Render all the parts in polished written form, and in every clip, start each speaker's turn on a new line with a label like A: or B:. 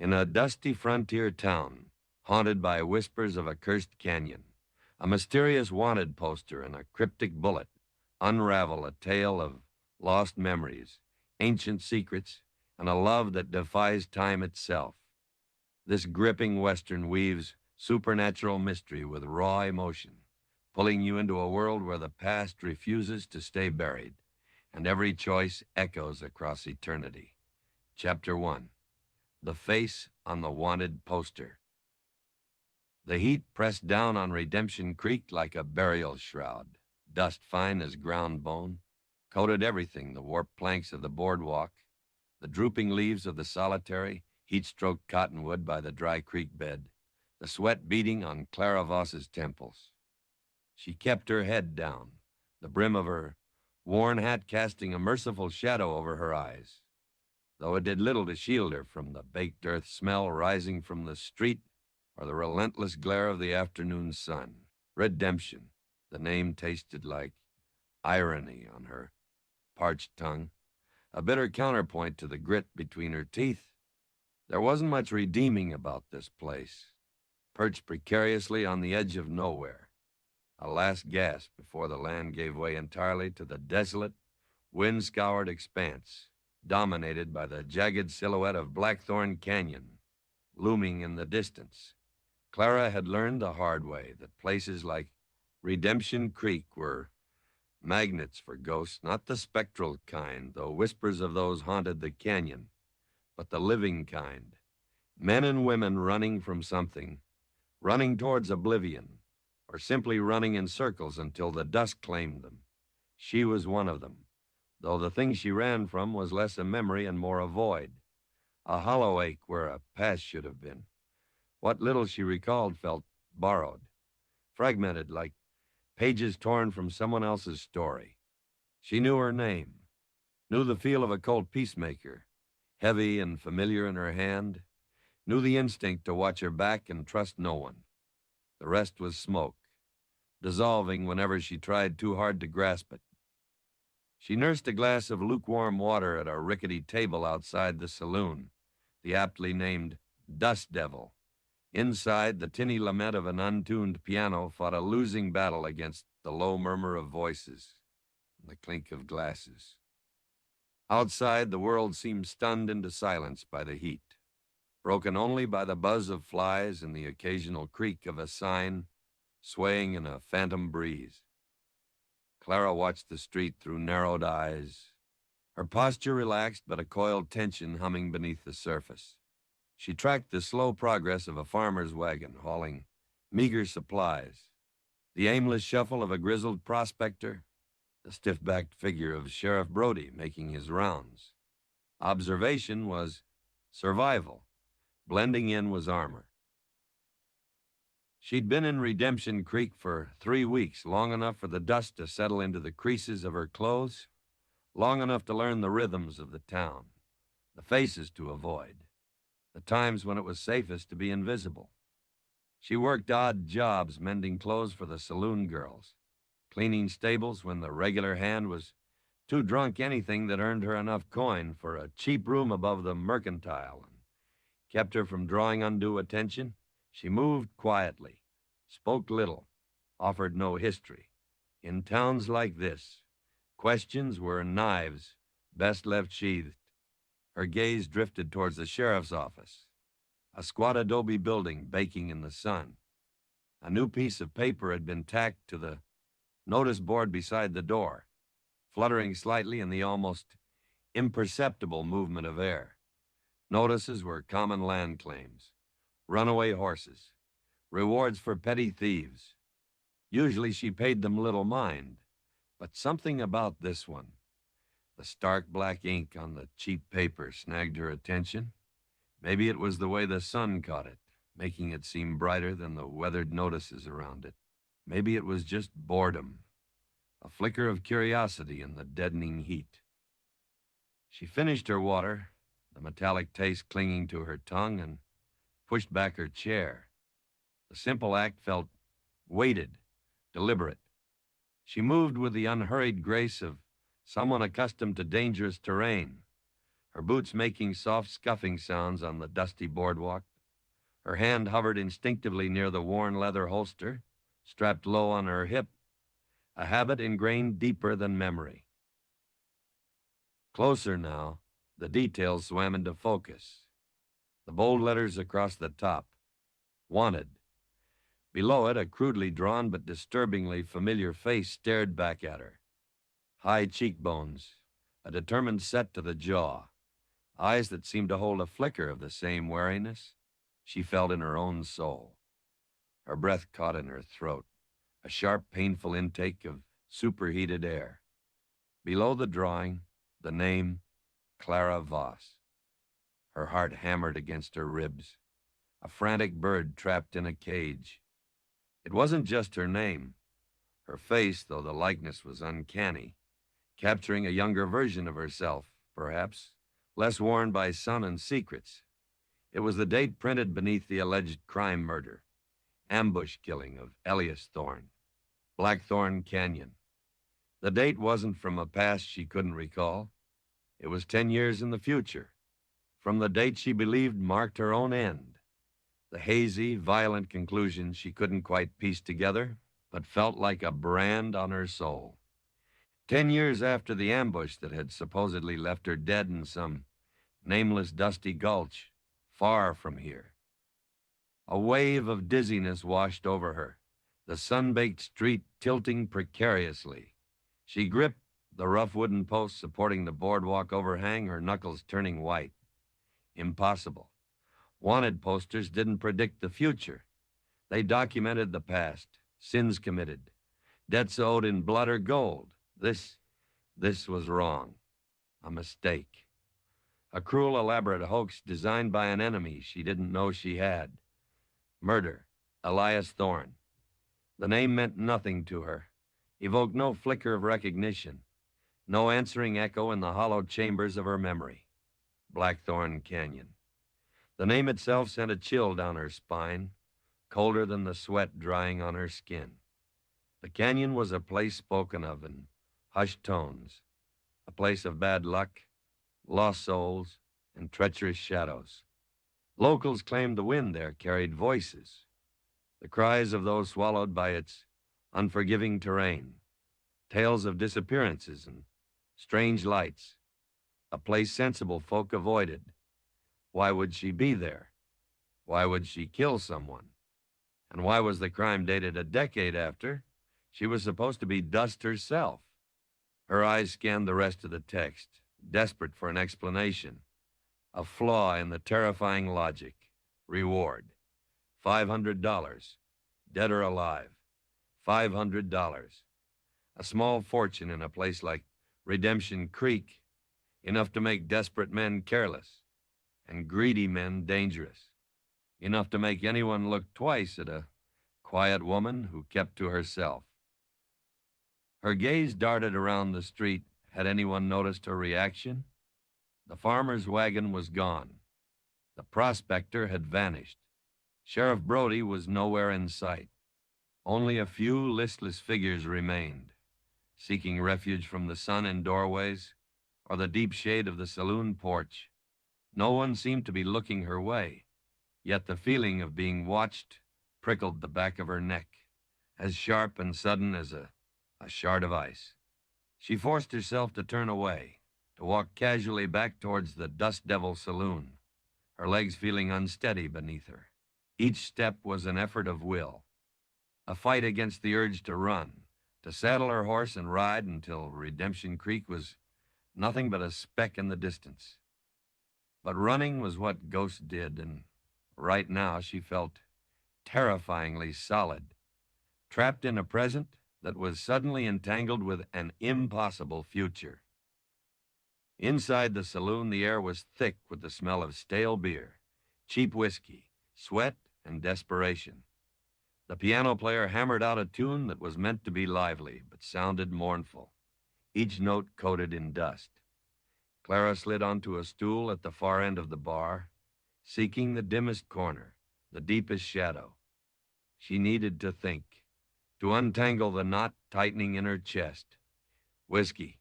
A: In a dusty frontier town, haunted by whispers of a cursed canyon, a mysterious wanted poster and a cryptic bullet unravel a tale of lost memories, ancient secrets, and a love that defies time itself. This gripping Western weaves supernatural mystery with raw emotion, pulling you into a world where the past refuses to stay buried, and every choice echoes across eternity. Chapter 1. The Face on the Wanted Poster. The heat pressed down on Redemption Creek like a burial shroud. Dust fine as ground bone coated everything, the warped planks of the boardwalk, the drooping leaves of the solitary, heat-stroked cottonwood by the dry creek bed, the sweat beading on Clara Voss's temples. She kept her head down, the brim of her worn hat casting a merciful shadow over her eyes, though it did little to shield her from the baked earth smell rising from the street or the relentless glare of the afternoon sun. Redemption, the name tasted like irony on her parched tongue, a bitter counterpoint to the grit between her teeth. There wasn't much redeeming about this place, perched precariously on the edge of nowhere, a last gasp before the land gave way entirely to the desolate, wind-scoured expanse, dominated by the jagged silhouette of Blackthorn Canyon, looming in the distance. Clara had learned the hard way that places like Redemption Creek were magnets for ghosts, not the spectral kind, though whispers of those haunted the canyon, but the living kind. Men and women running from something, running towards oblivion, or simply running in circles until the dusk claimed them. She was one of them, though the thing she ran from was less a memory and more a void, a hollow ache where a past should have been. What little she recalled felt borrowed, fragmented like pages torn from someone else's story. She knew her name, knew the feel of a cold peacemaker, heavy and familiar in her hand, knew the instinct to watch her back and trust no one. The rest was smoke, dissolving whenever she tried too hard to grasp it. She nursed a glass of lukewarm water at a rickety table outside the saloon, the aptly named Dust Devil. Inside, the tinny lament of an untuned piano fought a losing battle against the low murmur of voices and the clink of glasses. Outside, the world seemed stunned into silence by the heat, broken only by the buzz of flies and the occasional creak of a sign swaying in a phantom breeze. Clara watched the street through narrowed eyes, her posture relaxed but a coiled tension humming beneath the surface. She tracked the slow progress of a farmer's wagon hauling meager supplies, the aimless shuffle of a grizzled prospector, the stiff-backed figure of Sheriff Brody making his rounds. Observation was survival. Blending in was armor. She'd been in Redemption Creek for 3 weeks, long enough for the dust to settle into the creases of her clothes, long enough to learn the rhythms of the town, the faces to avoid, the times when it was safest to be invisible. She worked odd jobs mending clothes for the saloon girls, cleaning stables when the regular hand was too drunk anything that earned her enough coin for a cheap room above the mercantile and kept her from drawing undue attention. She moved quietly, spoke little, offered no history. In towns like this, questions were knives best left sheathed. Her gaze drifted towards the sheriff's office, a squat adobe building baking in the sun. A new piece of paper had been tacked to the notice board beside the door, fluttering slightly in the almost imperceptible movement of air. Notices were common land claims, runaway horses, rewards for petty thieves. Usually she paid them little mind, but something about this one, the stark black ink on the cheap paper, snagged her attention. Maybe it was the way the sun caught it, making it seem brighter than the weathered notices around it. Maybe it was just boredom, a flicker of curiosity in the deadening heat. She finished her water, the metallic taste clinging to her tongue, and pushed back her chair. The simple act felt weighted, deliberate. She moved with the unhurried grace of someone accustomed to dangerous terrain, her boots making soft scuffing sounds on the dusty boardwalk. Her hand hovered instinctively near the worn leather holster, strapped low on her hip, a habit ingrained deeper than memory. Closer now, the details swam into focus. The bold letters across the top. Wanted. Below it, a crudely drawn but disturbingly familiar face stared back at her. High cheekbones, a determined set to the jaw, eyes that seemed to hold a flicker of the same wariness she felt in her own soul. Her breath caught in her throat, a sharp, painful intake of superheated air. Below the drawing, the name, Clara Voss. Her heart hammered against her ribs, a frantic bird trapped in a cage. It wasn't just her name. Her face, though the likeness was uncanny, capturing a younger version of herself, perhaps, less worn by sun and secrets. It was the date printed beneath the alleged crime murder, ambush killing of Elias Thorne, Blackthorn Canyon. The date wasn't from a past she couldn't recall. It was 10 years in the future, from the date she believed marked her own end, the hazy, violent conclusion she couldn't quite piece together, but felt like a brand on her soul. 10 years after the ambush that had supposedly left her dead in some nameless dusty gulch, far from here. A wave of dizziness washed over her, the sun-baked street tilting precariously. She gripped the rough wooden post supporting the boardwalk overhang, her knuckles turning white. Impossible. Wanted posters didn't predict the future. They documented the past, sins committed, debts owed in blood or gold. This was wrong. A mistake. A cruel, elaborate hoax designed by an enemy she didn't know she had. Murder. Elias Thorne. The name meant nothing to her, evoked no flicker of recognition, no answering echo in the hollow chambers of her memory. Blackthorn Canyon. The name itself sent a chill down her spine, colder than the sweat drying on her skin. The canyon was a place spoken of in hushed tones, a place of bad luck, lost souls, and treacherous shadows. Locals claimed the wind there carried voices, the cries of those swallowed by its unforgiving terrain, tales of disappearances and strange lights, a place sensible folk avoided. Why would she be there? Why would she kill someone? And why was the crime dated a decade after she was supposed to be dust herself? Her eyes scanned the rest of the text, desperate for an explanation. A flaw in the terrifying logic. Reward. $500. Dead or alive. $500. A small fortune in a place like Redemption Creek, enough to make desperate men careless and greedy men dangerous, enough to make anyone look twice at a quiet woman who kept to herself. Her gaze darted around the street. Had anyone noticed her reaction? The farmer's wagon was gone. The prospector had vanished. Sheriff Brody was nowhere in sight. Only a few listless figures remained, seeking refuge from the sun in doorways or the deep shade of the saloon porch. No one seemed to be looking her way, yet the feeling of being watched prickled the back of her neck, as sharp and sudden as a shard of ice. She forced herself to turn away, to walk casually back towards the Dust Devil Saloon, her legs feeling unsteady beneath her. Each step was an effort of will, a fight against the urge to run, to saddle her horse and ride until Redemption Creek was nothing but a speck in the distance. But running was what ghosts did, and right now she felt terrifyingly solid, trapped in a present that was suddenly entangled with an impossible future. Inside the saloon, the air was thick with the smell of stale beer, cheap whiskey, sweat, and desperation. The piano player hammered out a tune that was meant to be lively, but sounded mournful, each note coated in dust. Clara slid onto a stool at the far end of the bar, seeking the dimmest corner, the deepest shadow. She needed to think, to untangle the knot tightening in her chest. Whiskey,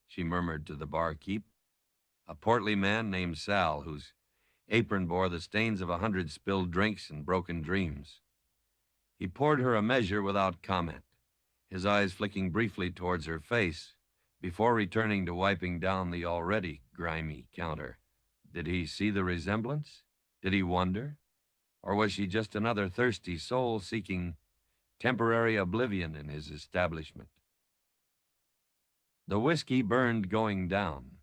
A: she murmured to the barkeep. a portly man named Sal, whose apron bore the stains of 100 spilled drinks and broken dreams. He poured her a measure without comment, his eyes flicking briefly towards her face before returning to wiping down the already grimy counter. Did he see the resemblance? Did he wonder? Or was she just another thirsty soul seeking temporary oblivion in his establishment? The whiskey burned going down,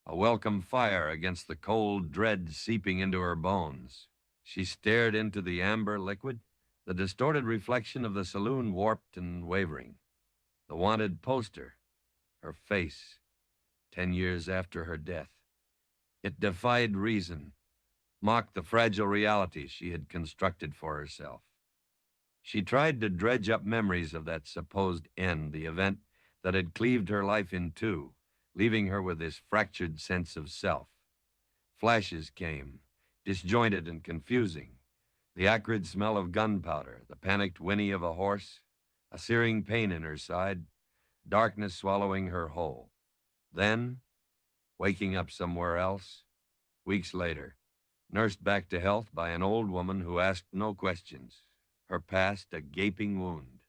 A: a welcome fire against the cold dread seeping into her bones. She stared into the amber liquid, the distorted reflection of the saloon warped and wavering. The wanted poster, her face, 10 years after her death. It defied reason, mocked the fragile reality she had constructed for herself. She tried to dredge up memories of that supposed end, the event that had cleaved her life in two, leaving her with this fractured sense of self. Flashes came, disjointed and confusing. The acrid smell of gunpowder, the panicked whinny of a horse, a searing pain in her side, darkness swallowing her whole. Then, waking up somewhere else, weeks later, nursed back to health by an old woman who asked no questions, her past a gaping wound.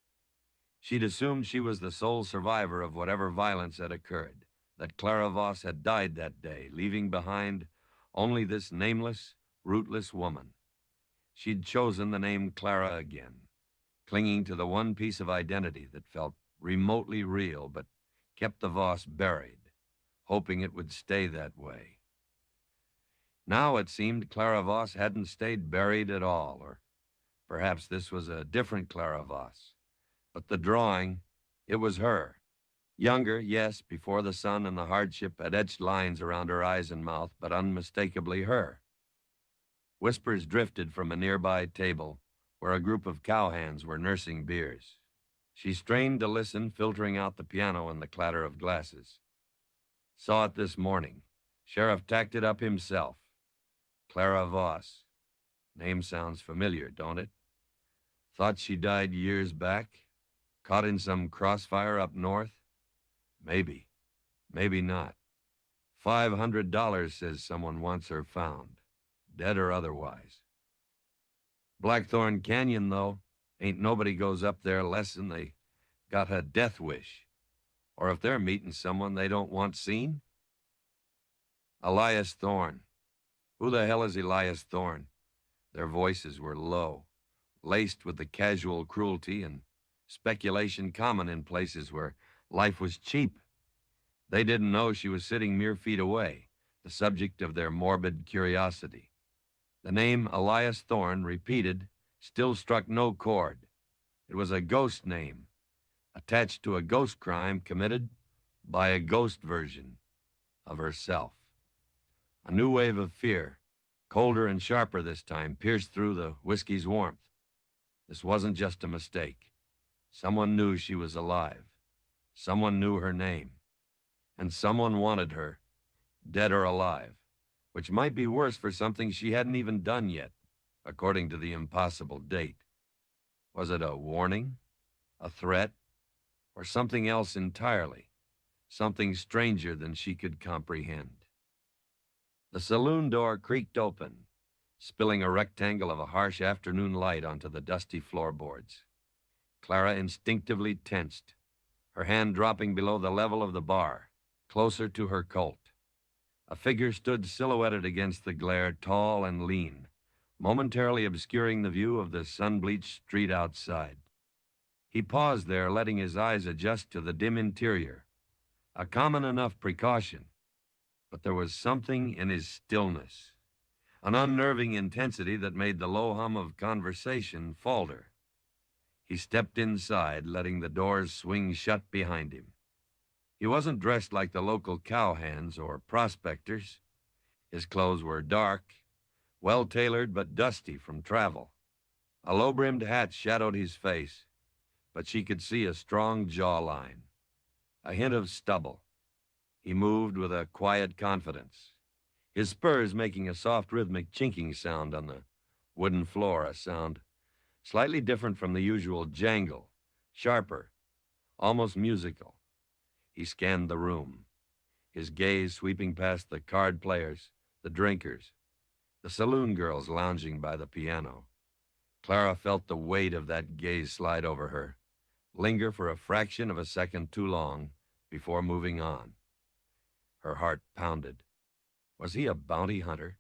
A: She'd assumed she was the sole survivor of whatever violence had occurred, that Clara Voss had died that day, leaving behind only this nameless, rootless woman. She'd chosen the name Clara again, clinging to the one piece of identity that felt remotely real but kept the Voss buried, hoping it would stay that way. Now it seemed Clara Voss hadn't stayed buried at all, or perhaps this was a different Clara Voss. But the drawing, it was her. Younger, yes, before the sun and the hardship had etched lines around her eyes and mouth, but unmistakably her. Whispers drifted from a nearby table where a group of cowhands were nursing beers. She strained to listen, filtering out the piano and the clatter of glasses. Saw it this morning. Sheriff tacked it up himself. Clara Voss. Name sounds familiar, don't it? Thought she died years back? Caught in some crossfire up north? Maybe. Maybe not. $500, says someone wants her found, dead or otherwise. Blackthorn Canyon, though, ain't nobody goes up there less'n they got a death wish. Or if they're meeting someone they don't want seen. Elias Thorne. Who the hell is Elias Thorne? Their voices were low, laced with the casual cruelty and speculation common in places where life was cheap. They didn't know she was sitting mere feet away, the subject of their morbid curiosity. The name Elias Thorne, repeated, still struck no chord. It was a ghost name, attached to a ghost crime committed by a ghost version of herself. A new wave of fear, colder and sharper this time, pierced through the whiskey's warmth. This wasn't just a mistake. Someone knew she was alive. Someone knew her name. And someone wanted her, dead or alive, which might be worse for something she hadn't even done yet, according to the impossible date. Was it a warning, a threat, or something else entirely, something stranger than she could comprehend? The saloon door creaked open, spilling a rectangle of a harsh afternoon light onto the dusty floorboards. Clara instinctively tensed, her hand dropping below the level of the bar, closer to her Colt. A figure stood silhouetted against the glare, tall and lean, momentarily obscuring the view of the sun-bleached street outside. He paused there, letting his eyes adjust to the dim interior, a common enough precaution. But there was something in his stillness, an unnerving intensity that made the low hum of conversation falter. He stepped inside, letting the doors swing shut behind him. He wasn't dressed like the local cowhands or prospectors. His clothes were dark, well-tailored but dusty from travel. A low-brimmed hat shadowed his face, but she could see a strong jawline, a hint of stubble. He moved with a quiet confidence, his spurs making a soft rhythmic chinking sound on the wooden floor, a sound slightly different from the usual jangle, sharper, almost musical. He scanned the room. his gaze sweeping past the card players, the drinkers, the saloon girls lounging by the piano. Clara felt the weight of that gaze slide over her, linger for a fraction of a second too long before moving on. Her heart pounded. Was he a bounty hunter,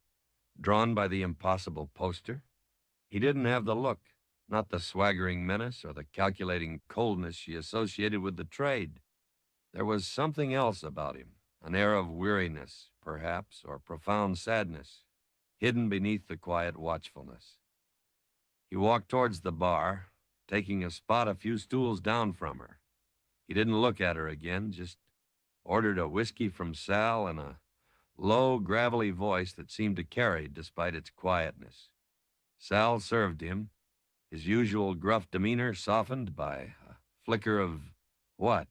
A: drawn by the impossible poster? He didn't have the look, not the swaggering menace or the calculating coldness she associated with the trade. There was something else about him, an air of weariness, perhaps, or profound sadness, hidden beneath the quiet watchfulness. He walked towards the bar, taking a spot a few stools down from her. He didn't look at her again, just ordered a whiskey from Sal in a low, gravelly voice that seemed to carry despite its quietness. Sal served him, his usual gruff demeanor softened by a flicker of what?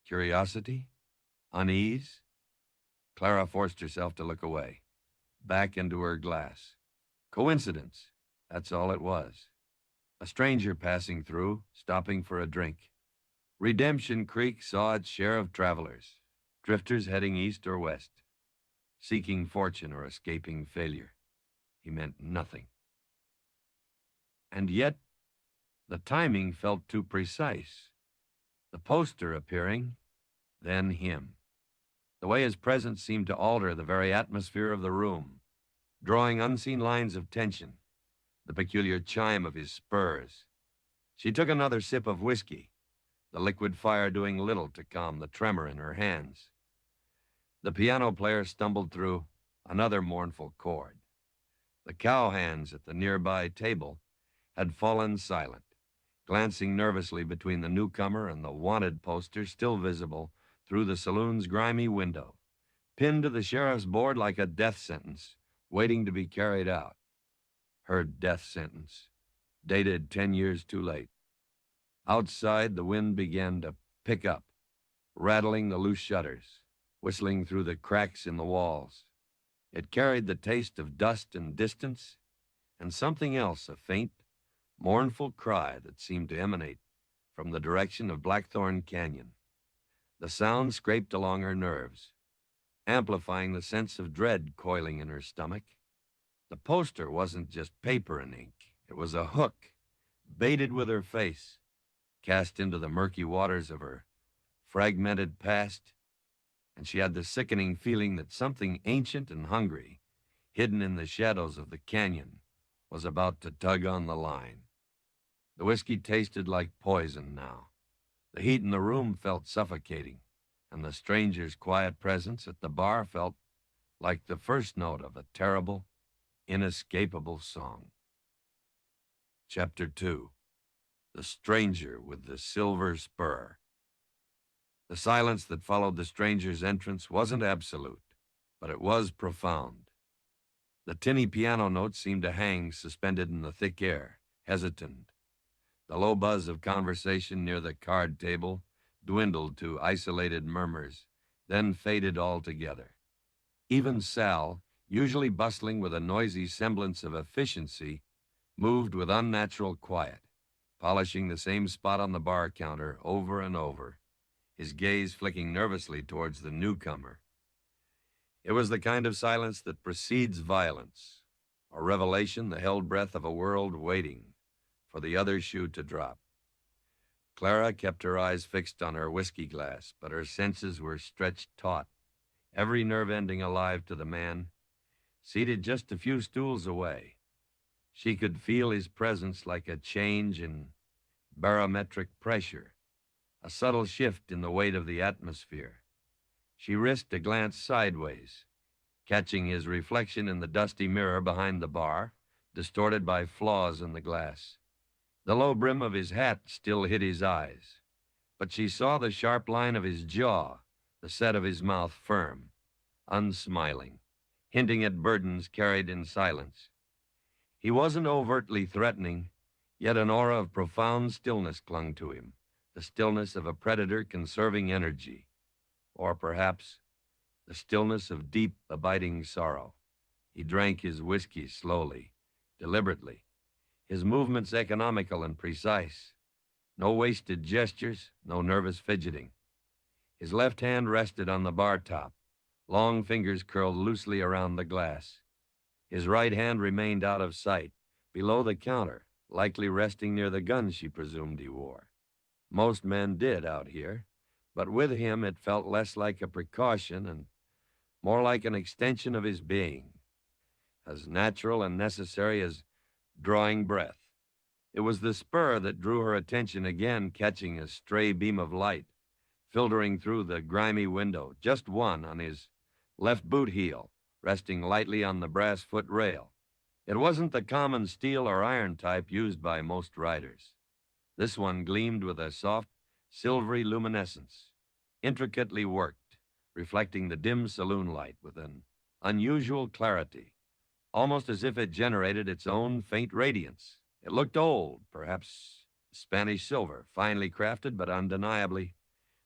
A: Curiosity? Unease? Clara forced herself to look away, back into her glass. Coincidence, that's all it was. A stranger passing through, stopping for a drink. Redemption Creek saw its share of travelers, drifters heading east or west, seeking fortune or escaping failure. He meant nothing. And yet, the timing felt too precise. The poster appearing, then him. The way his presence seemed to alter the very atmosphere of the room, drawing unseen lines of tension, the peculiar chime of his spurs. She took another sip of whiskey, the liquid fire doing little to calm the tremor in her hands. The piano player stumbled through another mournful chord. The cowhands at the nearby table had fallen silent, glancing nervously between the newcomer and the wanted poster still visible through the saloon's grimy window, pinned to the sheriff's board like a death sentence, waiting to be carried out. Her death sentence, dated 10 years too late. Outside, the wind began to pick up, rattling the loose shutters, whistling through the cracks in the walls. It carried the taste of dust and distance, and something else, a faint, mournful cry that seemed to emanate from the direction of Blackthorn Canyon. The sound scraped along her nerves, amplifying the sense of dread coiling in her stomach. The poster wasn't just paper and ink. It was a hook, baited with her face, cast into the murky waters of her fragmented past, and she had the sickening feeling that something ancient and hungry, hidden in the shadows of the canyon, was about to tug on the line. The whiskey tasted like poison now. The heat in the room felt suffocating, and the stranger's quiet presence at the bar felt like the first note of a terrible, inescapable song. Chapter 2. The Stranger with the Silver Spur. The silence that followed the stranger's entrance wasn't absolute, but it was profound. The tinny piano notes seemed to hang suspended in the thick air, hesitant. The low buzz of conversation near the card table dwindled to isolated murmurs, then faded altogether. Even Sal, usually bustling with a noisy semblance of efficiency, moved with unnatural quiet, polishing the same spot on the bar counter over and over, his gaze flicking nervously towards the newcomer. It was the kind of silence that precedes violence, a revelation, the held breath of a world waiting for the other shoe to drop. Clara kept her eyes fixed on her whiskey glass, but her senses were stretched taut, every nerve ending alive to the man, seated just a few stools away. She could feel his presence like a change in barometric pressure, a subtle shift in the weight of the atmosphere. She risked a glance sideways, catching his reflection in the dusty mirror behind the bar, distorted by flaws in the glass. The low brim of his hat still hid his eyes, but she saw the sharp line of his jaw, the set of his mouth firm, unsmiling, hinting at burdens carried in silence. He wasn't overtly threatening, yet an aura of profound stillness clung to him, the stillness of a predator conserving energy, or perhaps the stillness of deep, abiding sorrow. He drank his whiskey slowly, deliberately, his movements economical and precise. No wasted gestures, no nervous fidgeting. His left hand rested on the bar top, Long fingers curled loosely around the glass. His right hand remained out of sight, below the counter, likely resting near the gun she presumed he wore. Most men did out here, but with him it felt less like a precaution and more like an extension of his being, as natural and necessary as drawing breath. It was the spur that drew her attention again, catching a stray beam of light, filtering through the grimy window, just one on his left boot heel, resting lightly on the brass foot rail. It wasn't the common steel or iron type used by most riders. This one gleamed with a soft, silvery luminescence, intricately worked, reflecting the dim saloon light with an unusual clarity, almost as if it generated its own faint radiance. It looked old, perhaps Spanish silver, finely crafted but undeniably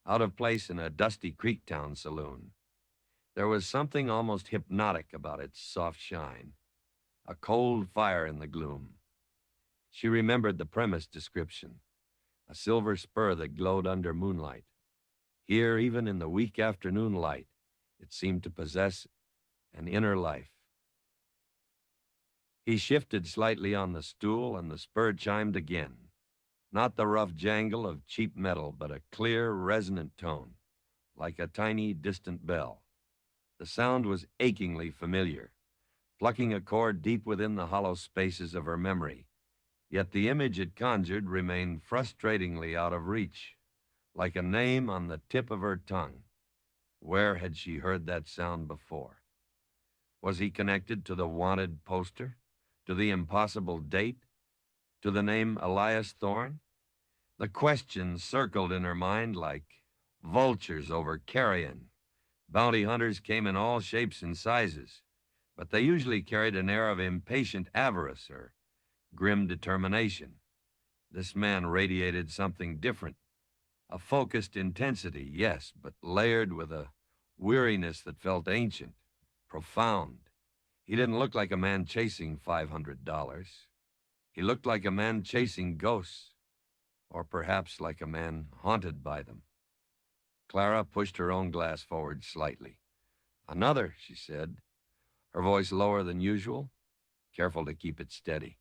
A: out of place in a dusty Creektown saloon. There was something almost hypnotic about its soft shine, a cold fire in the gloom. She remembered the premise description, a silver spur that glowed under moonlight. Here, even in the weak afternoon light, it seemed to possess an inner life. He shifted slightly on the stool, and the spur chimed again. Not the rough jangle of cheap metal, but a clear, resonant tone, like a tiny, distant bell. The sound was achingly familiar, plucking a chord deep within the hollow spaces of her memory. Yet the image it conjured remained frustratingly out of reach, like a name on the tip of her tongue. Where had she heard that sound before? Was he connected to the wanted poster? To the impossible date? To the name Elias Thorne? The questions circled in her mind like vultures over carrion. Bounty hunters came in all shapes and sizes, but they usually carried an air of impatient avarice or grim determination. This man radiated something different, a focused intensity, yes, but layered with a weariness that felt ancient, profound. He didn't look like a man chasing $500. He looked like a man chasing ghosts, or perhaps like a man haunted by them. Clara pushed her own glass forward slightly. "Another," she said, her voice lower than usual, careful to keep it steady.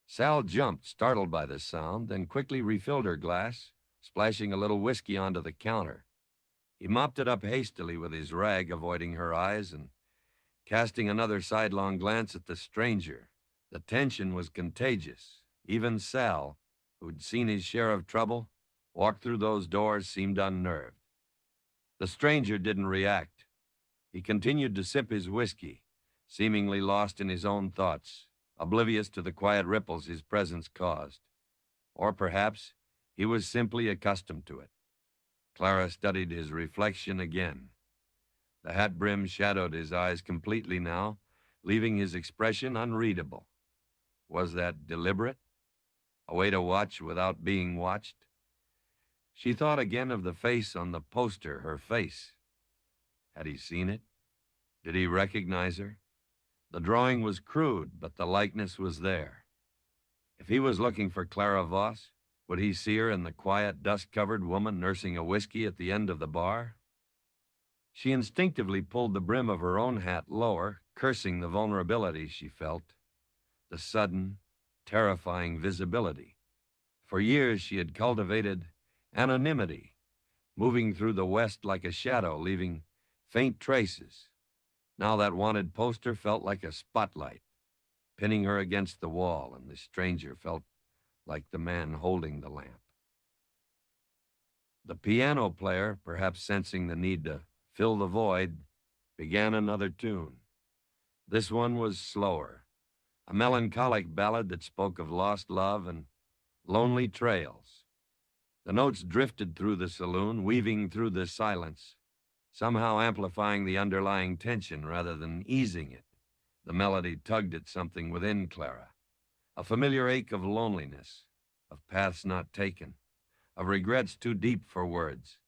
A: Sal jumped, startled by the sound, then quickly refilled her glass, splashing a little whiskey onto the counter. He mopped it up hastily with his rag, avoiding her eyes, and casting another sidelong glance at the stranger. The tension was contagious. Even Sal, who'd seen his share of trouble, walked through those doors, seemed unnerved. The stranger didn't react. He continued to sip his whiskey, seemingly lost in his own thoughts, oblivious to the quiet ripples his presence caused. Or perhaps he was simply accustomed to it. Clara studied his reflection again. The hat brim shadowed his eyes completely now, leaving his expression unreadable. Was that deliberate? A way to watch without being watched? She thought again of the face on the poster, her face. Had he seen it? Did he recognize her? The drawing was crude, but the likeness was there. If he was looking for Clara Voss, would he see her in the quiet, dust-covered woman nursing a whiskey at the end of the bar? She instinctively pulled the brim of her own hat lower, cursing the vulnerability she felt, the sudden, terrifying visibility. For years she had cultivated anonymity, moving through the West like a shadow, leaving faint traces. Now that wanted poster felt like a spotlight, pinning her against the wall, and the stranger felt like the man holding the lamp. The piano player, perhaps sensing the need to fill the void, began another tune. This one was slower, a melancholic ballad that spoke of lost love and lonely trails. The notes drifted through the saloon, weaving through the silence, somehow amplifying the underlying tension rather than easing it. The melody tugged at something within Clara, a familiar ache of loneliness, of paths not taken, of regrets too deep for words.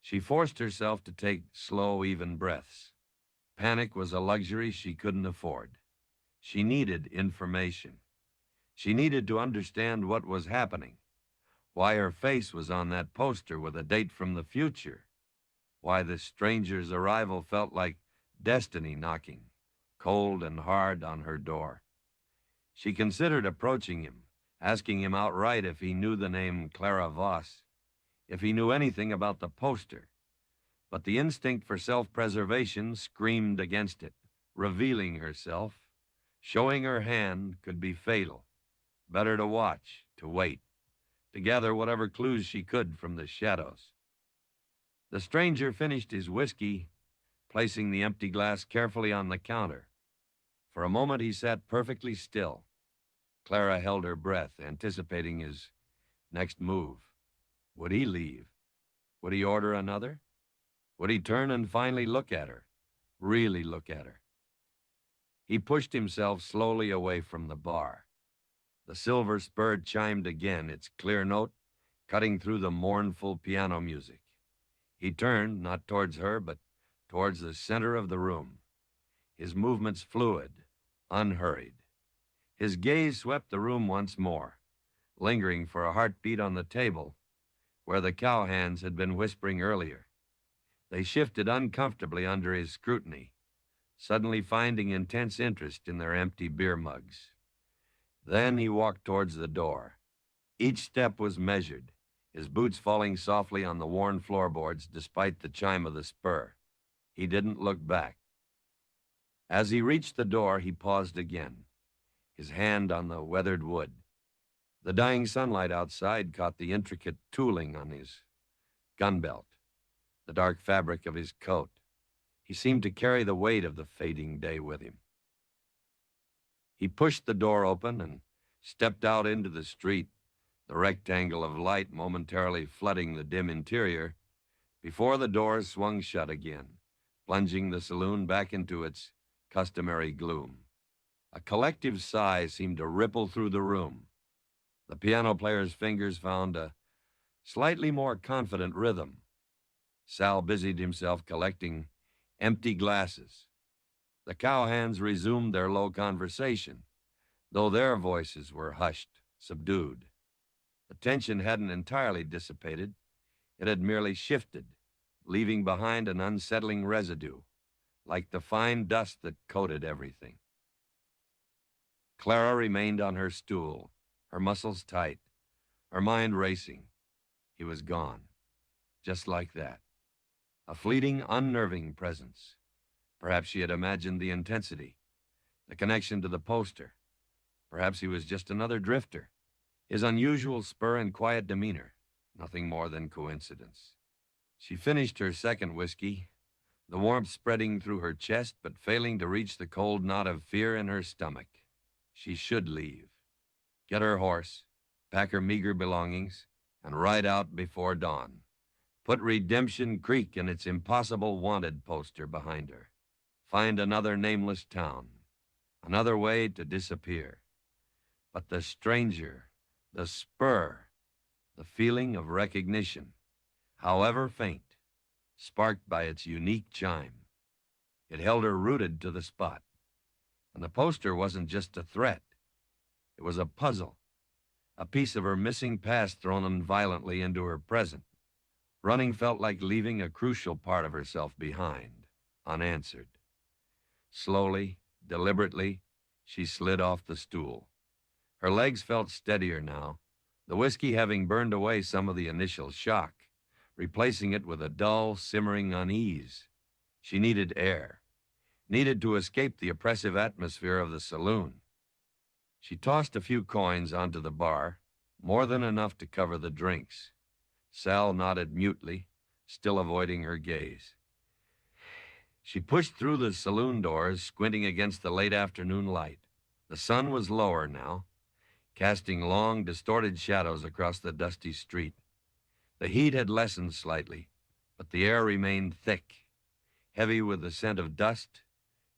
A: She forced herself to take slow, even breaths. Panic was a luxury she couldn't afford. She needed information. She needed to understand what was happening, why her face was on that poster with a date from the future. why the stranger's arrival felt like destiny knocking, cold and hard, on her door. She considered approaching him, asking him outright if he knew the name Clara Voss, if he knew anything about the poster. But the instinct for self-preservation screamed against it. Revealing herself, showing her hand, could be fatal. Better to watch, to wait, to gather whatever clues she could from the shadows. The stranger finished his whiskey, placing the empty glass carefully on the counter. For a moment he sat perfectly still. Clara held her breath, anticipating his next move. Would he leave? Would he order another? Would he turn and finally look at her? Really look at her? He pushed himself slowly away from the bar. The silver spur chimed again, its clear note cutting through the mournful piano music. He turned, not towards her, but towards the center of the room, his movements fluid, unhurried. His gaze swept the room once more, lingering for a heartbeat on the table where the cowhands had been whispering earlier. They shifted uncomfortably under his scrutiny, suddenly finding intense interest in their empty beer mugs. Then he walked towards the door. Each step was measured, his boots falling softly on the worn floorboards despite the chime of the spur. He didn't look back. As he reached the door, he paused again, his hand on the weathered wood. The dying sunlight outside caught the intricate tooling on his gun belt, the dark fabric of his coat. He seemed to carry the weight of the fading day with him. He pushed the door open and stepped out into the street, the rectangle of light momentarily flooding the dim interior, before the doors swung shut again, plunging the saloon back into its customary gloom. A collective sigh seemed to ripple through the room. The piano player's fingers found a slightly more confident rhythm. Sal busied himself collecting empty glasses. The cowhands resumed their low conversation, though their voices were hushed, subdued. The tension hadn't entirely dissipated. It had merely shifted, leaving behind an unsettling residue, like the fine dust that coated everything. Clara remained on her stool, her muscles tight, her mind racing. He was gone, just like that. A fleeting, unnerving presence. Perhaps she had imagined the intensity, the connection to the poster. Perhaps he was just another drifter. His unusual spur and quiet demeanor, nothing more than coincidence. She finished her second whiskey, the warmth spreading through her chest but failing to reach the cold knot of fear in her stomach. She should leave. Get her horse, pack her meager belongings, and ride out before dawn. Put Redemption Creek and its impossible wanted poster behind her. Find another nameless town, another way to disappear. But the stranger, the spur, the feeling of recognition, however faint, sparked by its unique chime. It held her rooted to the spot. And the poster wasn't just a threat. It was a puzzle, a piece of her missing past thrown in violently into her present. Running felt like leaving a crucial part of herself behind, unanswered. Slowly, deliberately, she slid off the stool. Her legs felt steadier now, the whiskey having burned away some of the initial shock, replacing it with a dull, simmering unease. She needed air, needed to escape the oppressive atmosphere of the saloon. She tossed a few coins onto the bar, more than enough to cover the drinks. Sal nodded mutely, still avoiding her gaze. She pushed through the saloon doors, squinting against the late afternoon light. The sun was lower now, casting long, distorted shadows across the dusty street. The heat had lessened slightly, but the air remained thick, heavy with the scent of dust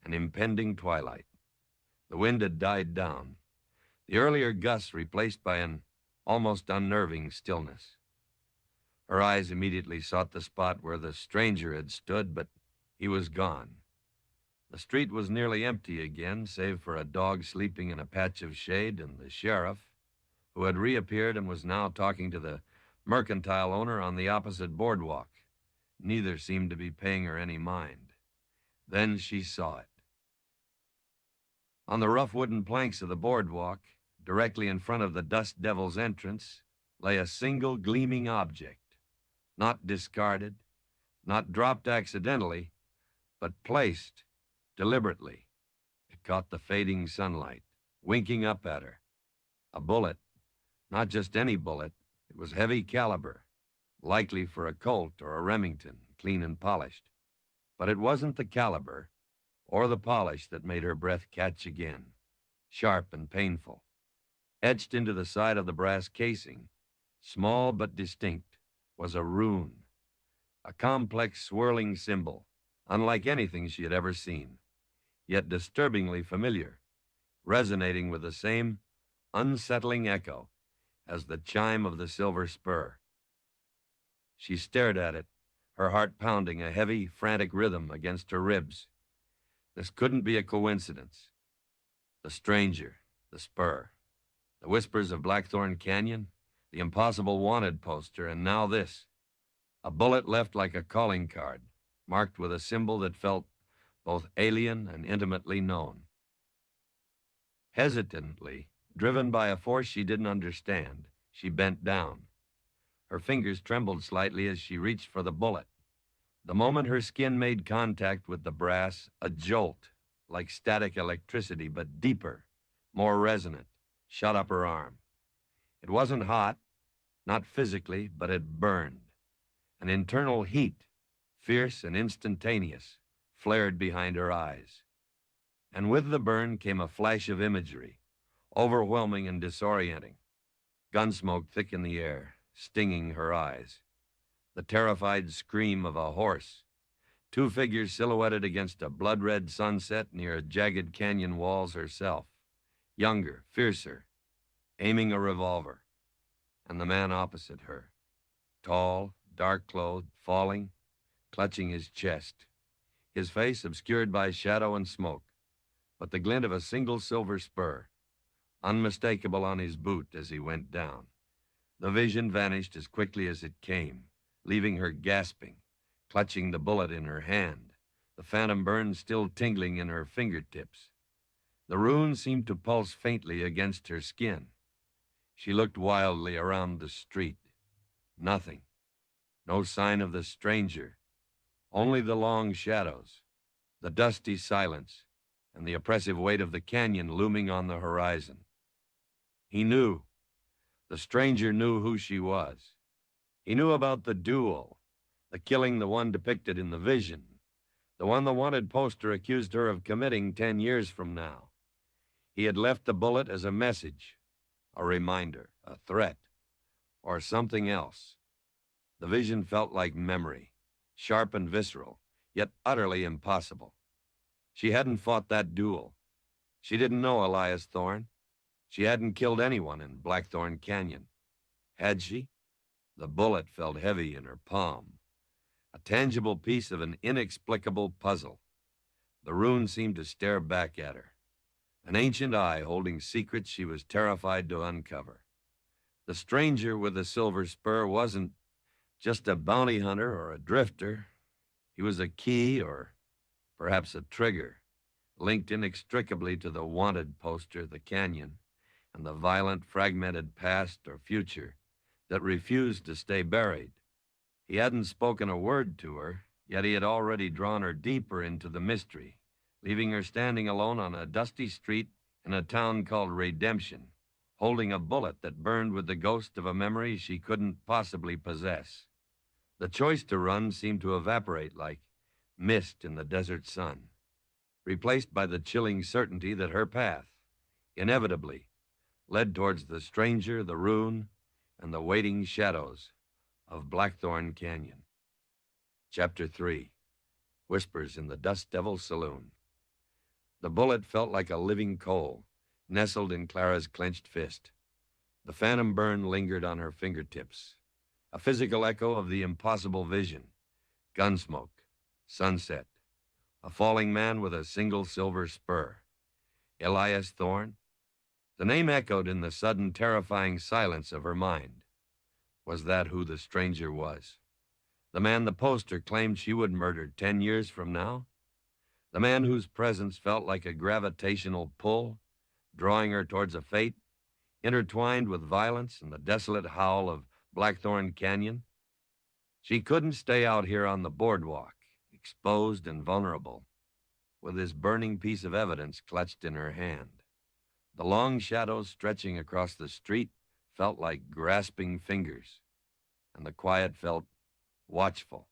A: and impending twilight. The wind had died down, the earlier gusts replaced by an almost unnerving stillness. Her eyes immediately sought the spot where the stranger had stood, but he was gone. The street was nearly empty again, save for a dog sleeping in a patch of shade and the sheriff, who had reappeared and was now talking to the mercantile owner on the opposite boardwalk. Neither seemed to be paying her any mind. Then she saw it. On the rough wooden planks of the boardwalk, directly in front of the Dust Devil's entrance, lay a single gleaming object, not discarded, not dropped accidentally, but placed deliberately. It caught the fading sunlight, winking up at her. A bullet, not just any bullet. It was heavy caliber, likely for a Colt or a Remington, clean and polished. But it wasn't the caliber or the polish that made her breath catch again, sharp and painful. Etched into the side of the brass casing, small but distinct, was a rune, a complex swirling symbol, unlike anything she had ever seen, yet disturbingly familiar, resonating with the same unsettling echo as the chime of the silver spur. She stared at it, her heart pounding a heavy, frantic rhythm against her ribs. This couldn't be a coincidence. The stranger, the spur, the whispers of Blackthorn Canyon, the impossible wanted poster, and now this. A bullet left like a calling card, marked with a symbol that felt both alien and intimately known. Hesitantly, driven by a force she didn't understand, she bent down. Her fingers trembled slightly as she reached for the bullet. The moment her skin made contact with the brass, a jolt, like static electricity, but deeper, more resonant, shot up her arm. It wasn't hot, not physically, but it burned. An internal heat, fierce and instantaneous, flared behind her eyes. And with the burn came a flash of imagery, overwhelming and disorienting. Gunsmoke thick in the air, stinging her eyes. The terrified scream of a horse. Two figures silhouetted against a blood-red sunset near jagged canyon walls herself. Younger, fiercer, aiming a revolver. And the man opposite her. Tall, dark-clothed, falling, clutching his chest. His face obscured by shadow and smoke, but the glint of a single silver spur, unmistakable on his boot as he went down. The vision vanished as quickly as it came, leaving her gasping, clutching the bullet in her hand, the phantom burn still tingling in her fingertips. The rune seemed to pulse faintly against her skin. She looked wildly around the street. Nothing. No sign of the stranger. Only the long shadows, the dusty silence, and the oppressive weight of the canyon looming on the horizon. He knew. The stranger knew who she was. He knew about the duel, the killing the one depicted in the vision, the one the wanted poster accused her of committing 10 years from now. He had left the bullet as a message, a reminder, a threat, or something else. The vision felt like memory, sharp and visceral, yet utterly impossible. She hadn't fought that duel. She didn't know Elias Thorne. She hadn't killed anyone in Blackthorn Canyon. Had she? The bullet felt heavy in her palm, a tangible piece of an inexplicable puzzle. The rune seemed to stare back at her, an ancient eye holding secrets she was terrified to uncover. The stranger with the silver spur wasn't just a bounty hunter or a drifter. He was a key or perhaps a trigger, linked inextricably to the wanted poster, the canyon, and the violent, fragmented past or future that refused to stay buried. He hadn't spoken a word to her, yet he had already drawn her deeper into the mystery, leaving her standing alone on a dusty street in a town called Redemption, holding a bullet that burned with the ghost of a memory she couldn't possibly possess. The choice to run seemed to evaporate like mist in the desert sun, replaced by the chilling certainty that her path, inevitably, led towards the stranger, the rune, and the waiting shadows of Blackthorn Canyon. Chapter 3, Whispers in the Dust Devil's Saloon. The bullet felt like a living coal, nestled in Clara's clenched fist. The phantom burn lingered on her fingertips, a physical echo of the impossible vision. Gunsmoke, sunset, a falling man with a single silver spur. Elias Thorne? The name echoed in the sudden, terrifying silence of her mind. Was that who the stranger was? The man the poster claimed she would murder 10 years from now? The man whose presence felt like a gravitational pull, drawing her towards a fate intertwined with violence and the desolate howl of Blackthorn Canyon? She couldn't stay out here on the boardwalk, exposed and vulnerable, with this burning piece of evidence clutched in her hand. The long shadows stretching across the street felt like grasping fingers, and the quiet felt watchful,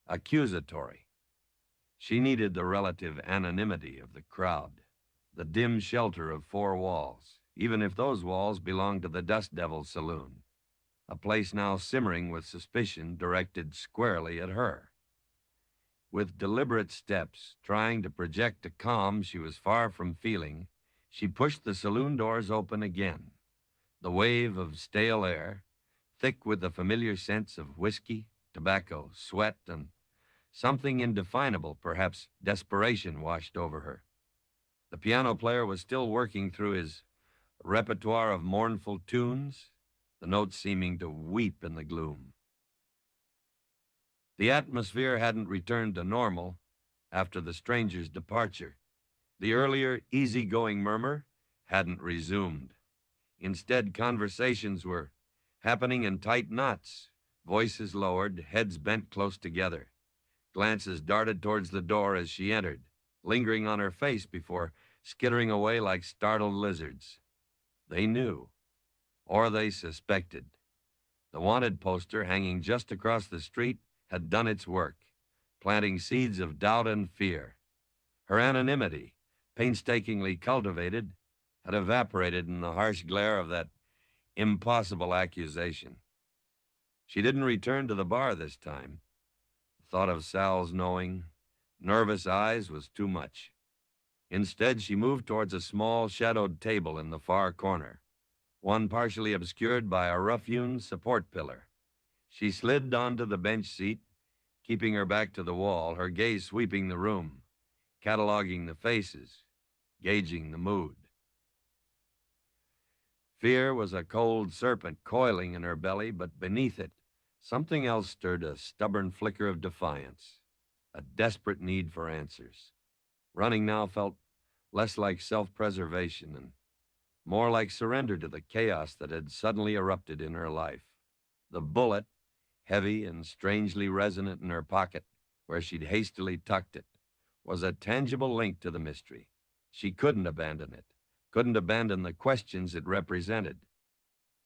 A: accusatory. She needed the relative anonymity of the crowd, the dim shelter of four walls, even if those walls belonged to the Dust Devil Saloon, a place now simmering with suspicion directed squarely at her. With deliberate steps, trying to project a calm she was far from feeling, she pushed the saloon doors open again. The wave of stale air, thick with the familiar scents of whiskey, tobacco, sweat, and something indefinable, perhaps desperation, washed over her. The piano player was still working through his repertoire of mournful tunes, the notes seeming to weep in the gloom. The atmosphere hadn't returned to normal after the stranger's departure. The earlier easygoing murmur hadn't resumed. Instead, conversations were happening in tight knots, voices lowered, heads bent close together. Glances darted towards the door as she entered, lingering on her face before skittering away like startled lizards. They knew, or they suspected. The wanted poster hanging just across the street had done its work, planting seeds of doubt and fear. Her anonymity, painstakingly cultivated, had evaporated in the harsh glare of that impossible accusation. She didn't return to the bar this time. The thought of Sal's knowing, nervous eyes was too much. Instead, she moved towards a small, shadowed table in the far corner, one partially obscured by a rough-hewn support pillar. She slid onto the bench seat, keeping her back to the wall, her gaze sweeping the room, cataloging the faces, gauging the mood. Fear was a cold serpent coiling in her belly, but beneath it, something else stirred a stubborn flicker of defiance, a desperate need for answers. Running now felt less like self-preservation and more like surrender to the chaos that had suddenly erupted in her life. The bullet, heavy and strangely resonant in her pocket, where she'd hastily tucked it, was a tangible link to the mystery. She couldn't abandon it, couldn't abandon the questions it represented.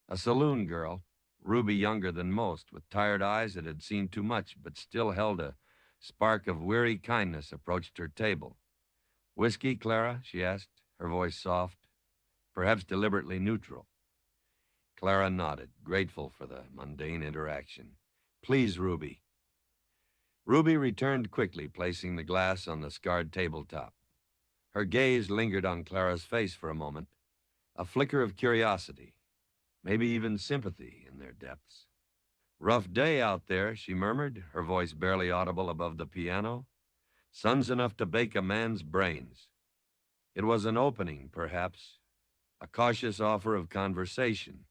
A: A saloon girl, Ruby younger than most, with tired eyes that had seen too much but still held a spark of weary kindness, approached her table. "Whiskey, Clara?" she asked, her voice soft, perhaps deliberately neutral. Clara nodded, grateful for the mundane interaction. "Please, Ruby." Ruby returned quickly, placing the glass on the scarred tabletop. Her gaze lingered on Clara's face for a moment, a flicker of curiosity, maybe even sympathy in their depths. "Rough day out there," she murmured, her voice barely audible above the piano. "Sun's enough to bake a man's brains." It was an opening, perhaps, a cautious offer of conversation,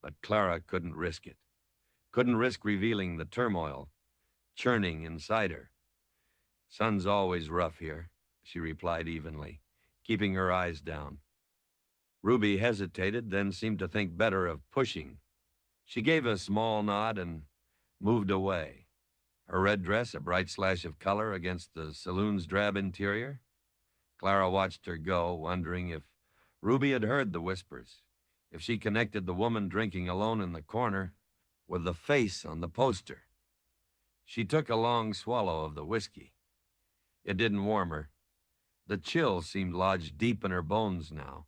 A: but Clara couldn't risk it, couldn't risk revealing the turmoil churning inside her. "Sun's always rough here," she replied evenly, keeping her eyes down. Ruby hesitated, then seemed to think better of pushing. She gave a small nod and moved away, her red dress a bright slash of color against the saloon's drab interior. Clara watched her go, wondering if Ruby had heard the whispers, if she connected the woman drinking alone in the corner with the face on the poster. She took a long swallow of the whiskey. It didn't warm her. The chill seemed lodged deep in her bones now.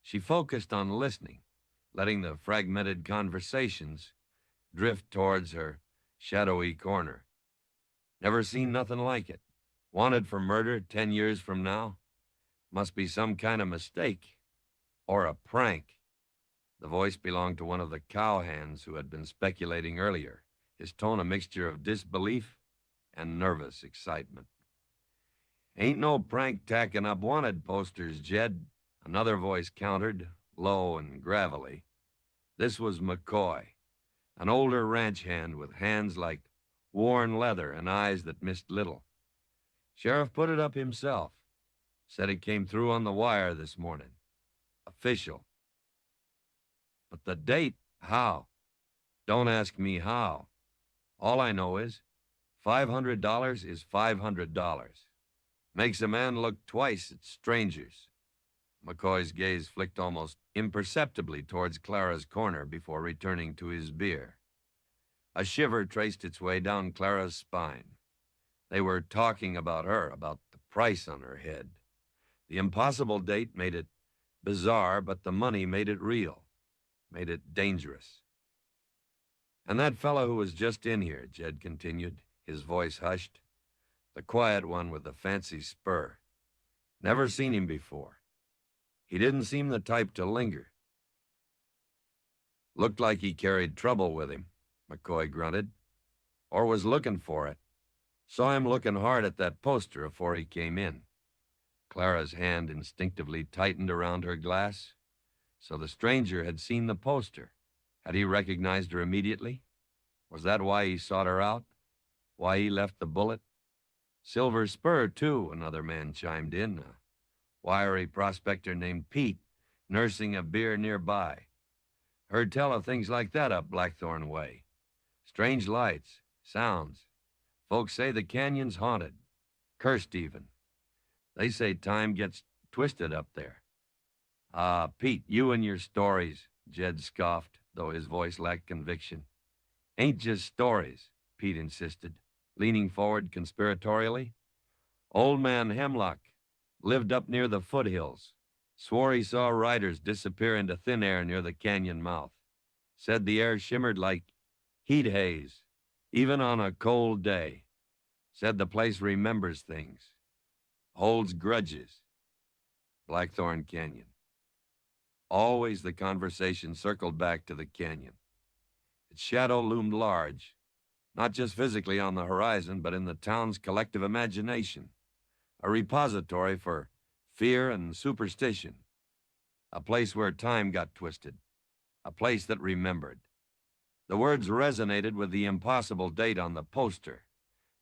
A: She focused on listening, letting the fragmented conversations drift towards her shadowy corner. Never seen nothing like it. Wanted for murder 10 years from now? Must be some kind of mistake. Or a prank. The voice belonged to one of the cowhands who had been speculating earlier, his tone a mixture of disbelief and nervous excitement. "Ain't no prank tacking up wanted posters, Jed," another voice countered, low and gravelly. This was McCoy, an older ranch hand with hands like worn leather and eyes that missed little. Sheriff put it up himself. Said it came through on the wire this morning. Official. But the date, how? Don't ask me how. All I know is $500 is $500. Makes a man look twice at strangers. McCoy's gaze flicked almost imperceptibly towards Clara's corner before returning to his beer. A shiver traced its way down Clara's spine. They were talking about her, about the price on her head. The impossible date made it bizarre, but the money made it real, made it dangerous. And that fellow who was just in here, Jed continued, his voice hushed, the quiet one with the fancy spur. Never seen him before. He didn't seem the type to linger. Looked like he carried trouble with him, McCoy grunted, or was looking for it. Saw him looking hard at that poster before he came in. Clara's hand instinctively tightened around her glass. So the stranger had seen the poster. Had he recognized her immediately? Was that why he sought her out? Why he left the bullet? Silver Spur, too, another man chimed in, a wiry prospector named Pete, nursing a beer nearby. Heard tell of things like that up Blackthorn way. Strange lights, sounds. Folks say the canyon's haunted, cursed even. They say time gets twisted up there. Ah, Pete, you and your stories, Jed scoffed, though his voice lacked conviction. Ain't just stories, Pete insisted, leaning forward conspiratorially. Old man Hemlock lived up near the foothills. Swore he saw riders disappear into thin air near the canyon mouth. Said the air shimmered like heat haze, even on a cold day. Said the place remembers things, holds grudges. Blackthorn Canyon. Always the conversation circled back to the canyon. Its shadow loomed large, not just physically on the horizon, but in the town's collective imagination, a repository for fear and superstition, a place where time got twisted, a place that remembered. The words resonated with the impossible date on the poster,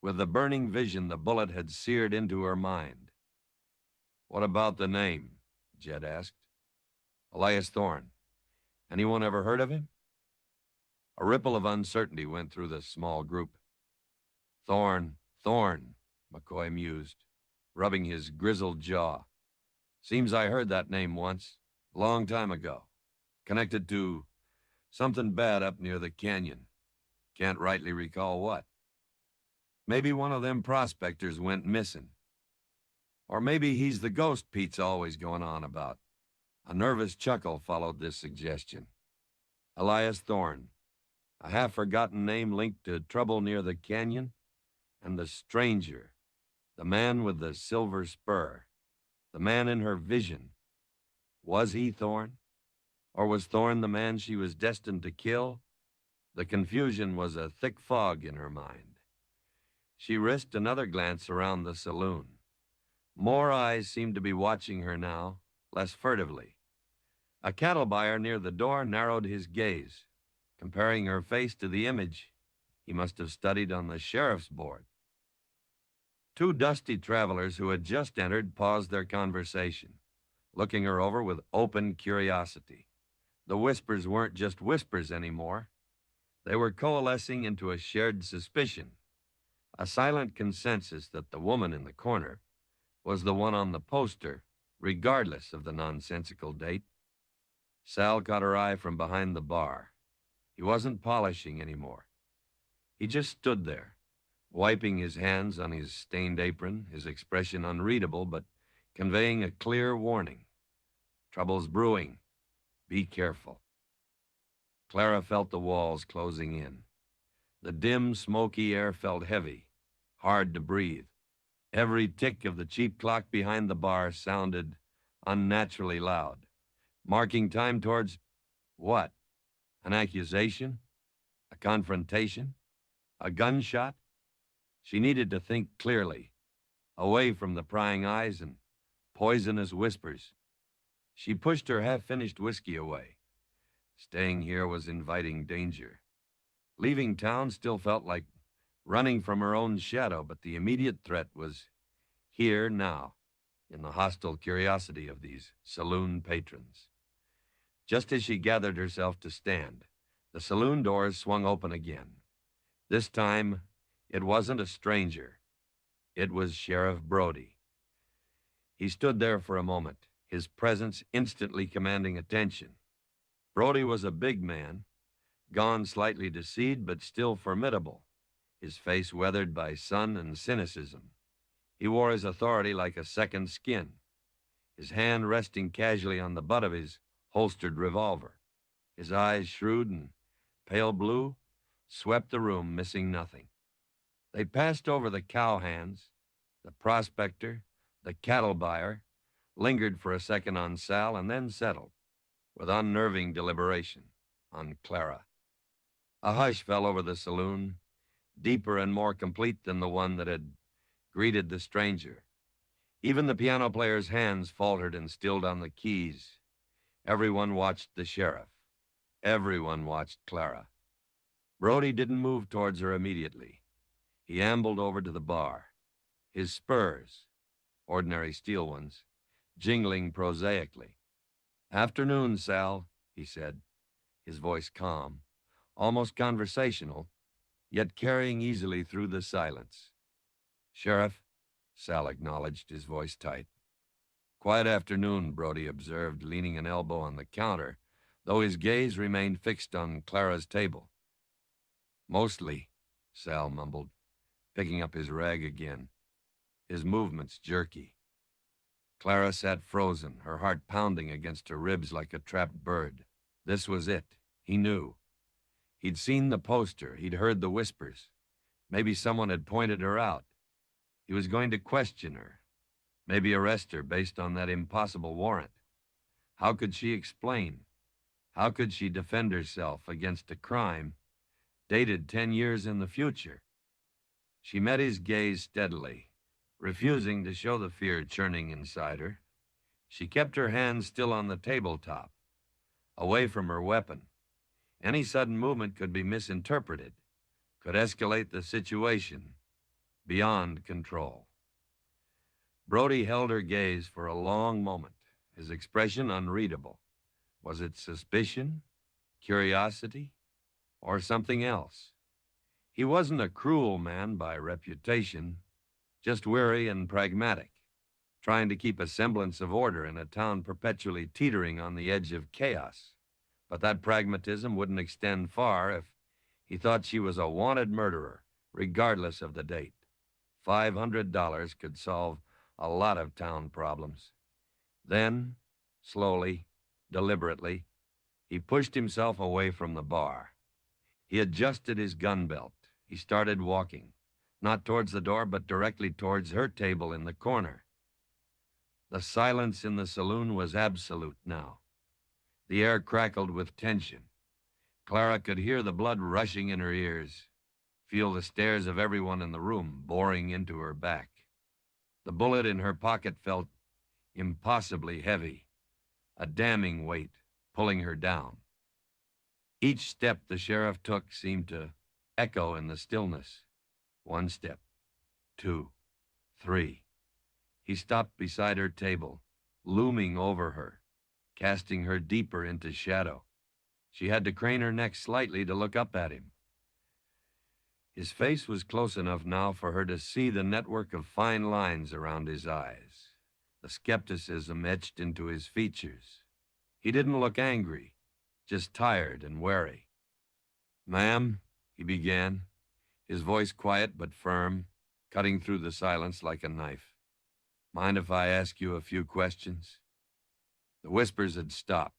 A: with the burning vision the bullet had seared into her mind. What about the name? Jed asked. Elias Thorne. Anyone ever heard of him? A ripple of uncertainty went through the small group. Thorne, McCoy mused, rubbing his grizzled jaw. Seems I heard that name once, a long time ago. Connected to something bad up near the canyon. Can't rightly recall what. Maybe one of them prospectors went missing. Or maybe he's the ghost Pete's always going on about. A nervous chuckle followed this suggestion. Elias Thorne, a half-forgotten name linked to trouble near the canyon, and the stranger, the man with the silver spur, the man in her vision. Was he Thorne? Or was Thorne the man she was destined to kill? The confusion was a thick fog in her mind. She risked another glance around the saloon. More eyes seemed to be watching her now, less furtively. A cattle buyer near the door narrowed his gaze, comparing her face to the image he must have studied on the sheriff's board. Two dusty travelers who had just entered paused their conversation, looking her over with open curiosity. The whispers weren't just whispers anymore. They were coalescing into a shared suspicion, a silent consensus that the woman in the corner was the one on the poster, regardless of the nonsensical date. Sal caught her eye from behind the bar. He wasn't polishing anymore. He just stood there, wiping his hands on his stained apron, his expression unreadable, but conveying a clear warning. Trouble's brewing. Be careful. Clara felt the walls closing in. The dim, smoky air felt heavy, hard to breathe. Every tick of the cheap clock behind the bar sounded unnaturally loud, marking time towards what? An accusation? A confrontation? A gunshot? She needed to think clearly, away from the prying eyes and poisonous whispers. She pushed her half-finished whiskey away. Staying here was inviting danger. Leaving town still felt like running from her own shadow, but the immediate threat was here now, in the hostile curiosity of these saloon patrons. Just as she gathered herself to stand, the saloon doors swung open again. This time, it wasn't a stranger. It was Sheriff Brody. He stood there for a moment, his presence instantly commanding attention. Brody was a big man, gone slightly to seed, but still formidable, his face weathered by sun and cynicism. He wore his authority like a second skin, his hand resting casually on the butt of his holstered revolver. His eyes, shrewd and pale blue, swept the room, missing nothing. They passed over the cowhands, the prospector, the cattle buyer, lingered for a second on Sal, and then settled, with unnerving deliberation, on Clara. A hush fell over the saloon, deeper and more complete than the one that had greeted the stranger. Even the piano player's hands faltered and stilled on the keys. Everyone watched the sheriff. Everyone watched Clara. Brody didn't move towards her immediately. He ambled over to the bar, his spurs, ordinary steel ones, jingling prosaically. "Afternoon, Sal," he said, his voice calm, almost conversational, yet carrying easily through the silence. "Sheriff," Sal acknowledged, his voice tight. "Quiet afternoon," Brody observed, leaning an elbow on the counter, though his gaze remained fixed on Clara's table. "Mostly," Sal mumbled, picking up his rag again, his movements jerky. Clara sat frozen, her heart pounding against her ribs like a trapped bird. This was it. He knew. He'd seen the poster. He'd heard the whispers. Maybe someone had pointed her out. He was going to question her, maybe arrest her based on that impossible warrant. How could she explain? How could she defend herself against a crime dated 10 years in the future? She met his gaze steadily, refusing to show the fear churning inside her. She kept her hands still on the tabletop, away from her weapon. Any sudden movement could be misinterpreted, could escalate the situation beyond control. Brody held her gaze for a long moment, his expression unreadable. Was it suspicion, curiosity, or something else? He wasn't a cruel man by reputation, just wary and pragmatic, trying to keep a semblance of order in a town perpetually teetering on the edge of chaos. But that pragmatism wouldn't extend far if he thought she was a wanted murderer, regardless of the date. $500 could solve a lot of town problems. Then, slowly, deliberately, he pushed himself away from the bar. He adjusted his gun belt. He started walking, not towards the door, but directly towards her table in the corner. The silence in the saloon was absolute now. The air crackled with tension. Clara could hear the blood rushing in her ears, feel the stares of everyone in the room boring into her back. The bullet in her pocket felt impossibly heavy, a damning weight pulling her down. Each step the sheriff took seemed to echo in the stillness. 1 step, 2, 3. He stopped beside her table, looming over her, casting her deeper into shadow. She had to crane her neck slightly to look up at him. His face was close enough now for her to see the network of fine lines around his eyes, the skepticism etched into his features. He didn't look angry, just tired and wary. "Ma'am," he began, his voice quiet but firm, cutting through the silence like a knife. "Mind if I ask you a few questions?" The whispers had stopped.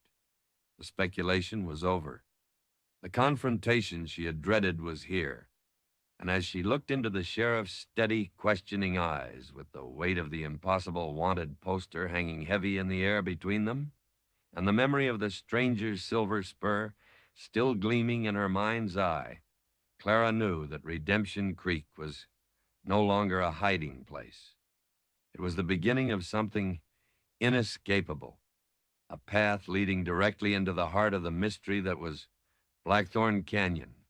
A: The speculation was over. The confrontation she had dreaded was here. And as she looked into the sheriff's steady, questioning eyes, with the weight of the impossible wanted poster hanging heavy in the air between them, and the memory of the stranger's silver spur still gleaming in her mind's eye, Clara knew that Redemption Creek was no longer a hiding place. It was the beginning of something inescapable, a path leading directly into the heart of the mystery that was Blackthorn Canyon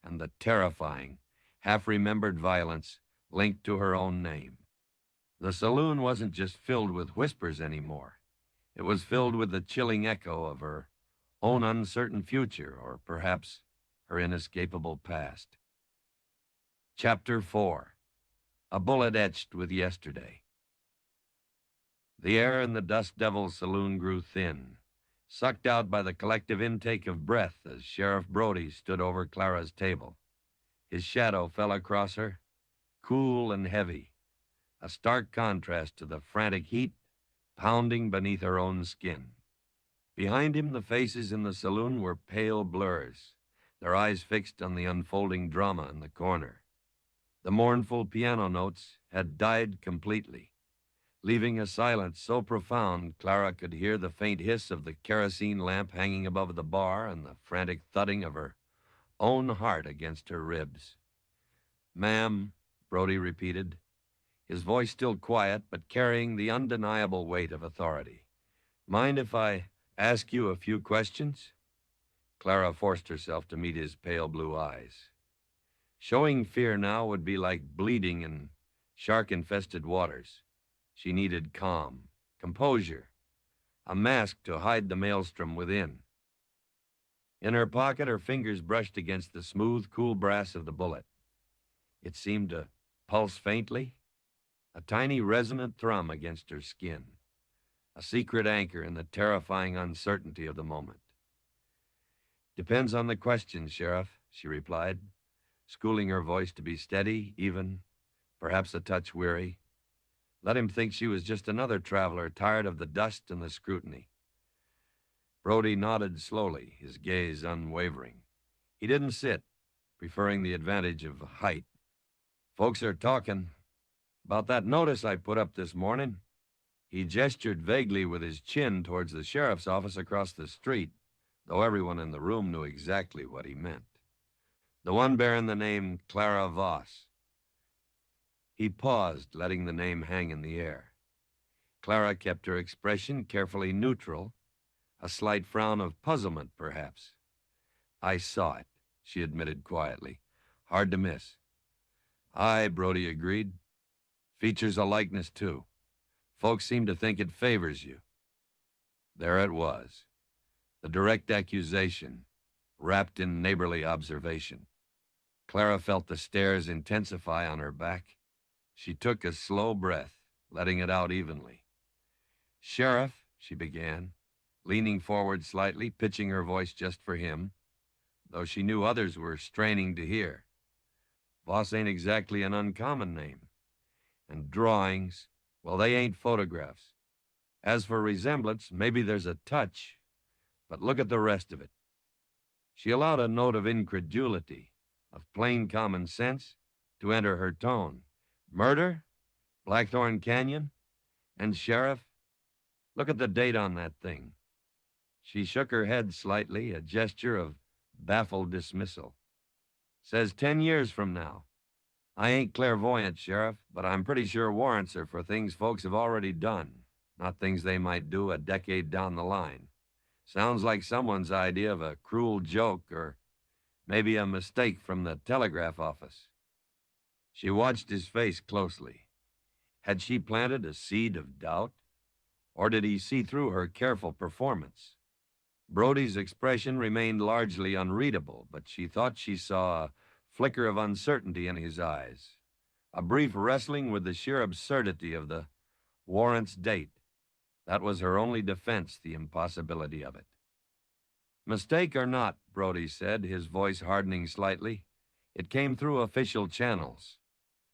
A: and the terrifying half-remembered violence linked to her own name. The saloon wasn't just filled with whispers anymore. It was filled with the chilling echo of her own uncertain future, or perhaps her inescapable past. Chapter 4. A Bullet Etched with Yesterday. The air in the Dust Devil's saloon grew thin, sucked out by the collective intake of breath as Sheriff Brody stood over Clara's table. His shadow fell across her, cool and heavy, a stark contrast to the frantic heat pounding beneath her own skin. Behind him, the faces in the saloon were pale blurs, their eyes fixed on the unfolding drama in the corner. The mournful piano notes had died completely, leaving a silence so profound Clara could hear the faint hiss of the kerosene lamp hanging above the bar and the frantic thudding of her own heart against her ribs. "Ma'am," Brody repeated, his voice still quiet but carrying the undeniable weight of authority. "Mind if I ask you a few questions?" Clara forced herself to meet his pale blue eyes. Showing fear now would be like bleeding in shark-infested waters. She needed calm, composure, a mask to hide the maelstrom within. In her pocket, her fingers brushed against the smooth, cool brass of the bullet. It seemed to pulse faintly, a tiny resonant thrum against her skin, a secret anchor in the terrifying uncertainty of the moment. "Depends on the question, Sheriff," she replied, schooling her voice to be steady, even, perhaps a touch weary. Let him think she was just another traveler tired of the dust and the scrutiny. Brody nodded slowly, his gaze unwavering. He didn't sit, preferring the advantage of height. "Folks are talking about that notice I put up this morning." He gestured vaguely with his chin towards the sheriff's office across the street, though everyone in the room knew exactly what he meant. "The one bearing the name Clara Voss." He paused, letting the name hang in the air. Clara kept her expression carefully neutral, a slight frown of puzzlement, perhaps. "I saw it," she admitted quietly. "Hard to miss." "Aye," Brody agreed. "Features a likeness, too. Folks seem to think it favors you." There it was, the direct accusation, wrapped in neighborly observation. Clara felt the stares intensify on her back. She took a slow breath, letting it out evenly. "Sheriff," she began, leaning forward slightly, pitching her voice just for him, though she knew others were straining to hear. "Voss ain't exactly an uncommon name. And drawings, well, they ain't photographs. As for resemblance, maybe there's a touch, but look at the rest of it." She allowed a note of incredulity, of plain common sense, to enter her tone. "Murder? Blackthorn Canyon? And Sheriff, look at the date on that thing." She shook her head slightly, a gesture of baffled dismissal. "Says 10 years from now. I ain't clairvoyant, Sheriff, but I'm pretty sure warrants are for things folks have already done, not things they might do a decade down the line. Sounds like someone's idea of a cruel joke or maybe a mistake from the telegraph office." She watched his face closely. Had she planted a seed of doubt? Or did he see through her careful performance? Brody's expression remained largely unreadable, but she thought she saw a flicker of uncertainty in his eyes, a brief wrestling with the sheer absurdity of the warrant's date. That was her only defense, the impossibility of it. "Mistake or not," Brody said, his voice hardening slightly, "it came through official channels.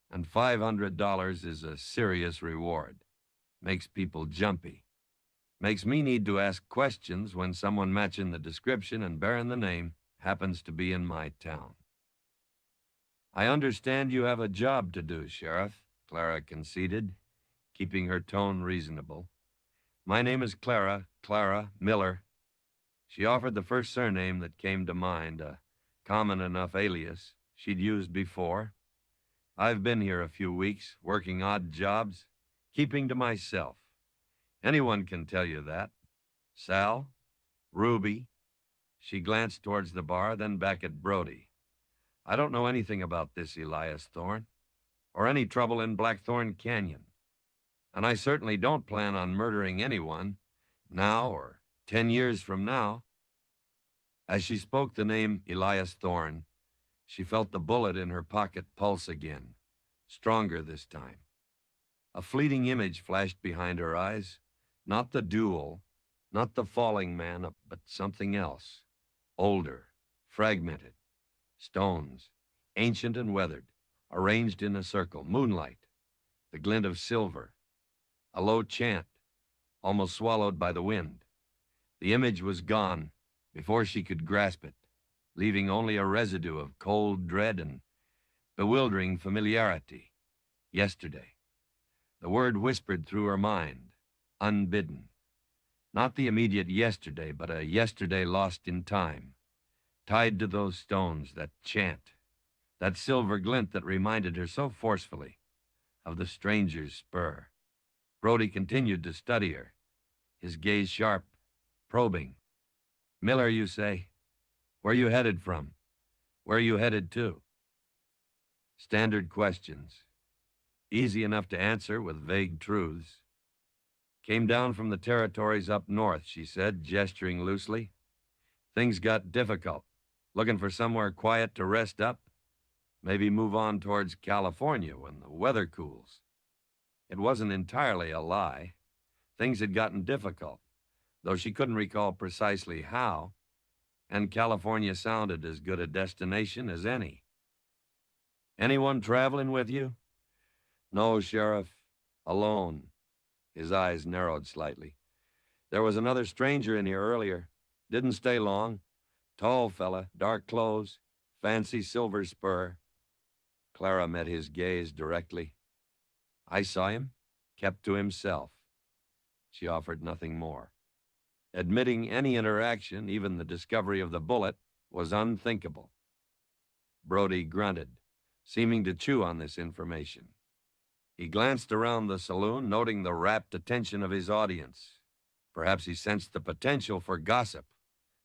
A: And $500 is a serious reward. Makes people jumpy. Makes me need to ask questions when someone matching the description and bearing the name happens to be in my town." "I understand you have a job to do, Sheriff," Clara conceded, keeping her tone reasonable. "My name is Clara Miller." She offered the first surname that came to mind, a common enough alias she'd used before. "I've been here a few weeks, working odd jobs, keeping to myself. Anyone can tell you that. Sal, Ruby." She glanced towards the bar, then back at Brody. I don't know anything about this Elias Thorne, or any trouble in Blackthorn Canyon, and I certainly don't plan on murdering anyone, now or 10 years from now." As she spoke the name Elias Thorne, she felt the bullet in her pocket pulse again, stronger this time. A fleeting image flashed behind her eyes, not the duel, not the falling man, but something else, older, fragmented, stones, ancient and weathered, arranged in a circle, moonlight, the glint of silver, a low chant, almost swallowed by the wind. The image was gone before she could grasp it, leaving only a residue of cold dread and bewildering familiarity. Yesterday. The word whispered through her mind, unbidden. Not the immediate yesterday, but a yesterday lost in time, tied to those stones, that chant, that silver glint that reminded her so forcefully of the stranger's spur. Brody continued to study her, his gaze sharp, probing. "Miller, you say? Where you headed from? Where you headed to?" Standard questions, easy enough to answer with vague truths. "Came down from the territories up north," she said, gesturing loosely. "Things got difficult. Looking for somewhere quiet to rest up. Maybe move on towards California when the weather cools." It wasn't entirely a lie. Things had gotten difficult, though she couldn't recall precisely how, and California sounded as good a destination as any. "Anyone traveling with you?" "No, Sheriff. Alone." His eyes narrowed slightly. "There was another stranger in here earlier. Didn't stay long. Tall fella, dark clothes, fancy silver spur." Clara met his gaze directly. "I saw him, kept to himself." She offered nothing more. Admitting any interaction, even the discovery of the bullet, was unthinkable. Brody grunted, seeming to chew on this information. He glanced around the saloon, noting the rapt attention of his audience. Perhaps he sensed the potential for gossip,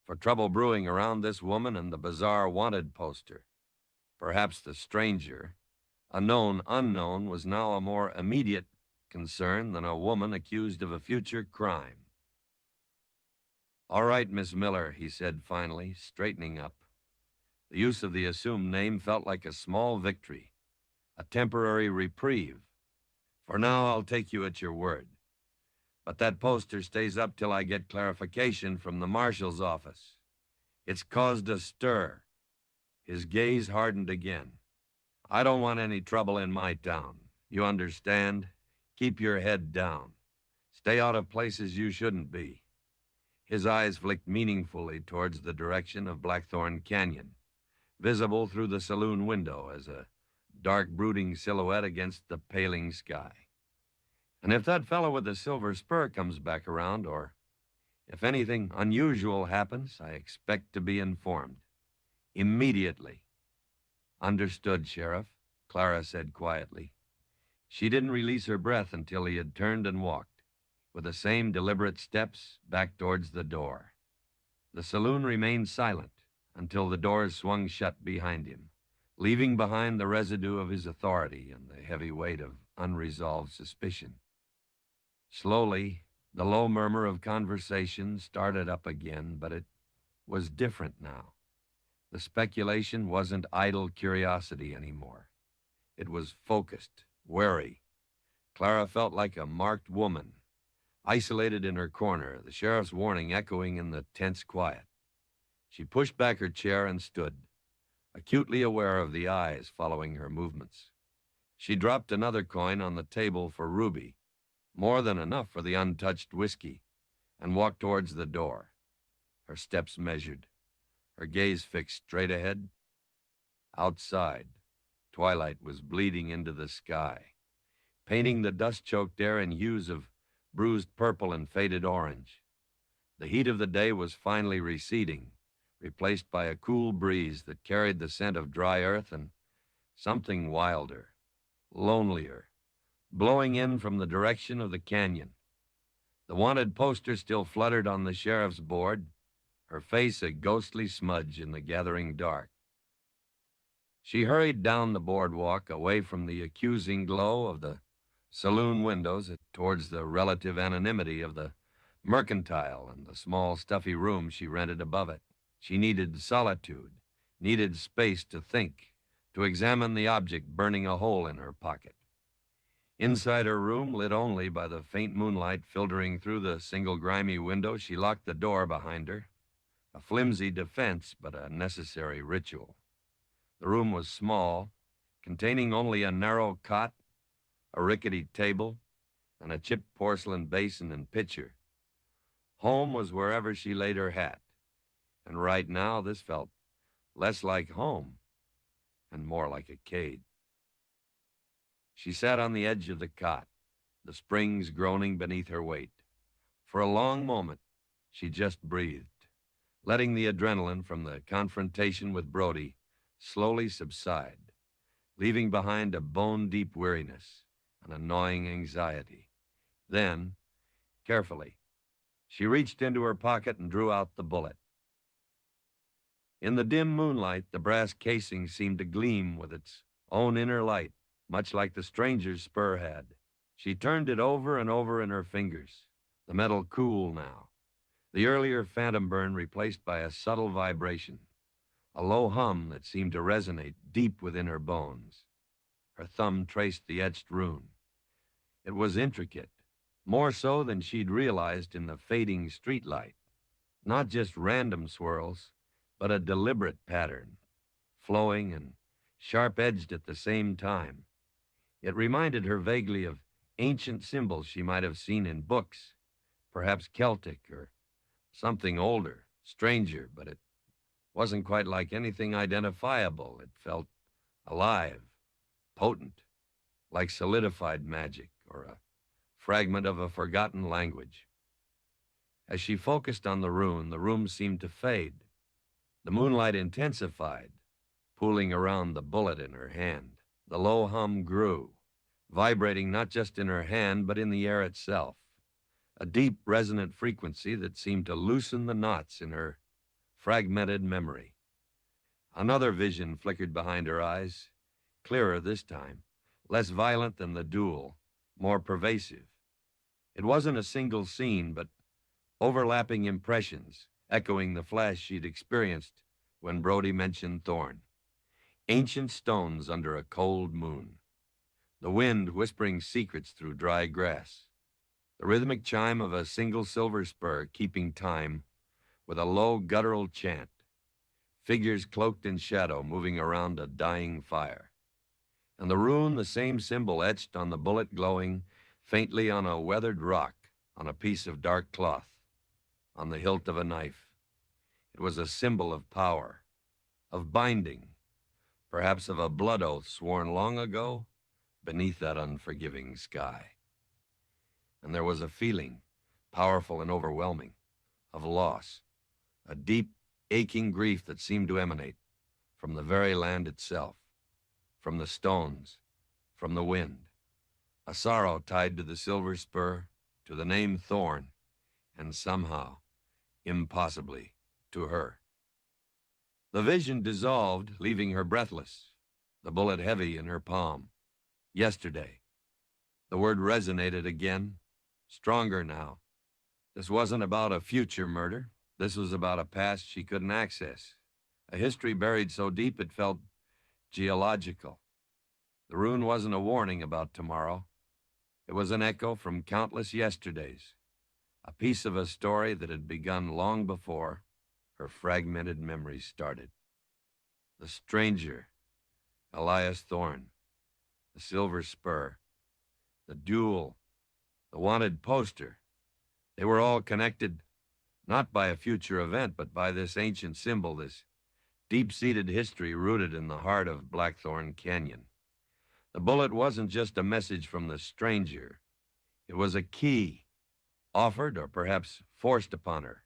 A: for trouble brewing around this woman and the bizarre wanted poster. Perhaps the stranger, a known unknown, was now a more immediate concern than a woman accused of a future crime. "All right, Miss Miller," he said finally, straightening up. The use of the assumed name felt like a small victory, a temporary reprieve. "For now, I'll take you at your word. But that poster stays up till I get clarification from the marshal's office. It's caused a stir." His gaze hardened again. "I don't want any trouble in my town. You understand? Keep your head down. Stay out of places you shouldn't be." His eyes flicked meaningfully towards the direction of Blackthorn Canyon, visible through the saloon window as a dark, brooding silhouette against the paling sky. "And if that fellow with the silver spur comes back around, or if anything unusual happens, I expect to be informed. Immediately." "Understood, Sheriff," Clara said quietly. She didn't release her breath until he had turned and walked, with the same deliberate steps, back towards the door. The saloon remained silent until the doors swung shut behind him, leaving behind the residue of his authority and the heavy weight of unresolved suspicion. Slowly, the low murmur of conversation started up again, but it was different now. The speculation wasn't idle curiosity anymore. It was focused, wary. Clara felt like a marked woman, isolated in her corner, the sheriff's warning echoing in the tense quiet. She pushed back her chair and stood, acutely aware of the eyes following her movements. She dropped another coin on the table for Ruby, more than enough for the untouched whiskey, and walked towards the door. Her steps measured, her gaze fixed straight ahead. Outside, twilight was bleeding into the sky, painting the dust-choked air in hues of bruised purple and faded orange. The heat of the day was finally receding, replaced by a cool breeze that carried the scent of dry earth and something wilder, lonelier, blowing in from the direction of the canyon. The wanted poster still fluttered on the sheriff's board, her face a ghostly smudge in the gathering dark. She hurried down the boardwalk, away from the accusing glow of the saloon windows towards the relative anonymity of the mercantile and the small, stuffy room she rented above it. She needed solitude, needed space to think, to examine the object burning a hole in her pocket. Inside her room, lit only by the faint moonlight filtering through the single grimy window, she locked the door behind her, a flimsy defense, but a necessary ritual. The room was small, containing only a narrow cot, a rickety table, and a chipped porcelain basin and pitcher. Home was wherever she laid her hat, and right now this felt less like home and more like a cage. She sat on the edge of the cot, the springs groaning beneath her weight. For a long moment, she just breathed, letting the adrenaline from the confrontation with Brody slowly subside, leaving behind a bone-deep weariness, an gnawing anxiety. Then, carefully, she reached into her pocket and drew out the bullet. In the dim moonlight, the brass casing seemed to gleam with its own inner light, much like the stranger's spur had. She turned it over and over in her fingers, the metal cool now, the earlier phantom burn replaced by a subtle vibration, a low hum that seemed to resonate deep within her bones. Her thumb traced the etched rune. It was intricate, more so than she'd realized in the fading streetlight. Not just random swirls, but a deliberate pattern, flowing and sharp-edged at the same time. It reminded her vaguely of ancient symbols she might have seen in books, perhaps Celtic or something older, stranger, but it wasn't quite like anything identifiable. It felt alive, potent, like solidified magic or a fragment of a forgotten language. As she focused on the room seemed to fade. The moonlight intensified, pooling around the bullet in her hand. The low hum grew, vibrating not just in her hand, but in the air itself, a deep, resonant frequency that seemed to loosen the knots in her fragmented memory. Another vision flickered behind her eyes, clearer this time, less violent than the duel, more pervasive. It wasn't a single scene, but overlapping impressions, echoing the flash she'd experienced when Brody mentioned Thorn. Ancient stones under a cold moon. The wind whispering secrets through dry grass. The rhythmic chime of a single silver spur keeping time with a low guttural chant. Figures cloaked in shadow moving around a dying fire. And the rune, the same symbol etched on the bullet glowing faintly on a weathered rock, on a piece of dark cloth, on the hilt of a knife. It was a symbol of power, of binding, perhaps of a blood oath sworn long ago beneath that unforgiving sky. And there was a feeling, powerful and overwhelming, of loss, a deep, aching grief that seemed to emanate from the very land itself, from the stones, from the wind, a sorrow tied to the silver spur, to the name Thorn, and somehow, impossibly, to her. The vision dissolved, leaving her breathless, the bullet heavy in her palm. Yesterday. The word resonated again, stronger now. This wasn't about a future murder. This was about a past she couldn't access, a history buried so deep it felt geological. The rune wasn't a warning about tomorrow. It was an echo from countless yesterdays, a piece of a story that had begun long before her fragmented memories started. The stranger, Elias Thorne, the silver spur, the duel, the wanted poster. They were all connected, not by a future event, but by this ancient symbol, this deep-seated history rooted in the heart of Blackthorn Canyon. The bullet wasn't just a message from the stranger. It was a key, offered or perhaps forced upon her,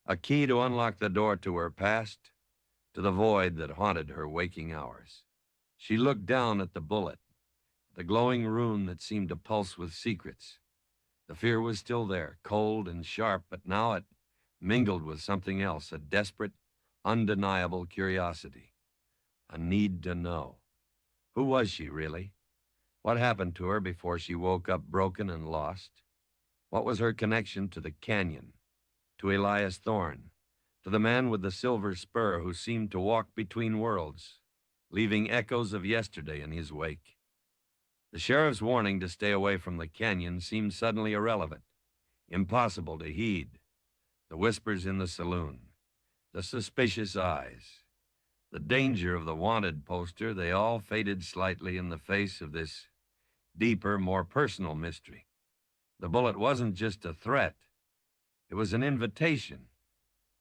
A: a key to unlock the door to her past, to the void that haunted her waking hours. She looked down at the bullet, the glowing rune that seemed to pulse with secrets. The fear was still there, cold and sharp, but now it mingled with something else, a desperate, undeniable curiosity, a need to know. Who was she, really? What happened to her before she woke up broken and lost? What was her connection to the canyon, to Elias Thorne, to the man with the silver spur who seemed to walk between worlds, leaving echoes of yesterday in his wake? The sheriff's warning to stay away from the canyon seemed suddenly irrelevant, impossible to heed. The whispers in the saloon, the suspicious eyes, the danger of the wanted poster, they all faded slightly in the face of this deeper, more personal mystery. The bullet wasn't just a threat. It was an invitation,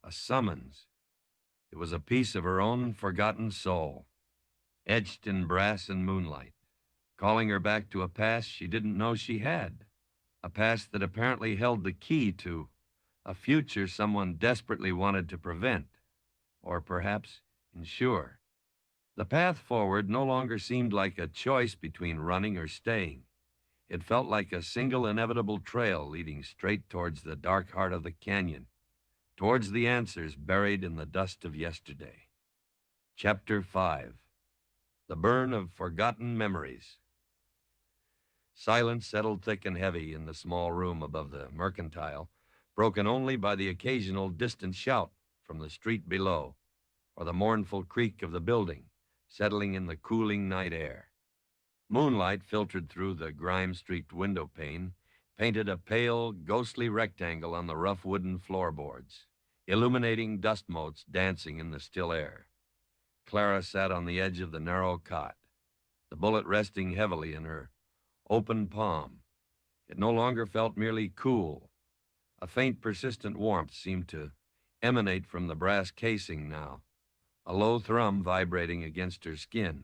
A: a summons. It was a piece of her own forgotten soul, etched in brass and moonlight, calling her back to a past she didn't know she had, a past that apparently held the key to a future someone desperately wanted to prevent, or perhaps ensure. The path forward no longer seemed like a choice between running or staying. It felt like a single inevitable trail leading straight towards the dark heart of the canyon, towards the answers buried in the dust of yesterday. Chapter 5. The Burn of Forgotten Memories. Silence settled thick and heavy in the small room above the mercantile, broken only by the occasional distant shout from the street below, or the mournful creak of the building settling in the cooling night air. Moonlight filtered through the grime-streaked window pane, painted a pale, ghostly rectangle on the rough wooden floorboards, illuminating dust motes dancing in the still air. Clara sat on the edge of the narrow cot, the bullet resting heavily in her open palm. It no longer felt merely cool. A faint, persistent warmth seemed to emanate from the brass casing now, a low thrum vibrating against her skin,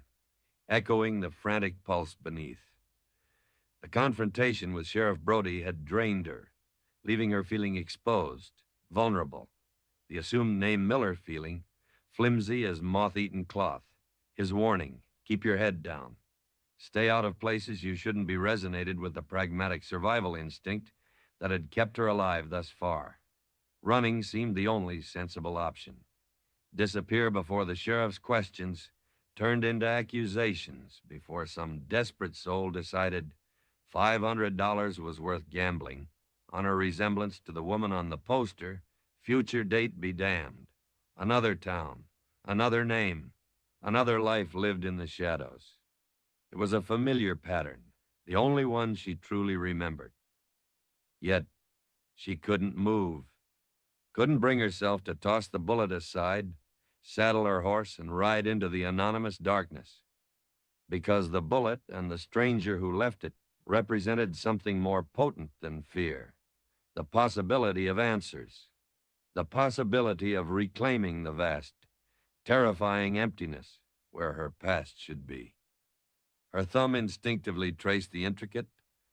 A: echoing the frantic pulse beneath. The confrontation with Sheriff Brody had drained her, leaving her feeling exposed, vulnerable, the assumed name Miller feeling flimsy as moth-eaten cloth. His warning, keep your head down. Stay out of places you shouldn't be, resonated with the pragmatic survival instinct that had kept her alive thus far. Running seemed the only sensible option. Disappear before the sheriff's questions turned into accusations, before some desperate soul decided $500 was worth gambling on her resemblance to the woman on the poster. Future date be damned. Another town, another name, another life lived in the shadows. It was a familiar pattern, the only one she truly remembered. Yet she couldn't move, couldn't bring herself to toss the bullet aside, saddle her horse, and ride into the anonymous darkness, because the bullet and the stranger who left it represented something more potent than fear, the possibility of answers, the possibility of reclaiming the vast, terrifying emptiness where her past should be. Her thumb instinctively traced the intricate,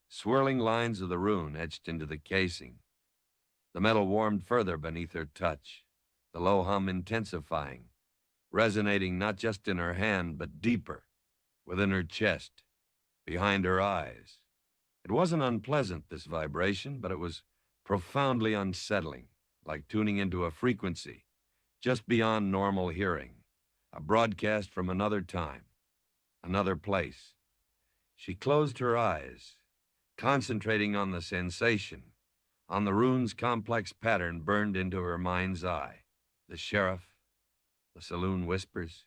A: swirling lines of the rune etched into the casing. The metal warmed further beneath her touch, the low hum intensifying, resonating not just in her hand, but deeper, within her chest, behind her eyes. It wasn't unpleasant, this vibration, but it was profoundly unsettling, like tuning into a frequency just beyond normal hearing, a broadcast from another time, another place. She closed her eyes, concentrating on the sensation, on the rune's complex pattern burned into her mind's eye. The sheriff, the saloon whispers,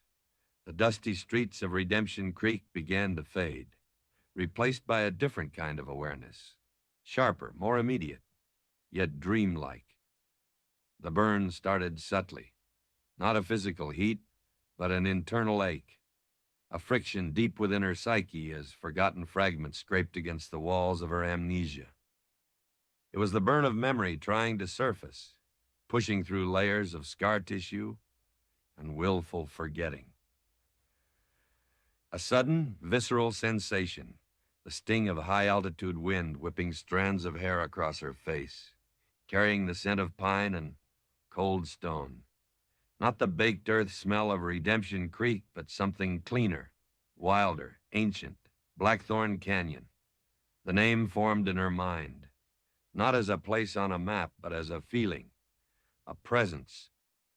A: the dusty streets of Redemption Creek began to fade, replaced by a different kind of awareness, sharper, more immediate, yet dreamlike. The burn started subtly, not a physical heat, but an internal ache, a friction deep within her psyche as forgotten fragments scraped against the walls of her amnesia. It was the burn of memory trying to surface, pushing through layers of scar tissue and willful forgetting. A sudden, visceral sensation, the sting of high-altitude wind whipping strands of hair across her face, carrying the scent of pine and cold stone. Not the baked earth smell of Redemption Creek, but something cleaner, wilder, ancient, Blackthorn Canyon. The name formed in her mind, not as a place on a map, but as a feeling, a presence.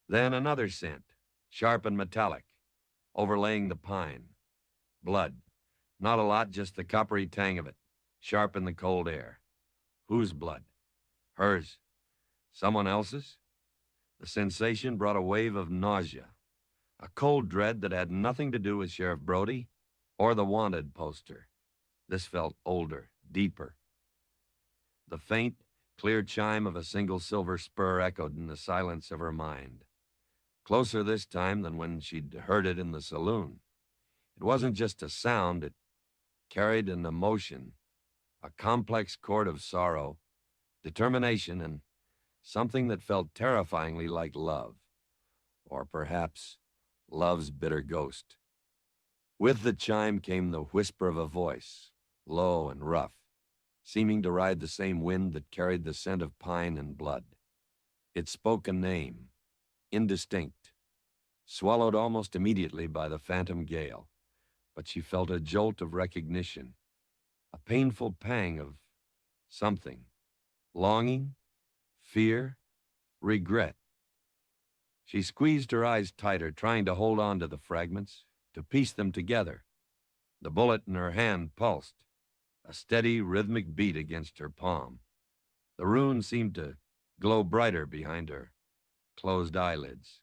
A: Then another scent, sharp and metallic, overlaying the pine. Blood. Not a lot, just the coppery tang of it, sharp in the cold air. Whose blood? Hers. Someone else's? The sensation brought a wave of nausea, a cold dread that had nothing to do with Sheriff Brody or the wanted poster. This felt older, deeper. The faint, clear chime of a single silver spur echoed in the silence of her mind. Closer this time than when she'd heard it in the saloon. It wasn't just a sound, it carried an emotion, a complex chord of sorrow, determination, and something that felt terrifyingly like love, or perhaps love's bitter ghost. With the chime came the whisper of a voice, low and rough, seeming to ride the same wind that carried the scent of pine and blood. It spoke a name, indistinct, swallowed almost immediately by the phantom gale, but she felt a jolt of recognition, a painful pang of something, longing, fear, regret. She squeezed her eyes tighter, trying to hold on to the fragments, to piece them together. The bullet in her hand pulsed, a steady, rhythmic beat against her palm. The rune seemed to glow brighter behind her closed eyelids.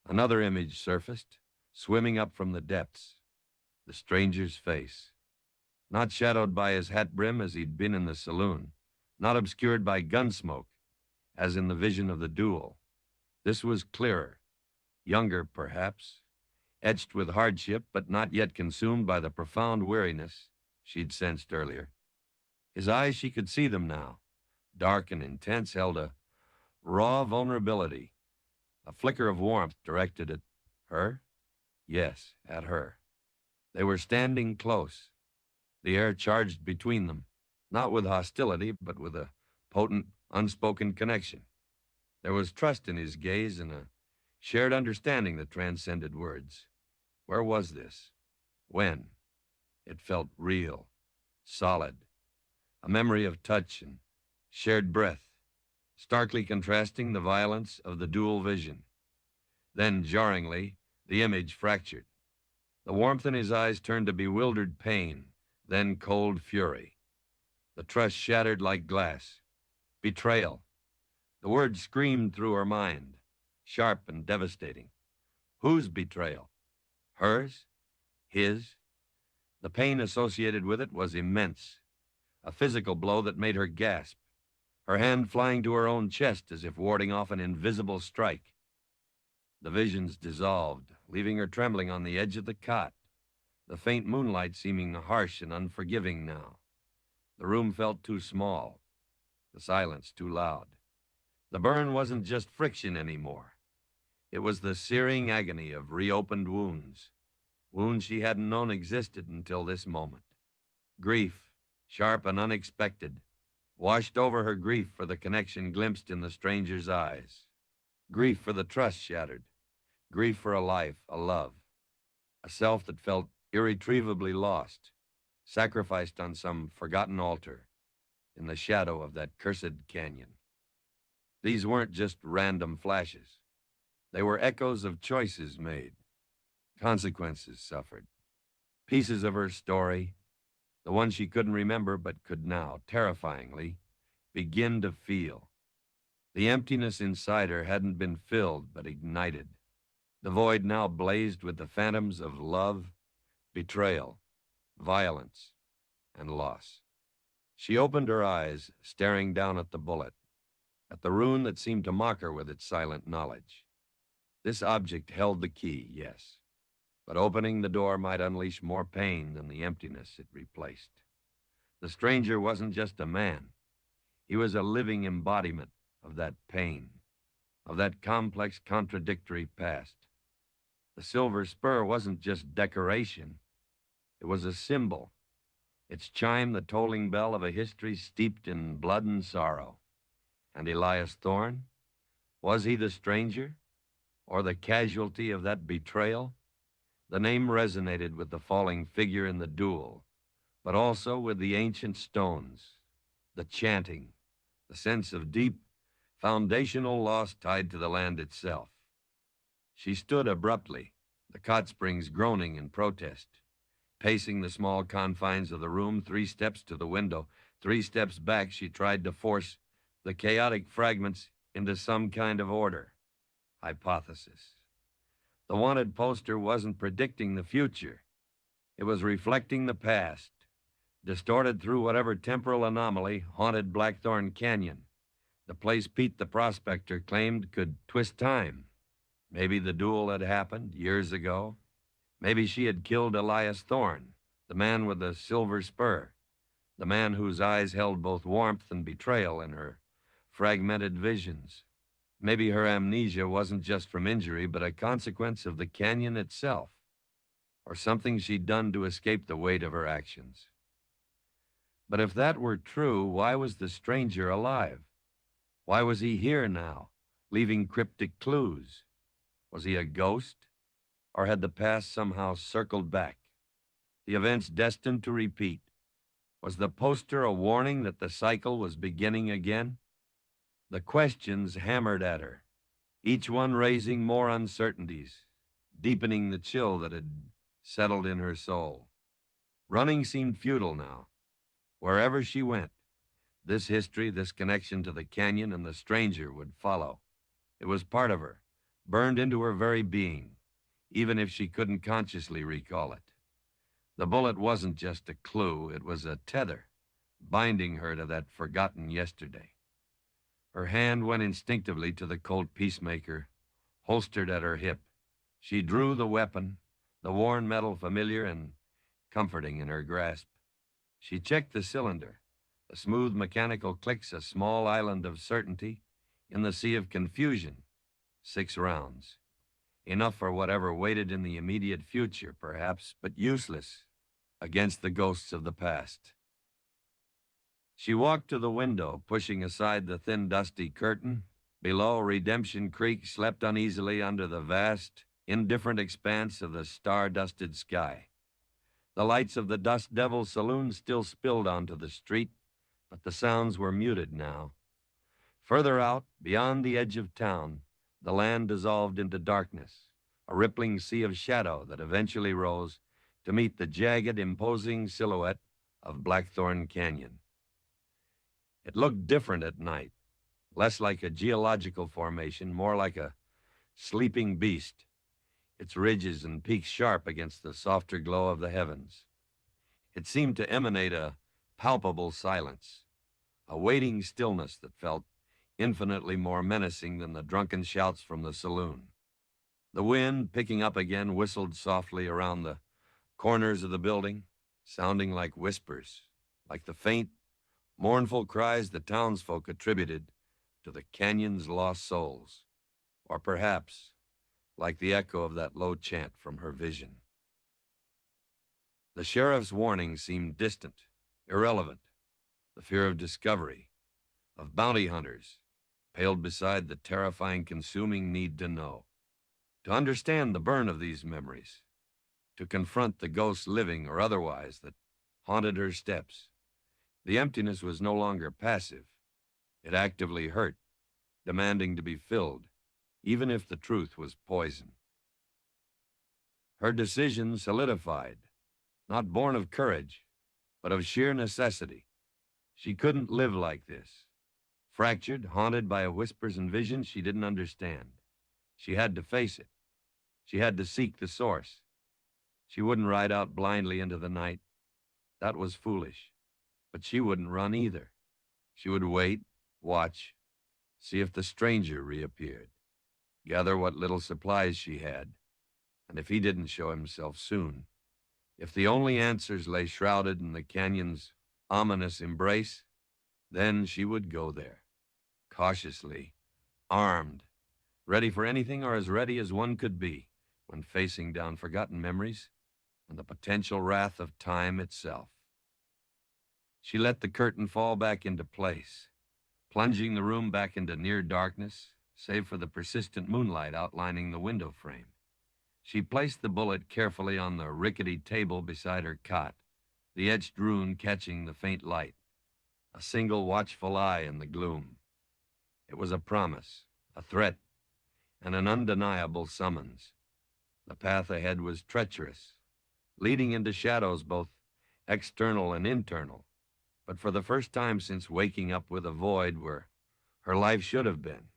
A: Another image surfaced, swimming up from the depths. The stranger's face. Not shadowed by his hat brim as he'd been in the saloon, not obscured by gun smoke, as in the vision of the duel. This was clearer, younger perhaps, etched with hardship but not yet consumed by the profound weariness she'd sensed earlier. His eyes, she could see them now, dark and intense, held a raw vulnerability, a flicker of warmth directed at her. Yes, at her. They were standing close, the air charged between them, not with hostility, but with a potent, unspoken connection. There was trust in his gaze and a shared understanding that transcended words. Where was this? When? It felt real, solid, a memory of touch and shared breath, starkly contrasting the violence of the dual vision. Then, jarringly, the image fractured. The warmth in his eyes turned to bewildered pain, then cold fury. The trust shattered like glass. Betrayal. The word screamed through her mind, sharp and devastating. Whose betrayal? Hers? His? The pain associated with it was immense, a physical blow that made her gasp, her hand flying to her own chest as if warding off an invisible strike. The visions dissolved, leaving her trembling on the edge of the cot, the faint moonlight seeming harsh and unforgiving now. The room felt too small, the silence too loud. The burn wasn't just friction anymore. It was the searing agony of reopened wounds, wounds she hadn't known existed until this moment. Grief, sharp and unexpected, washed over her, grief for the connection glimpsed in the stranger's eyes. Grief for the trust shattered. Grief for a life, a love. A self that felt irretrievably lost, sacrificed on some forgotten altar in the shadow of that cursed canyon. These weren't just random flashes. They were echoes of choices made, consequences suffered, pieces of her story, the one she couldn't remember but could now, terrifyingly, begin to feel. The emptiness inside her hadn't been filled but ignited. The void now blazed with the phantoms of love, betrayal, violence, and loss. She opened her eyes, staring down at the bullet, at the rune that seemed to mock her with its silent knowledge. This object held the key, yes, but opening the door might unleash more pain than the emptiness it replaced. The stranger wasn't just a man. He was a living embodiment of that pain, of that complex, contradictory past. The silver spur wasn't just decoration. It was a symbol, its chime the tolling bell of a history steeped in blood and sorrow. And Elias Thorne? Was he the stranger, or the casualty of that betrayal? The name resonated with the falling figure in the duel, but also with the ancient stones, the chanting, the sense of deep, foundational loss tied to the land itself. She stood abruptly, the cot springs groaning in protest. Pacing the small confines of the room, 3 steps to the window, 3 steps back, she tried to force the chaotic fragments into some kind of order. Hypothesis. The wanted poster wasn't predicting the future. It was reflecting the past, distorted through whatever temporal anomaly haunted Blackthorn Canyon, the place Pete the prospector claimed could twist time. Maybe the duel had happened years ago. Maybe she had killed Elias Thorne, the man with the silver spur, the man whose eyes held both warmth and betrayal in her fragmented visions. Maybe her amnesia wasn't just from injury, but a consequence of the canyon itself, or something she'd done to escape the weight of her actions. But if that were true, why was the stranger alive? Why was he here now, leaving cryptic clues? Was he a ghost? Or had the past somehow circled back? The events destined to repeat? Was the poster a warning that the cycle was beginning again? The questions hammered at her, each one raising more uncertainties, deepening the chill that had settled in her soul. Running seemed futile now. Wherever she went, this history, this connection to the canyon and the stranger would follow. It was part of her, burned into her very being, even if she couldn't consciously recall it. The bullet wasn't just a clue, it was a tether, binding her to that forgotten yesterday. Her hand went instinctively to the Colt Peacemaker, holstered at her hip. She drew the weapon, the worn metal familiar and comforting in her grasp. She checked the cylinder. The smooth mechanical clicks, a small island of certainty in the sea of confusion. 6 rounds. Enough for whatever waited in the immediate future, perhaps, but useless against the ghosts of the past. She walked to the window, pushing aside the thin, dusty curtain. Below, Redemption Creek slept uneasily under the vast, indifferent expanse of the star-dusted sky. The lights of the Dust Devil Saloon still spilled onto the street, but the sounds were muted now. Further out, beyond the edge of town, the land dissolved into darkness, a rippling sea of shadow that eventually rose to meet the jagged, imposing silhouette of Blackthorn Canyon. It looked different at night, less like a geological formation, more like a sleeping beast, its ridges and peaks sharp against the softer glow of the heavens. It seemed to emanate a palpable silence, a waiting stillness that felt infinitely more menacing than the drunken shouts from the saloon. The wind, picking up again, whistled softly around the corners of the building, sounding like whispers, like the faint, mournful cries the townsfolk attributed to the canyon's lost souls, or perhaps like the echo of that low chant from her vision. The sheriff's warning seemed distant, irrelevant. The fear of discovery, of bounty hunters, paled beside the terrifying, consuming need to know, to understand the burn of these memories, to confront the ghosts living or otherwise that haunted her steps. The emptiness was no longer passive. It actively hurt, demanding to be filled, even if the truth was poison. Her decision solidified, not born of courage, but of sheer necessity. She couldn't live like this, fractured, haunted by whispers and visions she didn't understand. She had to face it. She had to seek the source. She wouldn't ride out blindly into the night. That was foolish. But she wouldn't run either. She would wait, watch, see if the stranger reappeared, gather what little supplies she had, and if he didn't show himself soon, if the only answers lay shrouded in the canyon's ominous embrace, then she would go there, cautiously, armed, ready for anything or as ready as one could be when facing down forgotten memories and the potential wrath of time itself. She let the curtain fall back into place, plunging the room back into near darkness, save for the persistent moonlight outlining the window frame. She placed the bullet carefully on the rickety table beside her cot, the etched rune catching the faint light, a single watchful eye in the gloom. It was a promise, a threat, and an undeniable summons. The path ahead was treacherous, leading into shadows both external and internal, but for the first time since waking up with a void where her life should have been,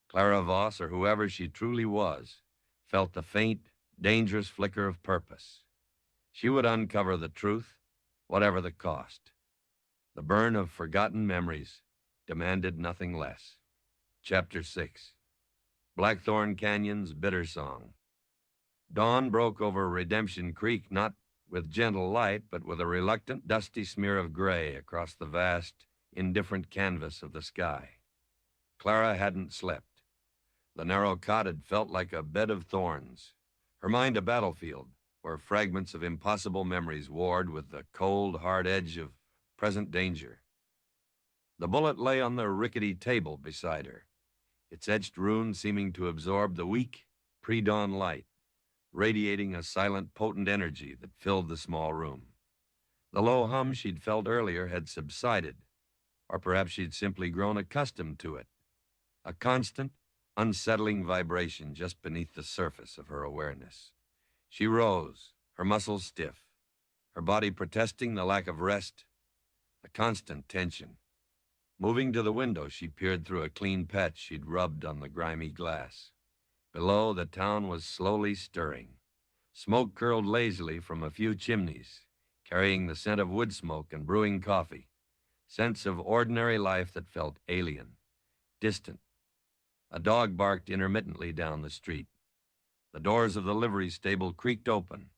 A: Clara Voss, or whoever she truly was, felt the faint, dangerous flicker of purpose. She would uncover the truth, whatever the cost. The burn of forgotten memories demanded nothing less. Chapter 6. Blackthorn Canyon's Bitter Song. Dawn broke over Redemption Creek not with gentle light, but with a reluctant, dusty smear of gray across the vast, indifferent canvas of the sky. Clara hadn't slept. The narrow cot had felt like a bed of thorns, her mind a battlefield where fragments of impossible memories warred with the cold, hard edge of present danger. The bullet lay on the rickety table beside her, its etched rune seeming to absorb the weak, pre-dawn light, radiating a silent, potent energy that filled the small room. The low hum she'd felt earlier had subsided, or perhaps she'd simply grown accustomed to it, a constant, unsettling vibration just beneath the surface of her awareness. She rose, her muscles stiff, her body protesting the lack of rest, a constant tension. Moving to the window, she peered through a clean patch she'd rubbed on the grimy glass. Below, the town was slowly stirring. Smoke curled lazily from a few chimneys, carrying the scent of wood smoke and brewing coffee, scents of ordinary life that felt alien, distant. A dog barked intermittently down the street. The doors of the livery stable creaked open,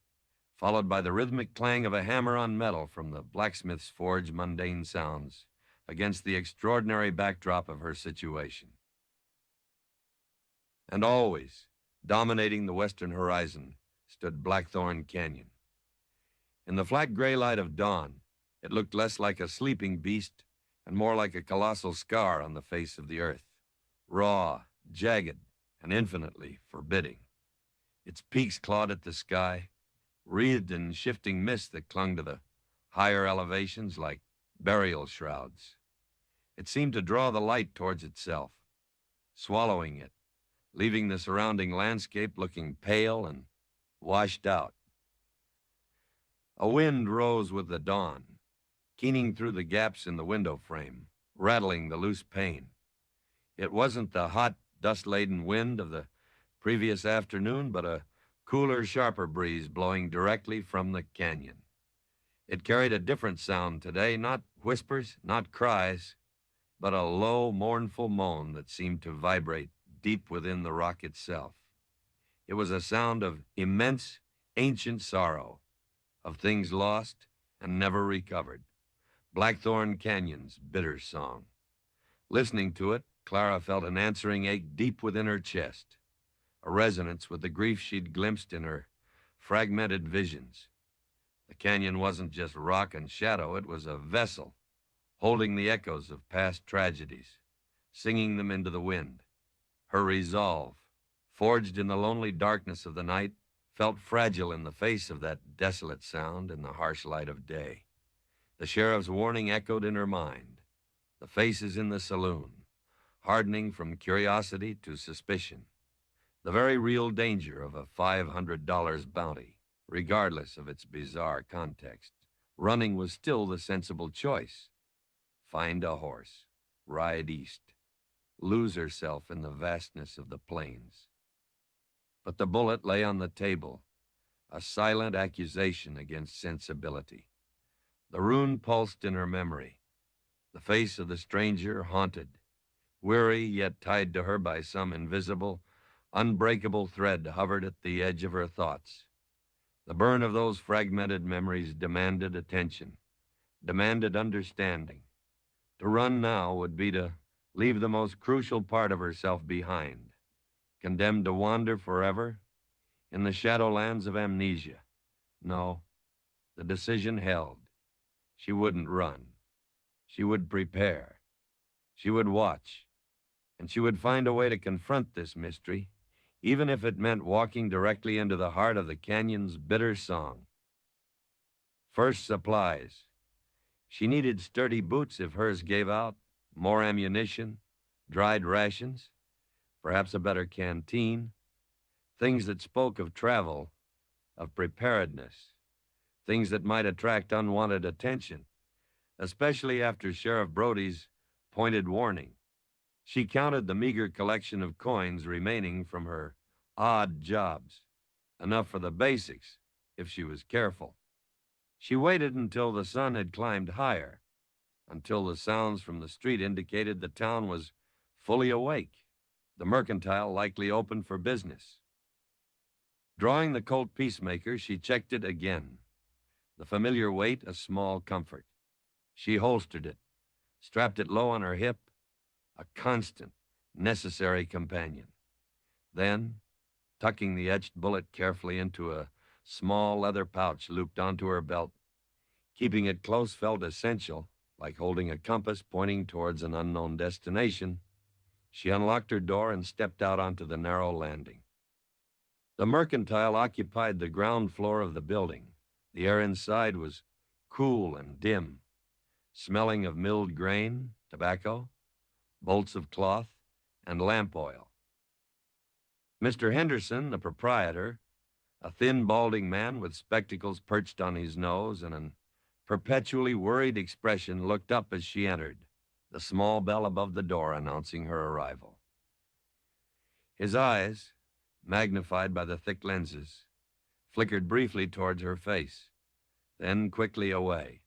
A: followed by the rhythmic clang of a hammer on metal from the blacksmith's forge. Mundane sounds against the extraordinary backdrop of her situation. And always, dominating the western horizon, stood Blackthorn Canyon. In the flat gray light of dawn, it looked less like a sleeping beast and more like a colossal scar on the face of the earth, raw, jagged, and infinitely forbidding. Its peaks clawed at the sky, wreathed in shifting mist that clung to the higher elevations like burial shrouds. It seemed to draw the light towards itself, swallowing it, leaving the surrounding landscape looking pale and washed out. A wind rose with the dawn, keening through the gaps in the window frame, rattling the loose pane. It wasn't the hot, dust-laden wind of the previous afternoon, but a cooler, sharper breeze blowing directly from the canyon. It carried a different sound today, not whispers, not cries, but a low, mournful moan that seemed to vibrate deep within the rock itself. It was a sound of immense, ancient sorrow, of things lost and never recovered. Blackthorn Canyon's bitter song. Listening to it, Clara felt an answering ache deep within her chest, a resonance with the grief she'd glimpsed in her fragmented visions. The canyon wasn't just rock and shadow, it was a vessel, holding the echoes of past tragedies, singing them into the wind. Her resolve, forged in the lonely darkness of the night, felt fragile in the face of that desolate sound in the harsh light of day. The sheriff's warning echoed in her mind, the faces in the saloon, hardening from curiosity to suspicion, the very real danger of a $500 bounty, regardless of its bizarre context. Running was still the sensible choice. Find a horse, ride east, lose herself in the vastness of the plains. But the bullet lay on the table, a silent accusation against sensibility. The rune pulsed in her memory, the face of the stranger haunted, weary yet tied to her by some invisible, unbreakable thread hovered at the edge of her thoughts. The burn of those fragmented memories demanded attention, demanded understanding. To run now would be to leave the most crucial part of herself behind, condemned to wander forever in the shadowlands of amnesia. No, the decision held. She wouldn't run. She would prepare. She would watch. And she would find a way to confront this mystery, even if it meant walking directly into the heart of the canyon's bitter song. First, supplies. She needed sturdy boots if hers gave out, more ammunition, dried rations, perhaps a better canteen. things that spoke of travel, of preparedness, things that might attract unwanted attention, especially after Sheriff Brody's pointed warning. She counted the meager collection of coins remaining from her odd jobs, enough for the basics, if she was careful. She waited until the sun had climbed higher, until the sounds from the street indicated the town was fully awake, the mercantile likely open for business. Drawing the Colt Peacemaker, she checked it again. The familiar weight, a small comfort. She holstered it, strapped it low on her hip, a constant, necessary companion. Then, tucking the etched bullet carefully into a small leather pouch looped onto her belt, keeping it close felt essential, like holding a compass pointing towards an unknown destination. She unlocked her door and stepped out onto the narrow landing. The mercantile occupied the ground floor of the building. The air inside was cool and dim, smelling of milled grain, tobacco, bolts of cloth, and lamp oil. Mr. Henderson, the proprietor, a thin, balding man with spectacles perched on his nose and an perpetually worried expression, looked up as she entered, the small bell above the door announcing her arrival. His eyes, magnified by the thick lenses, flickered briefly towards her face, then quickly away.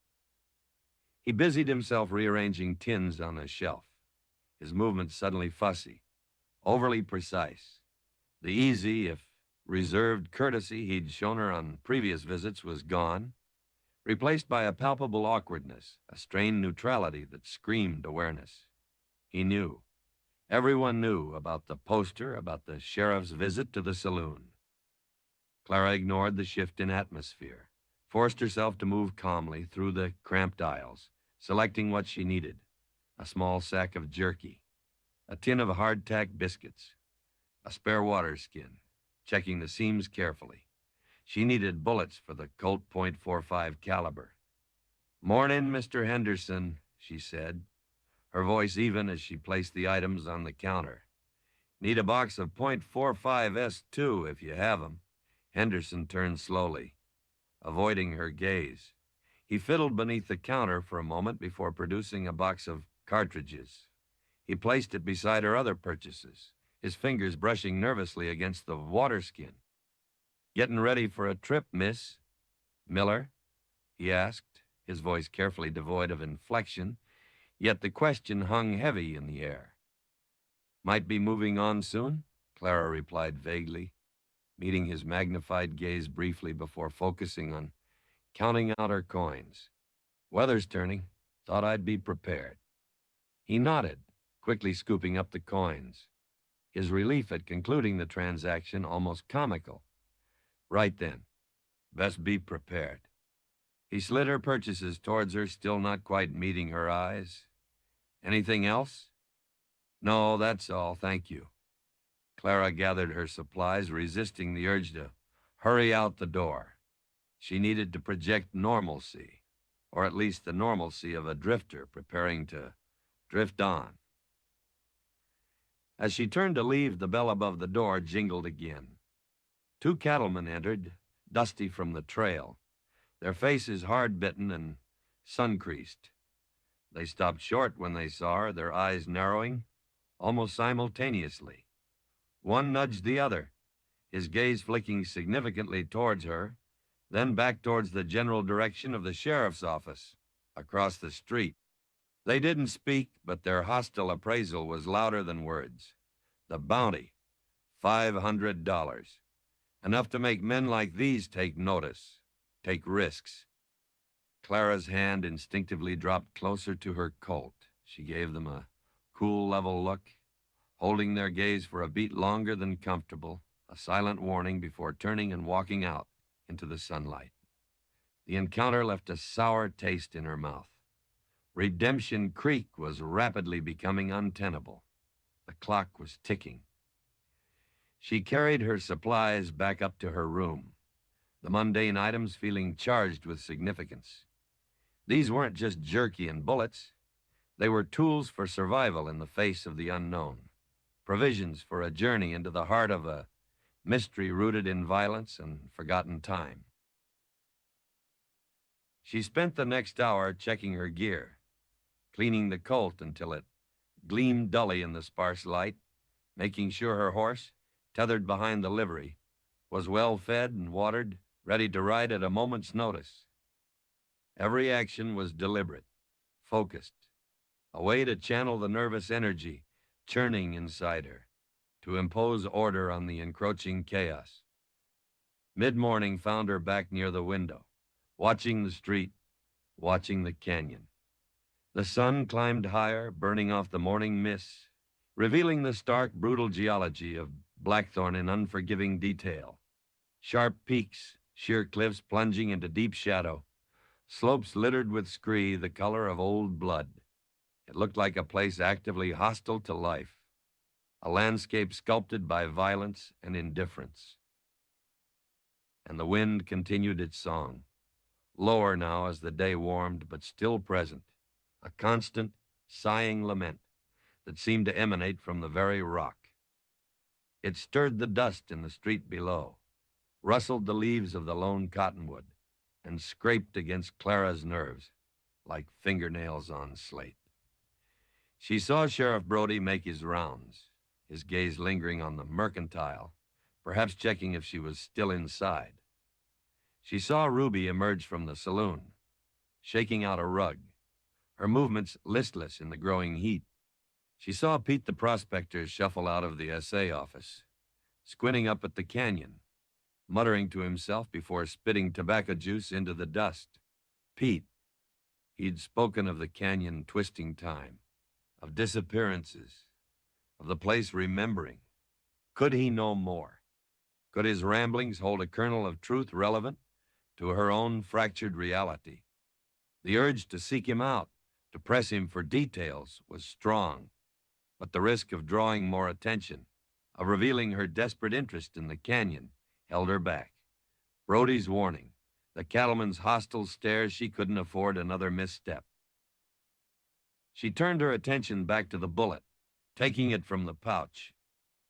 A: He busied himself rearranging tins on a shelf, his movements suddenly fussy, overly precise. The easy, if reserved courtesy he'd shown her on previous visits was gone, replaced by a palpable awkwardness, a strained neutrality that screamed awareness. He knew. Everyone knew about the poster, about the sheriff's visit to the saloon. Clara ignored the shift in atmosphere, forced herself to move calmly through the cramped aisles, selecting what she needed: a small sack of jerky, a tin of hardtack biscuits, a spare water skin, checking the seams carefully. She needed bullets for the Colt .45 caliber. "Mornin', Mr. Henderson," she said, her voice even as she placed the items on the counter. "Need a box of .45 S2 if you have 'em." Henderson turned slowly, avoiding her gaze. He fiddled beneath the counter for a moment before producing a box of cartridges. He placed it beside her other purchases, his fingers brushing nervously against the water skin. "Getting ready for a trip, miss?" "Miller?" he asked, his voice carefully devoid of inflection, yet the question hung heavy in the air. "Might be moving on soon," Clara replied vaguely, meeting his magnified gaze briefly before focusing on counting out her coins. "Weather's turning. Thought I'd be prepared." He nodded, quickly scooping up the coins, his relief at concluding the transaction almost comical. "Right then. Best be prepared." He slid her purchases towards her, still not quite meeting her eyes. "Anything else?" "No, that's all, thank you." Clara gathered her supplies, resisting the urge to hurry out the door. She needed to project normalcy, or at least the normalcy of a drifter preparing to drift on. As she turned to leave, the bell above the door jingled again. Two cattlemen entered, dusty from the trail, their faces hard-bitten and sun-creased. They stopped short when they saw her, their eyes narrowing almost simultaneously. One nudged the other, his gaze flicking significantly towards her, then back towards the general direction of the sheriff's office, across the street. They didn't speak, but their hostile appraisal was louder than words. The bounty, $500. Enough to make men like these take notice, take risks. Clara's hand instinctively dropped closer to her Colt. She gave them a cool, level look, holding their gaze for a beat longer than comfortable, a silent warning before turning and walking out into the sunlight. The encounter left a sour taste in her mouth. Redemption Creek was rapidly becoming untenable. The clock was ticking. She carried her supplies back up to her room, the mundane items feeling charged with significance. These weren't just jerky and bullets. They were tools for survival in the face of the unknown, provisions for a journey into the heart of a mystery rooted in violence and forgotten time. She spent the next hour checking her gear, cleaning the colt until it gleamed dully in the sparse light, making sure her horse, tethered behind the livery, was well fed and watered, ready to ride at a moment's notice. Every action was deliberate, focused, a way to channel the nervous energy churning inside her, to impose order on the encroaching chaos. Mid-morning found her back near the window, watching the street, watching the canyon. The sun climbed higher, burning off the morning mists, revealing the stark, brutal geology of Blackthorn in unforgiving detail. Sharp peaks, sheer cliffs plunging into deep shadow, slopes littered with scree the color of old blood. It looked like a place actively hostile to life, a landscape sculpted by violence and indifference. And the wind continued its song, lower now as the day warmed, but still present, a constant, sighing lament that seemed to emanate from the very rock. It stirred the dust in the street below, rustled the leaves of the lone cottonwood, and scraped against Clara's nerves like fingernails on slate. She saw Sheriff Brody make his rounds, his gaze lingering on the mercantile, perhaps checking if she was still inside. She saw Ruby emerge from the saloon, shaking out a rug, her movements listless in the growing heat. She saw Pete the prospector shuffle out of the SA office, squinting up at the canyon, muttering to himself before spitting tobacco juice into the dust. Pete. He'd spoken of the canyon twisting time, of disappearances, of the place remembering. Could he know more? Could his ramblings hold a kernel of truth relevant to her own fractured reality? The urge to seek him out, to press him for details, was strong, but the risk of drawing more attention, of revealing her desperate interest in the canyon, held her back. Brody's warning, the cattleman's hostile stare, she couldn't afford another misstep. She turned her attention back to the bullet, taking it from the pouch.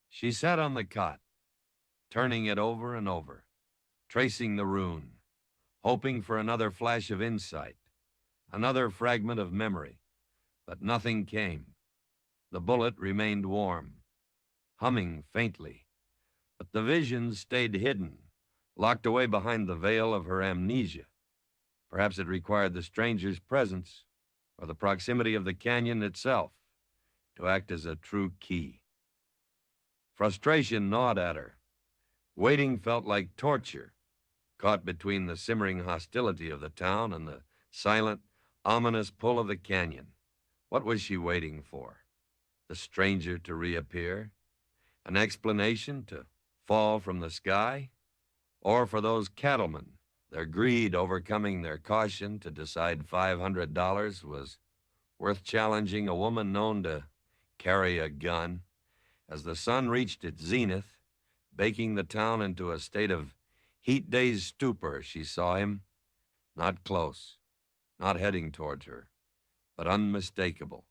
A: She sat on the cot, turning it over and over, tracing the rune, hoping for another flash of insight, another fragment of memory. But nothing came. The bullet remained warm, humming faintly, but the vision stayed hidden, locked away behind the veil of her amnesia. Perhaps it required the stranger's presence or the proximity of the canyon itself to act as a true key. Frustration gnawed at her. Waiting felt like torture, caught between the simmering hostility of the town and the silent, ominous pull of the canyon. What was she waiting for? The stranger to reappear? An explanation to fall from the sky? Or for those cattlemen, their greed overcoming their caution, to decide $500 was worth challenging a woman known to carry a gun? As the sun reached its zenith, baking the town into a state of heat-dazed stupor, she saw him, not close, not heading towards her, but unmistakable,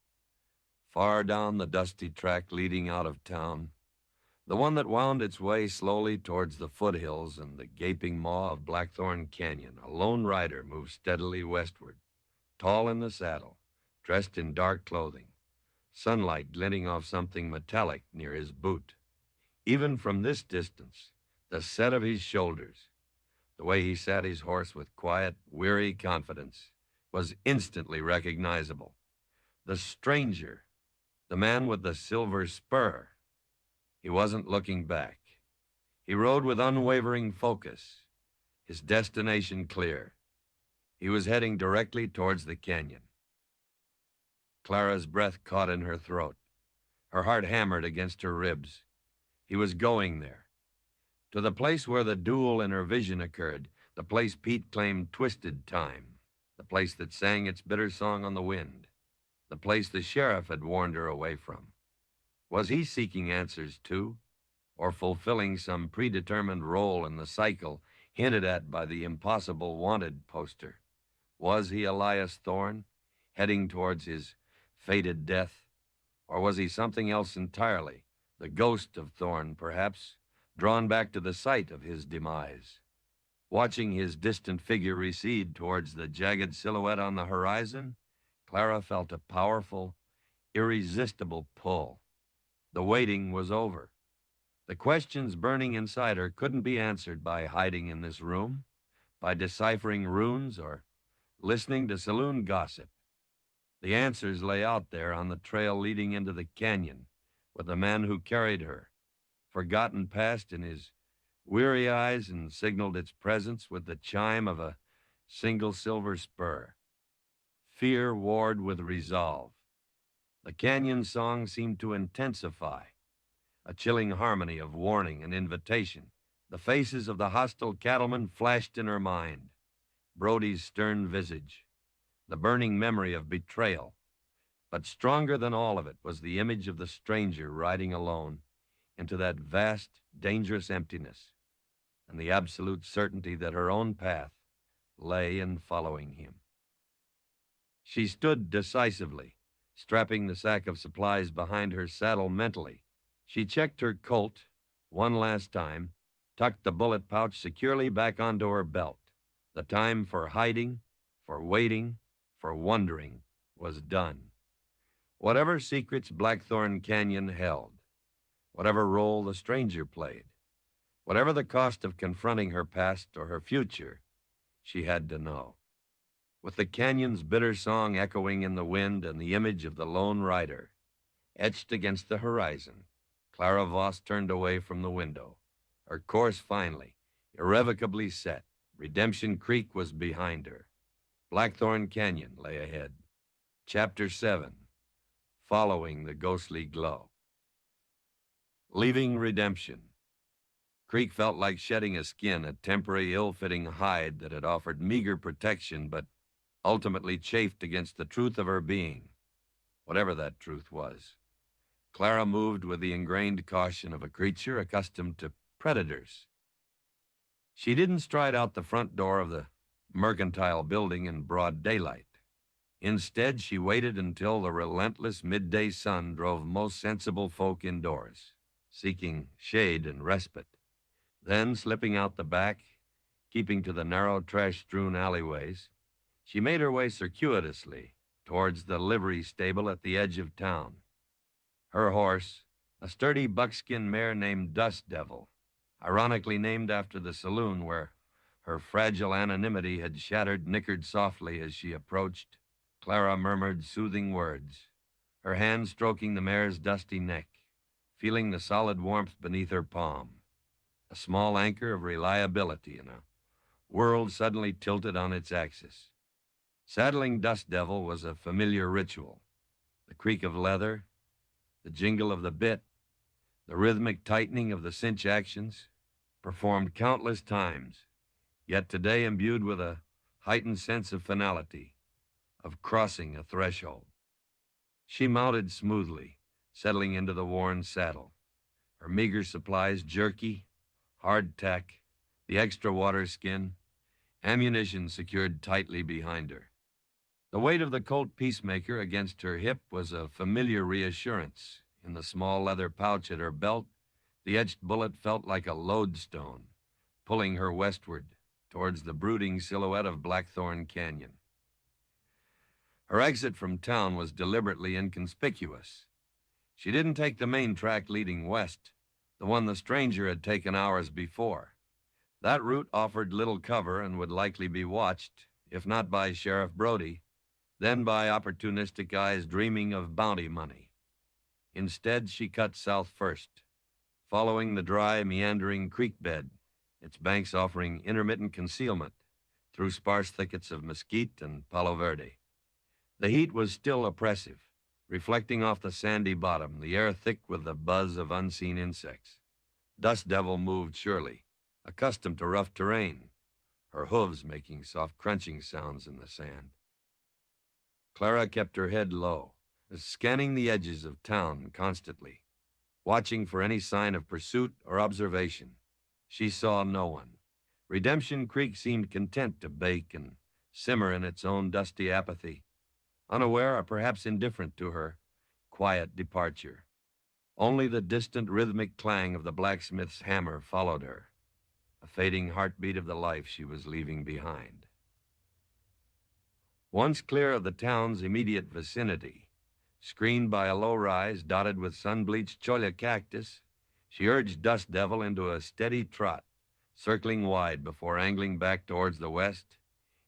A: far down the dusty track leading out of town, the one that wound its way slowly towards the foothills and the gaping maw of Blackthorn Canyon. A lone rider moved steadily westward, tall in the saddle, dressed in dark clothing, sunlight glinting off something metallic near his boot. Even from this distance, the set of his shoulders, the way he sat his horse with quiet, weary confidence, was instantly recognizable. The stranger, the man with the silver spur. He wasn't looking back. He rode with unwavering focus, his destination clear. He was heading directly towards the canyon. Clara's breath caught in her throat. Her heart hammered against her ribs. He was going there, to the place where the duel in her vision occurred, the place Pete claimed twisted time, the place that sang its bitter song on the wind, the place the sheriff had warned her away from. Was he seeking answers too, or fulfilling some predetermined role in the cycle hinted at by the impossible wanted poster? Was he Elias Thorne, heading towards his fated death, or was he something else entirely? The ghost of Thorne, perhaps, drawn back to the site of his demise. Watching his distant figure recede towards the jagged silhouette on the horizon, Clara felt a powerful, irresistible pull. The waiting was over. The questions burning inside her couldn't be answered by hiding in this room, by deciphering runes, or listening to saloon gossip. The answers lay out there on the trail leading into the canyon, with the man who carried her, forgotten past in his weary eyes, and signaled its presence with the chime of a single silver spur. Fear warred with resolve. The canyon song seemed to intensify, a chilling harmony of warning and invitation. The faces of the hostile cattlemen flashed in her mind. Brody's stern visage, the burning memory of betrayal. But stronger than all of it was the image of the stranger riding alone into that vast, dangerous emptiness, and the absolute certainty that her own path lay in following him. She stood decisively, strapping the sack of supplies behind her saddle mentally. She checked her Colt one last time, tucked the bullet pouch securely back onto her belt. The time for hiding, for waiting, for wondering was done. Whatever secrets Blackthorn Canyon held, whatever role the stranger played, whatever the cost of confronting her past or her future, she had to know. With the canyon's bitter song echoing in the wind and the image of the lone rider etched against the horizon, Clara Voss turned away from the window. Her course finally, irrevocably set. Redemption Creek was behind her. Blackthorn Canyon lay ahead. Chapter 7, Following the Ghostly Glow. Leaving Redemption. Creek felt like shedding a skin, a temporary, ill-fitting hide that had offered meager protection, but ultimately chafed against the truth of her being, whatever that truth was. Clara moved with the ingrained caution of a creature accustomed to predators. She didn't stride out the front door of the mercantile building in broad daylight. Instead, she waited until the relentless midday sun drove most sensible folk indoors, seeking shade and respite. Then, slipping out the back, keeping to the narrow, trash-strewn alleyways, she made her way circuitously towards the livery stable at the edge of town. Her horse, a sturdy buckskin mare named Dust Devil, ironically named after the saloon where her fragile anonymity had shattered, nickered softly as she approached. Clara murmured soothing words, her hand stroking the mare's dusty neck, feeling the solid warmth beneath her palm, a small anchor of reliability in a world suddenly tilted on its axis. Saddling Dust Devil was a familiar ritual. The creak of leather, the jingle of the bit, the rhythmic tightening of the cinch actions, performed countless times, yet today imbued with a heightened sense of finality, of crossing a threshold. She mounted smoothly, settling into the worn saddle, her meager supplies jerky, hardtack, the extra water skin, ammunition secured tightly behind her. The weight of the Colt Peacemaker against her hip was a familiar reassurance. In the small leather pouch at her belt, the etched bullet felt like a lodestone, pulling her westward towards the brooding silhouette of Blackthorn Canyon. Her exit from town was deliberately inconspicuous. She didn't take the main track leading west, the one the stranger had taken hours before. That route offered little cover and would likely be watched, if not by Sheriff Brody, then by opportunistic eyes dreaming of bounty money. Instead, she cut south first, following the dry, meandering creek bed, its banks offering intermittent concealment through sparse thickets of mesquite and palo verde. The heat was still oppressive, reflecting off the sandy bottom, the air thick with the buzz of unseen insects. Dust Devil moved surely, accustomed to rough terrain, her hooves making soft crunching sounds in the sand. Clara kept her head low, scanning the edges of town constantly, watching for any sign of pursuit or observation. She saw no one. Redemption Creek seemed content to bake and simmer in its own dusty apathy, unaware or perhaps indifferent to her quiet departure. Only the distant rhythmic clang of the blacksmith's hammer followed her, a fading heartbeat of the life she was leaving behind. Once clear of the town's immediate vicinity, screened by a low rise dotted with sun-bleached cholla cactus, she urged Dust Devil into a steady trot, circling wide before angling back towards the west,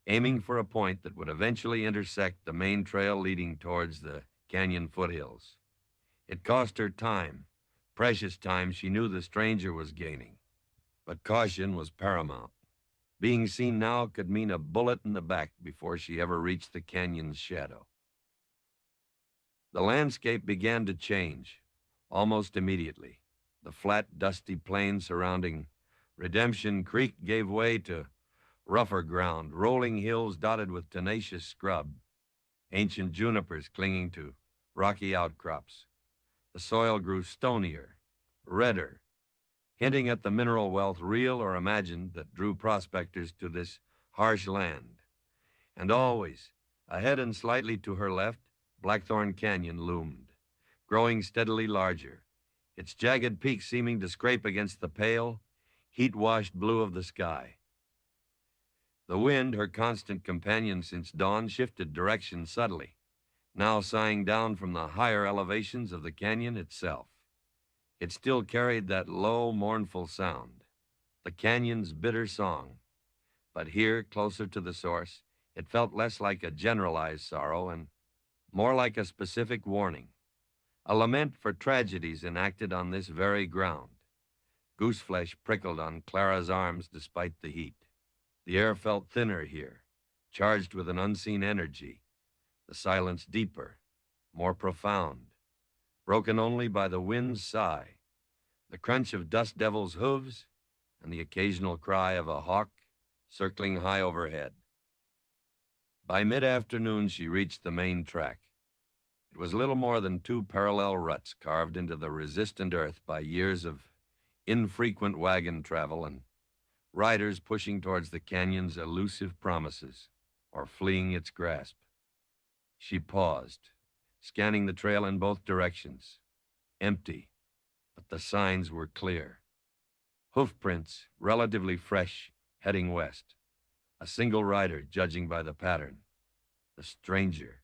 A: aiming for a point that would eventually intersect the main trail leading towards the canyon foothills. It cost her time, precious time she knew the stranger was gaining, but caution was paramount. Being seen now could mean a bullet in the back before she ever reached the canyon's shadow. The landscape began to change, almost immediately. The flat, dusty plain surrounding Redemption Creek gave way to rougher ground, rolling hills dotted with tenacious scrub, ancient junipers clinging to rocky outcrops. The soil grew stonier, redder, hinting at the mineral wealth, real or imagined, that drew prospectors to this harsh land. And always, ahead and slightly to her left, Blackthorn Canyon loomed, growing steadily larger, its jagged peaks seeming to scrape against the pale, heat-washed blue of the sky. The wind, her constant companion since dawn, shifted direction subtly, now sighing down from the higher elevations of the canyon itself. It still carried that low, mournful sound, the canyon's bitter song. But here, closer to the source, it felt less like a generalized sorrow and more like a specific warning, a lament for tragedies enacted on this very ground. Gooseflesh prickled on Clara's arms despite the heat. The air felt thinner here, charged with an unseen energy, the silence deeper, more profound, broken only by the wind's sigh, the crunch of Dust Devil's hooves, and the occasional cry of a hawk circling high overhead. By mid-afternoon, she reached the main track. It was little more than two parallel ruts carved into the resistant earth by years of infrequent wagon travel and riders pushing towards the canyon's elusive promises or fleeing its grasp. She paused, scanning the trail in both directions. Empty, but the signs were clear. Hoofprints, relatively fresh, heading west. A single rider, judging by the pattern. The stranger.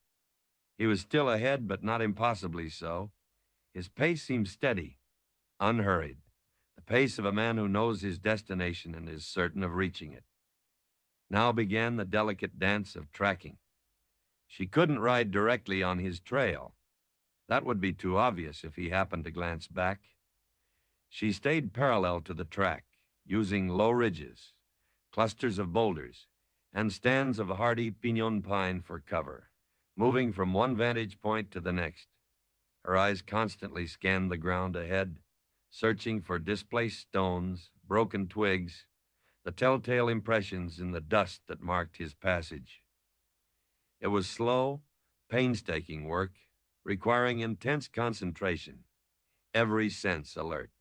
A: He was still ahead, but not impossibly so. His pace seemed steady, unhurried. The pace of a man who knows his destination and is certain of reaching it. Now began the delicate dance of tracking. She couldn't ride directly on his trail. That would be too obvious if he happened to glance back. She stayed parallel to the track, using low ridges, clusters of boulders, and stands of hardy pinon pine for cover, moving from one vantage point to the next. Her eyes constantly scanned the ground ahead, searching for displaced stones, broken twigs, the telltale impressions in the dust that marked his passage. It was slow, painstaking work, requiring intense concentration, every sense alert.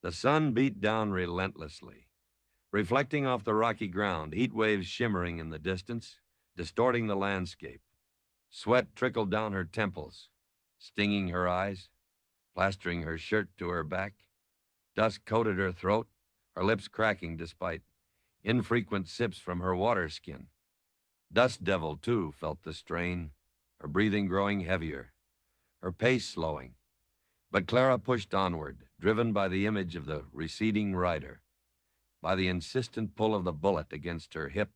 A: The sun beat down relentlessly, reflecting off the rocky ground, heat waves shimmering in the distance, distorting the landscape. Sweat trickled down her temples, stinging her eyes, plastering her shirt to her back. Dust coated her throat, her lips cracking despite infrequent sips from her water skin. Dust Devil, too, felt the strain, her breathing growing heavier, her pace slowing. But Clara pushed onward, driven by the image of the receding rider, by the insistent pull of the bullet against her hip,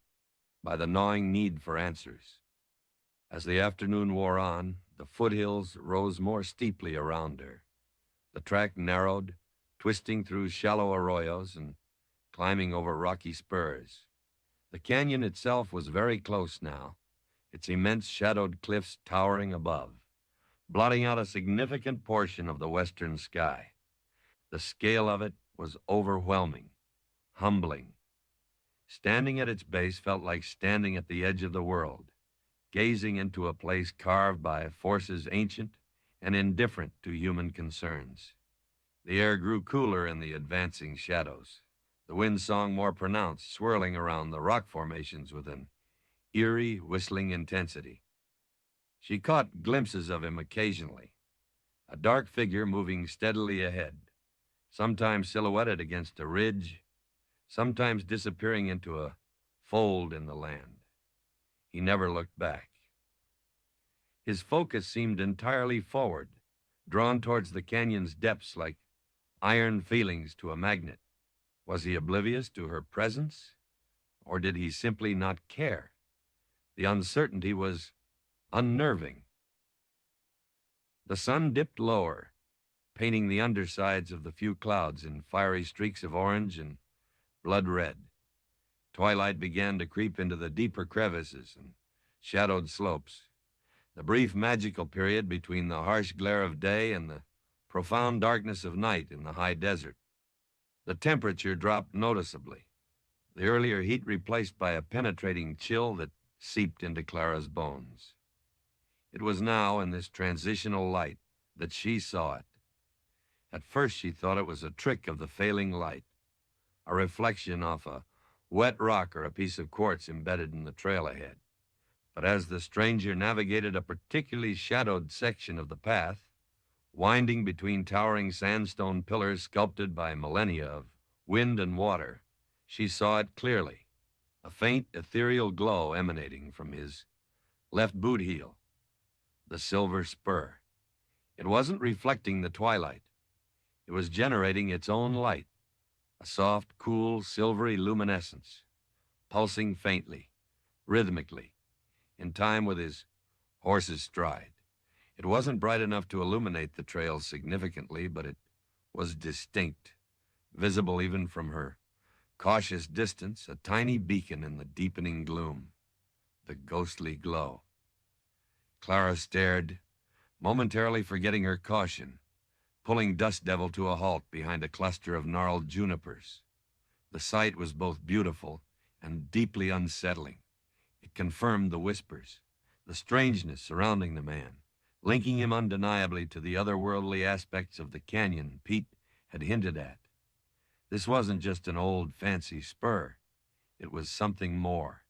A: by the gnawing need for answers. As the afternoon wore on, the foothills rose more steeply around her. The track narrowed, twisting through shallow arroyos and climbing over rocky spurs. The canyon itself was very close now, its immense shadowed cliffs towering above, blotting out a significant portion of the western sky. The scale of it was overwhelming, humbling. Standing at its base felt like standing at the edge of the world, gazing into a place carved by forces ancient and indifferent to human concerns. The air grew cooler in the advancing shadows, the wind song more pronounced, swirling around the rock formations with an eerie, whistling intensity. She caught glimpses of him occasionally, a dark figure moving steadily ahead, sometimes silhouetted against a ridge, sometimes disappearing into a fold in the land. He never looked back. His focus seemed entirely forward, drawn towards the canyon's depths like iron feelings to a magnet. Was he oblivious to her presence, or did he simply not care? The uncertainty was unnerving. The sun dipped lower, painting the undersides of the few clouds in fiery streaks of orange and blood red. Twilight began to creep into the deeper crevices and shadowed slopes, the brief magical period between the harsh glare of day and the profound darkness of night in the high desert. The temperature dropped noticeably, the earlier heat replaced by a penetrating chill that seeped into Clara's bones. It was now in this transitional light that she saw it. At first she thought it was a trick of the failing light, a reflection off a wet rock or a piece of quartz embedded in the trail ahead. But as the stranger navigated a particularly shadowed section of the path, winding between towering sandstone pillars sculpted by millennia of wind and water, she saw it clearly, a faint ethereal glow emanating from his left boot heel, the silver spur. It wasn't reflecting the twilight. It was generating its own light, a soft, cool, silvery luminescence, pulsing faintly, rhythmically, in time with his horse's stride. It wasn't bright enough to illuminate the trail significantly, but it was distinct, visible even from her cautious distance, a tiny beacon in the deepening gloom, the ghostly glow. Clara stared, momentarily forgetting her caution, pulling Dust Devil to a halt behind a cluster of gnarled junipers. The sight was both beautiful and deeply unsettling. It confirmed the whispers, the strangeness surrounding the man, linking him undeniably to the otherworldly aspects of the canyon Pete had hinted at. This wasn't just an old fancy spur. It was something more,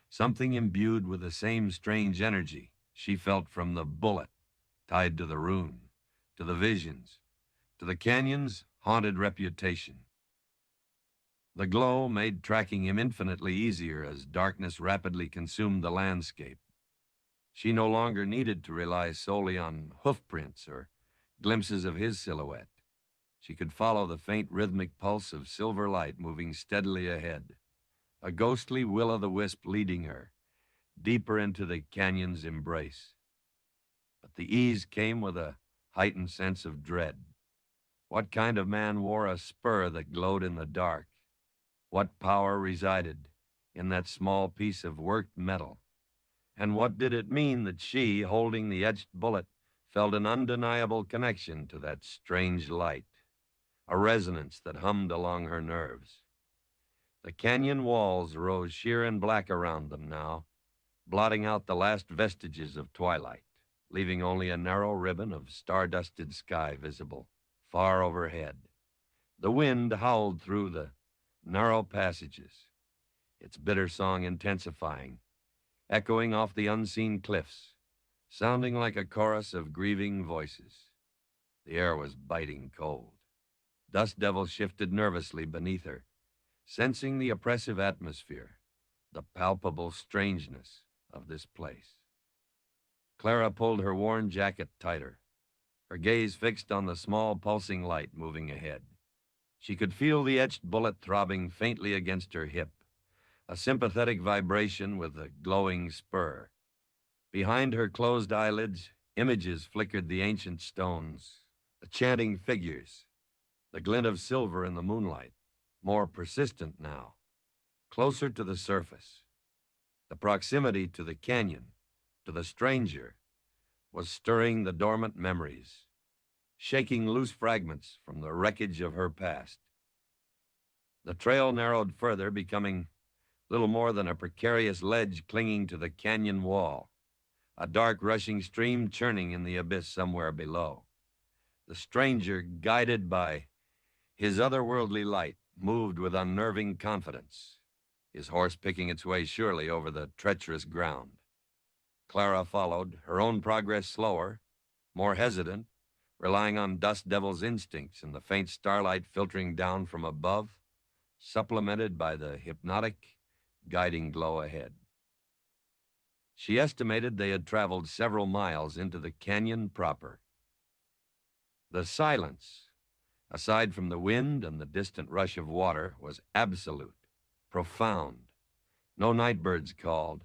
A: something imbued with the same strange energy she felt from the bullet, tied to the rune, to the visions, to the canyon's haunted reputation. The glow made tracking him infinitely easier as darkness rapidly consumed the landscape. She no longer needed to rely solely on hoof prints or glimpses of his silhouette. She could follow the faint rhythmic pulse of silver light moving steadily ahead, a ghostly will-o'-the-wisp leading her deeper into the canyon's embrace. But the ease came with a heightened sense of dread. What kind of man wore a spur that glowed in the dark? What power resided in that small piece of worked metal? And what did it mean that she, holding the etched bullet, felt an undeniable connection to that strange light, a resonance that hummed along her nerves? The canyon walls rose sheer and black around them now, blotting out the last vestiges of twilight, leaving only a narrow ribbon of star-dusted sky visible far overhead. The wind howled through the narrow passages, its bitter song intensifying, echoing off the unseen cliffs, sounding like a chorus of grieving voices. The air was biting cold. Dust Devil shifted nervously beneath her, sensing the oppressive atmosphere, the palpable strangeness of this place. Clara pulled her worn jacket tighter, her gaze fixed on the small pulsing light moving ahead. She could feel the etched bullet throbbing faintly against her hip, a sympathetic vibration with the glowing spur. Behind her closed eyelids, images flickered the ancient stones, the chanting figures, the glint of silver in the moonlight, more persistent now, closer to the surface. The proximity to the canyon, to the stranger, was stirring the dormant memories, shaking loose fragments from the wreckage of her past. The trail narrowed further, becoming little more than a precarious ledge clinging to the canyon wall, a dark rushing stream churning in the abyss somewhere below. The stranger, guided by his otherworldly light, moved with unnerving confidence, his horse picking its way surely over the treacherous ground. Clara followed, her own progress slower, more hesitant, relying on Dust Devil's instincts and the faint starlight filtering down from above, supplemented by the hypnotic, guiding glow ahead. She estimated they had traveled several miles into the canyon proper. The silence, aside from the wind and the distant rush of water, was absolute, profound. No night birds called,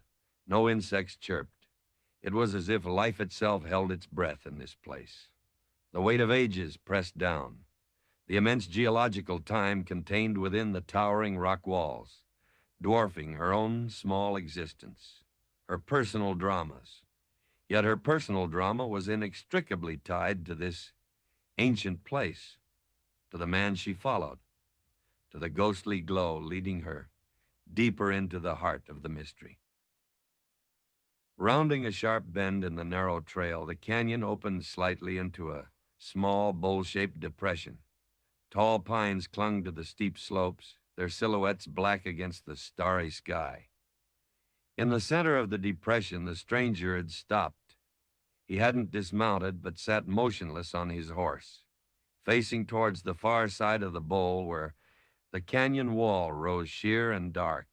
A: no insects chirped. It was as if life itself held its breath in this place. The weight of ages pressed down, the immense geological time contained within the towering rock walls, dwarfing her own small existence, her personal dramas. Yet her personal drama was inextricably tied to this ancient place, to the man she followed, to the ghostly glow leading her deeper into the heart of the mystery. Rounding a sharp bend in the narrow trail, the canyon opened slightly into a small, bowl-shaped depression. Tall pines clung to the steep slopes, their silhouettes black against the starry sky. In the center of the depression, the stranger had stopped. He hadn't dismounted, but sat motionless on his horse, facing towards the far side of the bowl where the canyon wall rose sheer and dark.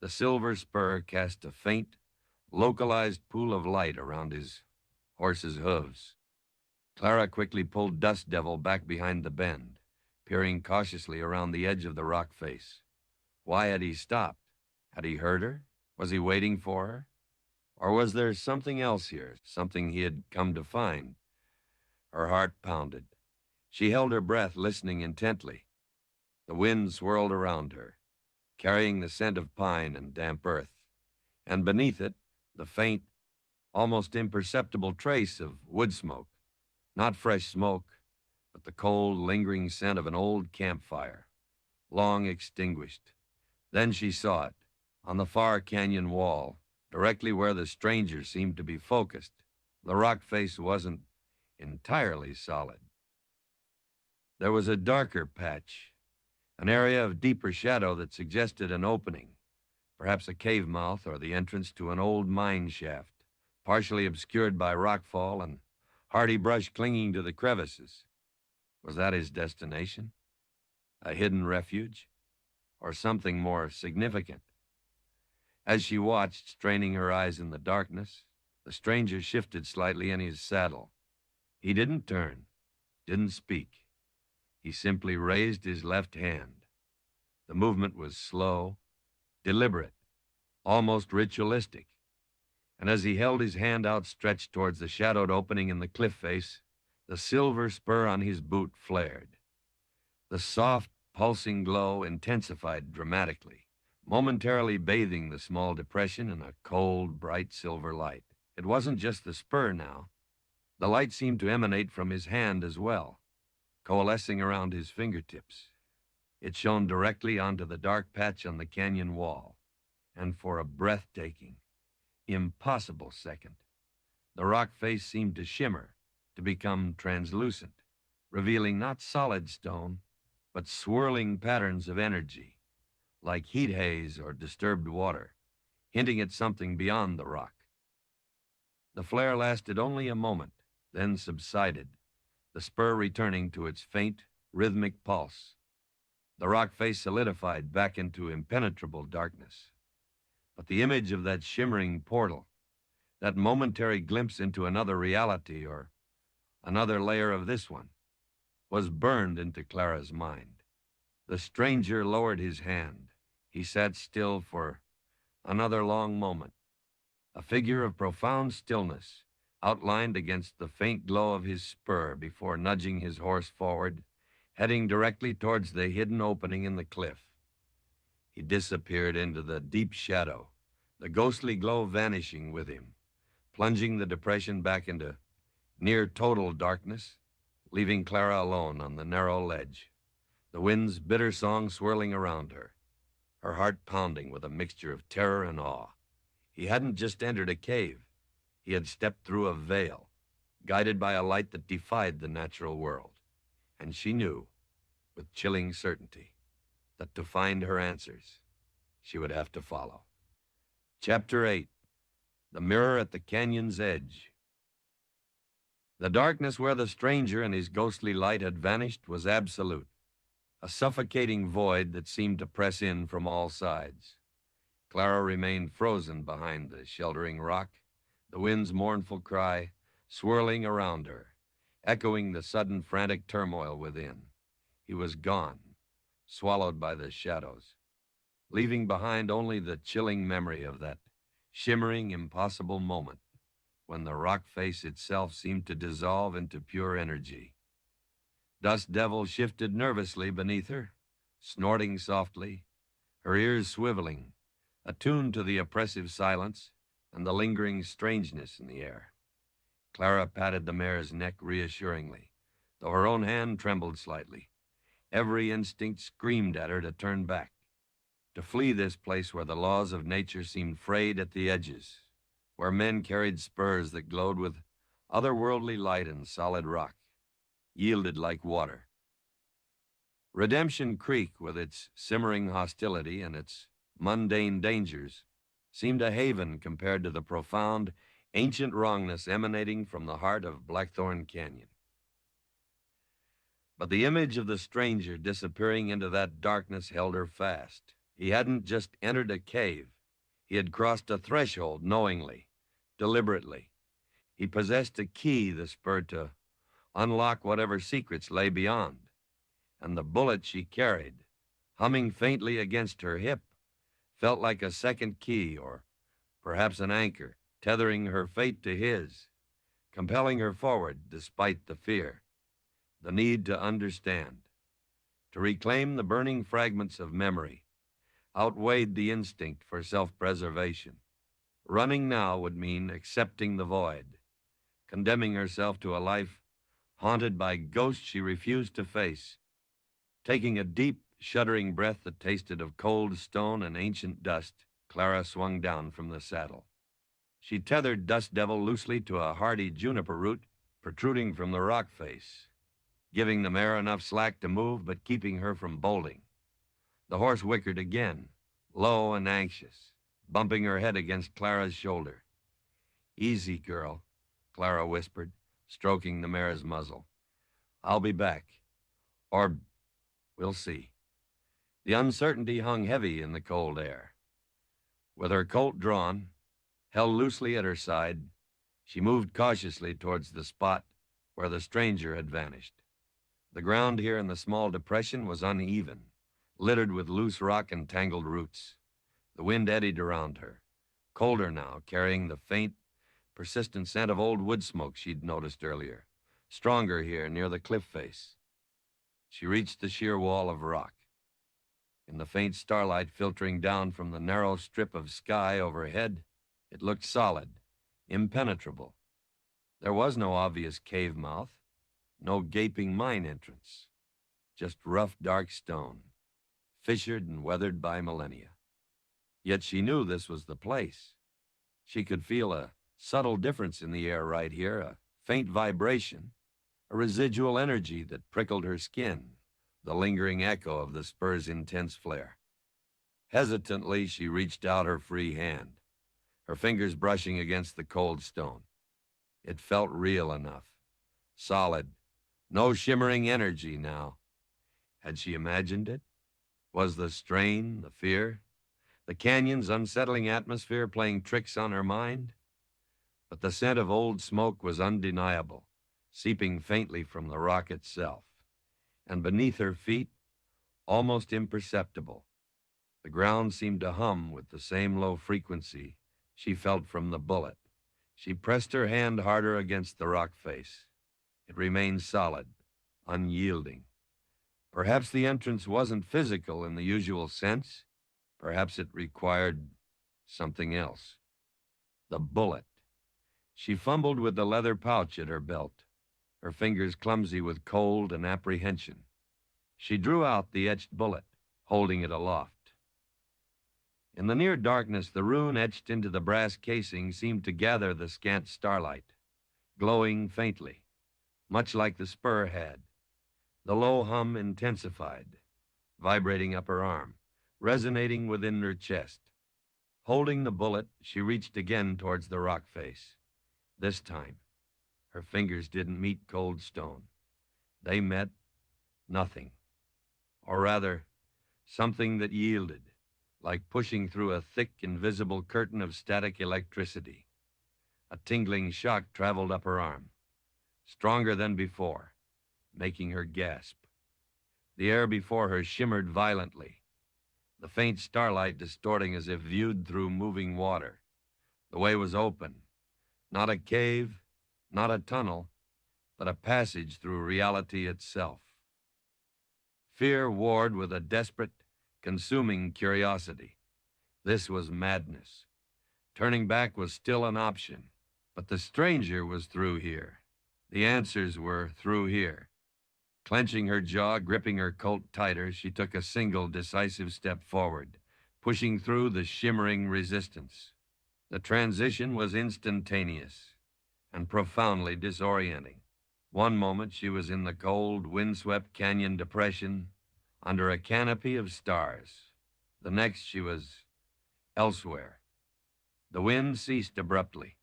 A: The silver spur cast a faint, localized pool of light around his horse's hooves. Clara quickly pulled Dust Devil back behind the bend, peering cautiously around the edge of the rock face. Why had he stopped? Had he heard her? Was he waiting for her? Or was there something else here, something he had come to find? Her heart pounded. She held her breath, listening intently. The wind swirled around her, carrying the scent of pine and damp earth, and beneath it, the faint, almost imperceptible trace of wood smoke. Not fresh smoke, but the cold, lingering scent of an old campfire, long extinguished. Then she saw it, on the far canyon wall, directly where the stranger seemed to be focused. The rock face wasn't entirely solid. There was a darker patch, an area of deeper shadow that suggested an opening, perhaps a cave mouth or the entrance to an old mine shaft, partially obscured by rockfall and hardy brush clinging to the crevices. Was that his destination? A hidden refuge? Or something more significant? As she watched, straining her eyes in the darkness, the stranger shifted slightly in his saddle. He didn't turn, didn't speak. He simply raised his left hand. The movement was slow, deliberate, almost ritualistic. And as he held his hand outstretched towards the shadowed opening in the cliff face, the silver spur on his boot flared. The soft, pulsing glow intensified dramatically, momentarily bathing the small depression in a cold, bright silver light. It wasn't just the spur now. The light seemed to emanate from his hand as well, coalescing around his fingertips. It shone directly onto the dark patch on the canyon wall, and for a breathtaking, impossible second, the rock face seemed to shimmer, to become translucent, revealing not solid stone, but swirling patterns of energy, like heat haze or disturbed water, hinting at something beyond the rock. The flare lasted only a moment, then subsided, the spur returning to its faint, rhythmic pulse. The rock face solidified back into impenetrable darkness. But the image of that shimmering portal, that momentary glimpse into another reality or another layer of this one, was burned into Clara's mind. The stranger lowered his hand. He sat still for another long moment, a figure of profound stillness, outlined against the faint glow of his spur before nudging his horse forward, heading directly towards the hidden opening in the cliff. He disappeared into the deep shadow, the ghostly glow vanishing with him, plunging the depression back into near total darkness, leaving Clara alone on the narrow ledge, the wind's bitter song swirling around her, her heart pounding with a mixture of terror and awe. He hadn't just entered a cave. He had stepped through a veil, guided by a light that defied the natural world. And she knew, with chilling certainty, that to find her answers, she would have to follow. Chapter 8, The Mirror at the Canyon's Edge. The darkness where the stranger and his ghostly light had vanished was absolute, a suffocating void that seemed to press in from all sides. Clara remained frozen behind the sheltering rock, the wind's mournful cry swirling around her, echoing the sudden frantic turmoil within. He was gone, swallowed by the shadows, leaving behind only the chilling memory of that shimmering, impossible moment when the rock face itself seemed to dissolve into pure energy. Dust Devil shifted nervously beneath her, snorting softly, her ears swiveling, attuned to the oppressive silence and the lingering strangeness in the air. Clara patted the mare's neck reassuringly, though her own hand trembled slightly. Every instinct screamed at her to turn back, to flee this place where the laws of nature seemed frayed at the edges, where men carried spurs that glowed with otherworldly light and solid rock, yielded like water. Redemption Creek, with its simmering hostility and its mundane dangers, seemed a haven compared to the profound, ancient wrongness emanating from the heart of Blackthorn Canyon. But the image of the stranger disappearing into that darkness held her fast. He hadn't just entered a cave. He had crossed a threshold knowingly, deliberately. He possessed a key that spurred to unlock whatever secrets lay beyond. And the bullet she carried, humming faintly against her hip, felt like a second key or perhaps an anchor, tethering her fate to his, compelling her forward despite the fear, the need to understand. To reclaim the burning fragments of memory outweighed the instinct for self-preservation. Running now would mean accepting the void, condemning herself to a life haunted by ghosts she refused to face. Taking a deep, shuddering breath that tasted of cold stone and ancient dust, Clara swung down from the saddle. She tethered Dust Devil loosely to a hardy juniper root protruding from the rock face, giving the mare enough slack to move but keeping her from bolting. The horse whickered again, low and anxious, bumping her head against Clara's shoulder. "Easy, girl," Clara whispered, stroking the mare's muzzle. "I'll be back. Or we'll see." The uncertainty hung heavy in the cold air. With her Colt drawn, held loosely at her side, she moved cautiously towards the spot where the stranger had vanished. The ground here in the small depression was uneven, littered with loose rock and tangled roots. The wind eddied around her, colder now, carrying the faint, persistent scent of old wood smoke she'd noticed earlier, stronger here near the cliff face. She reached the sheer wall of rock. In the faint starlight filtering down from the narrow strip of sky overhead, it looked solid, impenetrable. There was no obvious cave mouth, no gaping mine entrance, just rough, dark stone, fissured and weathered by millennia. Yet she knew this was the place. She could feel a subtle difference in the air right here, a faint vibration, a residual energy that prickled her skin, the lingering echo of the spur's intense flare. Hesitantly, she reached out her free hand, her fingers brushing against the cold stone. It felt real enough, solid, no shimmering energy now. Had she imagined it? Was the strain, the fear, the canyon's unsettling atmosphere playing tricks on her mind? But the scent of old smoke was undeniable, seeping faintly from the rock itself, and beneath her feet, almost imperceptible. The ground seemed to hum with the same low frequency she felt from the bullet. She pressed her hand harder against the rock face. It remained solid, unyielding. Perhaps the entrance wasn't physical in the usual sense. Perhaps it required something else. The bullet. She fumbled with the leather pouch at her belt, her fingers clumsy with cold and apprehension. She drew out the etched bullet, holding it aloft. In the near darkness, the rune etched into the brass casing seemed to gather the scant starlight, glowing faintly, much like the spur had. The low hum intensified, vibrating up her arm, resonating within her chest. Holding the bullet, she reached again towards the rock face. This time, Her fingers didn't meet cold stone. They met nothing. Or rather, something that yielded, like pushing through a thick, invisible curtain of static electricity. A tingling shock traveled up her arm, stronger than before, making her gasp. The air before her shimmered violently, the faint starlight distorting as if viewed through moving water. The way was open. Not a cave, not a tunnel, but a passage through reality itself. Fear warred with a desperate, consuming curiosity. This was madness. Turning back was still an option, but the stranger was through here. The answers were through here. Clenching her jaw, gripping her Colt tighter, she took a single decisive step forward, pushing through the shimmering resistance. The transition was instantaneous and profoundly disorienting. One moment she was in the cold, windswept canyon depression under a canopy of stars. The next she was elsewhere. The wind ceased abruptly.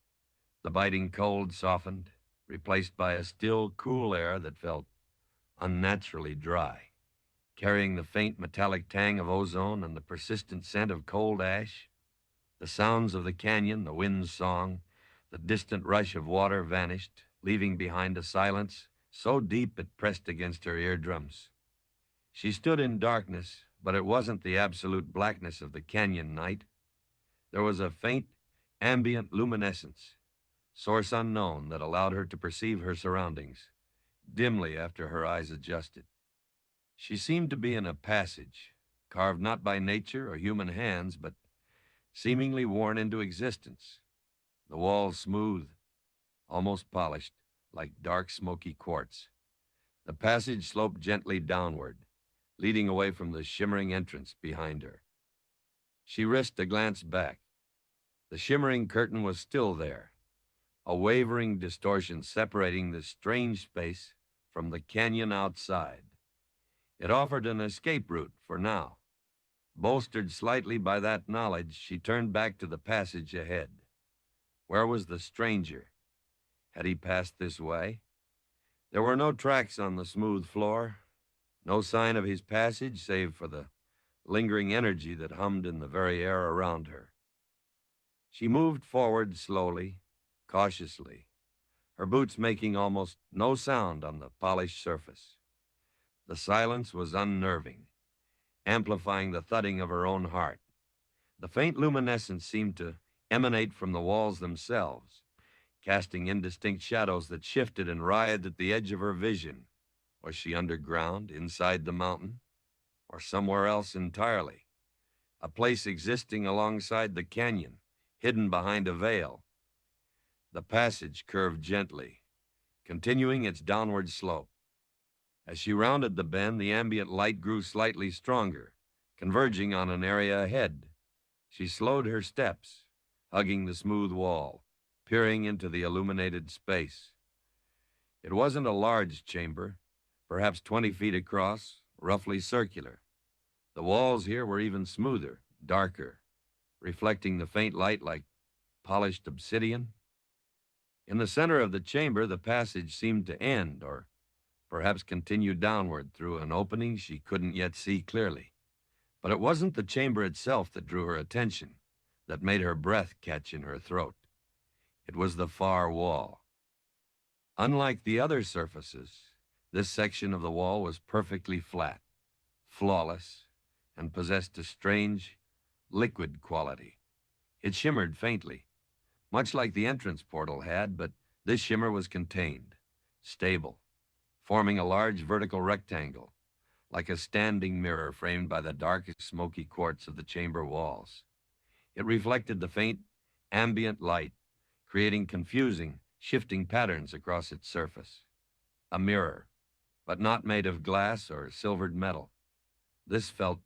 A: The biting cold softened, replaced by a still, cool air that felt unnaturally dry, carrying the faint metallic tang of ozone and the persistent scent of cold ash. The sounds of the canyon, the wind's song, the distant rush of water vanished, leaving behind a silence so deep it pressed against her eardrums. She stood in darkness, but it wasn't the absolute blackness of the canyon night. There was a faint, ambient luminescence, source unknown, that allowed her to perceive her surroundings, dimly after her eyes adjusted. She seemed to be in a passage, carved not by nature or human hands, but seemingly worn into existence. The walls smooth, almost polished, like dark, smoky quartz. The passage sloped gently downward, leading away from the shimmering entrance behind her. She risked a glance back. The shimmering curtain was still there, a wavering distortion separating this strange space from the canyon outside. It offered an escape route for now. Bolstered slightly by that knowledge, she turned back to the passage ahead. Where was the stranger? Had he passed this way? There were no tracks on the smooth floor, no sign of his passage save for the lingering energy that hummed in the very air around her. She moved forward slowly, cautiously, her boots making almost no sound on the polished surface. The silence was unnerving, amplifying the thudding of her own heart. The faint luminescence seemed to emanate from the walls themselves, casting indistinct shadows that shifted and writhed at the edge of her vision. Was she underground, inside the mountain, or somewhere else entirely? A place existing alongside the canyon, hidden behind a veil. The passage curved gently, continuing its downward slope. As she rounded the bend, the ambient light grew slightly stronger, converging on an area ahead. She slowed her steps, hugging the smooth wall, peering into the illuminated space. It wasn't a large chamber, perhaps 20 feet across, roughly circular. The walls here were even smoother, darker, reflecting the faint light like polished obsidian. In the center of the chamber, the passage seemed to end, or perhaps continue downward through an opening she couldn't yet see clearly. But it wasn't the chamber itself that drew her attention, that made her breath catch in her throat. It was the far wall. Unlike the other surfaces, this section of the wall was perfectly flat, flawless, and possessed a strange, liquid quality. It shimmered faintly, much like the entrance portal had, but this shimmer was contained, stable, forming a large vertical rectangle, like a standing mirror framed by the dark, smoky quartz of the chamber walls. It reflected the faint, ambient light, creating confusing, shifting patterns across its surface. A mirror, but not made of glass or silvered metal. This felt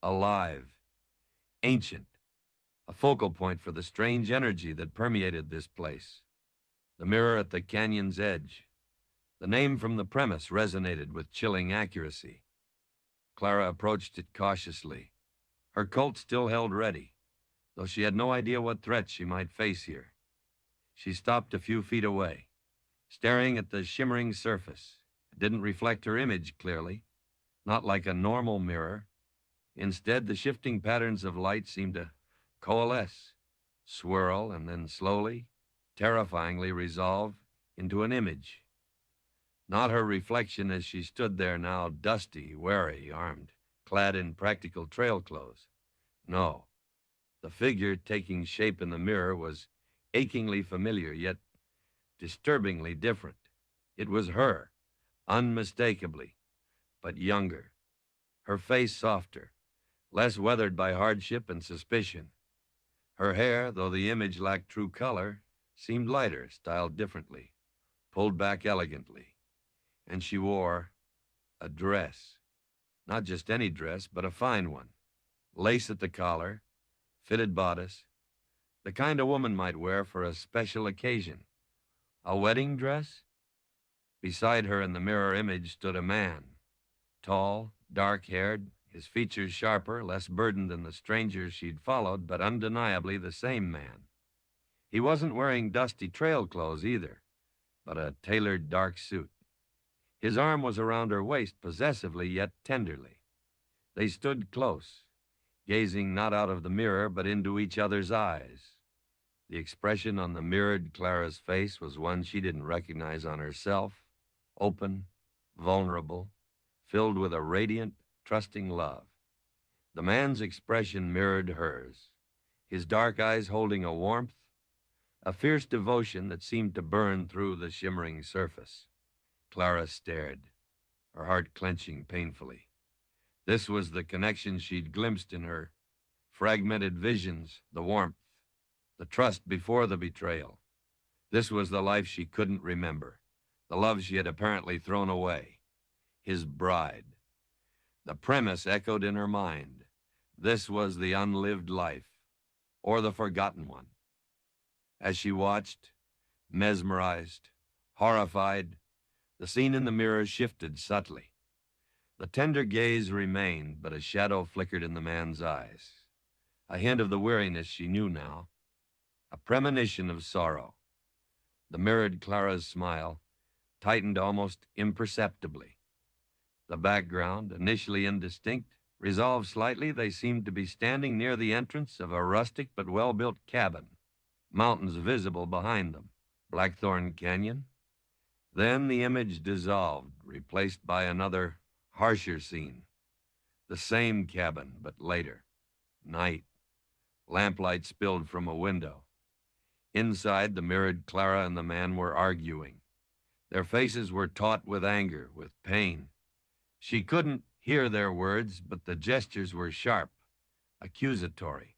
A: alive, ancient, a focal point for the strange energy that permeated this place. The mirror at the canyon's edge. The name from the premise resonated with chilling accuracy. Clara approached it cautiously. Her Colt still held ready, though she had no idea what threats she might face here. She stopped a few feet away, staring at the shimmering surface. It didn't reflect her image clearly, not like a normal mirror. Instead, the shifting patterns of light seemed to coalesce, swirl, and then slowly, terrifyingly resolve into an image. Not her reflection as she stood there now, dusty, wary, armed, clad in practical trail clothes. No, the figure taking shape in the mirror was achingly familiar, yet disturbingly different. It was her, unmistakably, but younger. Her face softer, less weathered by hardship and suspicion. Her hair, though the image lacked true color, seemed lighter, styled differently, pulled back elegantly. And she wore a dress. Not just any dress, but a fine one. Lace at the collar, fitted bodice, the kind a woman might wear for a special occasion. A wedding dress? Beside her in the mirror image stood a man. Tall, dark-haired, his features sharper, less burdened than the strangers she'd followed, but undeniably the same man. He wasn't wearing dusty trail clothes either, but a tailored dark suit. His arm was around her waist, possessively yet tenderly. They stood close, gazing not out of the mirror, but into each other's eyes. The expression on the mirrored Clara's face was one she didn't recognize on herself, open, vulnerable, filled with a radiant, trusting love. The man's expression mirrored hers, his dark eyes holding a warmth, a fierce devotion that seemed to burn through the shimmering surface. Clara stared, her heart clenching painfully. This was the connection she'd glimpsed in her fragmented visions, the warmth, the trust before the betrayal. This was the life she couldn't remember, the love she had apparently thrown away. His bride. The premise echoed in her mind. This was the unlived life, or the forgotten one. As she watched, mesmerized, horrified, the scene in the mirror shifted subtly. The tender gaze remained, but a shadow flickered in the man's eyes. A hint of the weariness she knew now, a premonition of sorrow. The mirrored Clara's smile tightened almost imperceptibly. The background, initially indistinct, resolved slightly. They seemed to be standing near the entrance of a rustic but well-built cabin, mountains visible behind them, Blackthorn Canyon. Then the image dissolved, replaced by another, harsher scene. The same cabin, but later. Night. Lamplight spilled from a window. Inside, the mirrored Clara and the man were arguing. Their faces were taut with anger, with pain. She couldn't hear their words, but the gestures were sharp, accusatory.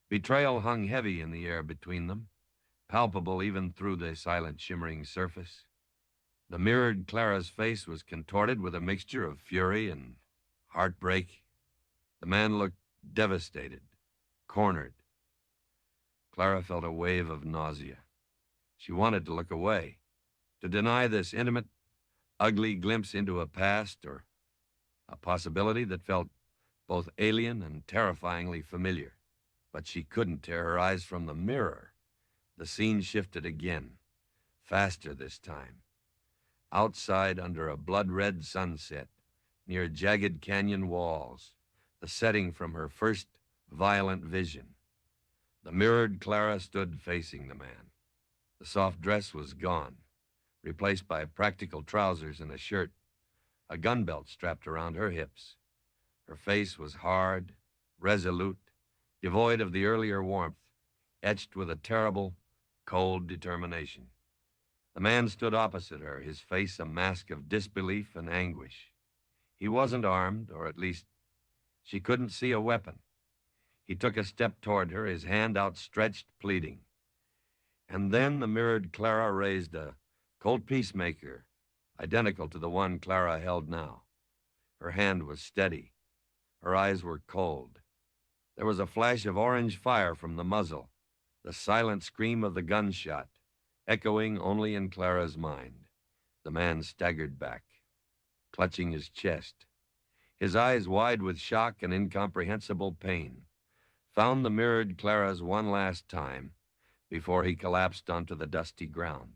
A: Betrayal hung heavy in the air between them, palpable even through the silent, shimmering surface. The mirrored Clara's face was contorted with a mixture of fury and heartbreak. The man looked devastated, cornered. Clara felt a wave of nausea. She wanted to look away, to deny this intimate, ugly glimpse into a past or a possibility that felt both alien and terrifyingly familiar. But she couldn't tear her eyes from the mirror. The scene shifted again, faster this time. Outside under a blood-red sunset, near jagged canyon walls, the setting from her first violent vision. The mirrored Clara stood facing the man. The soft dress was gone, replaced by practical trousers and a shirt, a gun belt strapped around her hips. Her face was hard, resolute, devoid of the earlier warmth, etched with a terrible, cold determination. The man stood opposite her, his face a mask of disbelief and anguish. He wasn't armed, or at least she couldn't see a weapon. He took a step toward her, his hand outstretched, pleading. And then the mirrored Clara raised a Colt Peacemaker, identical to the one Clara held now. Her hand was steady. Her eyes were cold. There was a flash of orange fire from the muzzle, the silent scream of the gunshot, echoing only in Clara's mind. The man staggered back, clutching his chest, his eyes wide with shock and incomprehensible pain, found the mirrored Clara's one last time before he collapsed onto the dusty ground.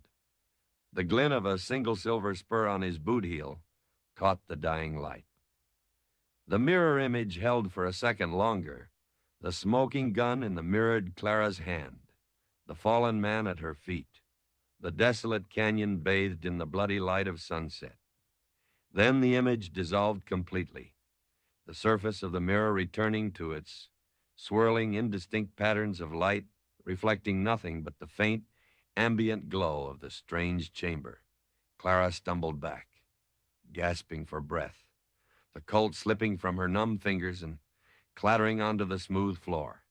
A: The glint of a single silver spur on his boot heel caught the dying light. The mirror image held for a second longer, the smoking gun in the mirrored Clara's hand, the fallen man at her feet, the desolate canyon bathed in the bloody light of sunset. Then the image dissolved completely, the surface of the mirror returning to its swirling, indistinct patterns of light, reflecting nothing but the faint, ambient glow of the strange chamber. Clara stumbled back, gasping for breath, the Colt slipping from her numb fingers and clattering onto the smooth floor.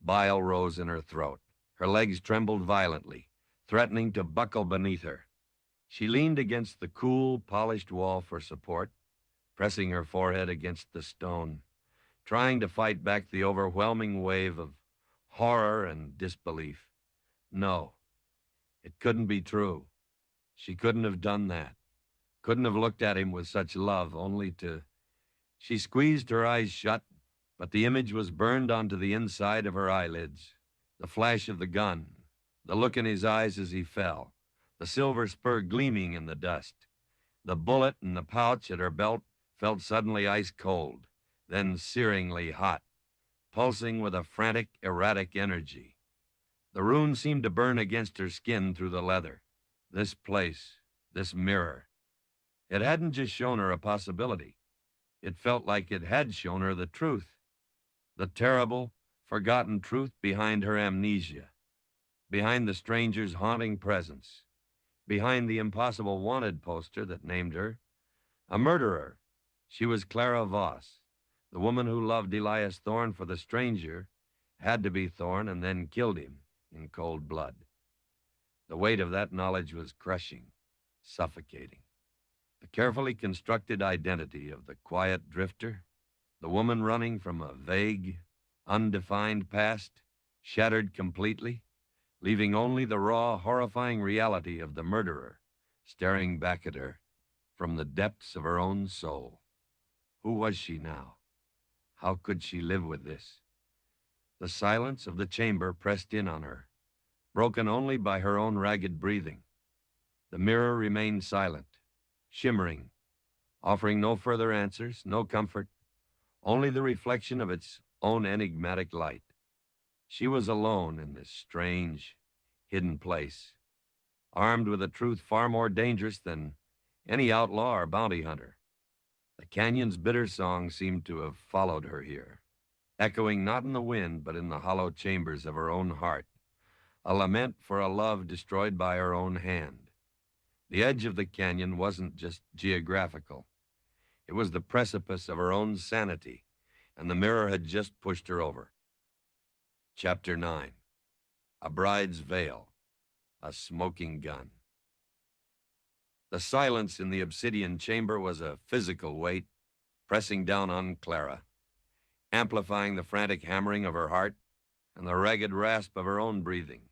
A: Bile rose in her throat. Her legs trembled violently, threatening to buckle beneath her. She leaned against the cool, polished wall for support, pressing her forehead against the stone, trying to fight back the overwhelming wave of horror and disbelief. No, it couldn't be true. She couldn't have done that. Couldn't have looked at him with such love, only to... She squeezed her eyes shut, but the image was burned onto the inside of her eyelids. The flash of the gun, the look in his eyes as he fell, the silver spur gleaming in the dust. The bullet in the pouch at her belt felt suddenly ice cold, then searingly hot, pulsing with a frantic, erratic energy. The rune seemed to burn against her skin through the leather. This place, this mirror. It hadn't just shown her a possibility. It felt like it had shown her the truth. The terrible, forgotten truth behind her amnesia. Behind the stranger's haunting presence. Behind the impossible wanted poster that named her. A murderer. She was Clara Voss, the woman who loved Elias Thorne, for the stranger had to be Thorne and then killed him in cold blood. The weight of that knowledge was crushing, suffocating. The carefully constructed identity of the quiet drifter, the woman running from a vague, undefined past, shattered completely, leaving only the raw, horrifying reality of the murderer staring back at her from the depths of her own soul. Who was she now? How could she live with this? The silence of the chamber pressed in on her, broken only by her own ragged breathing. The mirror remained silent, shimmering, offering no further answers, no comfort, only the reflection of its own enigmatic light. She was alone in this strange, hidden place, armed with a truth far more dangerous than any outlaw or bounty hunter. The canyon's bitter song seemed to have followed her here, echoing not in the wind, but in the hollow chambers of her own heart, a lament for a love destroyed by her own hand. The edge of the canyon wasn't just geographical. It was the precipice of her own sanity, and the mirror had just pushed her over. Chapter 9. A Bride's Veil. A Smoking Gun. The silence in the obsidian chamber was a physical weight, pressing down on Clara, amplifying the frantic hammering of her heart and the ragged rasp of her own breathing.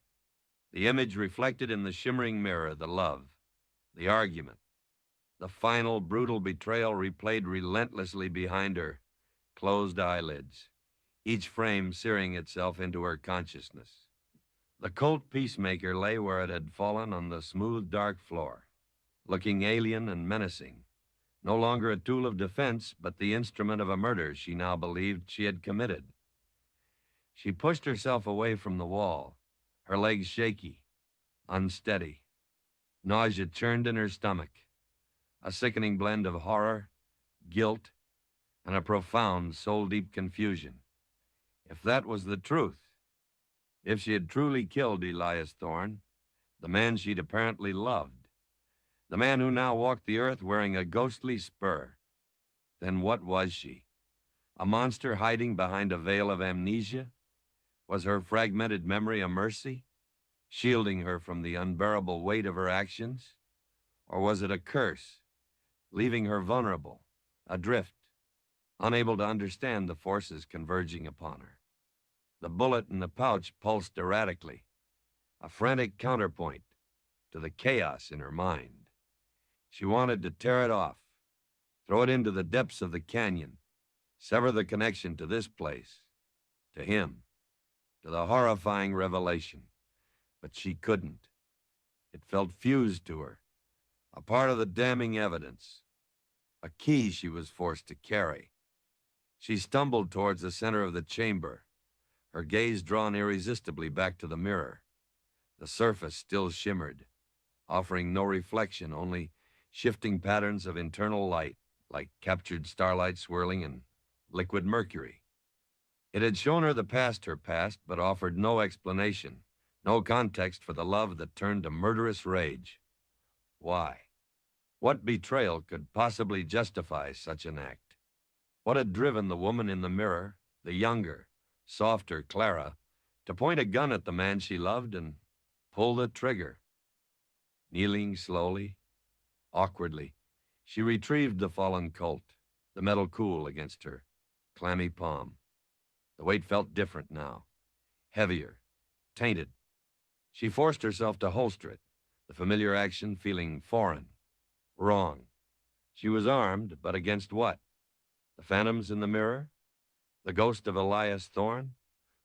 A: The image reflected in the shimmering mirror, the love, the argument, the final brutal betrayal replayed relentlessly behind her closed eyelids, each frame searing itself into her consciousness. The Colt peacemaker lay where it had fallen on the smooth, dark floor, looking alien and menacing, no longer a tool of defense, but the instrument of a murder she now believed she had committed. She pushed herself away from the wall, her legs shaky, unsteady. Nausea churned in her stomach, a sickening blend of horror, guilt, and a profound, soul-deep confusion. If that was the truth, if she had truly killed Elias Thorne, the man she'd apparently loved, the man who now walked the earth wearing a ghostly spur, then what was she? A monster hiding behind a veil of amnesia? Was her fragmented memory a mercy, shielding her from the unbearable weight of her actions? Or was it a curse, leaving her vulnerable, adrift, unable to understand the forces converging upon her? The bullet in the pouch pulsed erratically, a frantic counterpoint to the chaos in her mind. She wanted to tear it off, throw it into the depths of the canyon, sever the connection to this place, to him, to the horrifying revelation. But she couldn't. It felt fused to her, a part of the damning evidence, a key she was forced to carry. She stumbled towards the center of the chamber, her gaze drawn irresistibly back to the mirror. The surface still shimmered, offering no reflection, only shifting patterns of internal light, like captured starlight swirling in liquid mercury. It had shown her the past her past, but offered no explanation, no context for the love that turned to murderous rage. Why? What betrayal could possibly justify such an act? What had driven the woman in the mirror, the younger, softer Clara, to point a gun at the man she loved and pull the trigger? Kneeling slowly, awkwardly, she retrieved the fallen Colt, the metal cool against her clammy palm. The weight felt different now, heavier, tainted. She forced herself to holster it, the familiar action feeling foreign, wrong. She was armed, but against what? The phantoms in the mirror? The ghost of Elias Thorne,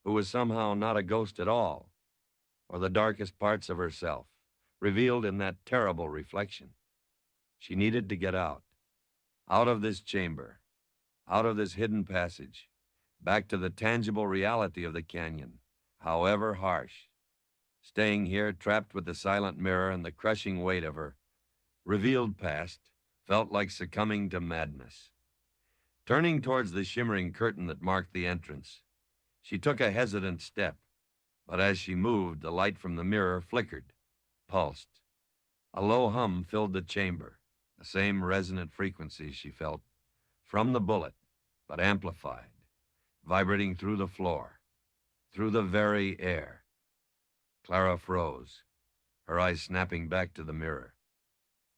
A: who was somehow not a ghost at all, or the darkest parts of herself, revealed in that terrible reflection. She needed to get out of this chamber, out of this hidden passage, back to the tangible reality of the canyon, however harsh. Staying here, trapped with the silent mirror and the crushing weight of her revealed past, felt like succumbing to madness. Turning towards the shimmering curtain that marked the entrance, she took a hesitant step, but as she moved, the light from the mirror flickered, pulsed. A low hum filled the chamber, the same resonant frequency she felt from the bullet, but amplified, vibrating through the floor, through the very air. Clara froze, her eyes snapping back to the mirror.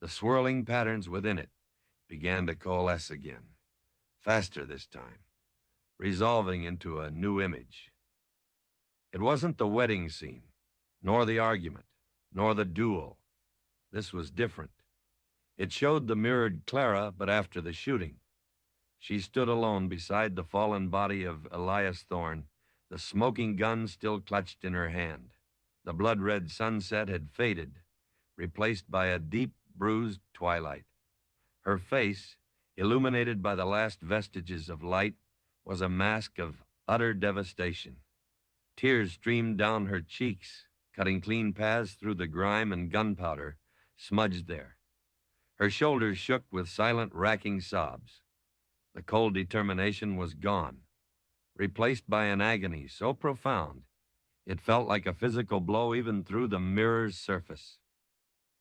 A: The swirling patterns within it began to coalesce again, faster this time, resolving into a new image. It wasn't the wedding scene, nor the argument, nor the duel. This was different. It showed the mirrored Clara, but after the shooting. She stood alone beside the fallen body of Elias Thorne, the smoking gun still clutched in her hand. The blood-red sunset had faded, replaced by a deep, bruised twilight. Her face, illuminated by the last vestiges of light, was a mask of utter devastation. Tears streamed down her cheeks, cutting clean paths through the grime and gunpowder smudged there. Her shoulders shook with silent, racking sobs. The cold determination was gone, replaced by an agony so profound it felt like a physical blow even through the mirror's surface.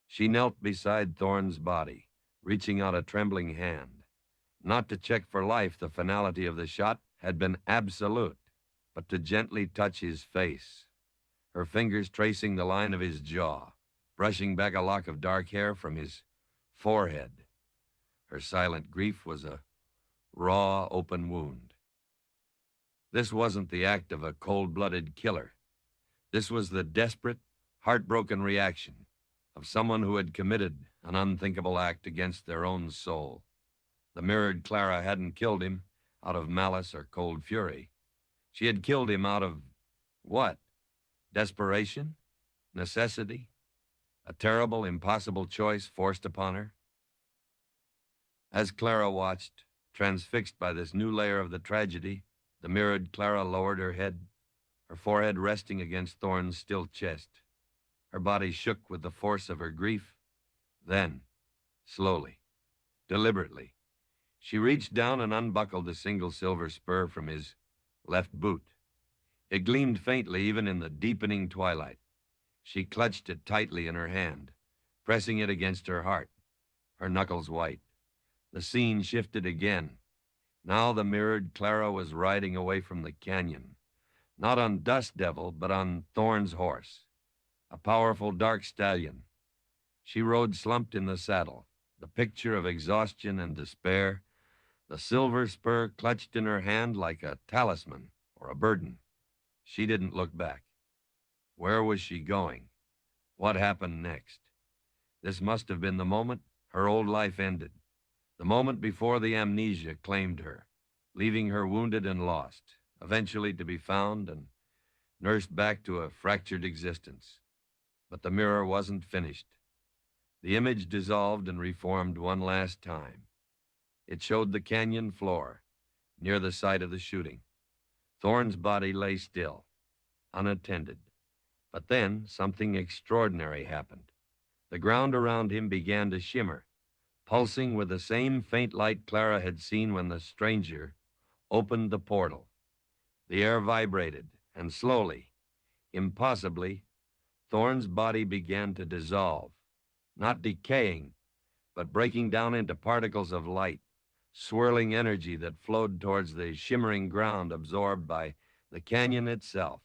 A: She knelt beside Thorne's body, reaching out a trembling hand. Not to check for life the finality of the shot had been absolute, but to gently touch his face, her fingers tracing the line of his jaw, brushing back a lock of dark hair from his forehead. Her silent grief was a raw, open wound. This wasn't the act of a cold-blooded killer. This was the desperate, heartbroken reaction of someone who had committed an unthinkable act against their own soul. The mirrored Clara hadn't killed him out of malice or cold fury. She had killed him out of what? Desperation? Necessity? A terrible, impossible choice forced upon her? As Clara watched, transfixed by this new layer of the tragedy, the mirrored Clara lowered her head, her forehead resting against Thorne's still chest. Her body shook with the force of her grief. Then, slowly, deliberately, she reached down and unbuckled the single silver spur from his left boot. It gleamed faintly even in the deepening twilight. She clutched it tightly in her hand, pressing it against her heart, her knuckles white. The scene shifted again. Now the mirrored Clara was riding away from the canyon, not on Dust Devil, but on Thorne's horse, a powerful dark stallion. She rode slumped in the saddle, the picture of exhaustion and despair, the silver spur clutched in her hand like a talisman or a burden. She didn't look back. Where was she going? What happened next? This must have been the moment her old life ended, the moment before the amnesia claimed her, leaving her wounded and lost, eventually to be found and nursed back to a fractured existence. But the mirror wasn't finished. The image dissolved and reformed one last time. It showed the canyon floor, near the site of the shooting. Thorne's body lay still, unattended. But then something extraordinary happened. The ground around him began to shimmer, pulsing with the same faint light Clara had seen when the stranger opened the portal. The air vibrated, and slowly, impossibly, Thorne's body began to dissolve, not decaying, but breaking down into particles of light, swirling energy that flowed towards the shimmering ground absorbed by the canyon itself.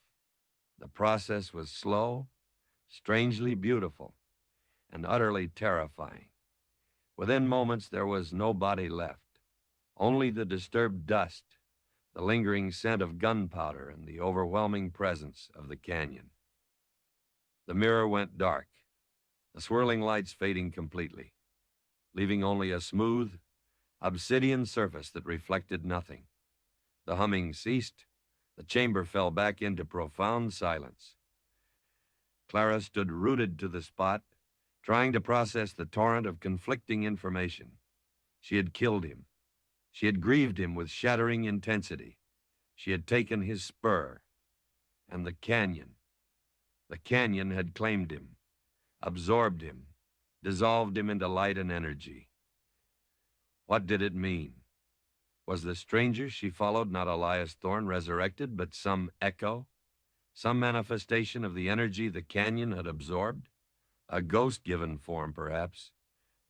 A: The process was slow, strangely beautiful, and utterly terrifying. Within moments, there was no body left, only the disturbed dust, the lingering scent of gunpowder, and the overwhelming presence of the canyon. The mirror went dark, the swirling lights fading completely, leaving only a smooth, obsidian surface that reflected nothing. The humming ceased. The chamber fell back into profound silence. Clara stood rooted to the spot, trying to process the torrent of conflicting information. She had killed him. She had grieved him with shattering intensity. She had taken his spur. And the canyon had claimed him, absorbed him, dissolved him into light and energy. What did it mean? Was the stranger she followed not Elias Thorne resurrected, but some echo, some manifestation of the energy the canyon had absorbed? A ghost-given form, perhaps,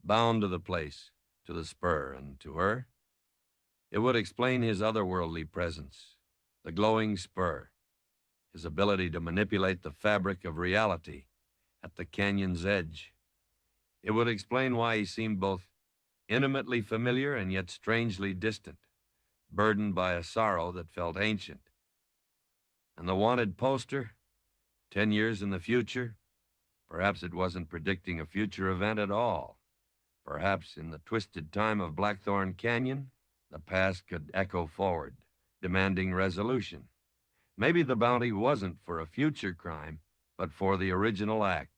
A: bound to the place, to the spur, and to her? It would explain his otherworldly presence, the glowing spur, his ability to manipulate the fabric of reality at the canyon's edge. It would explain why he seemed both intimately familiar and yet strangely distant, burdened by a sorrow that felt ancient. And the wanted poster, 10 years in the future, perhaps it wasn't predicting a future event at all. Perhaps in the twisted time of Blackthorn Canyon, the past could echo forward, demanding resolution. Maybe the bounty wasn't for a future crime, but for the original act,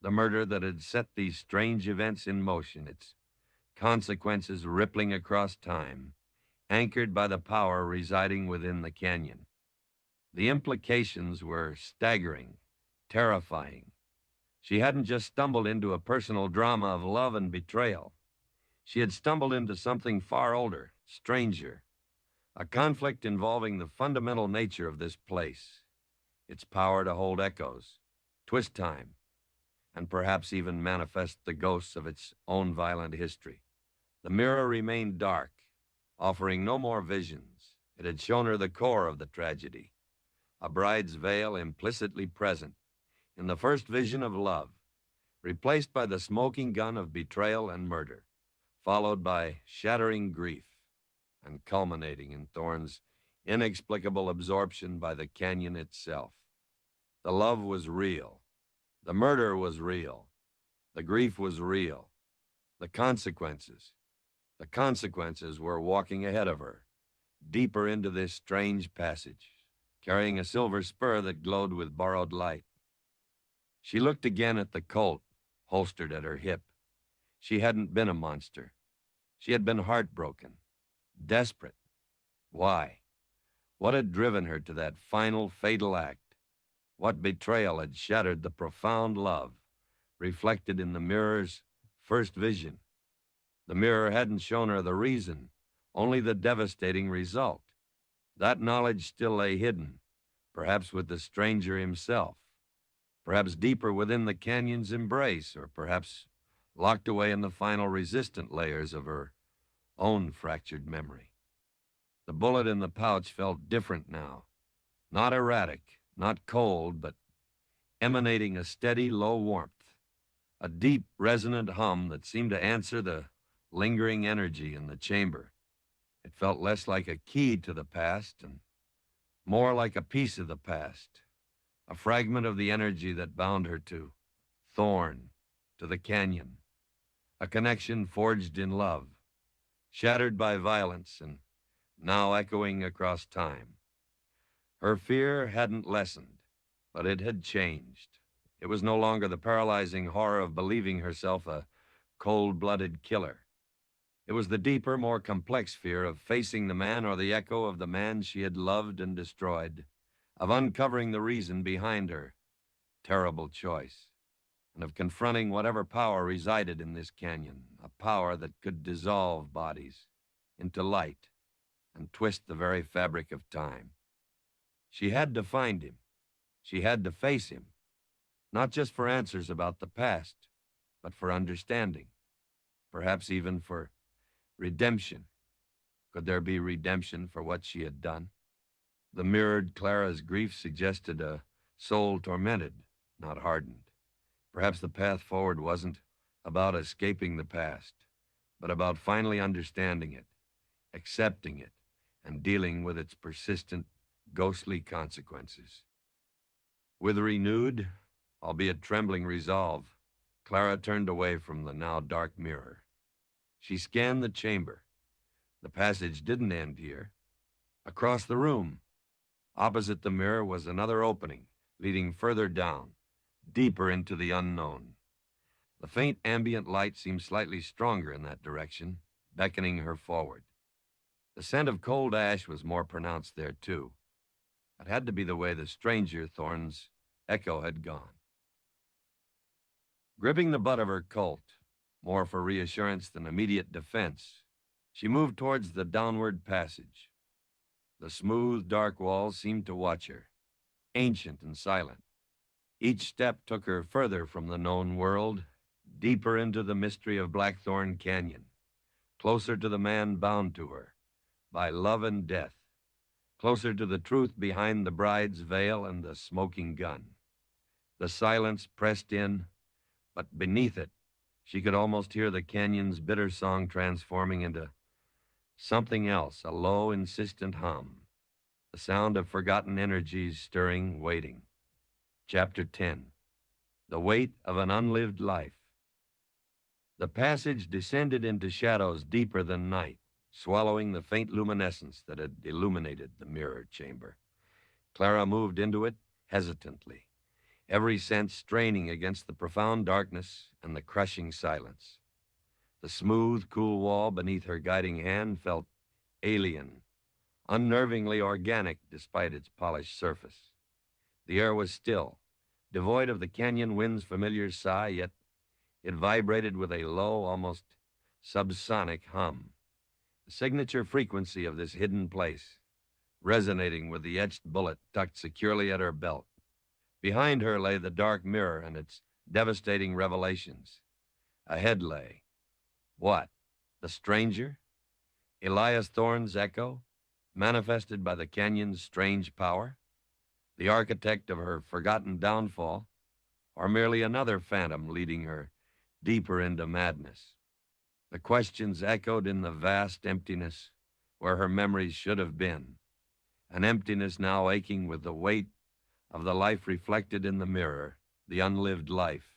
A: the murder that had set these strange events in motion, its consequences rippling across time, anchored by the power residing within the canyon. The implications were staggering, terrifying. She hadn't just stumbled into a personal drama of love and betrayal. She had stumbled into something far older, stranger, a conflict involving the fundamental nature of this place, its power to hold echoes, twist time, and perhaps even manifest the ghosts of its own violent history. The mirror remained dark, offering no more visions. It had shown her the core of the tragedy, a bride's veil implicitly present in the first vision of love, replaced by the smoking gun of betrayal and murder, followed by shattering grief, and culminating in Thorne's inexplicable absorption by the canyon itself. The love was real. The murder was real. The grief was real. The consequences were walking ahead of her, deeper into this strange passage, carrying a silver spur that glowed with borrowed light. She looked again at the Colt, holstered at her hip. She hadn't been a monster. She had been heartbroken, desperate. Why? What had driven her to that final, fatal act? What betrayal had shattered the profound love reflected in the mirror's first vision? The mirror hadn't shown her the reason, only the devastating result. That knowledge still lay hidden, perhaps with the stranger himself, perhaps deeper within the canyon's embrace, or perhaps locked away in the final resistant layers of her own fractured memory. The bullet in the pouch felt different now, not erratic, not cold, but emanating a steady, low warmth, a deep, resonant hum that seemed to answer the lingering energy in the chamber. It felt less like a key to the past and more like a piece of the past, a fragment of the energy that bound her to Thorne, to the canyon, a connection forged in love, shattered by violence and now echoing across time. Her fear hadn't lessened, but it had changed. It was no longer the paralyzing horror of believing herself a cold-blooded killer. It was the deeper, more complex fear of facing the man or the echo of the man she had loved and destroyed, of uncovering the reason behind her terrible choice, and of confronting whatever power resided in this canyon, a power that could dissolve bodies into light and twist the very fabric of time. She had to find him. She had to face him, not just for answers about the past, but for understanding, perhaps even for redemption. Could there be redemption for what she had done? The mirrored Clara's grief suggested a soul tormented, not hardened. Perhaps the path forward wasn't about escaping the past, but about finally understanding it, accepting it, and dealing with its persistent, ghostly consequences. With renewed, albeit trembling resolve, Clara turned away from the now dark mirror. She scanned the chamber. The passage didn't end here. Across the room, opposite the mirror, was another opening, leading further down, deeper into the unknown. The faint ambient light seemed slightly stronger in that direction, beckoning her forward. The scent of cold ash was more pronounced there, too. It had to be the way the stranger Thorn's echo had gone. Gripping the butt of her Colt, more for reassurance than immediate defense, she moved towards the downward passage. The smooth, dark walls seemed to watch her, ancient and silent. Each step took her further from the known world, deeper into the mystery of Blackthorn Canyon, closer to the man bound to her by love and death, closer to the truth behind the bride's veil and the smoking gun. The silence pressed in, but beneath it, she could almost hear the canyon's bitter song transforming into something else, a low, insistent hum, the sound of forgotten energies stirring, waiting. Chapter 10, The Weight of an Unlived Life. The passage descended into shadows deeper than night, swallowing the faint luminescence that had illuminated the mirror chamber. Clara moved into it hesitantly, every sense straining against the profound darkness and the crushing silence. The smooth, cool wall beneath her guiding hand felt alien, unnervingly organic despite its polished surface. The air was still, devoid of the canyon wind's familiar sigh, yet it vibrated with a low, almost subsonic hum, the signature frequency of this hidden place, resonating with the etched bullet tucked securely at her belt. Behind her lay the dark mirror and its devastating revelations. Ahead lay, what? The stranger? Elias Thorne's echo, manifested by the canyon's strange power? The architect of her forgotten downfall, or merely another phantom leading her deeper into madness? The questions echoed in the vast emptiness where her memories should have been, an emptiness now aching with the weight of the life reflected in the mirror, the unlived life.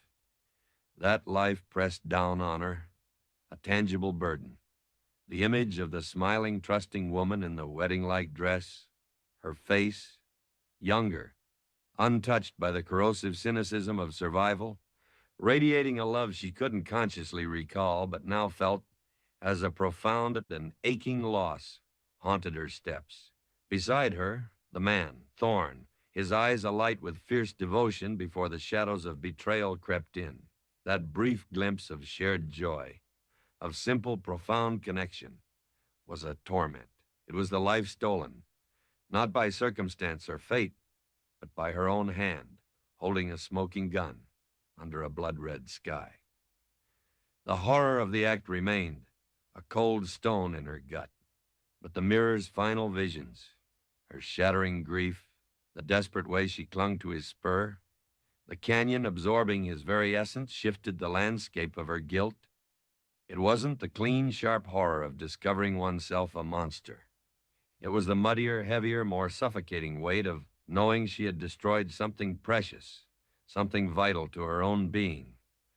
A: That life pressed down on her, a tangible burden. The image of the smiling, trusting woman in the wedding-like dress, her face, younger, untouched by the corrosive cynicism of survival, radiating a love she couldn't consciously recall, but now felt as a profound and aching loss haunted her steps. Beside her, the man, Thorne, his eyes alight with fierce devotion before the shadows of betrayal crept in. That brief glimpse of shared joy, of simple, profound connection, was a torment. It was the life stolen, not by circumstance or fate, but by her own hand, holding a smoking gun under a blood-red sky. The horror of the act remained, a cold stone in her gut. But the mirror's final visions, her shattering grief, the desperate way she clung to his spur, the canyon absorbing his very essence, shifted the landscape of her guilt. It wasn't the clean, sharp horror of discovering oneself a monster. It was the muddier, heavier, more suffocating weight of knowing she had destroyed something precious, something vital to her own being,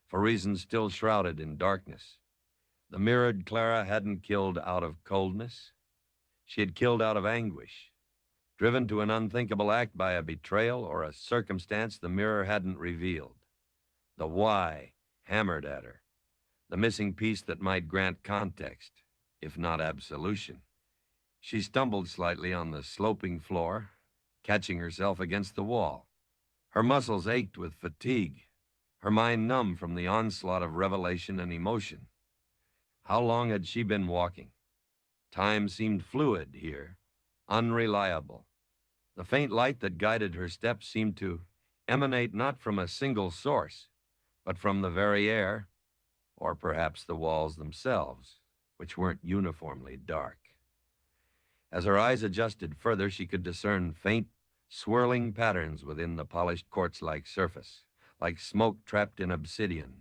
A: for reasons still shrouded in darkness. The mirrored Clara hadn't killed out of coldness. She had killed out of anguish, driven to an unthinkable act by a betrayal or a circumstance the mirror hadn't revealed. The why hammered at her, the missing piece that might grant context, if not absolution. She stumbled slightly on the sloping floor, catching herself against the wall. Her muscles ached with fatigue, her mind numb from the onslaught of revelation and emotion. How long had she been walking? Time seemed fluid here, unreliable. The faint light that guided her steps seemed to emanate not from a single source, but from the very air, or perhaps the walls themselves, which weren't uniformly dark. As her eyes adjusted further, she could discern faint, swirling patterns within the polished quartz-like surface, like smoke trapped in obsidian,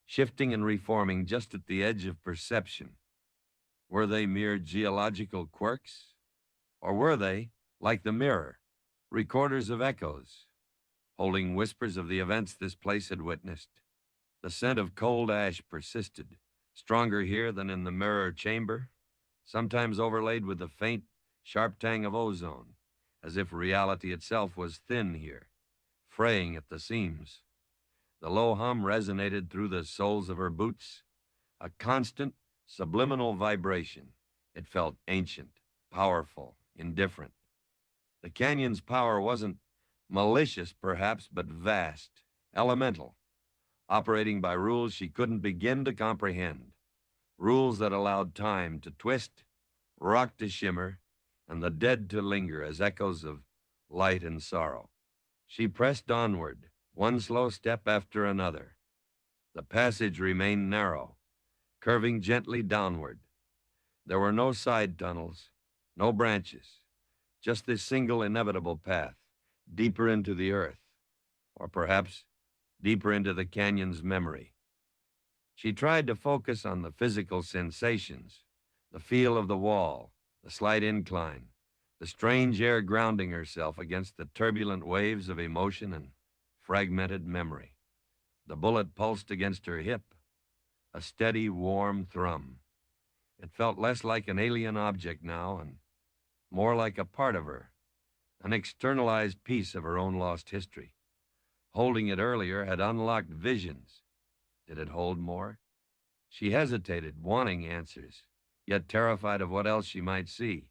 A: shifting and reforming just at the edge of perception. Were they mere geological quirks? Or were they, like the mirror, recorders of echoes, holding whispers of the events this place had witnessed? The scent of cold ash persisted, stronger here than in the mirror chamber, sometimes overlaid with the faint, sharp tang of ozone, as if reality itself was thin here, fraying at the seams. The low hum resonated through the soles of her boots, a constant, subliminal vibration. It felt ancient, powerful, indifferent. The canyon's power wasn't malicious, perhaps, but vast, elemental, operating by rules she couldn't begin to comprehend, rules that allowed time to twist, rock to shimmer, and the dead to linger as echoes of light and sorrow. She pressed onward, one slow step after another. The passage remained narrow, curving gently downward. There were no side tunnels, no branches, just this single inevitable path, deeper into the earth, or perhaps deeper into the canyon's memory. She tried to focus on the physical sensations, the feel of the wall, the slight incline, the strange air grounding herself against the turbulent waves of emotion and fragmented memory. The bullet pulsed against her hip, a steady, warm thrum. It felt less like an alien object now and more like a part of her, an externalized piece of her own lost history. Holding it earlier had unlocked visions. Did it hold more? She hesitated, wanting answers, yet terrified of what else she might see,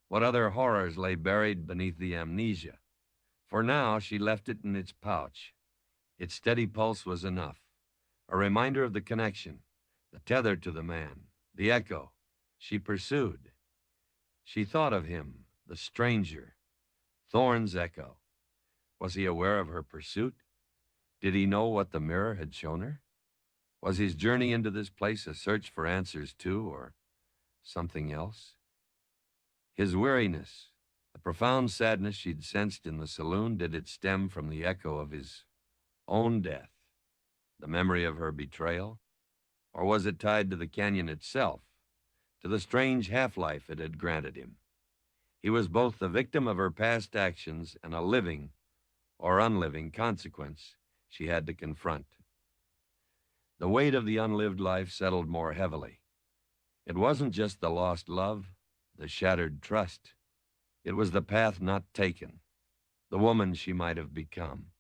A: what other horrors lay buried beneath the amnesia. For now, she left it in its pouch. Its steady pulse was enough, a reminder of the connection, the tether to the man, the echo. She pursued. She thought of him, the stranger, Thorne's echo. Was he aware of her pursuit? Did he know what the mirror had shown her? Was his journey into this place a search for answers too, or something else? His weariness, the profound sadness she'd sensed in the saloon, did it stem from the echo of his own death, the memory of her betrayal? Or was it tied to the canyon itself, to the strange half-life it had granted him? He was both the victim of her past actions and a living or unliving consequence she had to confront. The weight of the unlived life settled more heavily. It wasn't just the lost love, the shattered trust. It was the path not taken, the woman she might have become.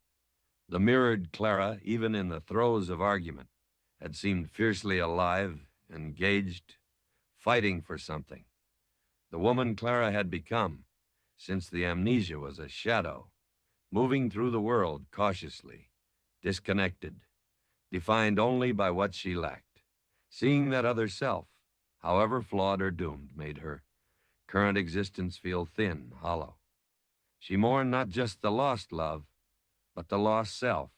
A: The mirrored Clara, even in the throes of argument, had seemed fiercely alive, engaged, fighting for something. The woman Clara had become, since the amnesia was a shadow, moving through the world cautiously, disconnected, defined only by what she lacked. Seeing that other self, however flawed or doomed, made her current existence feel thin, hollow. She mourned not just the lost love, but the lost self,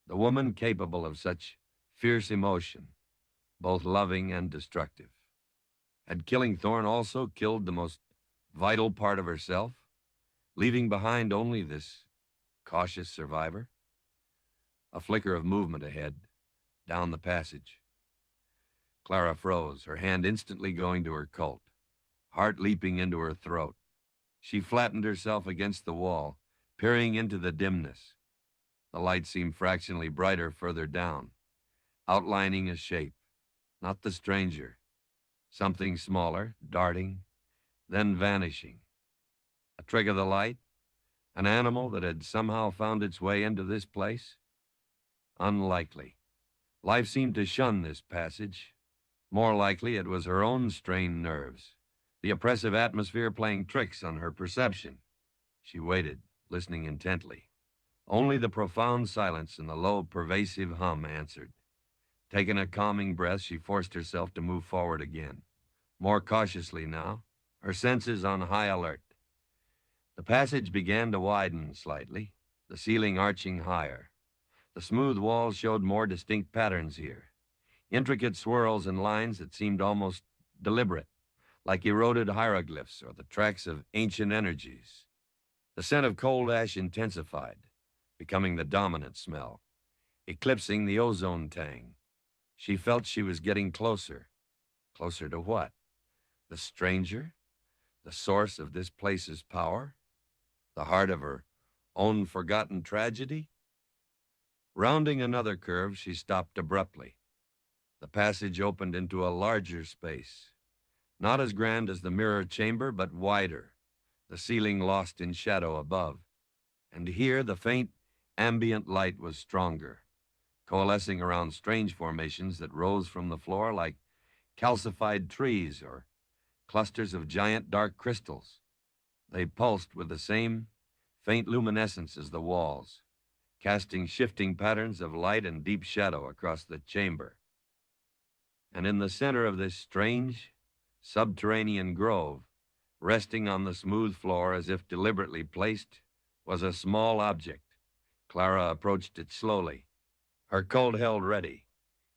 A: the woman capable of such fierce emotion, both loving and destructive. Had killing Thorne also killed the most vital part of herself, leaving behind only this cautious survivor? A flicker of movement ahead, down the passage. Clara froze, her hand instantly going to her Colt, heart leaping into her throat. She flattened herself against the wall, peering into the dimness. The light seemed fractionally brighter further down, outlining a shape, not the stranger, something smaller, darting, then vanishing. A trick of the light? An animal that had somehow found its way into this place? Unlikely. Life seemed to shun this passage. More likely, it was her own strained nerves, the oppressive atmosphere playing tricks on her perception. She waited, listening intently. Only the profound silence and the low, pervasive hum answered. Taking a calming breath, she forced herself to move forward again. More cautiously now, her senses on high alert. The passage began to widen slightly, the ceiling arching higher. The smooth walls showed more distinct patterns here, intricate swirls and lines that seemed almost deliberate, like eroded hieroglyphs or the tracks of ancient energies. The scent of coal ash intensified, becoming the dominant smell, eclipsing the ozone tang. She felt she was getting closer. Closer to what? The stranger? The source of this place's power? The heart of her own forgotten tragedy? Rounding another curve, she stopped abruptly. The passage opened into a larger space, not as grand as the mirror chamber, but wider, the ceiling lost in shadow above. And here the faint, ambient light was stronger, coalescing around strange formations that rose from the floor like calcified trees or clusters of giant dark crystals. They pulsed with the same faint luminescence as the walls, casting shifting patterns of light and deep shadow across the chamber. And in the center of this strange, subterranean grove, resting on the smooth floor as if deliberately placed, was a small object. Clara approached it slowly, her Colt held ready,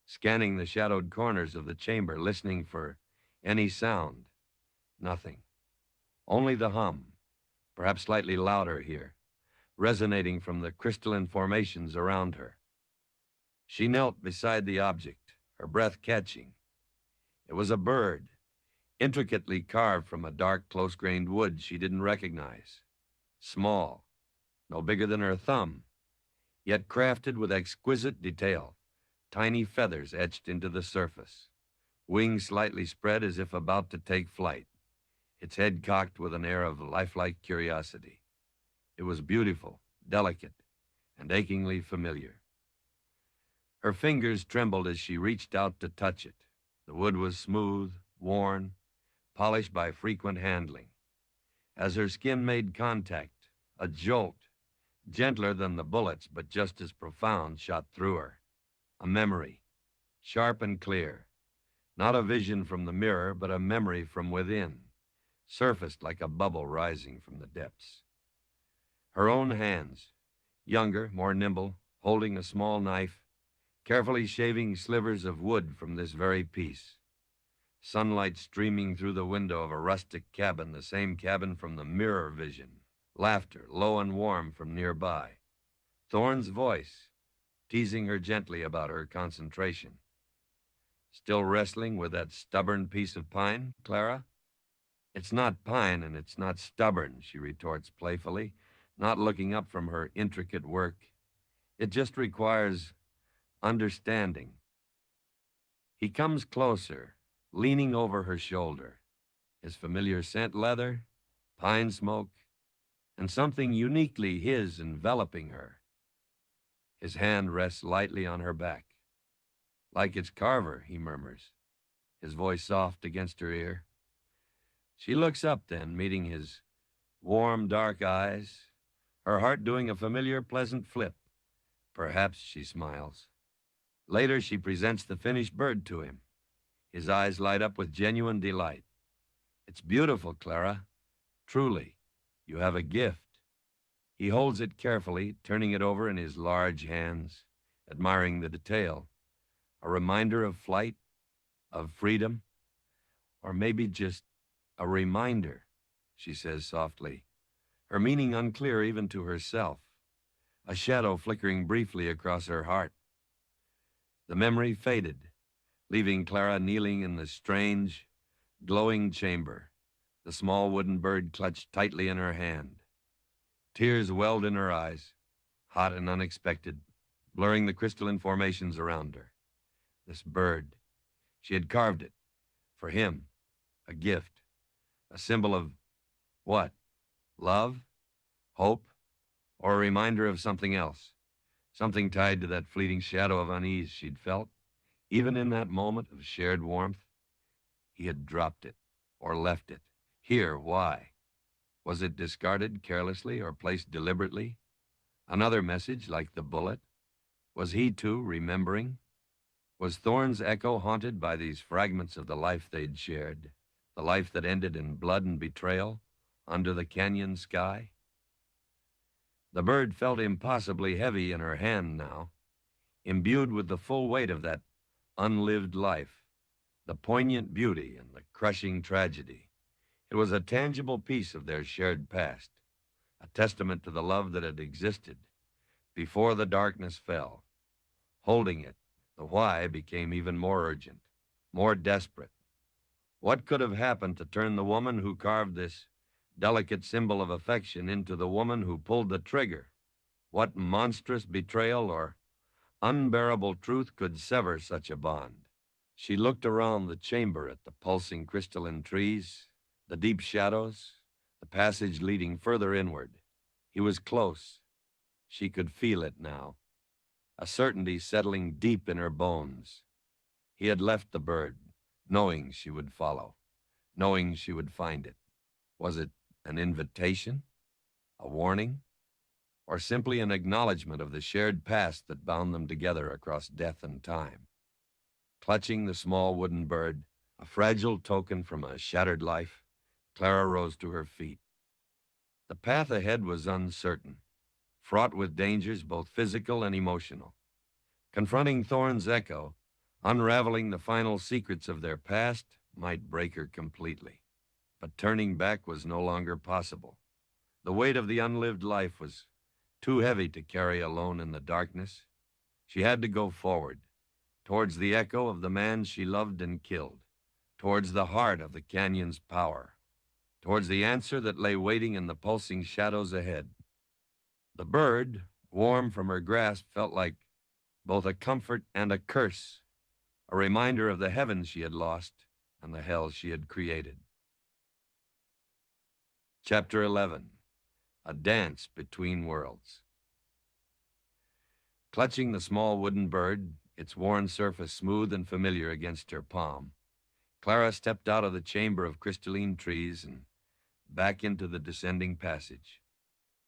A: scanning the shadowed corners of the chamber, listening for any sound. Nothing. Only the hum, perhaps slightly louder here, resonating from the crystalline formations around her. She knelt beside the object, her breath catching. It was a bird, intricately carved from a dark, close-grained wood she didn't recognize. Small, no bigger than her thumb, yet crafted with exquisite detail, tiny feathers etched into the surface, wings slightly spread as if about to take flight, its head cocked with an air of lifelike curiosity. It was beautiful, delicate, and achingly familiar. Her fingers trembled as she reached out to touch it. The wood was smooth, worn, polished by frequent handling. As her skin made contact, a jolt, gentler than the bullets but just as profound, shot through her. A memory, sharp and clear. Not a vision from the mirror, but a memory from within, surfaced like a bubble rising from the depths. Her own hands, younger, more nimble, holding a small knife, carefully shaving slivers of wood from this very piece. Sunlight streaming through the window of a rustic cabin, the same cabin from the mirror vision. Laughter, low and warm, from nearby. Thorne's voice, teasing her gently about her concentration. Still wrestling with that stubborn piece of pine, Clara? It's not pine and it's not stubborn, she retorts playfully, not looking up from her intricate work. It just requires understanding. He comes closer, leaning over her shoulder, his familiar scent leather, pine smoke, and something uniquely his enveloping her. His hand rests lightly on her back. Like its carver, he murmurs, his voice soft against her ear. She looks up then, meeting his warm, dark eyes, her heart doing a familiar, pleasant flip. Perhaps, she smiles. Later, she presents the finished bird to him. His eyes light up with genuine delight. It's beautiful, Clara. Truly, you have a gift. He holds it carefully, turning it over in his large hands, admiring the detail. A reminder of flight, of freedom, or maybe just a reminder, she says softly, her meaning unclear even to herself, a shadow flickering briefly across her heart. The memory faded, leaving Clara kneeling in the strange, glowing chamber, the small wooden bird clutched tightly in her hand. Tears welled in her eyes, hot and unexpected, blurring the crystalline formations around her. This bird, she had carved it, for him, a gift, a symbol of what? Love? Hope? Or a reminder of something else? Something tied to that fleeting shadow of unease she'd felt? Even in that moment of shared warmth, he had dropped it, or left it. Here, why? Was it discarded carelessly or placed deliberately? Another message like the bullet? Was he, too, remembering? Was Thorne's echo haunted by these fragments of the life they'd shared? The life that ended in blood and betrayal under the canyon sky? The bird felt impossibly heavy in her hand now, imbued with the full weight of that unlived life, the poignant beauty and the crushing tragedy. It was a tangible piece of their shared past, a testament to the love that had existed before the darkness fell. Holding it, the why became even more urgent, more desperate. What could have happened to turn the woman who carved this delicate symbol of affection into the woman who pulled the trigger? What monstrous betrayal or unbearable truth could sever such a bond? She looked around the chamber at the pulsing crystalline trees, the deep shadows, the passage leading further inward. He was close. She could feel it now, a certainty settling deep in her bones. He had left the bird, knowing she would follow, knowing she would find it. Was it an invitation, a warning, or simply an acknowledgement of the shared past that bound them together across death and time? Clutching the small wooden bird, a fragile token from a shattered life, Clara rose to her feet. The path ahead was uncertain, fraught with dangers both physical and emotional. Confronting Thorne's echo, unraveling the final secrets of their past, might break her completely. But turning back was no longer possible. The weight of the unlived life was too heavy to carry alone in the darkness. She had to go forward, towards the echo of the man she loved and killed, towards the heart of the canyon's power, towards the answer that lay waiting in the pulsing shadows ahead. The bird, warm from her grasp, felt like both a comfort and a curse, a reminder of the heavens she had lost and the hell she had created. Chapter 11, A Dance Between Worlds. Clutching the small wooden bird, its worn surface smooth and familiar against her palm, Clara stepped out of the chamber of crystalline trees and back into the descending passage.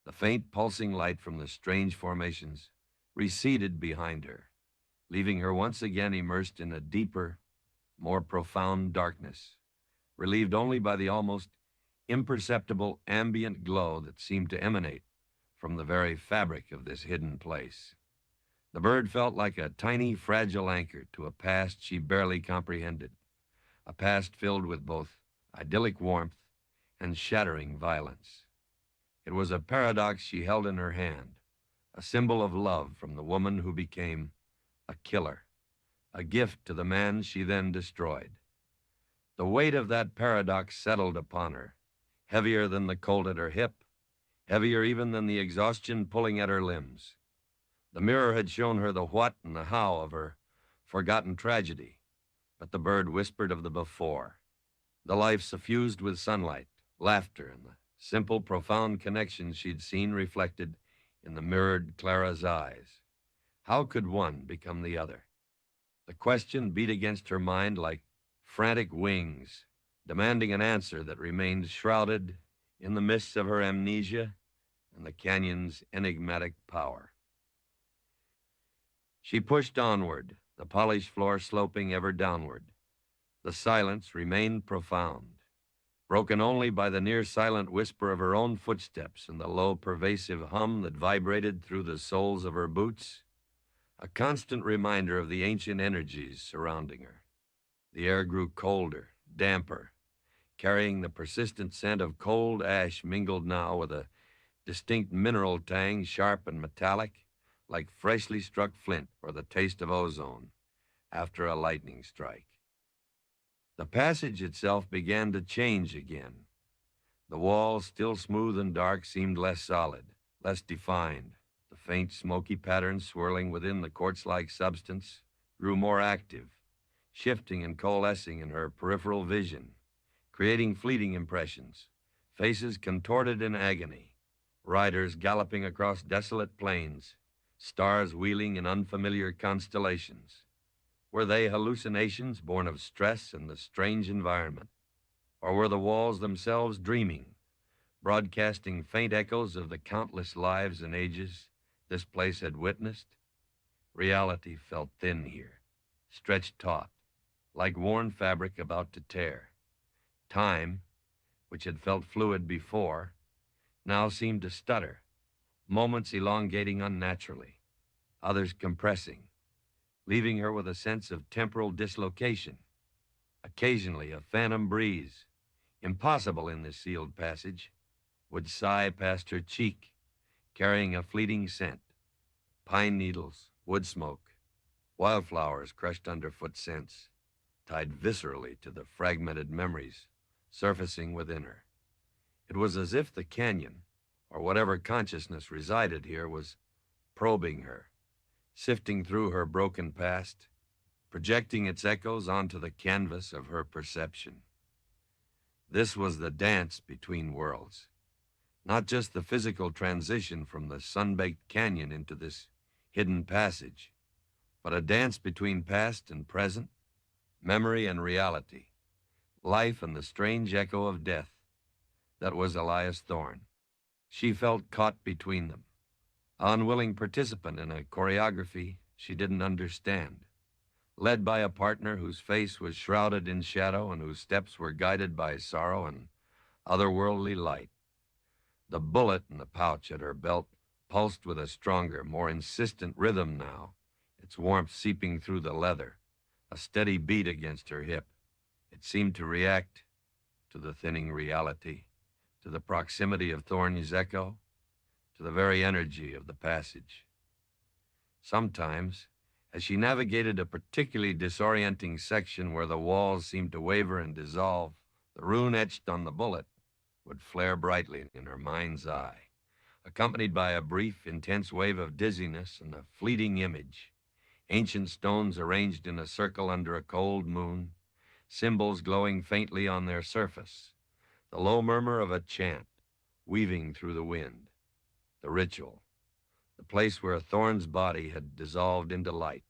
A: The faint pulsing light from the strange formations receded behind her, leaving her once again immersed in a deeper, more profound darkness, relieved only by the almost imperceptible ambient glow that seemed to emanate from the very fabric of this hidden place. The bird felt like a tiny, fragile anchor to a past she barely comprehended, a past filled with both idyllic warmth and shattering violence. It was a paradox she held in her hand, a symbol of love from the woman who became a killer, a gift to the man she then destroyed. The weight of that paradox settled upon her, heavier than the cold at her hip, heavier even than the exhaustion pulling at her limbs. The mirror had shown her the what and the how of her forgotten tragedy, but the bird whispered of the before, the life suffused with sunlight, laughter, and the simple, profound connections she'd seen reflected in the mirrored Clara's eyes. How could one become the other? The question beat against her mind like frantic wings, demanding an answer that remained shrouded in the mists of her amnesia and the canyon's enigmatic power. She pushed onward, the polished floor sloping ever downward. The silence remained profound, broken only by the near-silent whisper of her own footsteps and the low, pervasive hum that vibrated through the soles of her boots, a constant reminder of the ancient energies surrounding her. The air grew colder, damper, carrying the persistent scent of cold ash mingled now with a distinct mineral tang, sharp and metallic, like freshly struck flint or the taste of ozone after a lightning strike. The passage itself began to change again. The walls, still smooth and dark, seemed less solid, less defined. The faint, smoky patterns swirling within the quartz-like substance grew more active, shifting and coalescing in her peripheral vision, creating fleeting impressions, faces contorted in agony, riders galloping across desolate plains, stars wheeling in unfamiliar constellations. Were they hallucinations born of stress and the strange environment? Or were the walls themselves dreaming, broadcasting faint echoes of the countless lives and ages this place had witnessed? Reality felt thin here, stretched taut, like worn fabric about to tear. Time, which had felt fluid before, now seemed to stutter, moments elongating unnaturally, others compressing, leaving her with a sense of temporal dislocation. Occasionally, a phantom breeze, impossible in this sealed passage, would sigh past her cheek, carrying a fleeting scent. Pine needles, wood smoke, wildflowers crushed underfoot scents, tied viscerally to the fragmented memories surfacing within her. It was as if the canyon, or whatever consciousness resided here, was probing her, sifting through her broken past, projecting its echoes onto the canvas of her perception. This was the dance between worlds, not just the physical transition from the sun-baked canyon into this hidden passage, but a dance between past and present, memory and reality, life and the strange echo of death. That was Elias Thorne. She felt caught between them, an unwilling participant in a choreography she didn't understand, led by a partner whose face was shrouded in shadow and whose steps were guided by sorrow and otherworldly light. The bullet in the pouch at her belt pulsed with a stronger, more insistent rhythm now, its warmth seeping through the leather, a steady beat against her hip. It seemed to react to the thinning reality, to the proximity of Thorne's echo, to the very energy of the passage. Sometimes, as she navigated a particularly disorienting section where the walls seemed to waver and dissolve, the rune etched on the bullet would flare brightly in her mind's eye, accompanied by a brief, intense wave of dizziness and a fleeting image. Ancient stones arranged in a circle under a cold moon, symbols glowing faintly on their surface, the low murmur of a chant weaving through the wind. The ritual, the place where Thorne's body had dissolved into light.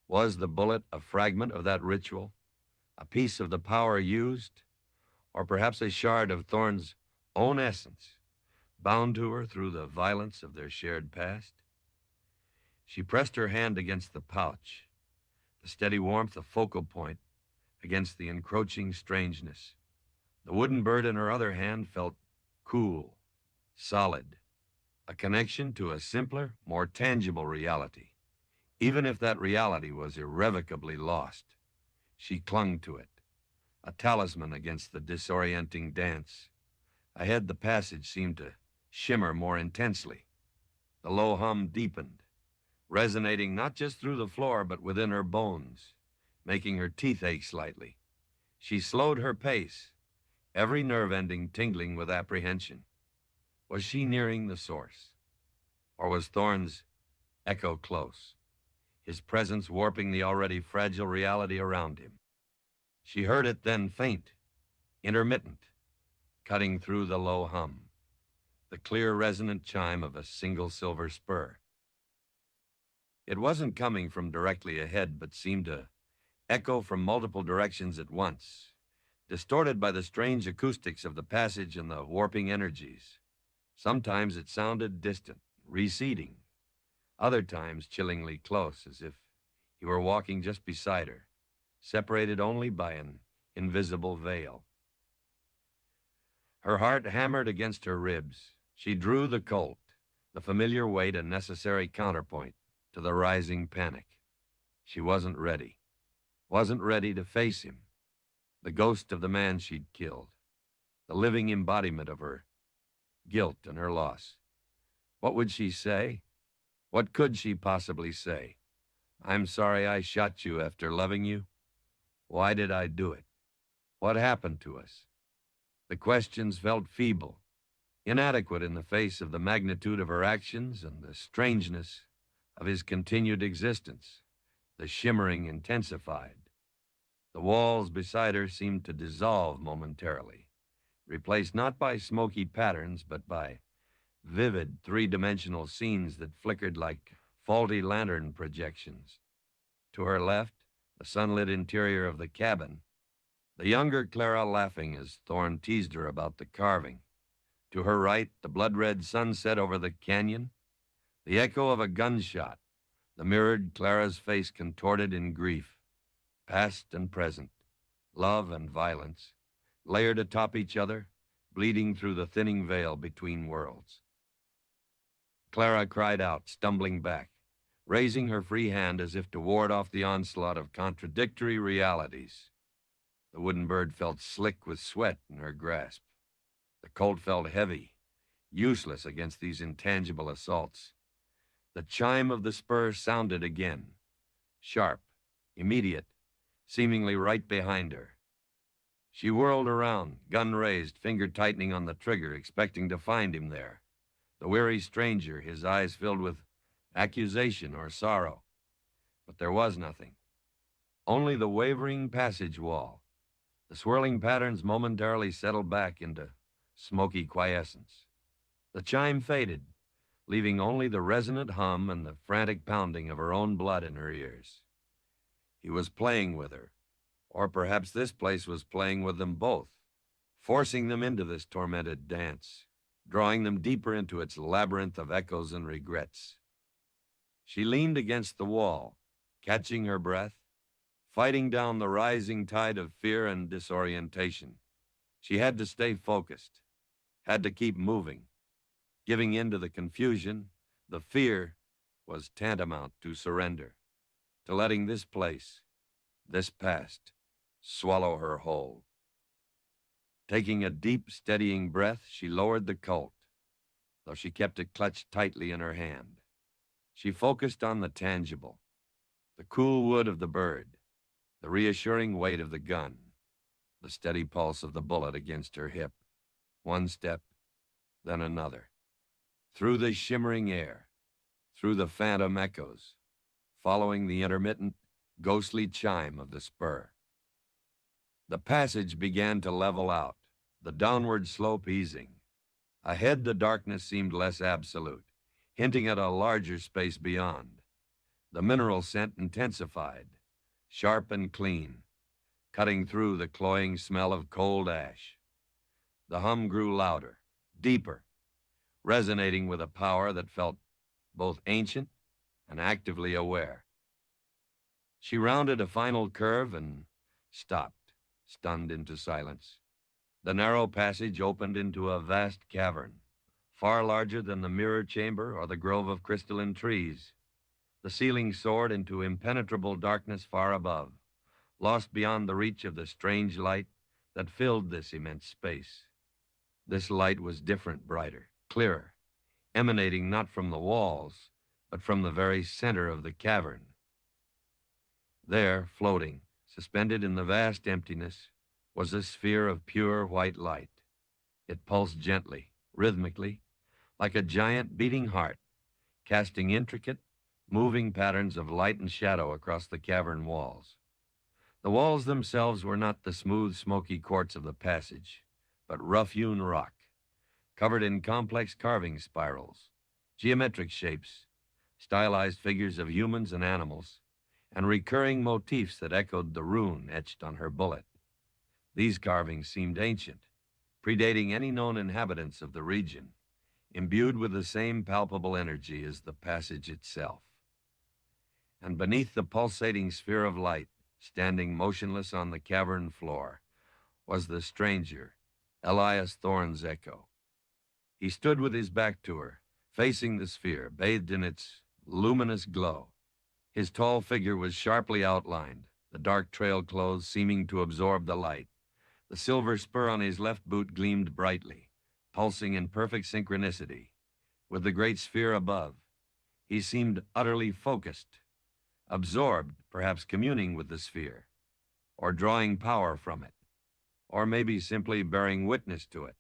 A: Was the bullet a fragment of that ritual, a piece of the power used, or perhaps a shard of Thorne's own essence, bound to her through the violence of their shared past? She pressed her hand against the pouch, the steady warmth a focal point against the encroaching strangeness. The wooden bird in her other hand felt cool, solid, a connection to a simpler, more tangible reality. Even if that reality was irrevocably lost, she clung to it, a talisman against the disorienting dance. Ahead, the passage seemed to shimmer more intensely. The low hum deepened, resonating not just through the floor, but within her bones, making her teeth ache slightly. She slowed her pace, every nerve ending tingling with apprehension. Was she nearing the source? Or was Thorne's echo close, his presence warping the already fragile reality around him? She heard it then faint, intermittent, cutting through the low hum, the clear resonant chime of a single silver spur. It wasn't coming from directly ahead, but seemed to echo from multiple directions at once, distorted by the strange acoustics of the passage and the warping energies. Sometimes it sounded distant, receding. Other times chillingly close, as if he were walking just beside her, separated only by an invisible veil. Her heart hammered against her ribs. She drew the Colt, the familiar weight a necessary counterpoint to the rising panic. She wasn't ready to face him, the ghost of the man she'd killed, the living embodiment of her guilt and her loss. What would she say? What could she possibly say? I'm sorry I shot you after loving you. Why did I do it? What happened to us? The questions felt feeble, inadequate in the face of the magnitude of her actions and the strangeness of his continued existence. The shimmering intensified. The walls beside her seemed to dissolve momentarily, replaced not by smoky patterns, but by vivid three-dimensional scenes that flickered like faulty lantern projections. To her left, the sunlit interior of the cabin, the younger Clara laughing as Thorne teased her about the carving. To her right, the blood-red sunset over the canyon, the echo of a gunshot, the mirrored Clara's face contorted in grief, past and present, love and violence, layered atop each other, bleeding through the thinning veil between worlds. Clara cried out, stumbling back, raising her free hand as if to ward off the onslaught of contradictory realities. The wooden bird felt slick with sweat in her grasp. The Colt felt heavy, useless against these intangible assaults. The chime of the spur sounded again, sharp, immediate, seemingly right behind her. She whirled around, gun raised, finger tightening on the trigger, expecting to find him there. The weary stranger, his eyes filled with accusation or sorrow. But there was nothing. Only the wavering passage wall. The swirling patterns momentarily settled back into smoky quiescence. The chime faded, leaving only the resonant hum and the frantic pounding of her own blood in her ears. He was playing with her, or perhaps this place was playing with them both, forcing them into this tormented dance, drawing them deeper into its labyrinth of echoes and regrets. She leaned against the wall, catching her breath, fighting down the rising tide of fear and disorientation. She had to stay focused, had to keep moving. Giving in to the confusion, the fear, was tantamount to surrender, to letting this place, this past, swallow her whole. Taking a deep, steadying breath, she lowered the Colt, though she kept it clutched tightly in her hand. She focused on the tangible, the cool wood of the bird, the reassuring weight of the gun, the steady pulse of the bullet against her hip. One step, then another. Through the shimmering air, through the phantom echoes, following the intermittent, ghostly chime of the spur. The passage began to level out, the downward slope easing. Ahead, the darkness seemed less absolute, hinting at a larger space beyond. The mineral scent intensified, sharp and clean, cutting through the cloying smell of cold ash. The hum grew louder, deeper, resonating with a power that felt both ancient and actively aware. She rounded a final curve and stopped, stunned into silence. The narrow passage opened into a vast cavern, far larger than the mirror chamber or the grove of crystalline trees. The ceiling soared into impenetrable darkness far above, lost beyond the reach of the strange light that filled this immense space. This light was different, brighter, clearer, emanating not from the walls, but from the very center of the cavern. There, floating, suspended in the vast emptiness, was a sphere of pure white light. It pulsed gently, rhythmically, like a giant beating heart, casting intricate, moving patterns of light and shadow across the cavern walls. The walls themselves were not the smooth, smoky quartz of the passage, but rough-hewn rock, covered in complex carving spirals, geometric shapes, stylized figures of humans and animals, and recurring motifs that echoed the rune etched on her bullet. These carvings seemed ancient, predating any known inhabitants of the region, imbued with the same palpable energy as the passage itself. And beneath the pulsating sphere of light, standing motionless on the cavern floor, was the stranger, Elias Thorne's echo. He stood with his back to her, facing the sphere, bathed in its luminous glow. His tall figure was sharply outlined, the dark trail clothes seeming to absorb the light. The silver spur on his left boot gleamed brightly, pulsing in perfect synchronicity. With the great sphere above, he seemed utterly focused, absorbed, perhaps communing with the sphere, or drawing power from it, or maybe simply bearing witness to it.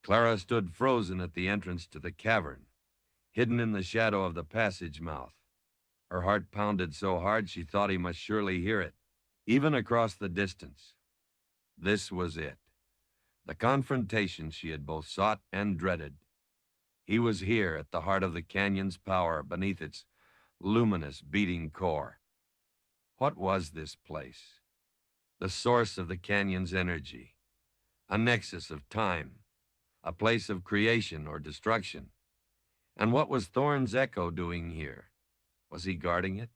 A: Clara stood frozen at the entrance to the cavern, hidden in the shadow of the passage mouth. Her heart pounded so hard she thought he must surely hear it, even across the distance. This was it, the confrontation she had both sought and dreaded. He was here at the heart of the canyon's power, beneath its luminous, beating core. What was this place? The source of the canyon's energy, a nexus of time, a place of creation or destruction. And what was Thorn's echo doing here? Was he guarding it,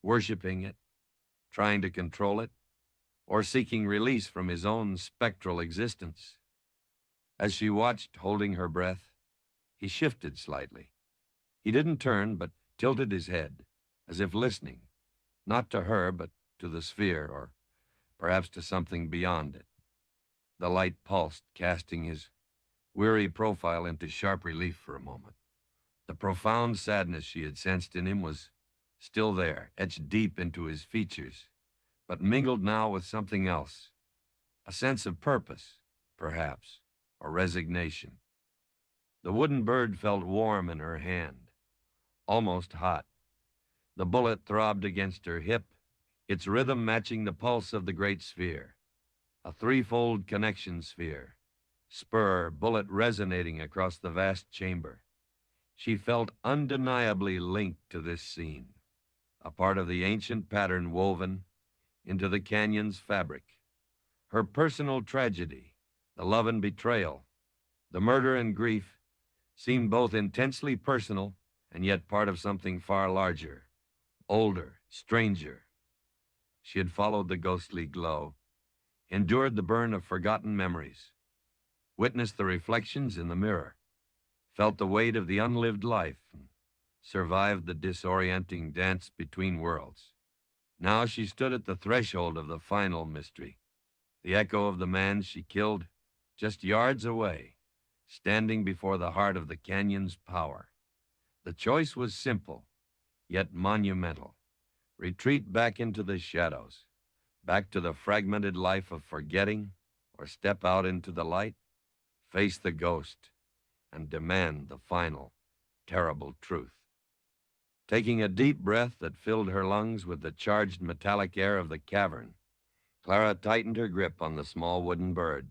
A: worshiping it, trying to control it, or seeking release from his own spectral existence? As she watched, holding her breath, he shifted slightly. He didn't turn, but tilted his head, as if listening, not to her, but to the sphere, or perhaps to something beyond it. The light pulsed, casting his weary profile into sharp relief for a moment. The profound sadness she had sensed in him was still there, etched deep into his features, but mingled now with something else, a sense of purpose, perhaps, or resignation. The wooden bird felt warm in her hand, almost hot. The bullet throbbed against her hip, its rhythm matching the pulse of the great sphere, a threefold connection sphere, spur, bullet resonating across the vast chamber. She felt undeniably linked to this scene, a part of the ancient pattern woven into the canyon's fabric. Her personal tragedy, the love and betrayal, the murder and grief, seemed both intensely personal and yet part of something far larger, older, stranger. She had followed the ghostly glow, endured the burn of forgotten memories, witnessed the reflections in the mirror, felt the weight of the unlived life, and survived the disorienting dance between worlds. Now she stood at the threshold of the final mystery, the echo of the man she killed just yards away, standing before the heart of the canyon's power. The choice was simple, yet monumental. Retreat back into the shadows, back to the fragmented life of forgetting, or step out into the light, face the ghost, and demand the final, terrible truth. Taking a deep breath that filled her lungs with the charged metallic air of the cavern, Clara tightened her grip on the small wooden bird,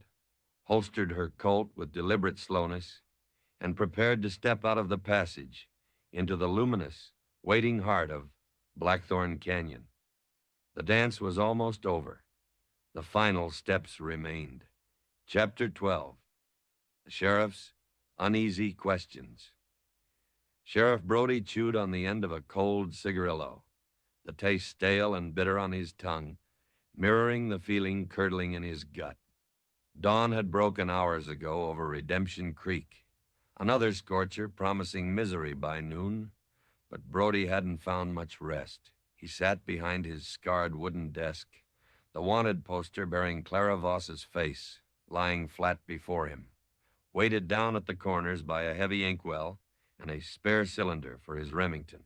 A: holstered her Colt with deliberate slowness, and prepared to step out of the passage into the luminous, waiting heart of Blackthorn Canyon. The dance was almost over. The final steps remained. Chapter 12. The Sheriff's Uneasy Questions. Sheriff Brody chewed on the end of a cold cigarillo, the taste stale and bitter on his tongue, mirroring the feeling curdling in his gut. Dawn had broken hours ago over Redemption Creek, another scorcher promising misery by noon, but Brody hadn't found much rest. He sat behind his scarred wooden desk, the wanted poster bearing Clara Voss's face lying flat before him, weighted down at the corners by a heavy inkwell and a spare cylinder for his Remington.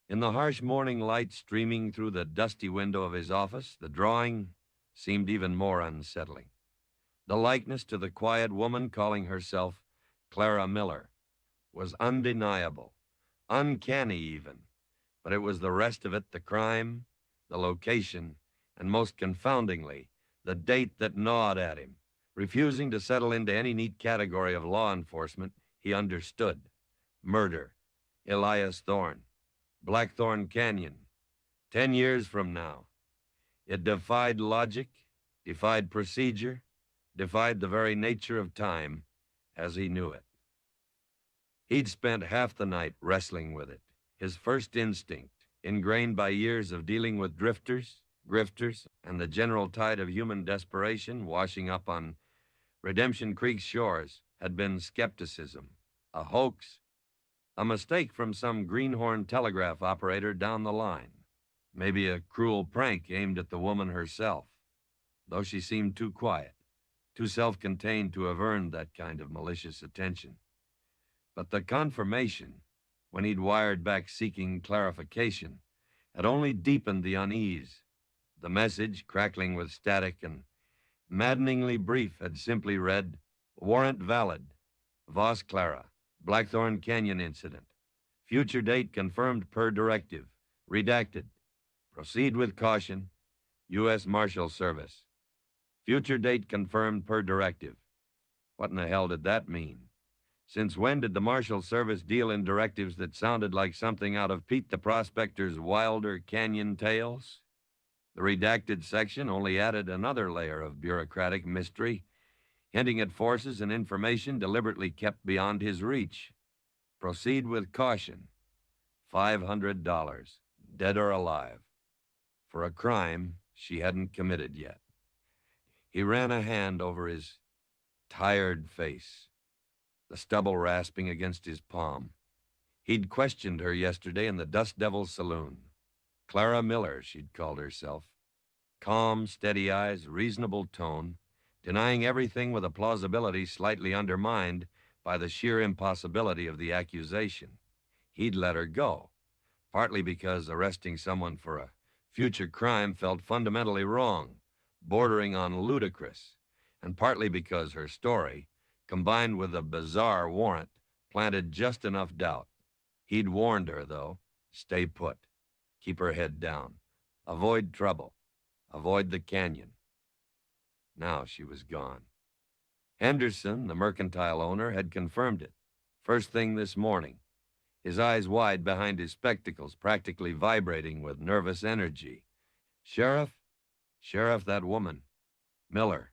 A: In the harsh morning light streaming through the dusty window of his office, the drawing seemed even more unsettling. The likeness to the quiet woman calling herself Clara Miller was undeniable, uncanny even, but it was the rest of it, the crime, the location, and most confoundingly, the date that gnawed at him. Refusing to settle into any neat category of law enforcement, he understood. Murder. Elias Thorne. Blackthorn Canyon. 10 years from now. It defied logic, defied procedure, defied the very nature of time as he knew it. He'd spent half the night wrestling with it, his first instinct, ingrained by years of dealing with drifters, grifters, and the general tide of human desperation washing up on Redemption Creek's shores, had been skepticism, a hoax, a mistake from some greenhorn telegraph operator down the line, maybe a cruel prank aimed at the woman herself, though she seemed too quiet, too self-contained to have earned that kind of malicious attention. But the confirmation, when he'd wired back seeking clarification, had only deepened the unease. The message, crackling with static and maddeningly brief, had simply read, "Warrant valid. Voss Clara. Blackthorn Canyon incident. Future date confirmed per directive. Redacted. Proceed with caution. U.S. Marshal Service." Future date confirmed per directive. What in the hell did that mean? Since when did the Marshal Service deal in directives that sounded like something out of Pete the Prospector's wilder canyon tales? The redacted section only added another layer of bureaucratic mystery, hinting at forces and information deliberately kept beyond his reach. Proceed with caution. $500, dead or alive, for a crime she hadn't committed yet. He ran a hand over his tired face, the stubble rasping against his palm. He'd questioned her yesterday in the Dust Devil's saloon. Clara Miller, she'd called herself. Calm, steady eyes, reasonable tone, denying everything with a plausibility slightly undermined by the sheer impossibility of the accusation. He'd let her go, partly because arresting someone for a future crime felt fundamentally wrong, bordering on ludicrous, and partly because her story, combined with a bizarre warrant, planted just enough doubt. He'd warned her, though, stay put, keep her head down, avoid trouble, avoid the canyon. Now she was gone. Henderson, the mercantile owner, had confirmed it, first thing this morning, his eyes wide behind his spectacles, practically vibrating with nervous energy. Sheriff, that woman, Miller.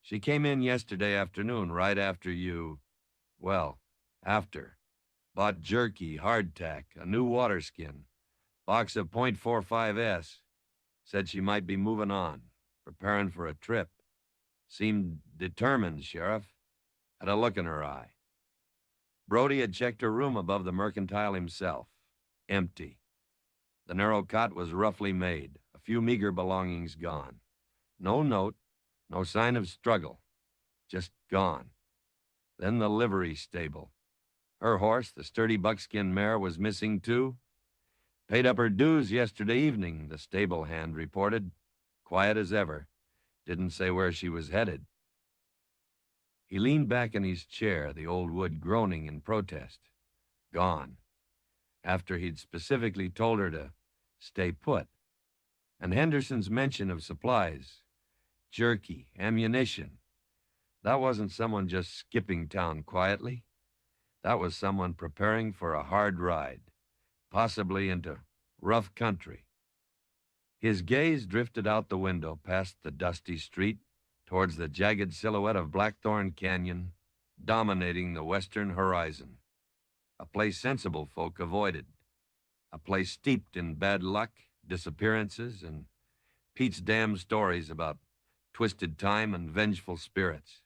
A: She came in yesterday afternoon, right after you, after. Bought jerky, hardtack, a new water skin, box of .45S. Said she might be moving on, preparing for a trip. Seemed determined, Sheriff. Had a look in her eye. Brody had checked her room above the mercantile himself. Empty. The narrow cot was roughly made, a few meager belongings gone. No note, no sign of struggle. Just gone. Then the livery stable. Her horse, the sturdy buckskin mare, was missing too. Paid up her dues yesterday evening, the stable hand reported. Quiet as ever. Didn't say where she was headed. He leaned back in his chair, the old wood groaning in protest. Gone. After he'd specifically told her to stay put. And Henderson's mention of supplies, jerky, ammunition. That wasn't someone just skipping town quietly. That was someone preparing for a hard ride, possibly into rough country. His gaze drifted out the window past the dusty street towards the jagged silhouette of Blackthorn Canyon dominating the western horizon. A place sensible folk avoided. A place steeped in bad luck, disappearances, and Pete's damn stories about twisted time and vengeful spirits.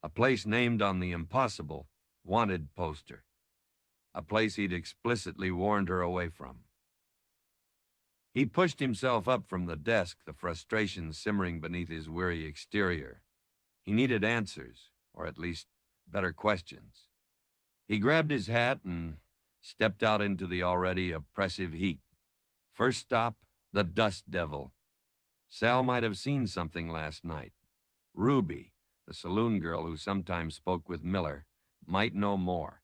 A: A place named on the impossible wanted poster. A place he'd explicitly warned her away from. He pushed himself up from the desk, the frustration simmering beneath his weary exterior. He needed answers, or at least better questions. He grabbed his hat and stepped out into the already oppressive heat. First stop, the Dust Devil. Sal might have seen something last night. Ruby, the saloon girl who sometimes spoke with Miller, might know more.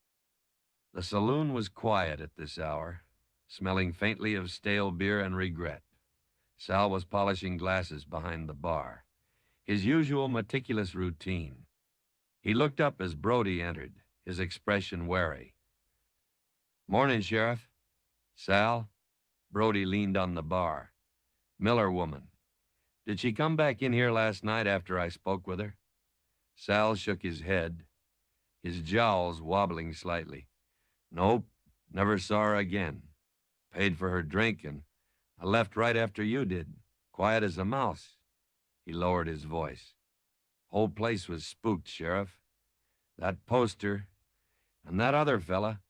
A: The saloon was quiet at this hour, smelling faintly of stale beer and regret. Sal was polishing glasses behind the bar, his usual meticulous routine. He looked up as Brody entered, his expression wary. "Morning, Sheriff." "Sal?" Brody leaned on the bar. "Miller woman. Did she come back in here last night after I spoke with her?" Sal shook his head, his jowls wobbling slightly. "Nope, never saw her again. Paid for her drink, and I left right after you did, quiet as a mouse." He lowered his voice. "Whole place was spooked, Sheriff. That poster, and that other fella.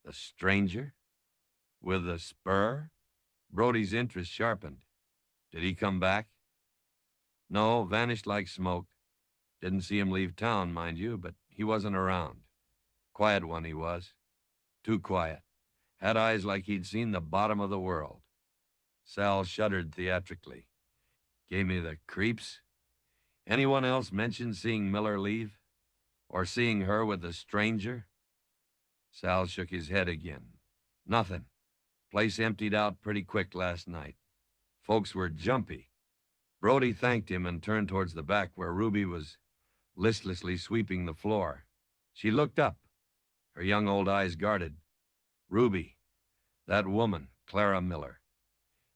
A: The stranger? With the spur?" Brody's interest sharpened. "Did he come back?" "No, vanished like smoke. Didn't see him leave town, mind you, but he wasn't around. Quiet one he was. Too quiet. Had eyes like he'd seen the bottom of the world." Sal shuddered theatrically. "Gave me the creeps. Anyone else mention seeing Miller leave? Or seeing her with the stranger?" Sal shook his head again. "Nothing. Place emptied out pretty quick last night. Folks were jumpy." Brody thanked him and turned towards the back where Ruby was listlessly sweeping the floor. She looked up, her young old eyes guarded. Ruby, that woman, Clara Miller.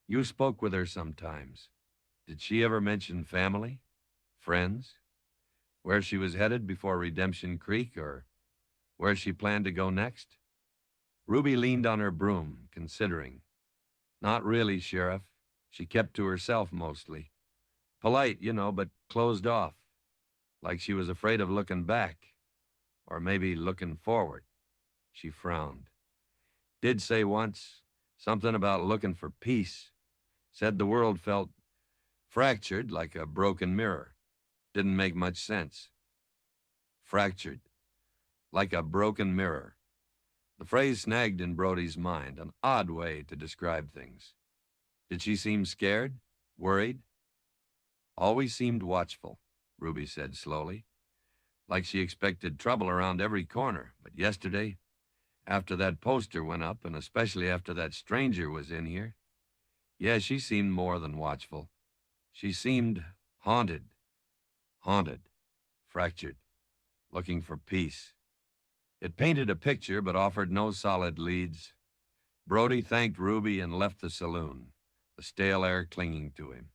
A: You spoke with her sometimes. Did she ever mention family? Friends? Where she was headed before Redemption Creek, or where she planned to go next? Ruby leaned on her broom, considering. Not really, Sheriff. She kept to herself mostly. Polite, but closed off. Like she was afraid of looking back. Or maybe looking forward. She frowned. Did say once something about looking for peace. Said the world felt fractured like a broken mirror. Didn't make much sense. Fractured. Like a broken mirror. The phrase snagged in Brody's mind, an odd way to describe things. Did she seem scared? Worried? Always seemed watchful, Ruby said slowly. Like she expected trouble around every corner. But yesterday, after that poster went up, and especially after that stranger was in here, yeah, she seemed more than watchful. She seemed haunted. Haunted. Fractured. Looking for peace. It painted a picture, but offered no solid leads. Brody thanked Ruby and left the saloon, the stale air clinging to him.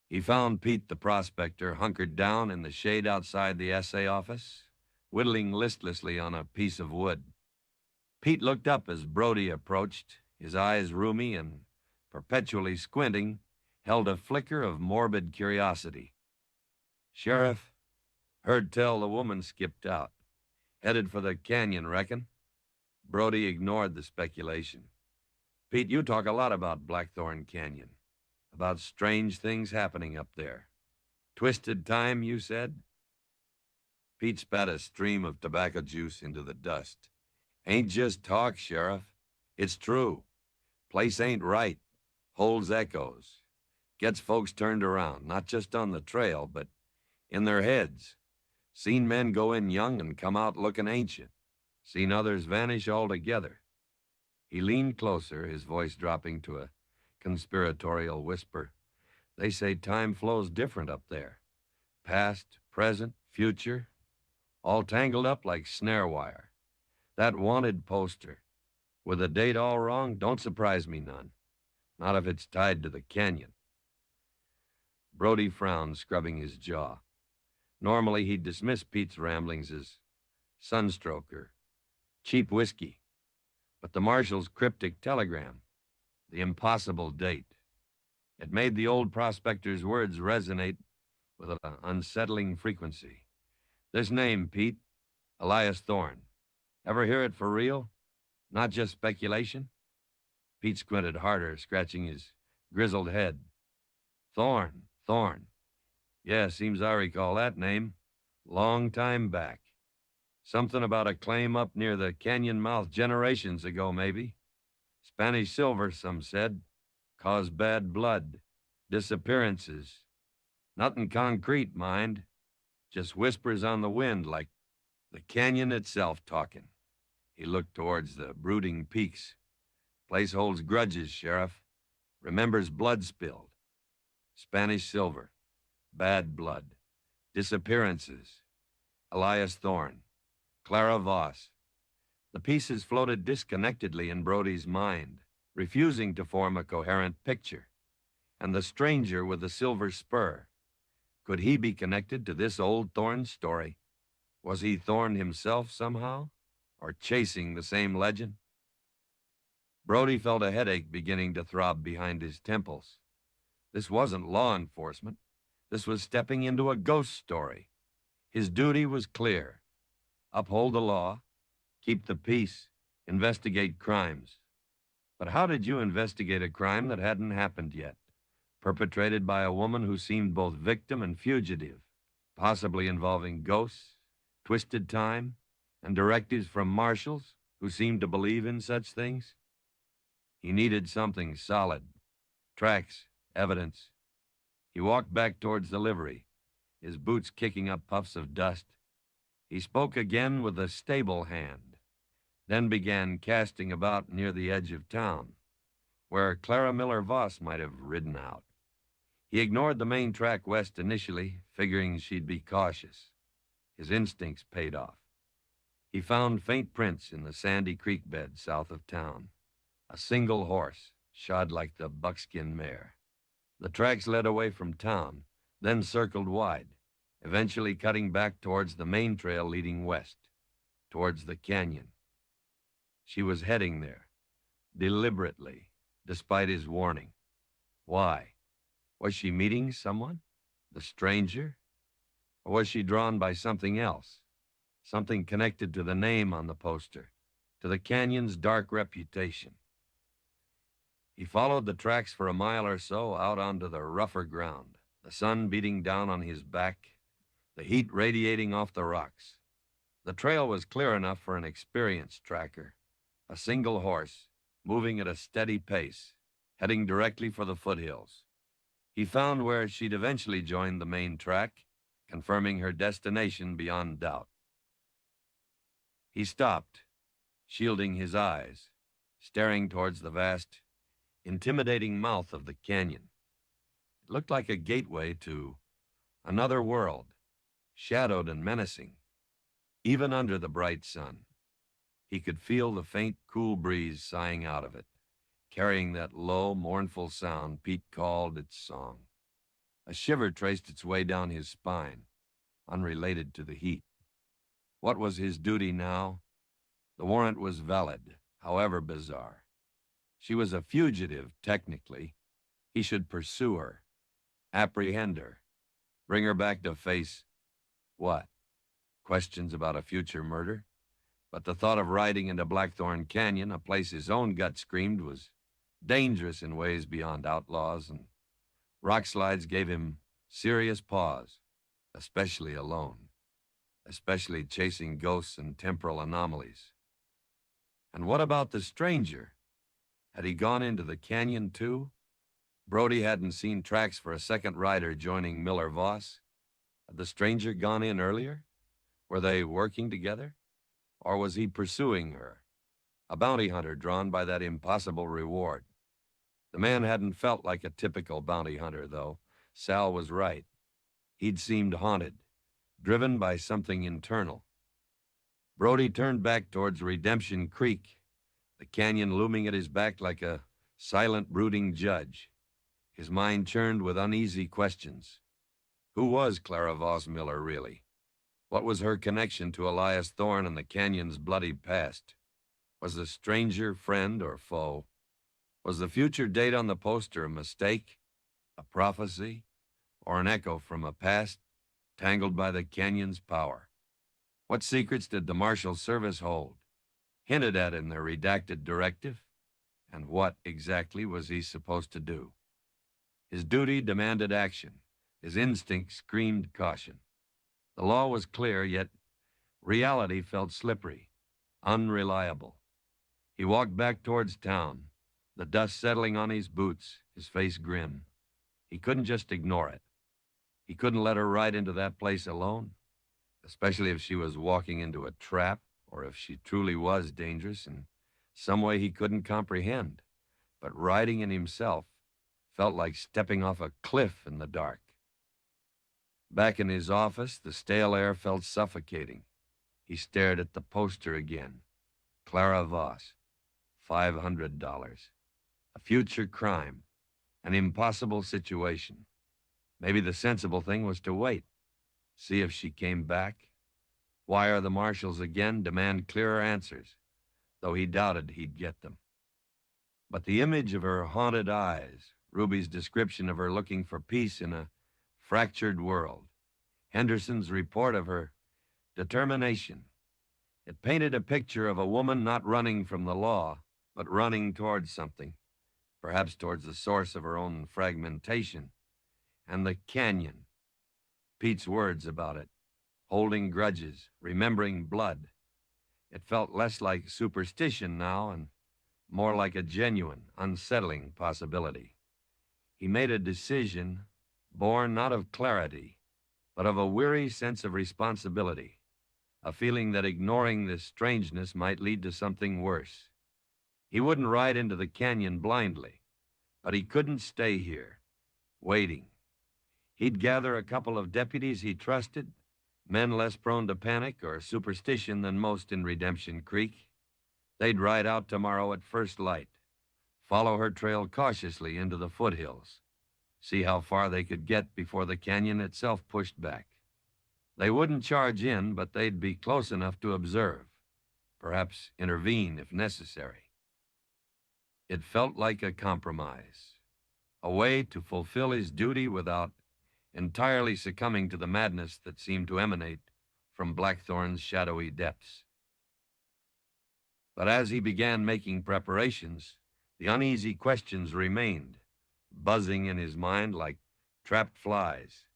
A: He found Pete the prospector hunkered down in the shade outside the assay office, whittling listlessly on a piece of wood. Pete looked up as Brody approached, his eyes rheumy and perpetually squinting, held a flicker of morbid curiosity. Sheriff, heard tell the woman skipped out. Headed for the canyon, reckon? Brody ignored the speculation. Pete, you talk a lot about Blackthorn Canyon, about strange things happening up there. Twisted time, you said? Pete spat a stream of tobacco juice into the dust. Ain't just talk, Sheriff. It's true. Place ain't right. Holds echoes. Gets folks turned around, not just on the trail, but in their heads. Seen men go in young and come out looking ancient. Seen others vanish altogether. He leaned closer, his voice dropping to a conspiratorial whisper. They say time flows different up there. Past, present, future, all tangled up like snare wire. That wanted poster, with the date all wrong, don't surprise me none. Not if it's tied to the canyon. Brody frowned, scrubbing his jaw. Normally, he'd dismiss Pete's ramblings as sunstroke or cheap whiskey. But the marshal's cryptic telegram, the impossible date, it made the old prospector's words resonate with an unsettling frequency. This name, Pete, Elias Thorne. Ever hear it for real? Not just speculation? Pete squinted harder, scratching his grizzled head. Thorne. Yeah, seems I recall that name. Long time back. Something about a claim up near the canyon mouth generations ago, maybe. Spanish silver, some said. Caused bad blood. Disappearances. Nothing concrete, mind. Just whispers on the wind like the canyon itself talking. He looked towards the brooding peaks. Place holds grudges, Sheriff. Remembers blood spilled. Spanish silver. Bad blood. Disappearances. Elias Thorne. Clara Voss. The pieces floated disconnectedly in Brody's mind, refusing to form a coherent picture. And the stranger with the silver spur. Could he be connected to this old Thorne story? Was he Thorne himself somehow? Or chasing the same legend? Brody felt a headache beginning to throb behind his temples. This wasn't law enforcement. This was stepping into a ghost story. His duty was clear. Uphold the law, keep the peace, investigate crimes. But how did you investigate a crime that hadn't happened yet, perpetrated by a woman who seemed both victim and fugitive, possibly involving ghosts, twisted time, and directives from marshals who seemed to believe in such things? He needed something solid. Tracks, evidence. He walked back towards the livery, his boots kicking up puffs of dust. He spoke again with a stable hand, then began casting about near the edge of town, where Clara Miller Voss might have ridden out. He ignored the main track west initially, figuring she'd be cautious. His instincts paid off. He found faint prints in the sandy creek bed south of town. A single horse, shod like the buckskin mare. The tracks led away from town, then circled wide, eventually cutting back towards the main trail leading west, towards the canyon. She was heading there, deliberately, despite his warning. Why? Was she meeting someone? The stranger? Or was she drawn by something else? Something connected to the name on the poster, to the canyon's dark reputation. He followed the tracks for a mile or so out onto the rougher ground, the sun beating down on his back, the heat radiating off the rocks. The trail was clear enough for an experienced tracker, a single horse, moving at a steady pace, heading directly for the foothills. He found where she'd eventually joined the main track, confirming her destination beyond doubt. He stopped, shielding his eyes, staring towards the vast, intimidating mouth of the canyon. It looked like a gateway to another world, shadowed and menacing. Even under the bright sun, he could feel the faint, cool breeze sighing out of it, carrying that low, mournful sound Pete called its song. A shiver traced its way down his spine, unrelated to the heat. What was his duty now? The warrant was valid, however bizarre. She was a fugitive, technically. He should pursue her, apprehend her, bring her back to face what? Questions about a future murder? But the thought of riding into Blackthorn Canyon, a place his own gut screamed was dangerous in ways beyond outlaws, and rock slides gave him serious pause, especially alone, especially chasing ghosts and temporal anomalies. And what about the stranger? Had he gone into the canyon too? Brody hadn't seen tracks for a second rider joining Miller Voss. Had the stranger gone in earlier? Were they working together? Or was he pursuing her? A bounty hunter drawn by that impossible reward. The man hadn't felt like a typical bounty hunter, though. Sal was right. He'd seemed haunted, driven by something internal. Brody turned back towards Redemption Creek, the canyon looming at his back like a silent, brooding judge. His mind churned with uneasy questions. Who was Clara Voss Miller, really? What was her connection to Elias Thorne and the canyon's bloody past? Was the stranger friend or foe? Was the future date on the poster a mistake, a prophecy, or an echo from a past tangled by the canyon's power? What secrets did the Marshal Service hold, hinted at in their redacted directive? And what exactly was he supposed to do? His duty demanded action. His instinct screamed caution. The law was clear, yet reality felt slippery, unreliable. He walked back towards town, the dust settling on his boots, his face grim. He couldn't just ignore it. He couldn't let her ride into that place alone, especially if she was walking into a trap or if she truly was dangerous in some way he couldn't comprehend. But riding in himself felt like stepping off a cliff in the dark. Back in his office, the stale air felt suffocating. He stared at the poster again. Clara Voss, $500. A future crime, an impossible situation. Maybe the sensible thing was to wait, see if she came back, wire the marshals again, demand clearer answers, though he doubted he'd get them. But the image of her haunted eyes, Ruby's description of her looking for peace in a fractured world, Henderson's report of her determination, it painted a picture of a woman not running from the law, but running towards something, perhaps towards the source of her own fragmentation, and the canyon. Pete's words about it, holding grudges, remembering blood. It felt less like superstition now and more like a genuine, unsettling possibility. He made a decision born not of clarity, but of a weary sense of responsibility, a feeling that ignoring this strangeness might lead to something worse. He wouldn't ride into the canyon blindly, but he couldn't stay here, waiting, He'd gather a couple of deputies he trusted, men less prone to panic or superstition than most in Redemption Creek. They'd ride out tomorrow at first light, follow her trail cautiously into the foothills, see how far they could get before the canyon itself pushed back. They wouldn't charge in, but they'd be close enough to observe, perhaps intervene if necessary. It felt like a compromise, a way to fulfill his duty without entirely succumbing to the madness that seemed to emanate from Blackthorn's shadowy depths. But as he began making preparations, the uneasy questions remained, buzzing in his mind like trapped flies.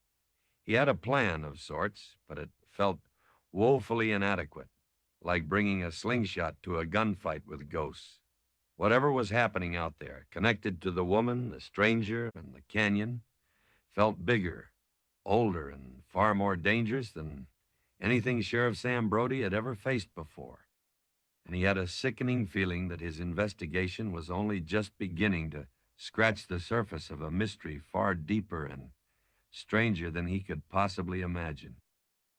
A: He had a plan of sorts, but it felt woefully inadequate, like bringing a slingshot to a gunfight with ghosts. Whatever was happening out there, connected to the woman, the stranger, and the canyon, felt bigger, older, and far more dangerous than anything Sheriff Sam Brody had ever faced before. And he had a sickening feeling that his investigation was only just beginning to scratch the surface of a mystery far deeper and stranger than he could possibly imagine.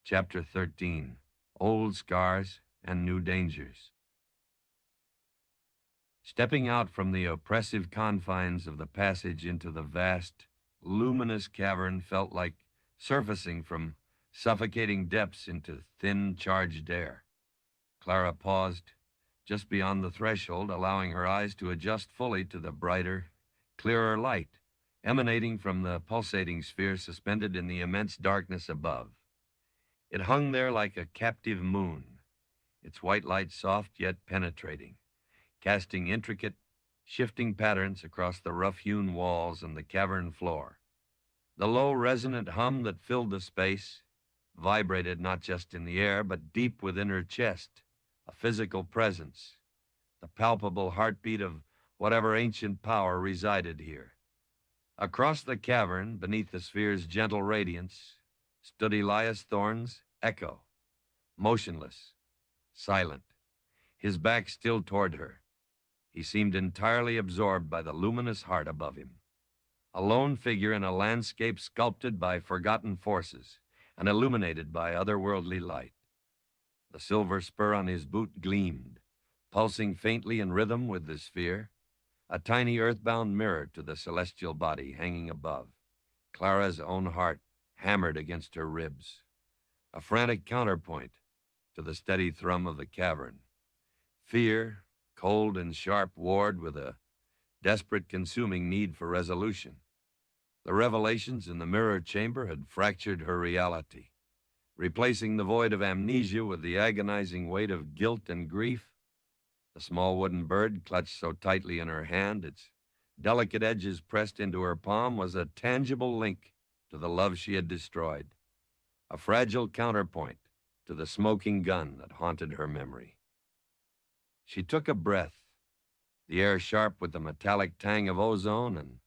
A: Chapter 13, Old Scars and New Dangers. Stepping out from the oppressive confines of the passage into the vast, luminous cavern felt like surfacing from suffocating depths into thin, charged air. Clara paused just beyond the threshold, allowing her eyes to adjust fully to the brighter, clearer light emanating from the pulsating sphere suspended in the immense darkness above. It hung there like a captive moon, its white light soft yet penetrating, casting intricate, shifting patterns across the rough-hewn walls and the cavern floor. The low, resonant hum that filled the space vibrated not just in the air, but deep within her chest, a physical presence, the palpable heartbeat of whatever ancient power resided here. Across the cavern, beneath the sphere's gentle radiance, stood Elias Thorne's Echo, motionless, silent, his back still toward her. He seemed entirely absorbed by the luminous heart above him, a lone figure in a landscape sculpted by forgotten forces and illuminated by otherworldly light. The silver spur on his boot gleamed, pulsing faintly in rhythm with the sphere, a tiny earthbound mirror to the celestial body hanging above. Clara's own heart hammered against her ribs, a frantic counterpoint to the steady thrum of the cavern. Fear, cold and sharp, warred with a desperate, consuming need for resolution. The revelations in the mirror chamber had fractured her reality, replacing the void of amnesia with the agonizing weight of guilt and grief. The small wooden bird, clutched so tightly in her hand, its delicate edges pressed into her palm, was a tangible link to the love she had destroyed, a fragile counterpoint to the smoking gun that haunted her memory. She took a breath, the air sharp with the metallic tang of ozone and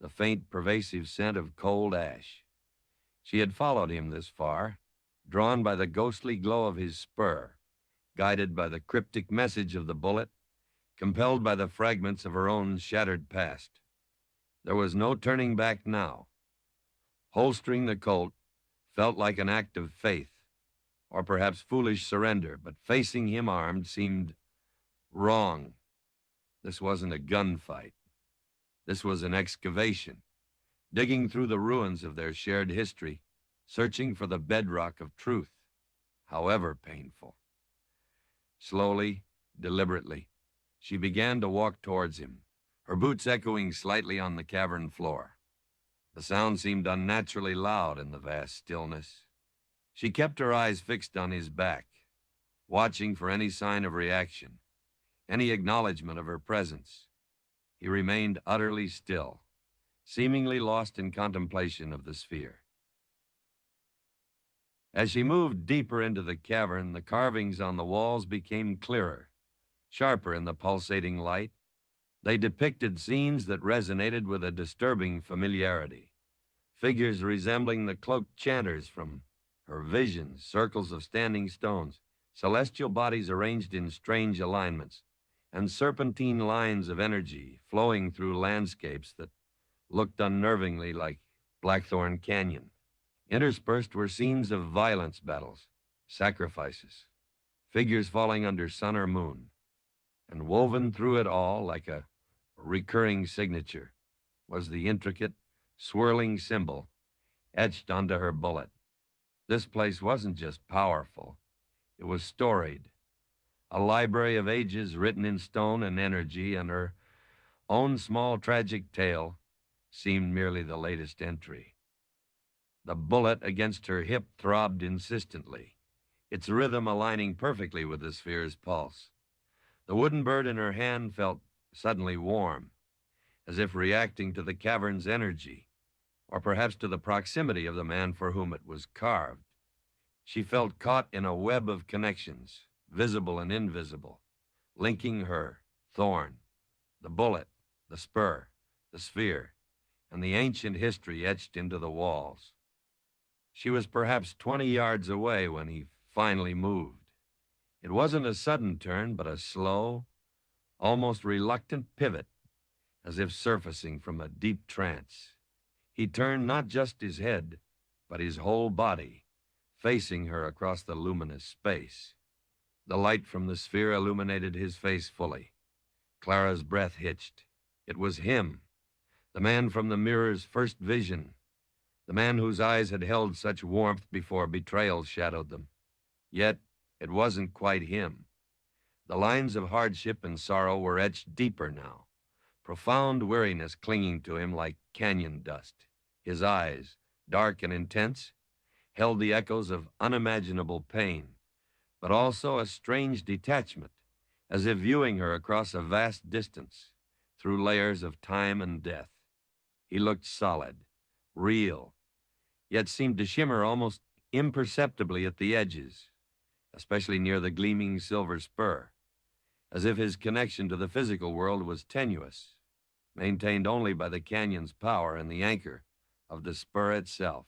A: the faint, pervasive scent of cold ash. She had followed him this far, drawn by the ghostly glow of his spur, guided by the cryptic message of the bullet, compelled by the fragments of her own shattered past. There was no turning back now. Holstering the Colt felt like an act of faith, or perhaps foolish surrender, but facing him armed seemed wrong. This wasn't a gunfight. This was an excavation, digging through the ruins of their shared history, searching for the bedrock of truth, however painful. Slowly, deliberately, she began to walk towards him, her boots echoing slightly on the cavern floor. The sound seemed unnaturally loud in the vast stillness. She kept her eyes fixed on his back, watching for any sign of reaction, any acknowledgement of her presence. He remained utterly still, seemingly lost in contemplation of the sphere. As she moved deeper into the cavern, the carvings on the walls became clearer, sharper in the pulsating light. They depicted scenes that resonated with a disturbing familiarity, figures resembling the cloaked chanters from her visions, circles of standing stones, celestial bodies arranged in strange alignments, and serpentine lines of energy flowing through landscapes that looked unnervingly like Blackthorn Canyon. Interspersed were scenes of violence battles, sacrifices, figures falling under sun or moon, and woven through it all like a recurring signature was the intricate, swirling symbol etched onto her bullet. This place wasn't just powerful, it was storied, a library of ages written in stone and energy, and her own small tragic tale seemed merely the latest entry. The bullet against her hip throbbed insistently, its rhythm aligning perfectly with the sphere's pulse. The wooden bird in her hand felt suddenly warm, as if reacting to the cavern's energy, or perhaps to the proximity of the man for whom it was carved. She felt caught in a web of connections, visible and invisible, linking her, Thorn, the bullet, the spur, the sphere, and the ancient history etched into the walls. She was perhaps 20 yards away when he finally moved. It wasn't a sudden turn, but a slow, almost reluctant pivot, as if surfacing from a deep trance. He turned not just his head, but his whole body, facing her across the luminous space. The light from the sphere illuminated his face fully. Clara's breath hitched. It was him, the man from the mirror's first vision, the man whose eyes had held such warmth before betrayal shadowed them. Yet it wasn't quite him. The lines of hardship and sorrow were etched deeper now, profound weariness clinging to him like canyon dust. His eyes, dark and intense, held the echoes of unimaginable pain, but also a strange detachment, as if viewing her across a vast distance, through layers of time and death. He looked solid, real, yet seemed to shimmer almost imperceptibly at the edges, especially near the gleaming silver spur, as if his connection to the physical world was tenuous, maintained only by the canyon's power and the anchor of the spur itself.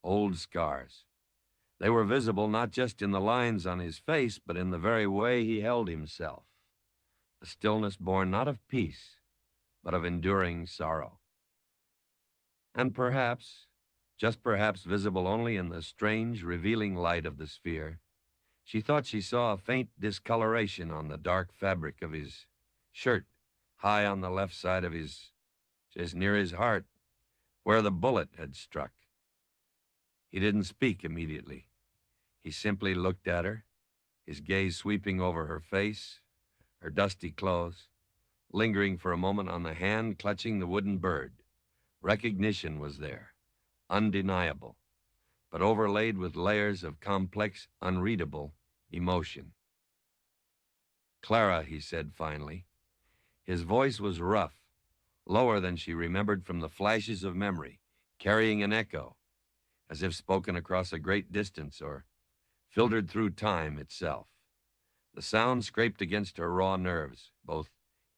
A: Old scars. They were visible not just in the lines on his face, but in the very way he held himself. A stillness born not of peace, but of enduring sorrow. And perhaps, just perhaps visible only in the strange, revealing light of the sphere, she thought she saw a faint discoloration on the dark fabric of his shirt, high on the left side of his, just near his heart, where the bullet had struck. He didn't speak immediately. He simply looked at her, his gaze sweeping over her face, her dusty clothes, lingering for a moment on the hand clutching the wooden bird. Recognition was there, undeniable, but overlaid with layers of complex, unreadable emotion. "Clara," he said finally. His voice was rough, lower than she remembered from the flashes of memory, carrying an echo, as if spoken across a great distance or filtered through time itself. The sound scraped against her raw nerves, both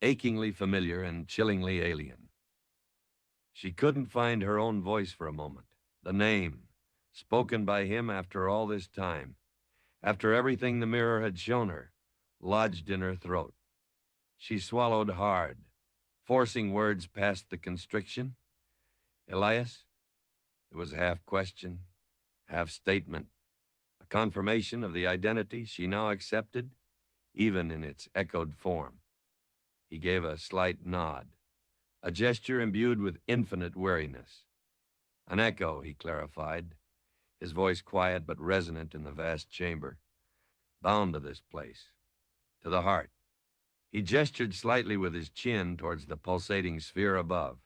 A: achingly familiar and chillingly alien. She couldn't find her own voice for a moment. The name, spoken by him after all this time, after everything the mirror had shown her, lodged in her throat. She swallowed hard, forcing words past the constriction. Elias? It was half question, half statement, a confirmation of the identity she now accepted, even in its echoed form. He gave a slight nod, a gesture imbued with infinite weariness. An echo, he clarified, his voice quiet but resonant in the vast chamber, bound to this place, to the heart. He gestured slightly with his chin towards the pulsating sphere above.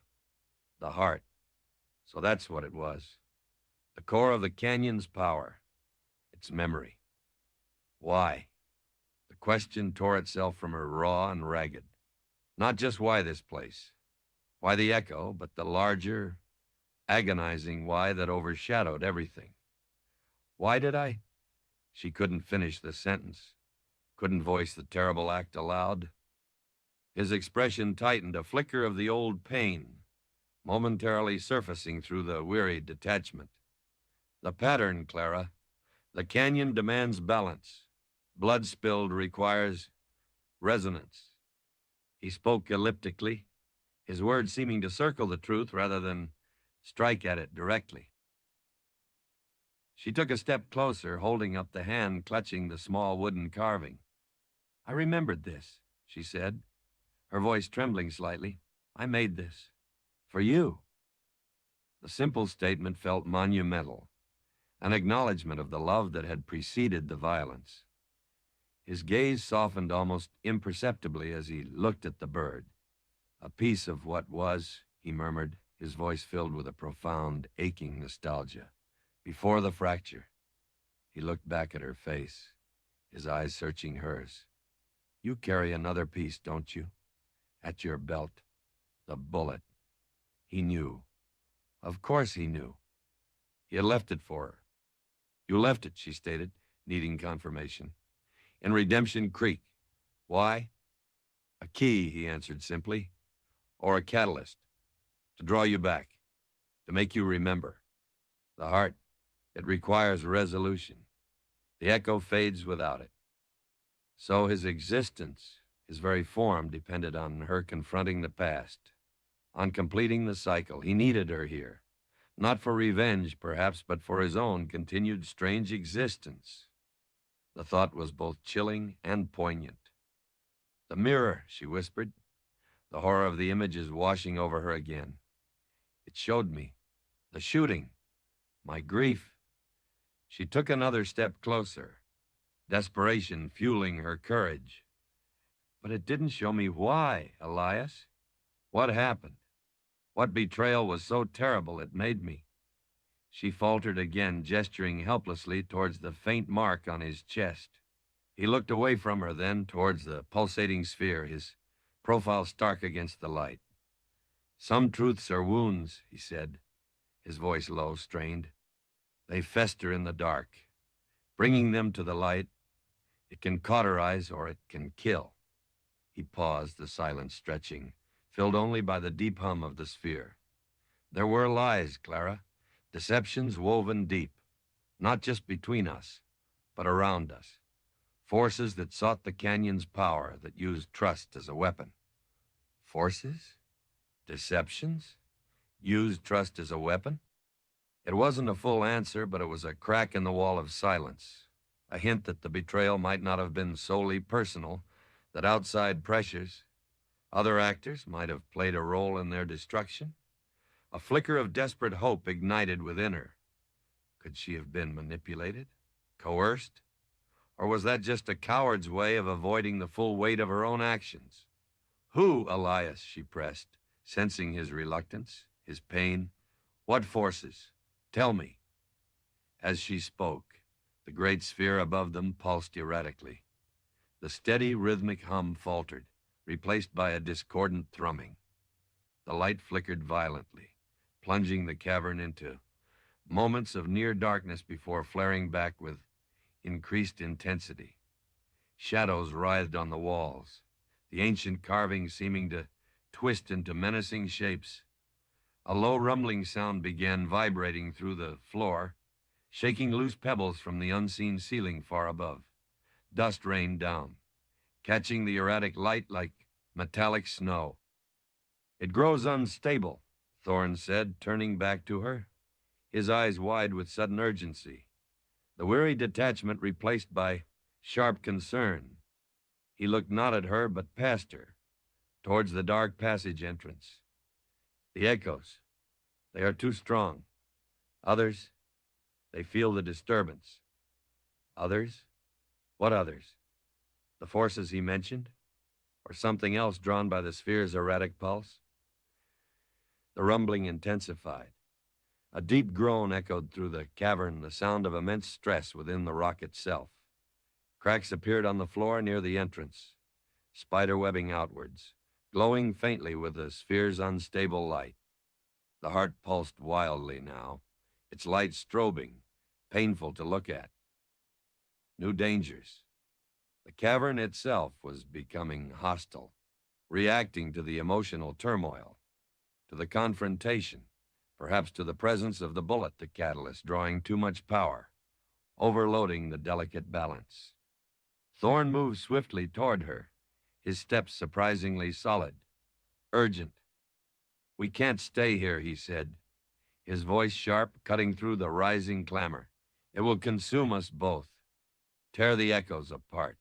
A: The heart. So that's what it was. The core of the canyon's power. Its memory. Why? The question tore itself from her raw and ragged. Not just why this place, why the echo, but the larger, agonizing why that overshadowed everything. Why did I? She couldn't finish the sentence, couldn't voice the terrible act aloud. His expression tightened, a flicker of the old pain, momentarily surfacing through the weary detachment. The pattern, Clara. The canyon demands balance. Blood spilled requires resonance. He spoke elliptically, his words seeming to circle the truth rather than Strike at it directly. She took a step closer, holding up the hand clutching the small wooden carving. I remembered this, she said, her voice trembling slightly. I made this. For you. The simple statement felt monumental, an acknowledgement of the love that had preceded the violence. His gaze softened almost imperceptibly as he looked at the bird. A piece of what was, he murmured, his voice filled with a profound, aching nostalgia. Before the fracture. He looked back at her face, his eyes searching hers. You carry another piece, don't you? At your belt. The bullet. He knew. Of course he knew. He had left it for her. You left it, she stated, needing confirmation. In Redemption Creek. Why? A key, he answered simply. Or a catalyst. To draw you back. To make you remember. The heart. It requires resolution. The echo fades without it. So his existence, his very form, depended on her confronting the past, on completing the cycle. He needed her here, not for revenge, perhaps, but for his own continued strange existence. The thought was both chilling and poignant. The mirror, she whispered. The horror of the image is washing over her again. It showed me. The shooting. My grief. She took another step closer, desperation fueling her courage. But it didn't show me why, Elias. What happened? What betrayal was so terrible it made me? She faltered again, gesturing helplessly towards the faint mark on his chest. He looked away from her then, towards the pulsating sphere, his profile stark against the light. Some truths are wounds, he said, his voice low, strained. They fester in the dark. Bringing them to the light, it can cauterize or it can kill. He paused, the silence stretching, filled only by the deep hum of the sphere. There were lies, Clara, deceptions woven deep, not just between us, but around us. Forces that sought the canyon's power, that used trust as a weapon. Forces? Deceptions? Used trust as a weapon? It wasn't a full answer, but it was a crack in the wall of silence, a hint that the betrayal might not have been solely personal, that outside pressures, other actors might have played a role in their destruction. A flicker of desperate hope ignited within her. Could she have been manipulated, coerced? Or was that just a coward's way of avoiding the full weight of her own actions? Who, Elias, she pressed, sensing his reluctance, his pain. What forces? Tell me. As she spoke, the great sphere above them pulsed erratically. The steady, rhythmic hum faltered, replaced by a discordant thrumming. The light flickered violently, plunging the cavern into moments of near darkness before flaring back with increased intensity. Shadows writhed on the walls, the ancient carvings seeming to twist into menacing shapes. A low rumbling sound began vibrating through the floor, shaking loose pebbles from the unseen ceiling far above. Dust rained down, catching the erratic light like metallic snow. It grows unstable, Thorne said, turning back to her, his eyes wide with sudden urgency. The weary detachment replaced by sharp concern. He looked not at her, but past her, towards the dark passage entrance. The echoes, they are too strong. Others, they feel the disturbance. Others? What others? The forces he mentioned? Or something else drawn by the sphere's erratic pulse? The rumbling intensified. A deep groan echoed through the cavern, the sound of immense stress within the rock itself. Cracks appeared on the floor near the entrance, spider-webbing outwards, glowing faintly with the sphere's unstable light. The heart pulsed wildly now, its light strobing, painful to look at. New dangers. The cavern itself was becoming hostile, reacting to the emotional turmoil, to the confrontation, perhaps to the presence of the bullet, the catalyst, drawing too much power, overloading the delicate balance. Thorne moved swiftly toward her, his steps surprisingly solid, urgent. We can't stay here, he said, his voice sharp, cutting through the rising clamor. "It will consume us both, tear the echoes apart."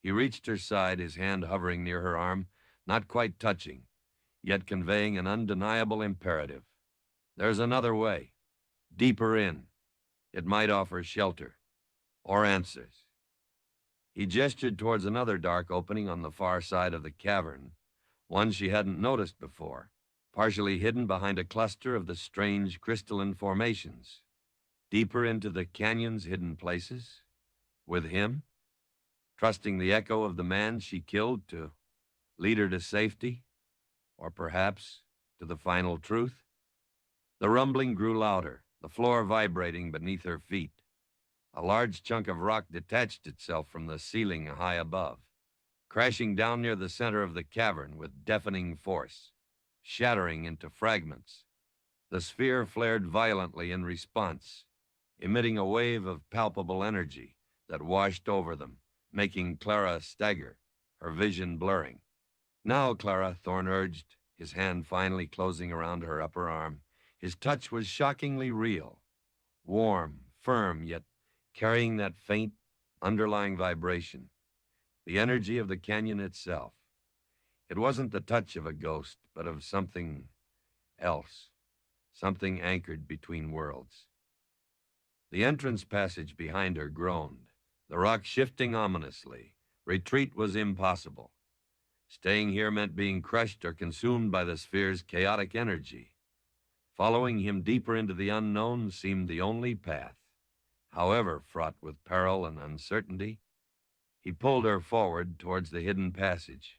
A: He reached her side, his hand hovering near her arm, not quite touching, yet conveying an undeniable imperative. "There's another way, deeper in. It might offer shelter, or answers." He gestured towards another dark opening on the far side of the cavern, one she hadn't noticed before, partially hidden behind a cluster of the strange crystalline formations. Deeper into the canyon's hidden places? With him? Trusting the echo of the man she killed to lead her to safety? Or perhaps to the final truth? The rumbling grew louder, the floor vibrating beneath her feet. A large chunk of rock detached itself from the ceiling high above, crashing down near the center of the cavern with deafening force, shattering into fragments. The sphere flared violently in response, emitting a wave of palpable energy that washed over them, making Clara stagger, her vision blurring. "Now, Clara," Thorne urged, his hand finally closing around her upper arm. His touch was shockingly real, warm, firm, yet carrying that faint, underlying vibration, the energy of the canyon itself. It wasn't the touch of a ghost, but of something else, something anchored between worlds. The entrance passage behind her groaned, the rock shifting ominously. Retreat was impossible. Staying here meant being crushed or consumed by the sphere's chaotic energy. Following him deeper into the unknown seemed the only path, however fraught with peril and uncertainty. He pulled her forward towards the hidden passage.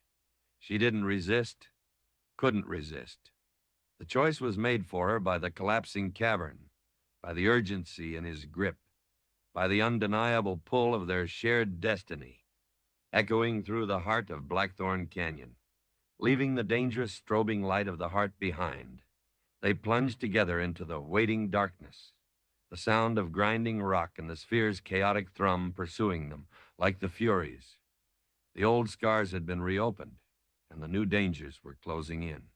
A: She didn't resist, couldn't resist. The choice was made for her by the collapsing cavern, by the urgency in his grip, by the undeniable pull of their shared destiny, echoing through the heart of Blackthorn Canyon, leaving the dangerous strobing light of the heart behind. They plunged together into the waiting darkness, the sound of grinding rock and the sphere's chaotic thrum pursuing them like the Furies. The old scars had been reopened, and the new dangers were closing in.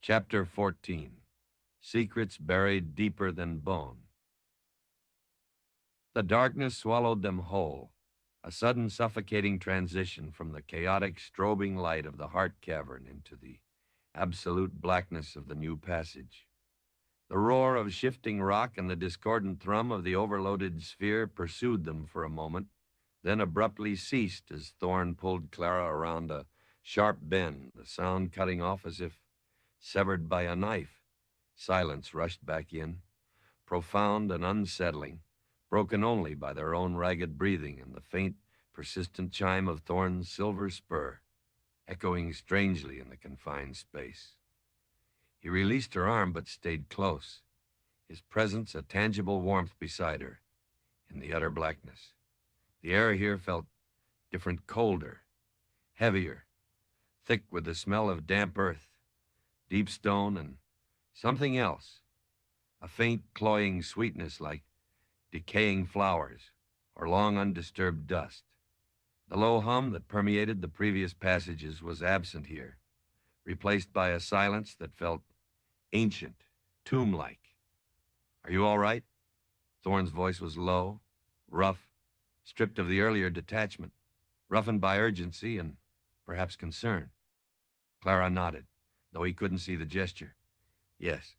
A: Chapter 14. Secrets Buried Deeper Than Bone. The darkness swallowed them whole, a sudden suffocating transition from the chaotic strobing light of the heart cavern into the absolute blackness of the new passage. The roar of shifting rock and the discordant thrum of the overloaded sphere pursued them for a moment, then abruptly ceased as Thorne pulled Clara around a sharp bend, the sound cutting off as if severed by a knife. Silence rushed back in, profound and unsettling, broken only by their own ragged breathing and the faint, persistent chime of Thorne's silver spur, echoing strangely in the confined space. He released her arm but stayed close, his presence a tangible warmth beside her, in the utter blackness. The air here felt different, colder, heavier, thick with the smell of damp earth, deep stone, and something else, a faint, cloying sweetness like decaying flowers or long undisturbed dust. The low hum that permeated the previous passages was absent here, replaced by a silence that felt ancient, tomb-like. "Are you all right?" Thorne's voice was low, rough, stripped of the earlier detachment, roughened by urgency and perhaps concern. Clara nodded, though he couldn't see the gesture. "Yes.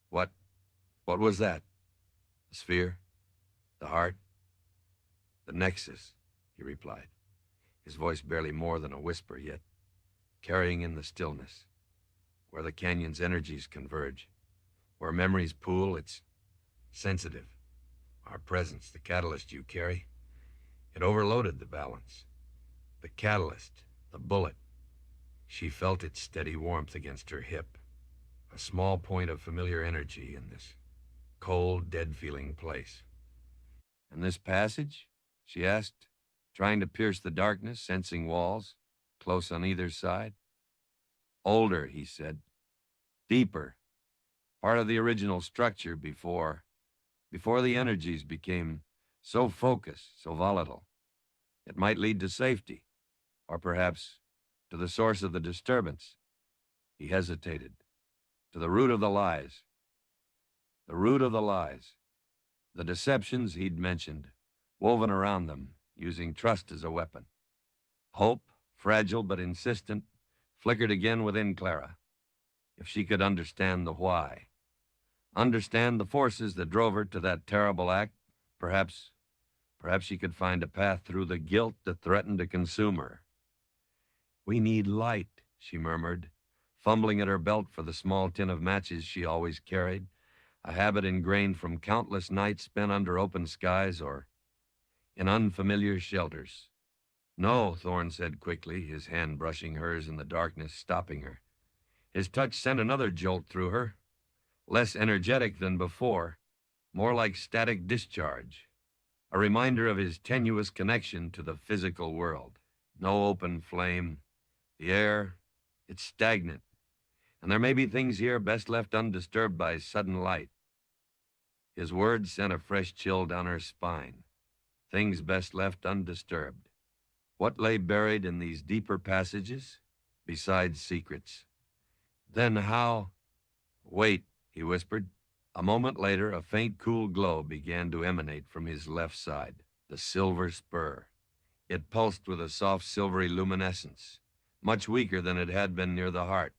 A: What was that?" "The sphere? The heart?" "The nexus," he replied, his voice barely more than a whisper, yet carrying in the stillness. "Where the canyon's energies converge, where memories pool, it's sensitive. Our presence, the catalyst you carry, it overloaded the balance. The catalyst, the bullet." She felt its steady warmth against her hip, a small point of familiar energy in this cold, dead-feeling place. "And this passage?" she asked, trying to pierce the darkness, sensing walls, close on either side. "Older," he said. "Deeper. Part of the original structure before the energies became so focused, so volatile. It might lead to safety, or perhaps to the source of the disturbance." He hesitated. "To the root of the lies. the root of the lies, the deceptions he'd mentioned, woven around them, using trust as a weapon. Hope, fragile but insistent, flickered again within Clara. If she could understand the why, understand the forces that drove her to that terrible act, perhaps she could find a path through the guilt that threatened to consume her. "We need light," she murmured, fumbling at her belt for the small tin of matches she always carried, a habit ingrained from countless nights spent under open skies or in unfamiliar shelters. "No," Thorne said quickly, his hand brushing hers in the darkness, stopping her. His touch sent another jolt through her, less energetic than before, more like static discharge, a reminder of his tenuous connection to the physical world. No open flame. The air, it's stagnant, and there may be things here best left undisturbed by sudden light. His words sent a fresh chill down her spine. Things best left undisturbed. What lay buried in these deeper passages, besides secrets? Then how... "Wait," he whispered. A moment later, a faint, cool glow began to emanate from his left side, the silver spur. It pulsed with a soft, silvery luminescence, much weaker than it had been near the heart,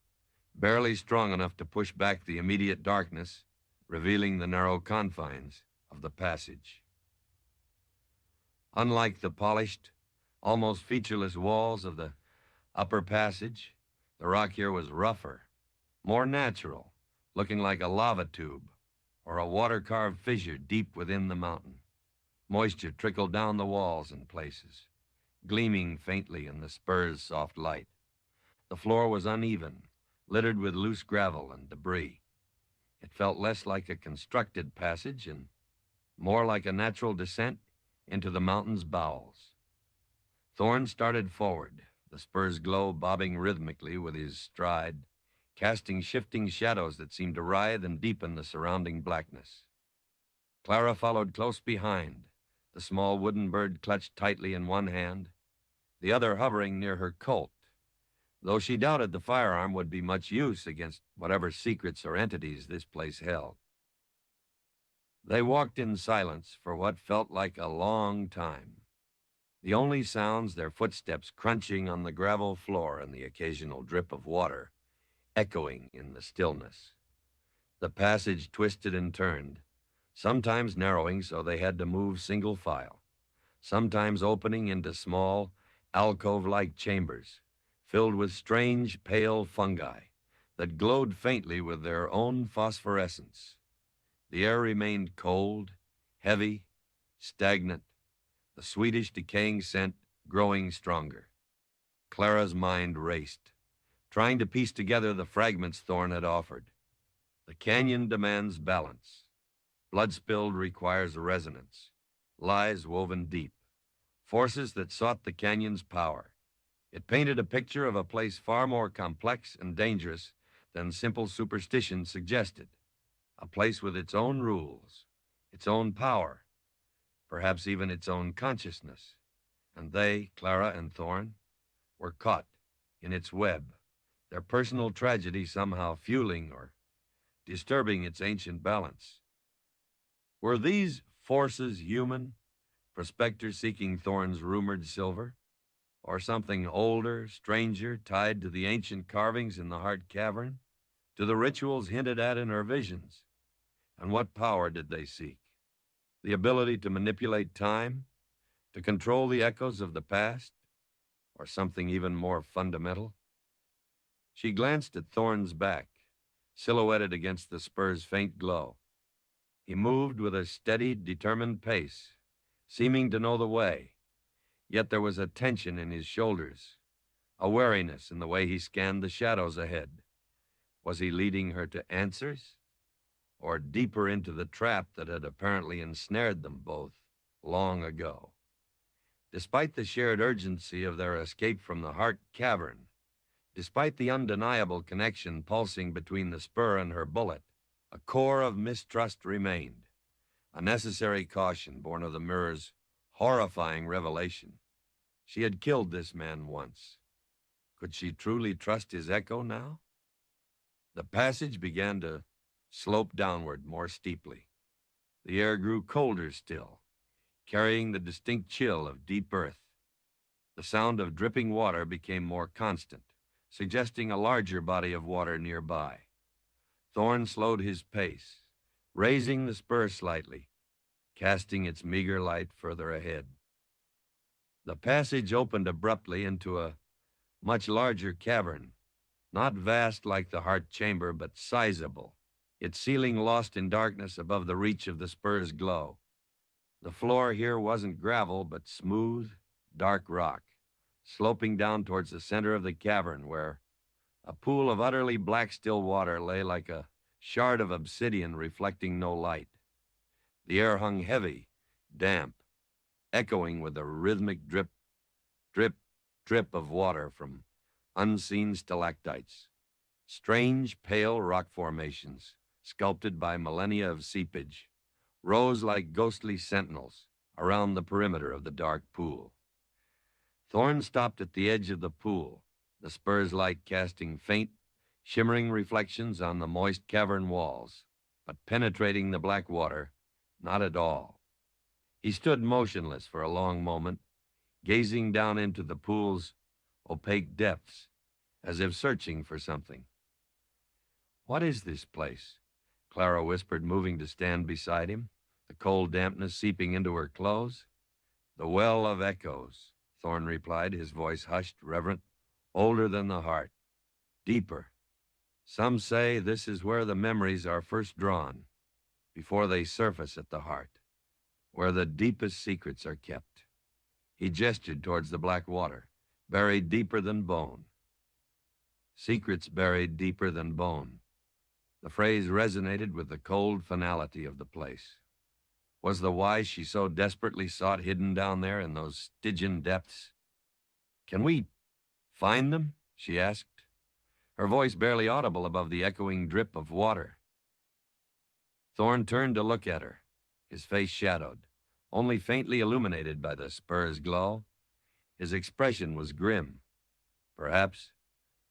A: barely strong enough to push back the immediate darkness, revealing the narrow confines of the passage. Unlike the polished, almost featureless walls of the upper passage, the rock here was rougher, more natural, looking like a lava tube or a water-carved fissure deep within the mountain. Moisture trickled down the walls in places, gleaming faintly in the spur's soft light. The floor was uneven, littered with loose gravel and debris. It felt less like a constructed passage and more like a natural descent into the mountain's bowels. Thorne started forward, the spur's glow bobbing rhythmically with his stride, casting shifting shadows that seemed to writhe and deepen the surrounding blackness. Clara followed close behind, the small wooden bird clutched tightly in one hand, the other hovering near her colt, though she doubted the firearm would be much use against whatever secrets or entities this place held. They walked in silence for what felt like a long time, the only sounds their footsteps crunching on the gravel floor and the occasional drip of water echoing in the stillness. The passage twisted and turned, sometimes narrowing so they had to move single file, sometimes opening into small, alcove-like chambers filled with strange, pale fungi that glowed faintly with their own phosphorescence. The air remained cold, heavy, stagnant, the sweetish, decaying scent growing stronger. Clara's mind raced, trying to piece together the fragments Thorne had offered. The canyon demands balance. Blood spilled requires resonance. Lies woven deep. Forces that sought the canyon's power. It painted a picture of a place far more complex and dangerous than simple superstition suggested. A place with its own rules, its own power, perhaps even its own consciousness. And they, Clara and Thorne, were caught in its web, their personal tragedy somehow fueling or disturbing its ancient balance. Were these forces human, prospectors seeking Thorne's rumored silver, or something older, stranger, tied to the ancient carvings in the heart cavern, to the rituals hinted at in her visions? And what power did they seek? The ability to manipulate time, to control the echoes of the past, or something even more fundamental? She glanced at Thorne's back, silhouetted against the spur's faint glow. He moved with a steady, determined pace, seeming to know the way, yet there was a tension in his shoulders, a wariness in the way he scanned the shadows ahead. Was he leading her to answers, or deeper into the trap that had apparently ensnared them both long ago? Despite the shared urgency of their escape from the heart cavern, despite the undeniable connection pulsing between the spur and her bullet, a core of mistrust remained, a necessary caution born of the mirror's horrifying revelation. She had killed this man once. Could she truly trust his echo now? The passage began to sloped downward more steeply. The air grew colder still, carrying the distinct chill of deep earth. The sound of dripping water became more constant, suggesting a larger body of water nearby. Thorn slowed his pace, raising the spur slightly, casting its meager light further ahead. The passage opened abruptly into a much larger cavern, not vast like the heart chamber, but sizable, its ceiling lost in darkness above the reach of the spur's glow. The floor here wasn't gravel, but smooth, dark rock, sloping down towards the center of the cavern where a pool of utterly black still water lay like a shard of obsidian reflecting no light. The air hung heavy, damp, echoing with the rhythmic drip, drip, drip of water from unseen stalactites, strange, pale rock formations, sculpted by millennia of seepage, rose like ghostly sentinels around the perimeter of the dark pool. Thorn stopped at the edge of the pool, the spur's light casting faint, shimmering reflections on the moist cavern walls, but penetrating the black water not at all. He stood motionless for a long moment, gazing down into the pool's opaque depths, as if searching for something. "What is this place?" Clara whispered, moving to stand beside him, the cold dampness seeping into her clothes. "The Well of Echoes," Thorn replied, his voice hushed, reverent, older than the heart, deeper. "Some say this is where the memories are first drawn, before they surface at the heart, where the deepest secrets are kept." He gestured towards the black water, buried deeper than bone. Secrets buried deeper than bone. The phrase resonated with the cold finality of the place. Was the why she so desperately sought hidden down there in those Stygian depths? "Can we find them?" she asked, her voice barely audible above the echoing drip of water. Thorn turned to look at her, his face shadowed, only faintly illuminated by the spur's glow. His expression was grim. "Perhaps,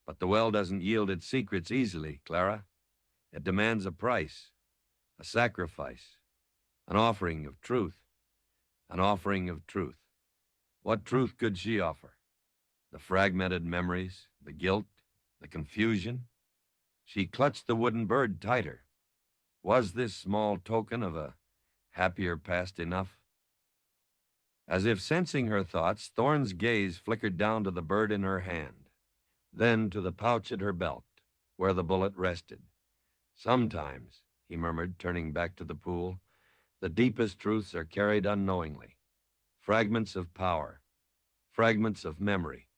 A: but the well doesn't yield its secrets easily, Clara. It demands a price, a sacrifice, an offering of truth, an offering of truth." What truth could she offer? The fragmented memories, the guilt, the confusion? She clutched the wooden bird tighter. Was this small token of a happier past enough? As if sensing her thoughts, Thorn's gaze flickered down to the bird in her hand, then to the pouch at her belt, where the bullet rested. "Sometimes," he murmured, turning back to the pool, "the deepest truths are carried unknowingly. Fragments of power, fragments of memory,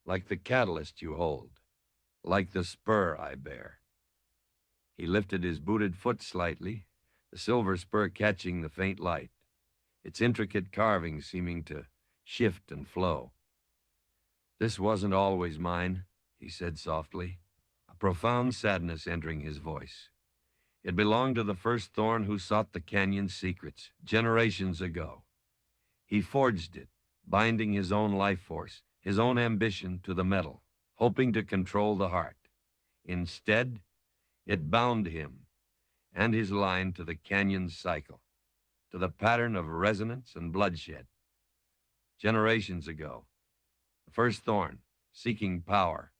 A: like the catalyst you hold, like the spur I bear." He lifted his booted foot slightly, the silver spur catching the faint light, its intricate carving seeming to shift and flow. "This wasn't always mine," he said softly, a profound sadness entering his voice. "It belonged to the first Thorn who sought the canyon's secrets generations ago. He forged it, binding his own life force, his own ambition to the metal, hoping to control the heart. Instead, it bound him and his line to the canyon's cycle, to the pattern of resonance and bloodshed. Generations ago, the first Thorn, seeking power,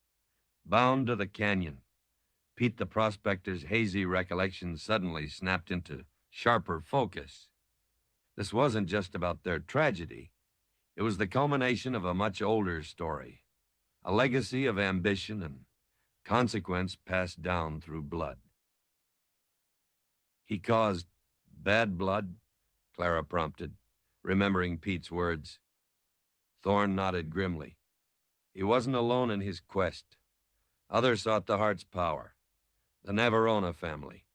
A: bound to the canyon." Pete the prospector's hazy recollection suddenly snapped into sharper focus. This wasn't just about their tragedy. It was the culmination of a much older story, a legacy of ambition and consequence passed down through blood. "He caused bad blood?" Clara prompted, remembering Pete's words. Thorn nodded grimly. He wasn't alone in his quest. Others sought the heart's power. The Navarona family.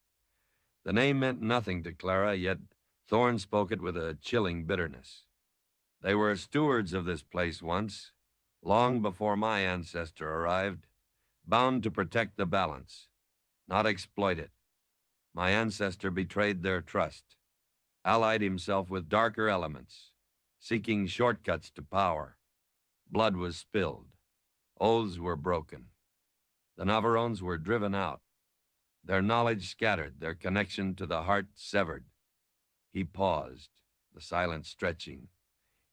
A: The name meant nothing to Clara, yet Thorn spoke it with a chilling bitterness. "They were stewards of this place once, long before my ancestor arrived, bound to protect the balance, not exploit it. My ancestor betrayed their trust, allied himself with darker elements, seeking shortcuts to power. Blood was spilled. Oaths were broken. The Navarrones were driven out. their knowledge scattered, their connection to the heart severed. He paused, the silence stretching,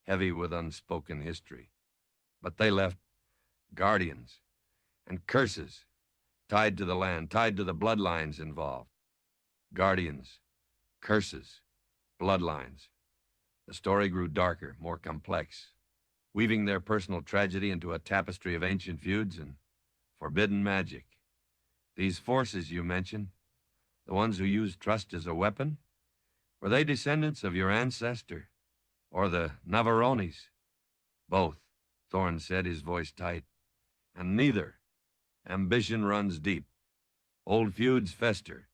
A: heavy with unspoken history. But they left guardians and curses tied to the land, tied to the bloodlines involved. Guardians, curses, bloodlines. The story grew darker, more complex, weaving their personal tragedy into a tapestry of ancient feuds and forbidden magic. These forces you mentioned, the ones who used trust as a weapon, were they descendants of your ancestor or the Navarones? Both, Thorne said, his voice tight. And neither. Ambition runs deep. Old feuds fester.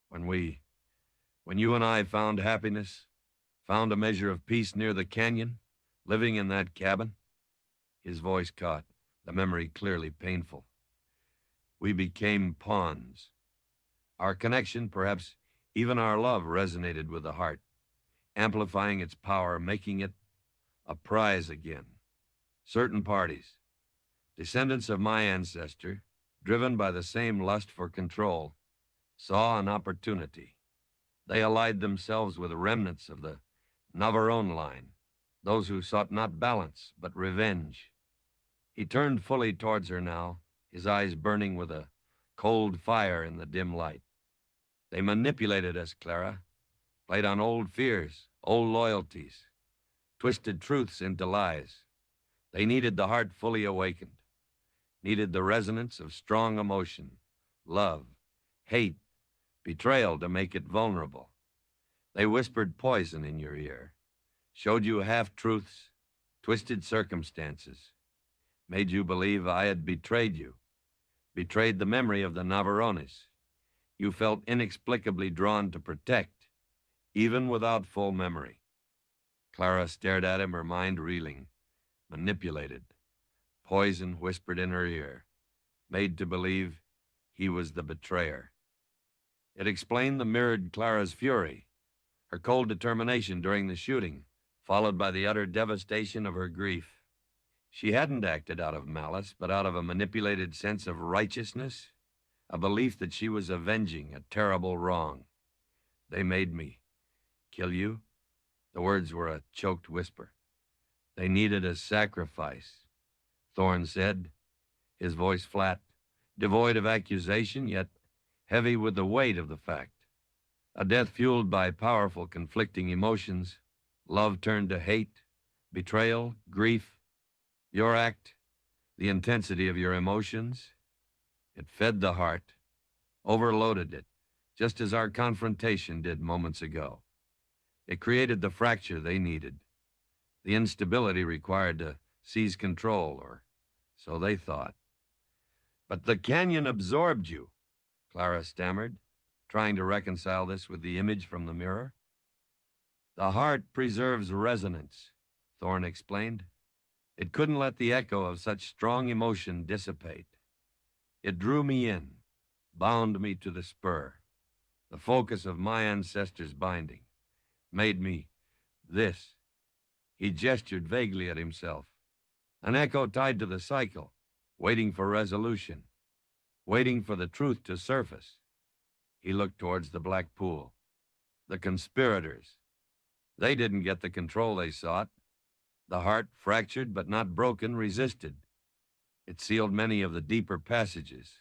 A: When you and I found happiness, found a measure of peace near the canyon, living in that cabin, his voice caught, the memory clearly painful. We became pawns. Our connection, perhaps even our love, resonated with the heart, amplifying its power, making it a prize again. Certain parties, descendants of my ancestor, driven by the same lust for control, saw an opportunity. They allied themselves with remnants of the Navarone line, those who sought not balance, but revenge. He turned fully towards her now, his eyes burning with a cold fire in the dim light. They manipulated us, Clara, played on old fears, old loyalties, twisted truths into lies. They needed the heart fully awakened, needed the resonance of strong emotion, love, hate, betrayal to make it vulnerable. They whispered poison in your ear, showed you half-truths, twisted circumstances, made you believe I had betrayed you, betrayed the memory of the Navarones. You felt inexplicably drawn to protect, even without full memory. Clara stared at him, her mind reeling, manipulated. Poison whispered in her ear, made to believe he was the betrayer. It explained the mirrored Clara's fury, her cold determination during the shooting, followed by the utter devastation of her grief. She hadn't acted out of malice, but out of a manipulated sense of righteousness, a belief that she was avenging a terrible wrong. They made me kill you? The words were a choked whisper. They needed a sacrifice, Thorne said, his voice flat, devoid of accusation, yet heavy with the weight of the fact. A death fueled by powerful, conflicting emotions, love turned to hate, betrayal, grief. Your act, the intensity of your emotions, it fed the heart, overloaded it, just as our confrontation did moments ago. It created the fracture they needed, the instability required to seize control, or so they thought. But the canyon absorbed you, Clara stammered, trying to reconcile this with the image from the mirror. The heart preserves resonance, Thorne explained. It couldn't let the echo of such strong emotion dissipate. It drew me in, bound me to the spur, the focus of my ancestors' binding, made me this. He gestured vaguely at himself. An echo tied to the cycle, waiting for resolution, waiting for the truth to surface. He looked towards the black pool. The conspirators. They didn't get the control they sought. The heart, fractured but not broken, resisted. It sealed many of the deeper passages,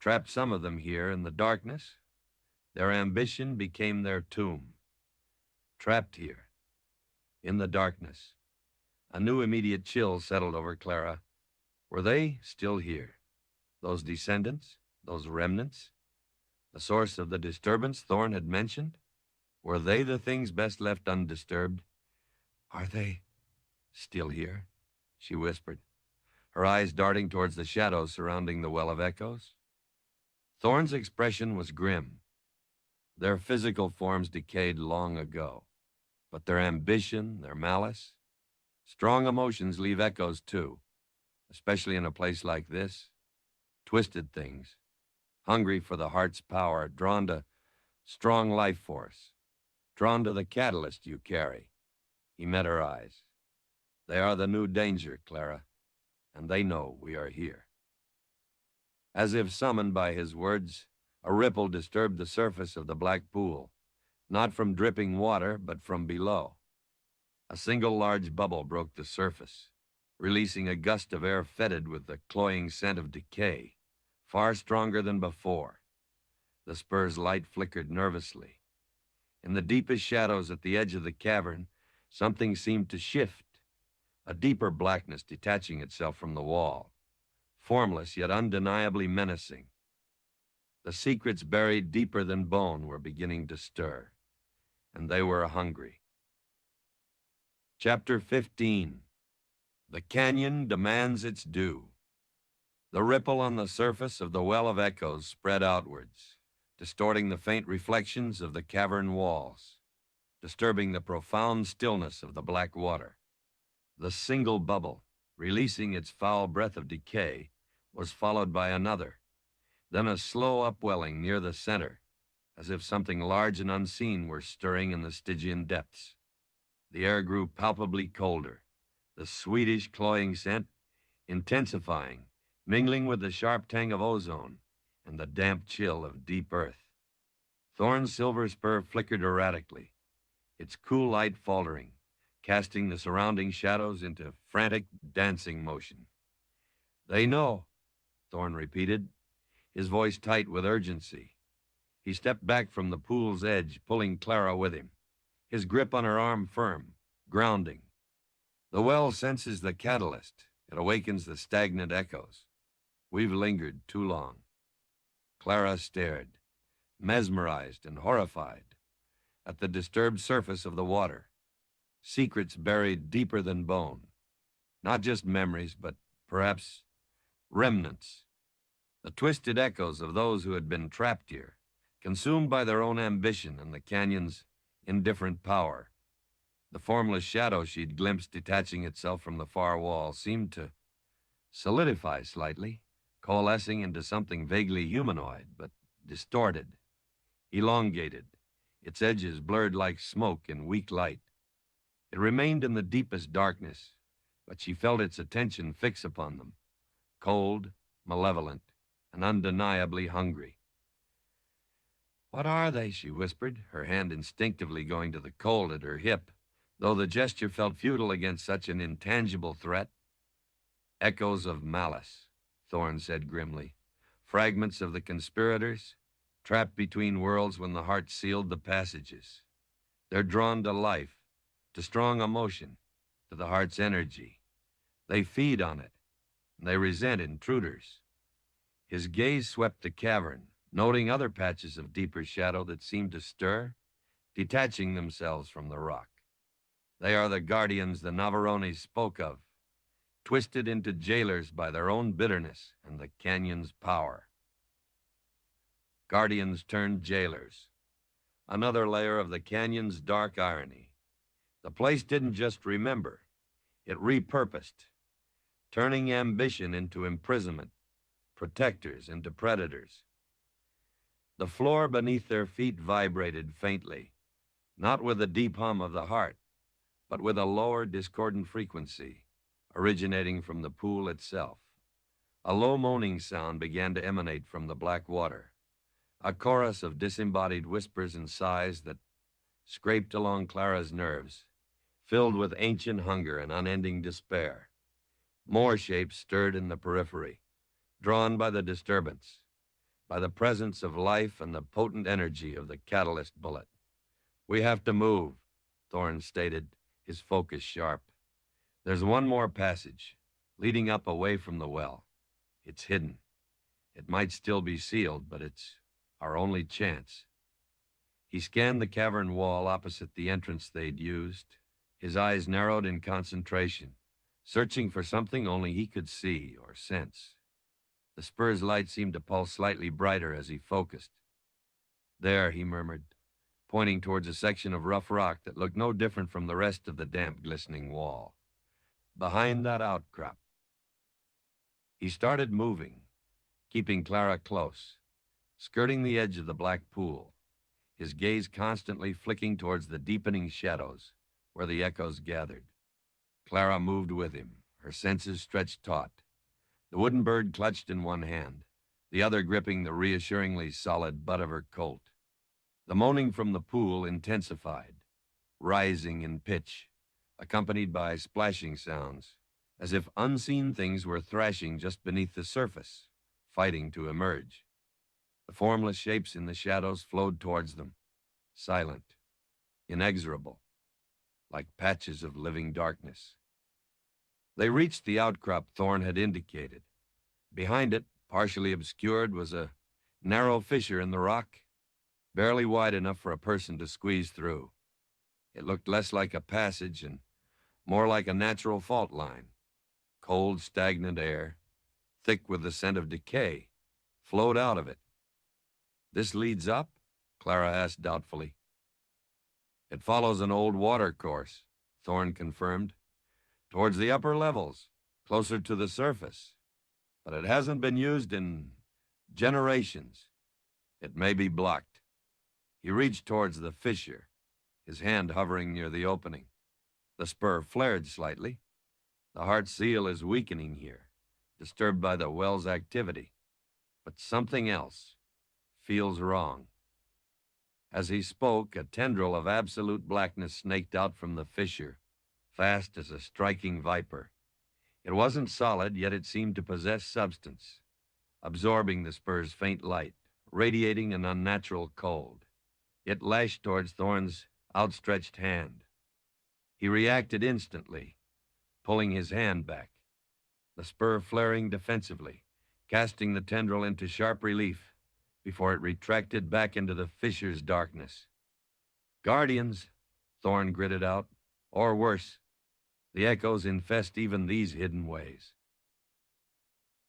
A: trapped some of them here in the darkness. Their ambition became their tomb. Trapped here, in the darkness. A new immediate chill settled over Clara. Were they still here? Those descendants? Those remnants? The source of the disturbance Thorne had mentioned? Were they the things best left undisturbed? Are they still here? She whispered, her eyes darting towards the shadows surrounding the well of echoes. Thorne's expression was grim. Their physical forms decayed long ago, but their ambition, their malice, strong emotions leave echoes too, especially in a place like this. Twisted things, hungry for the heart's power, drawn to strong life force, drawn to the catalyst you carry. He met her eyes. They are the new danger, Clara, and they know we are here. As if summoned by his words, A ripple disturbed the surface of the black pool, not from dripping water, but from below. A single large bubble broke the surface, releasing a gust of air fetid with the cloying scent of decay, far stronger than before. The spur's light flickered nervously. In the deepest shadows at the edge of the cavern, something seemed to shift, a deeper blackness detaching itself from the wall, formless yet undeniably menacing. The secrets buried deeper than bone were beginning to stir, and they were hungry. Chapter 15. The Canyon Demands Its Due. The ripple on the surface of the Well of Echoes spread outwards, distorting the faint reflections of the cavern walls, disturbing the profound stillness of the black water. The single bubble, releasing its foul breath of decay, was followed by another, then a slow upwelling near the center, as if something large and unseen were stirring in the Stygian depths. The air grew palpably colder, the sweetish, cloying scent intensifying, mingling with the sharp tang of ozone and the damp chill of deep earth. Thorn's silver spur flickered erratically, its cool light faltering, casting the surrounding shadows into frantic dancing motion. "They know," Thorn repeated, his voice tight with urgency. He stepped back from the pool's edge, pulling Clara with him, his grip on her arm firm, grounding. "The well senses the catalyst. It awakens the stagnant echoes. We've lingered too long." Clara stared, mesmerized and horrified, at the disturbed surface of the water. Secrets buried deeper than bone. Not just memories, but perhaps remnants. The twisted echoes of those who had been trapped here, consumed by their own ambition and the canyon's indifferent power. The formless shadow she'd glimpsed detaching itself from the far wall seemed to solidify slightly, coalescing into something vaguely humanoid, but distorted, elongated, its edges blurred like smoke in weak light. It remained in the deepest darkness, but she felt its attention fix upon them, cold, malevolent, and undeniably hungry. "What are they?" she whispered, her hand instinctively going to the cold at her hip, though the gesture felt futile against such an intangible threat. "Echoes of malice," Thorn said grimly. "Fragments of the conspirators, trapped between worlds when the heart sealed the passages. They're drawn to life, to strong emotion, to the heart's energy. They feed on it, and they resent intruders." His gaze swept the cavern, noting other patches of deeper shadow that seemed to stir, detaching themselves from the rock. "They are the guardians the Navarrones spoke of, twisted into jailers by their own bitterness and the canyon's power." Guardians turned jailers. Another layer of the canyon's dark irony. The place didn't just remember, it repurposed, turning ambition into imprisonment, protectors into predators. The floor beneath their feet vibrated faintly, not with the deep hum of the heart, but with a lower, discordant frequency, originating from the pool itself. A low moaning sound began to emanate from the black water, a chorus of disembodied whispers and sighs that scraped along Clara's nerves, filled with ancient hunger and unending despair. More shapes stirred in the periphery, drawn by the disturbance, by the presence of life and the potent energy of the catalyst bullet. "We have to move," Thorne stated, his focus sharp. "There's one more passage, leading up away from the well. It's hidden. It might still be sealed, but it's our only chance." He scanned the cavern wall opposite the entrance they'd used, his eyes narrowed in concentration, searching for something only he could see or sense. The spur's light seemed to pulse slightly brighter as he focused. "There," he murmured, pointing towards a section of rough rock that looked no different from the rest of the damp, glistening wall. "Behind that outcrop." He started moving, keeping Clara close, skirting the edge of the black pool, his gaze constantly flicking towards the deepening shadows where the echoes gathered. Clara moved with him, her senses stretched taut, the wooden bird clutched in one hand, the other gripping the reassuringly solid butt of her Colt. The moaning from the pool intensified, rising in pitch, accompanied by splashing sounds, as if unseen things were thrashing just beneath the surface, fighting to emerge. The formless shapes in the shadows flowed towards them, silent, inexorable, like patches of living darkness. They reached the outcrop Thorn had indicated. Behind it, partially obscured, was a narrow fissure in the rock, barely wide enough for a person to squeeze through. It looked less like a passage and more like a natural fault line. Cold, stagnant air, thick with the scent of decay, flowed out of it. "This leads up?" Clara asked doubtfully. "It follows an old water course," Thorne confirmed, "towards the upper levels, closer to the surface. But it hasn't been used in generations. It may be blocked." He reached towards the fissure, his hand hovering near the opening. The spur flared slightly. The heart seal is weakening here, disturbed by the well's activity. But something else feels wrong. As he spoke, a tendril of absolute blackness snaked out from the fissure, fast as a striking viper. It wasn't solid, yet it seemed to possess substance, absorbing the spur's faint light, radiating an unnatural cold. It lashed towards Thorne's outstretched hand. He reacted instantly, pulling his hand back, the spur flaring defensively, casting the tendril into sharp relief before it retracted back into the fissure's darkness. "Guardians," Thorne gritted out, "or worse. The echoes infest even these hidden ways."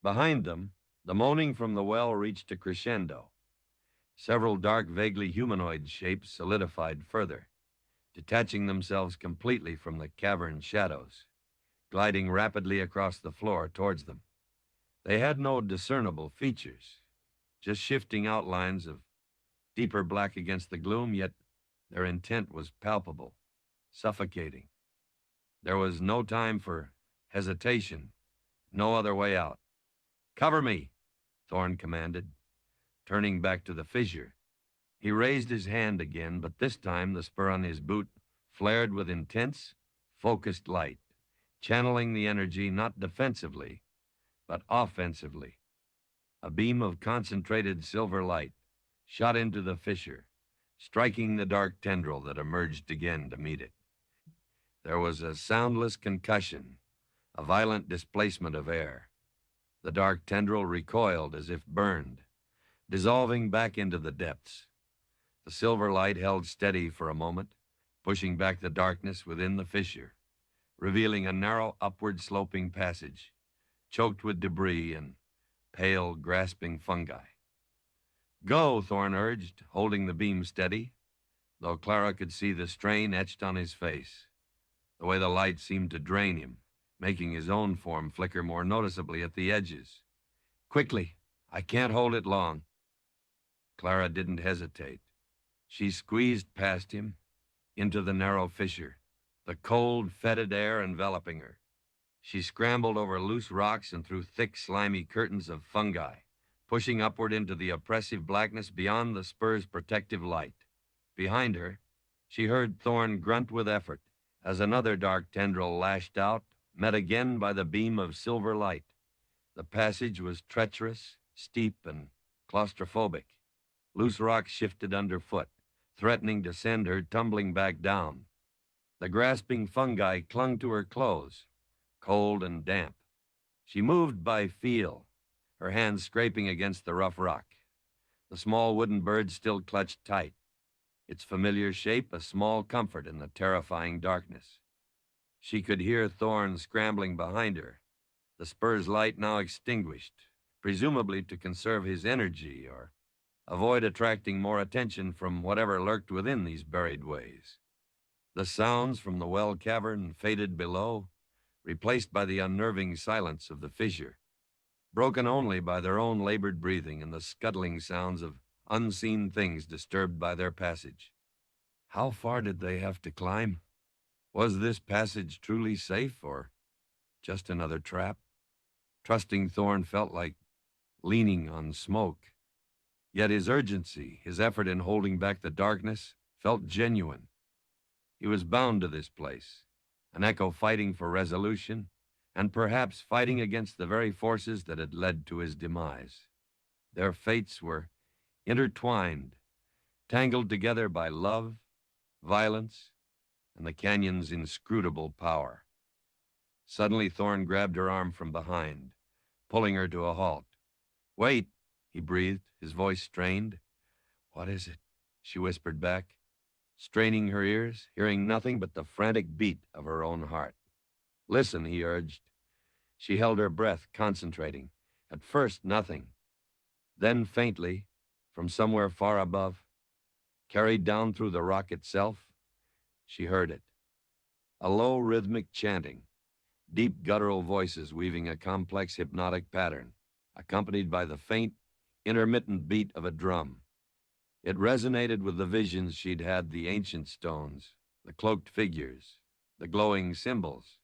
A: Behind them, the moaning from the well reached a crescendo. Several dark, vaguely humanoid shapes solidified further, detaching themselves completely from the cavern shadows, gliding rapidly across the floor towards them. They had no discernible features, just shifting outlines of deeper black against the gloom, yet their intent was palpable, suffocating. There was no time for hesitation, no other way out. "Cover me," Thorne commanded, turning back to the fissure. He raised his hand again, but this time the spur on his boot flared with intense, focused light, channeling the energy not defensively, but offensively. A beam of concentrated silver light shot into the fissure, striking the dark tendril that emerged again to meet it. There was a soundless concussion, a violent displacement of air. The dark tendril recoiled as if burned, dissolving back into the depths. The silver light held steady for a moment, pushing back the darkness within the fissure, revealing a narrow upward-sloping passage, choked with debris and pale, grasping fungi. "Go," Thorne urged, holding the beam steady, though Clara could see the strain etched on his face, the way the light seemed to drain him, making his own form flicker more noticeably at the edges. "Quickly, I can't hold it long." Clara didn't hesitate. She squeezed past him into the narrow fissure, the cold, fetid air enveloping her. She scrambled over loose rocks and through thick, slimy curtains of fungi, pushing upward into the oppressive blackness beyond the spur's protective light. Behind her, she heard Thorne grunt with effort as another dark tendril lashed out, met again by the beam of silver light. The passage was treacherous, steep, and claustrophobic. Loose rocks shifted underfoot, threatening to send her tumbling back down. The grasping fungi clung to her clothes, cold and damp. She moved by feel, her hands scraping against the rough rock. The small wooden bird still clutched tight, its familiar shape a small comfort in the terrifying darkness. She could hear Thorne scrambling behind her, the spur's light now extinguished, presumably to conserve his energy or avoid attracting more attention from whatever lurked within these buried ways. The sounds from the well cavern faded below, replaced by the unnerving silence of the fissure, broken only by their own labored breathing and the scuttling sounds of unseen things disturbed by their passage. How far did they have to climb? Was this passage truly safe, or just another trap? Trusting Thorne felt like leaning on smoke. Yet his urgency, his effort in holding back the darkness, felt genuine. He was bound to this place, an echo fighting for resolution, and perhaps fighting against the very forces that had led to his demise. Their fates were intertwined, tangled together by love, violence, and the canyon's inscrutable power. Suddenly, Thorne grabbed her arm from behind, pulling her to a halt. "Wait," he breathed, his voice strained. "What is it?" she whispered back, straining her ears, hearing nothing but the frantic beat of her own heart. "Listen," he urged. She held her breath, concentrating. At first, nothing. Then, faintly, from somewhere far above, carried down through the rock itself, she heard it. A low, rhythmic chanting, deep guttural voices weaving a complex hypnotic pattern, accompanied by the faint, intermittent beat of a drum. It resonated with the visions she'd had, the ancient stones, the cloaked figures, the glowing symbols.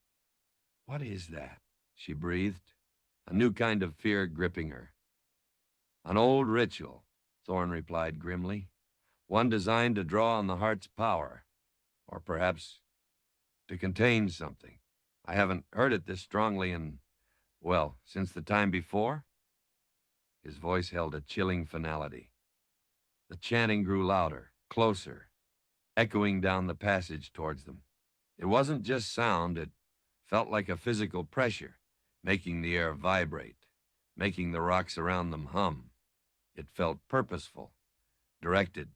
A: "What is that?" she breathed, a new kind of fear gripping her. "An old ritual," Thorne replied grimly, "one designed to draw on the heart's power, or perhaps to contain something. I haven't heard it this strongly well, since the time before." His voice held a chilling finality. The chanting grew louder, closer, echoing down the passage towards them. It wasn't just sound, it felt like a physical pressure, making the air vibrate, making the rocks around them hum. It felt purposeful, directed.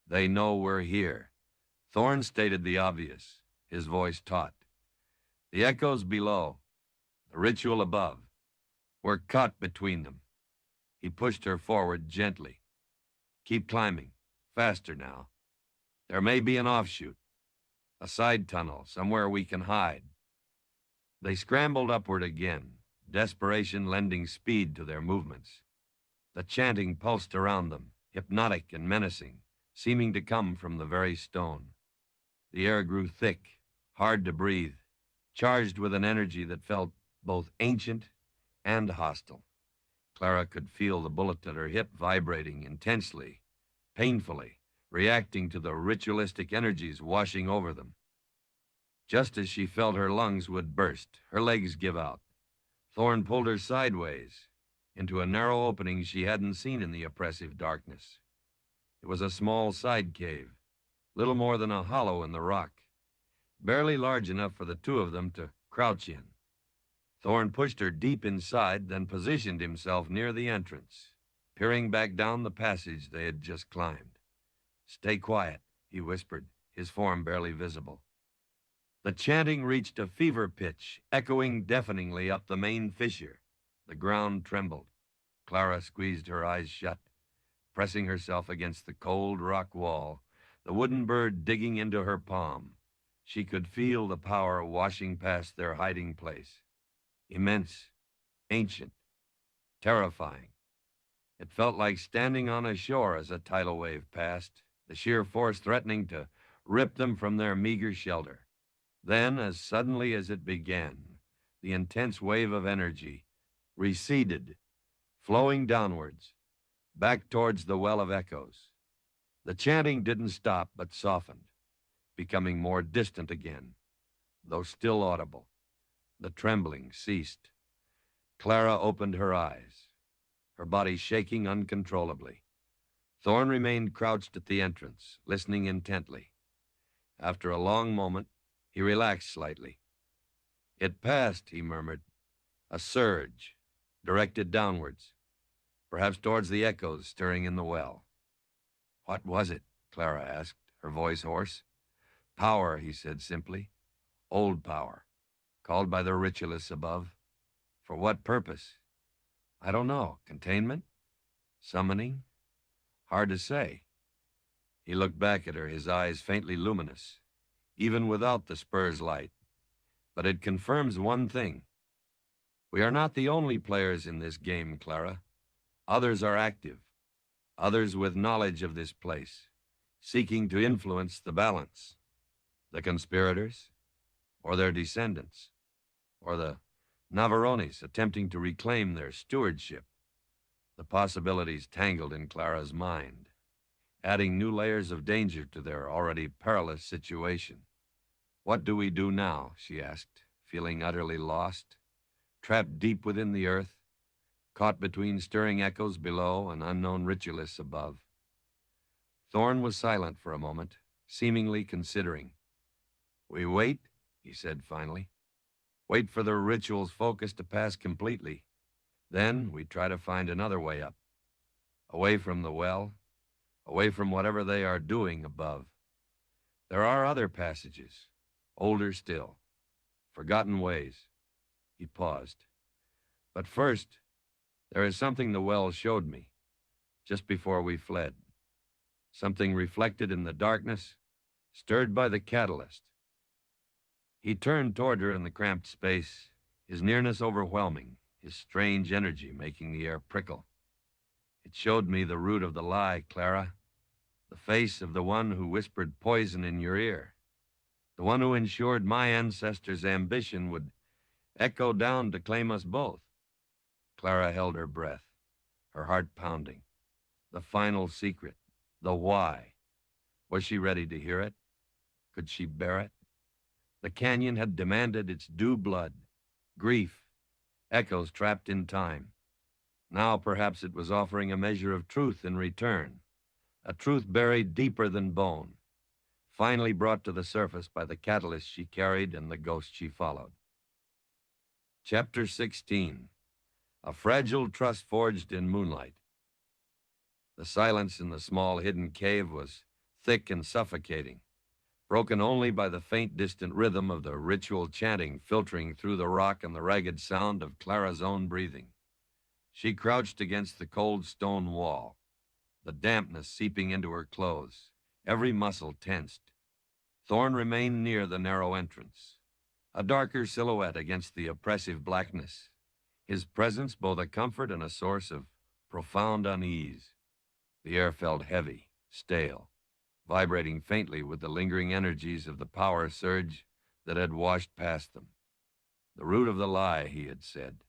A: "They know we're here." Thorne stated the obvious, his voice taut. "The echoes below, the ritual above. We're caught between them." He pushed her forward gently. "Keep climbing. Faster now. There may be an offshoot, a side tunnel, somewhere we can hide." They scrambled upward again, desperation lending speed to their movements. The chanting pulsed around them, hypnotic and menacing, seeming to come from the very stone. The air grew thick, hard to breathe, charged with an energy that felt both ancient and hostile. Clara could feel the bullet at her hip vibrating intensely, painfully, reacting to the ritualistic energies washing over them. Just as she felt her lungs would burst, her legs give out, Thorne pulled her sideways into a narrow opening she hadn't seen in the oppressive darkness. It was a small side cave, little more than a hollow in the rock, barely large enough for the two of them to crouch in. Thorne pushed her deep inside, then positioned himself near the entrance, peering back down the passage they had just climbed. "Stay quiet," he whispered, his form barely visible. The chanting reached a fever pitch, echoing deafeningly up the main fissure. The ground trembled. Clara squeezed her eyes shut, pressing herself against the cold rock wall, the wooden bird digging into her palm. She could feel the power washing past their hiding place. Immense, ancient, terrifying. It felt like standing on a shore as a tidal wave passed, the sheer force threatening to rip them from their meager shelter. Then, as suddenly as it began, the intense wave of energy receded, flowing downwards, back towards the well of echoes. The chanting didn't stop, but softened, becoming more distant again, though still audible. The trembling ceased. Clara opened her eyes, her body shaking uncontrollably. Thorne remained crouched at the entrance, listening intently. After a long moment, he relaxed slightly. "It passed," he murmured. "A surge, directed downwards, perhaps towards the echoes stirring in the well." "What was it?" Clara asked, her voice hoarse. "Power," he said simply. "Old power, called by the ritualists above. For what purpose? I don't know. Containment? Summoning? Hard to say." He looked back at her, his eyes faintly luminous, even without the spur's light. "But it confirms one thing. We are not the only players in this game, Clara. Others are active, others with knowledge of this place, seeking to influence the balance. The conspirators, or their descendants, or the Navarones attempting to reclaim their stewardship." The possibilities tangled in Clara's mind, adding new layers of danger to their already perilous situation. "What do we do now?" she asked, feeling utterly lost, trapped deep within the earth, caught between stirring echoes below and unknown ritualists above. Thorn was silent for a moment, seemingly considering. "We wait," he said finally. "Wait for the ritual's focus to pass completely. Then we try to find another way up, away from the well, away from whatever they are doing above. There are other passages, older still, forgotten ways." He paused. "But first, there is something the well showed me, just before we fled. Something reflected in the darkness, stirred by the catalyst." He turned toward her in the cramped space, his nearness overwhelming, his strange energy making the air prickle. "It showed me the root of the lie, Clara. The face of the one who whispered poison in your ear. The one who ensured my ancestors' ambition would echo down to claim us both." Clara held her breath, her heart pounding. The final secret, the why. Was she ready to hear it? Could she bear it? The canyon had demanded its due blood, grief, echoes trapped in time. Now perhaps it was offering a measure of truth in return, a truth buried deeper than bone, finally brought to the surface by the catalyst she carried and the ghost she followed. Chapter 16. A fragile trust forged in moonlight. The silence in the small hidden cave was thick and suffocating, broken only by the faint distant rhythm of the ritual chanting filtering through the rock and the ragged sound of Clara's own breathing. She crouched against the cold stone wall, the dampness seeping into her clothes, every muscle tensed. Thorn remained near the narrow entrance, a darker silhouette against the oppressive blackness, his presence both a comfort and a source of profound unease. The air felt heavy, stale, vibrating faintly with the lingering energies of the power surge that had washed past them. "The root of the lie," he had said.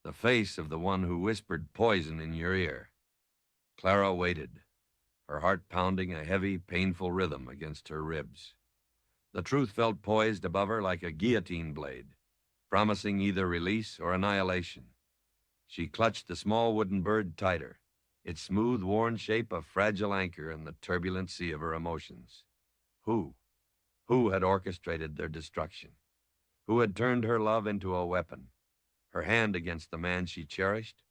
A: "The face of the one who whispered poison in your ear." Clara waited, her heart pounding a heavy, painful rhythm against her ribs. The truth felt poised above her like a guillotine blade, promising either release or annihilation. She clutched the small wooden bird tighter, its smooth, worn shape a fragile anchor in the turbulent sea of her emotions. Who had orchestrated their destruction? Who had turned her love into a weapon, her hand against the man she cherished?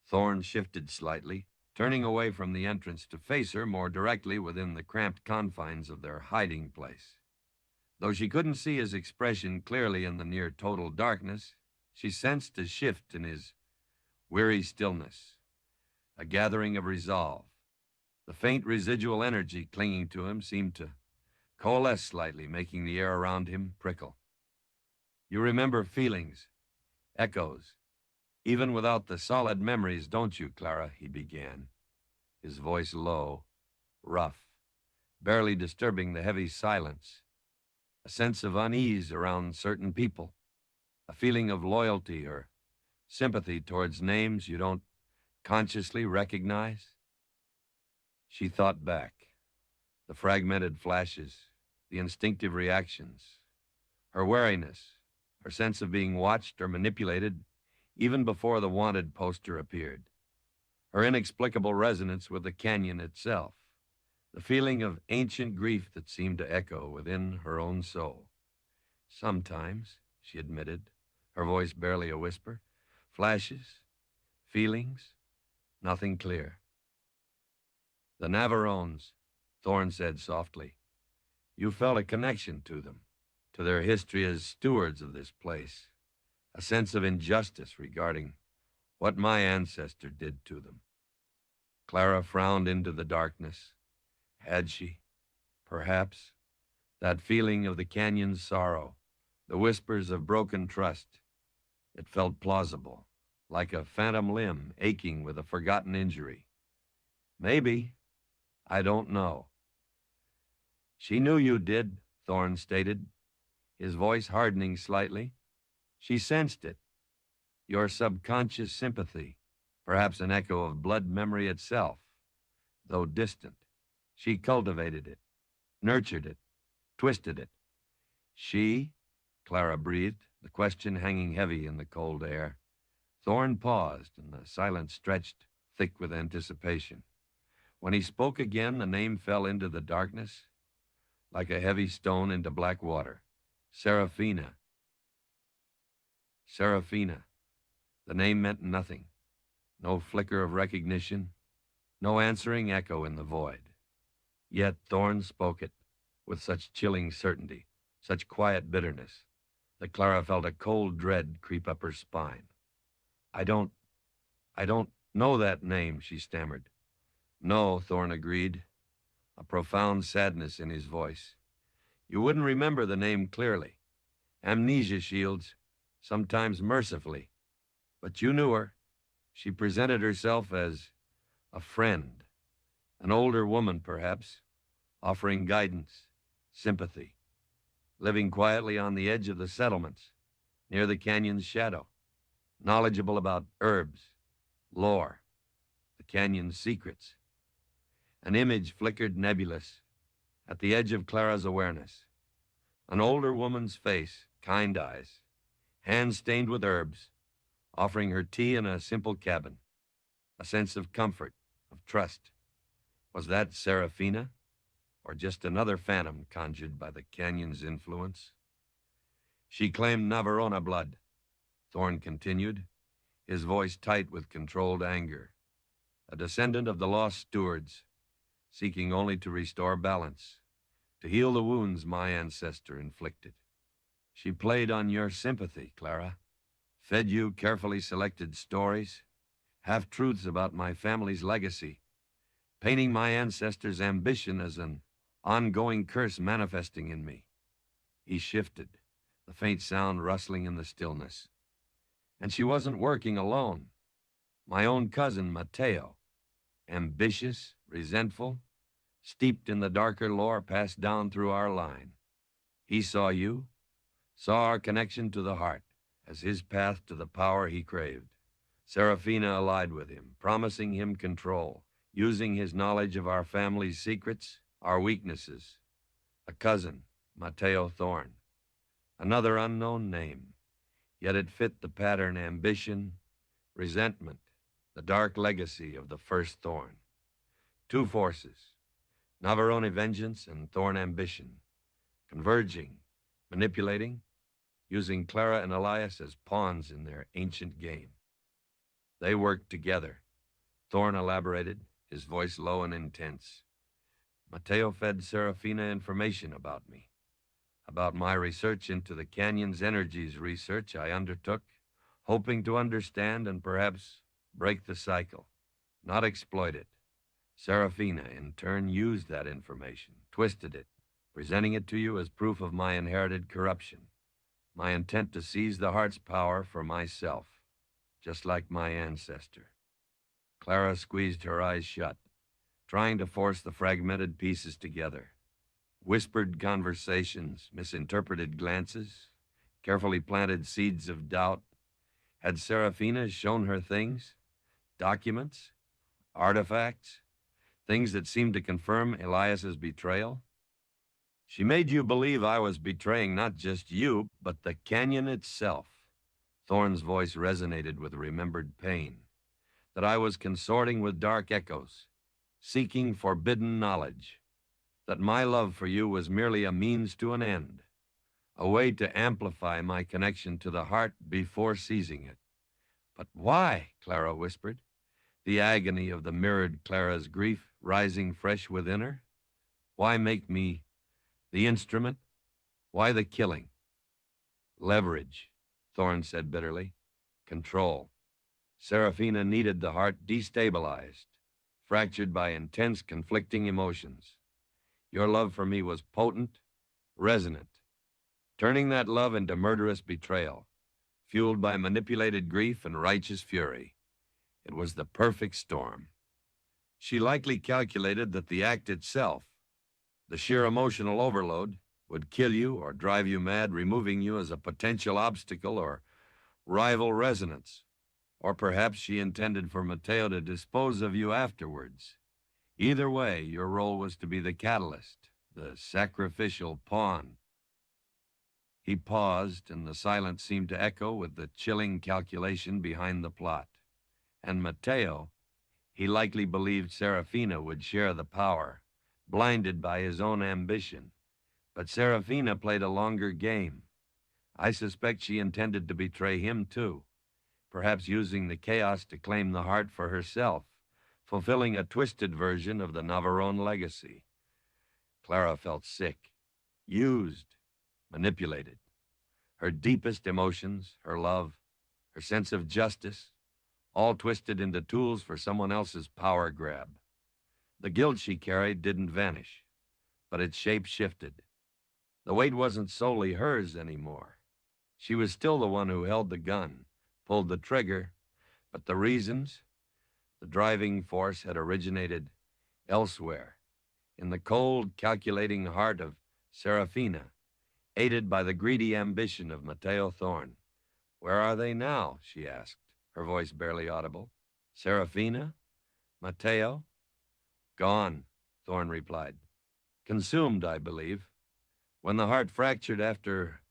A: Thorn shifted slightly, turning away from the entrance to face her more directly within the cramped confines of their hiding place. Though she couldn't see his expression clearly in the near total darkness, she sensed a shift in his weary stillness, a gathering of resolve. The faint residual energy clinging to him seemed to coalesce slightly, making the air around him prickle. "You remember feelings, echoes, even without the solid memories, don't you, Clara?" he began, his voice low, rough, barely disturbing the heavy silence. "A sense of unease around certain people, a feeling of loyalty or sympathy towards names you don't consciously recognize?" She thought back, the fragmented flashes, the instinctive reactions, her wariness, her sense of being watched or manipulated even before the wanted poster appeared, her inexplicable resonance with the canyon itself, the feeling of ancient grief that seemed to echo within her own soul. "Sometimes," she admitted, her voice barely a whisper, "flashes, feelings, nothing clear." "The Navarrones," Thorn said softly. "You felt a connection to them, to their history as stewards of this place, a sense of injustice regarding what my ancestor did to them." Clara frowned into the darkness. Had she? Perhaps. That feeling of the canyon's sorrow, the whispers of broken trust, it felt plausible, like a phantom limb aching with a forgotten injury. Maybe. I don't know. "She knew you did," Thorne stated, his voice hardening slightly. "She sensed it. Your subconscious sympathy, perhaps an echo of blood memory itself, though distant. She cultivated it, nurtured it, twisted it. She, Clara breathed, the question hanging heavy in the cold air. Thorne paused, and the silence stretched, thick with anticipation. When he spoke again, the name fell into the darkness like a heavy stone into black water. Seraphina. Seraphina. The name meant nothing. No flicker of recognition, no answering echo in the void. Yet Thorne spoke it with such chilling certainty, such quiet bitterness, that Clara felt a cold dread creep up her spine. I don't know that name, she stammered. No, Thorne agreed, a profound sadness in his voice. You wouldn't remember the name clearly. Amnesia shields, sometimes mercifully. But you knew her. She presented herself as a friend, an older woman, perhaps, offering guidance, sympathy, living quietly on the edge of the settlements, near the canyon's shadow, knowledgeable about herbs, lore, the canyon's secrets. An image flickered nebulous at the edge of Clara's awareness. An older woman's face, kind eyes, hands stained with herbs, offering her tea in a simple cabin. A sense of comfort, of trust. Was that Seraphina, or just another phantom conjured by the canyon's influence? She claimed Navarona blood, Thorne continued, his voice tight with controlled anger. A descendant of the lost stewards, seeking only to restore balance, to heal the wounds my ancestor inflicted. She played on your sympathy, Clara, fed you carefully selected stories, half-truths about my family's legacy, painting my ancestors' ambition as an ongoing curse manifesting in me. He shifted, the faint sound rustling in the stillness. And she wasn't working alone. My own cousin, Mateo, ambitious, resentful, steeped in the darker lore passed down through our line. He saw you, saw our connection to the heart as his path to the power he craved. Seraphina allied with him, promising him control, using his knowledge of our family's secrets, our weaknesses. A cousin, Mateo Thorne. Another unknown name, yet it fit the pattern: ambition, resentment, the dark legacy of the first Thorne. Two forces, Navarone vengeance and Thorne ambition, converging, manipulating, using Clara and Elias as pawns in their ancient game. They worked together. Thorne elaborated, his voice low and intense. Mateo fed Seraphina information about me, about my research into the canyon's energies, research I undertook, hoping to understand and perhaps break the cycle, not exploit it. Seraphina, in turn, used that information, twisted it, presenting it to you as proof of my inherited corruption, my intent to seize the heart's power for myself, just like my ancestor. Clara squeezed her eyes shut, trying to force the fragmented pieces together. Whispered conversations, misinterpreted glances, carefully planted seeds of doubt. Had Seraphina shown her things, documents, artifacts, things that seemed to confirm Elias's betrayal? She made you believe I was betraying not just you, but the canyon itself. Thorne's voice resonated with remembered pain. That I was consorting with dark echoes, seeking forbidden knowledge. That my love for you was merely a means to an end, a way to amplify my connection to the heart before seizing it. But why? Clara whispered, the agony of the mirrored Clara's grief rising fresh within her. Why make me the instrument? Why the killing? Leverage, Thorne said bitterly. Control. Seraphina needed the heart destabilized, fractured by intense conflicting emotions. Your love for me was potent, resonant, turning that love into murderous betrayal, fueled by manipulated grief and righteous fury. It was the perfect storm. She likely calculated that the act itself, the sheer emotional overload, would kill you or drive you mad, removing you as a potential obstacle or rival resonance. Or perhaps she intended for Mateo to dispose of you afterwards. Either way, your role was to be the catalyst, the sacrificial pawn. He paused, and the silence seemed to echo with the chilling calculation behind the plot. And Mateo, he likely believed Serafina would share the power, blinded by his own ambition. But Serafina played a longer game. I suspect she intended to betray him, too, perhaps using the chaos to claim the heart for herself, fulfilling a twisted version of the Navarone legacy. Clara felt sick, used, manipulated. Her deepest emotions, her love, her sense of justice, all twisted into tools for someone else's power grab. The guilt she carried didn't vanish, but its shape shifted. The weight wasn't solely hers anymore. She was still the one who held the gun, pulled the trigger, but the reasons, the driving force had originated elsewhere, in the cold, calculating heart of Serafina, aided by the greedy ambition of Mateo Thorn. "Where are they now?" she asked, her voice barely audible. "Serafina? Mateo?" "Gone," Thorn replied. "Consumed, I believe. When the heart fractured after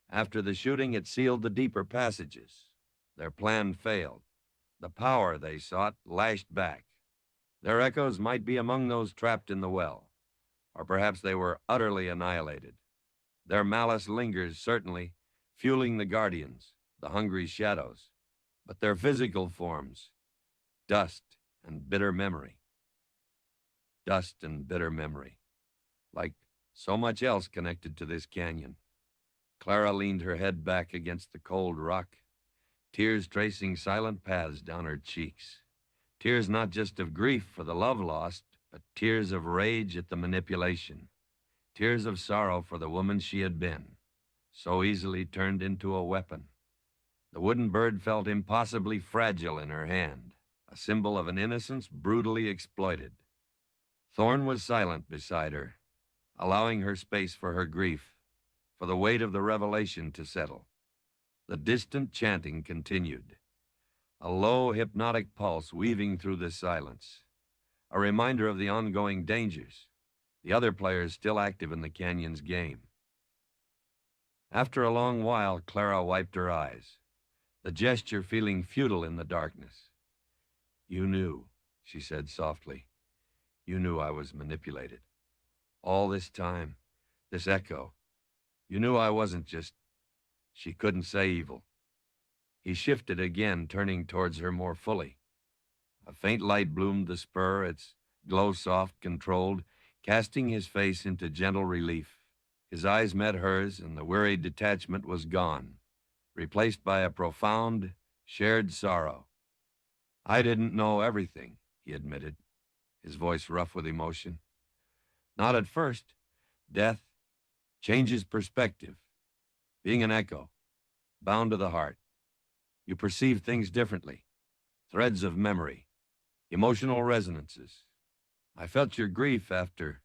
A: the shooting, it sealed the deeper passages. Their plan failed. The power they sought lashed back. Their echoes might be among those trapped in the well, or perhaps they were utterly annihilated. Their malice lingers, certainly, fueling the guardians, the hungry shadows, but their physical forms, dust and bitter memory. Dust and bitter memory, like so much else connected to this canyon." Clara leaned her head back against the cold rock, tears tracing silent paths down her cheeks. Tears not just of grief for the love lost, but tears of rage at the manipulation. Tears of sorrow for the woman she had been, so easily turned into a weapon. The wooden bird felt impossibly fragile in her hand, a symbol of an innocence brutally exploited. Thorn was silent beside her, allowing her space for her grief, for the weight of the revelation to settle. The distant chanting continued, a low, hypnotic pulse weaving through the silence, a reminder of the ongoing dangers, the other players still active in the canyon's game. After a long while, Clara wiped her eyes, the gesture feeling futile in the darkness. "You knew," she said softly. "You knew I was manipulated. All this time, this echo. You knew I wasn't just..." She couldn't say evil. He shifted again, turning towards her more fully. A faint light bloomed the spur, its glow soft, controlled, casting his face into gentle relief. His eyes met hers, and the weary detachment was gone, replaced by a profound, shared sorrow. "I didn't know everything," he admitted, his voice rough with emotion. "Not at first. Death changes perspective. Being an echo, bound to the heart. You perceive things differently. Threads of memory, emotional resonances. I felt your grief after.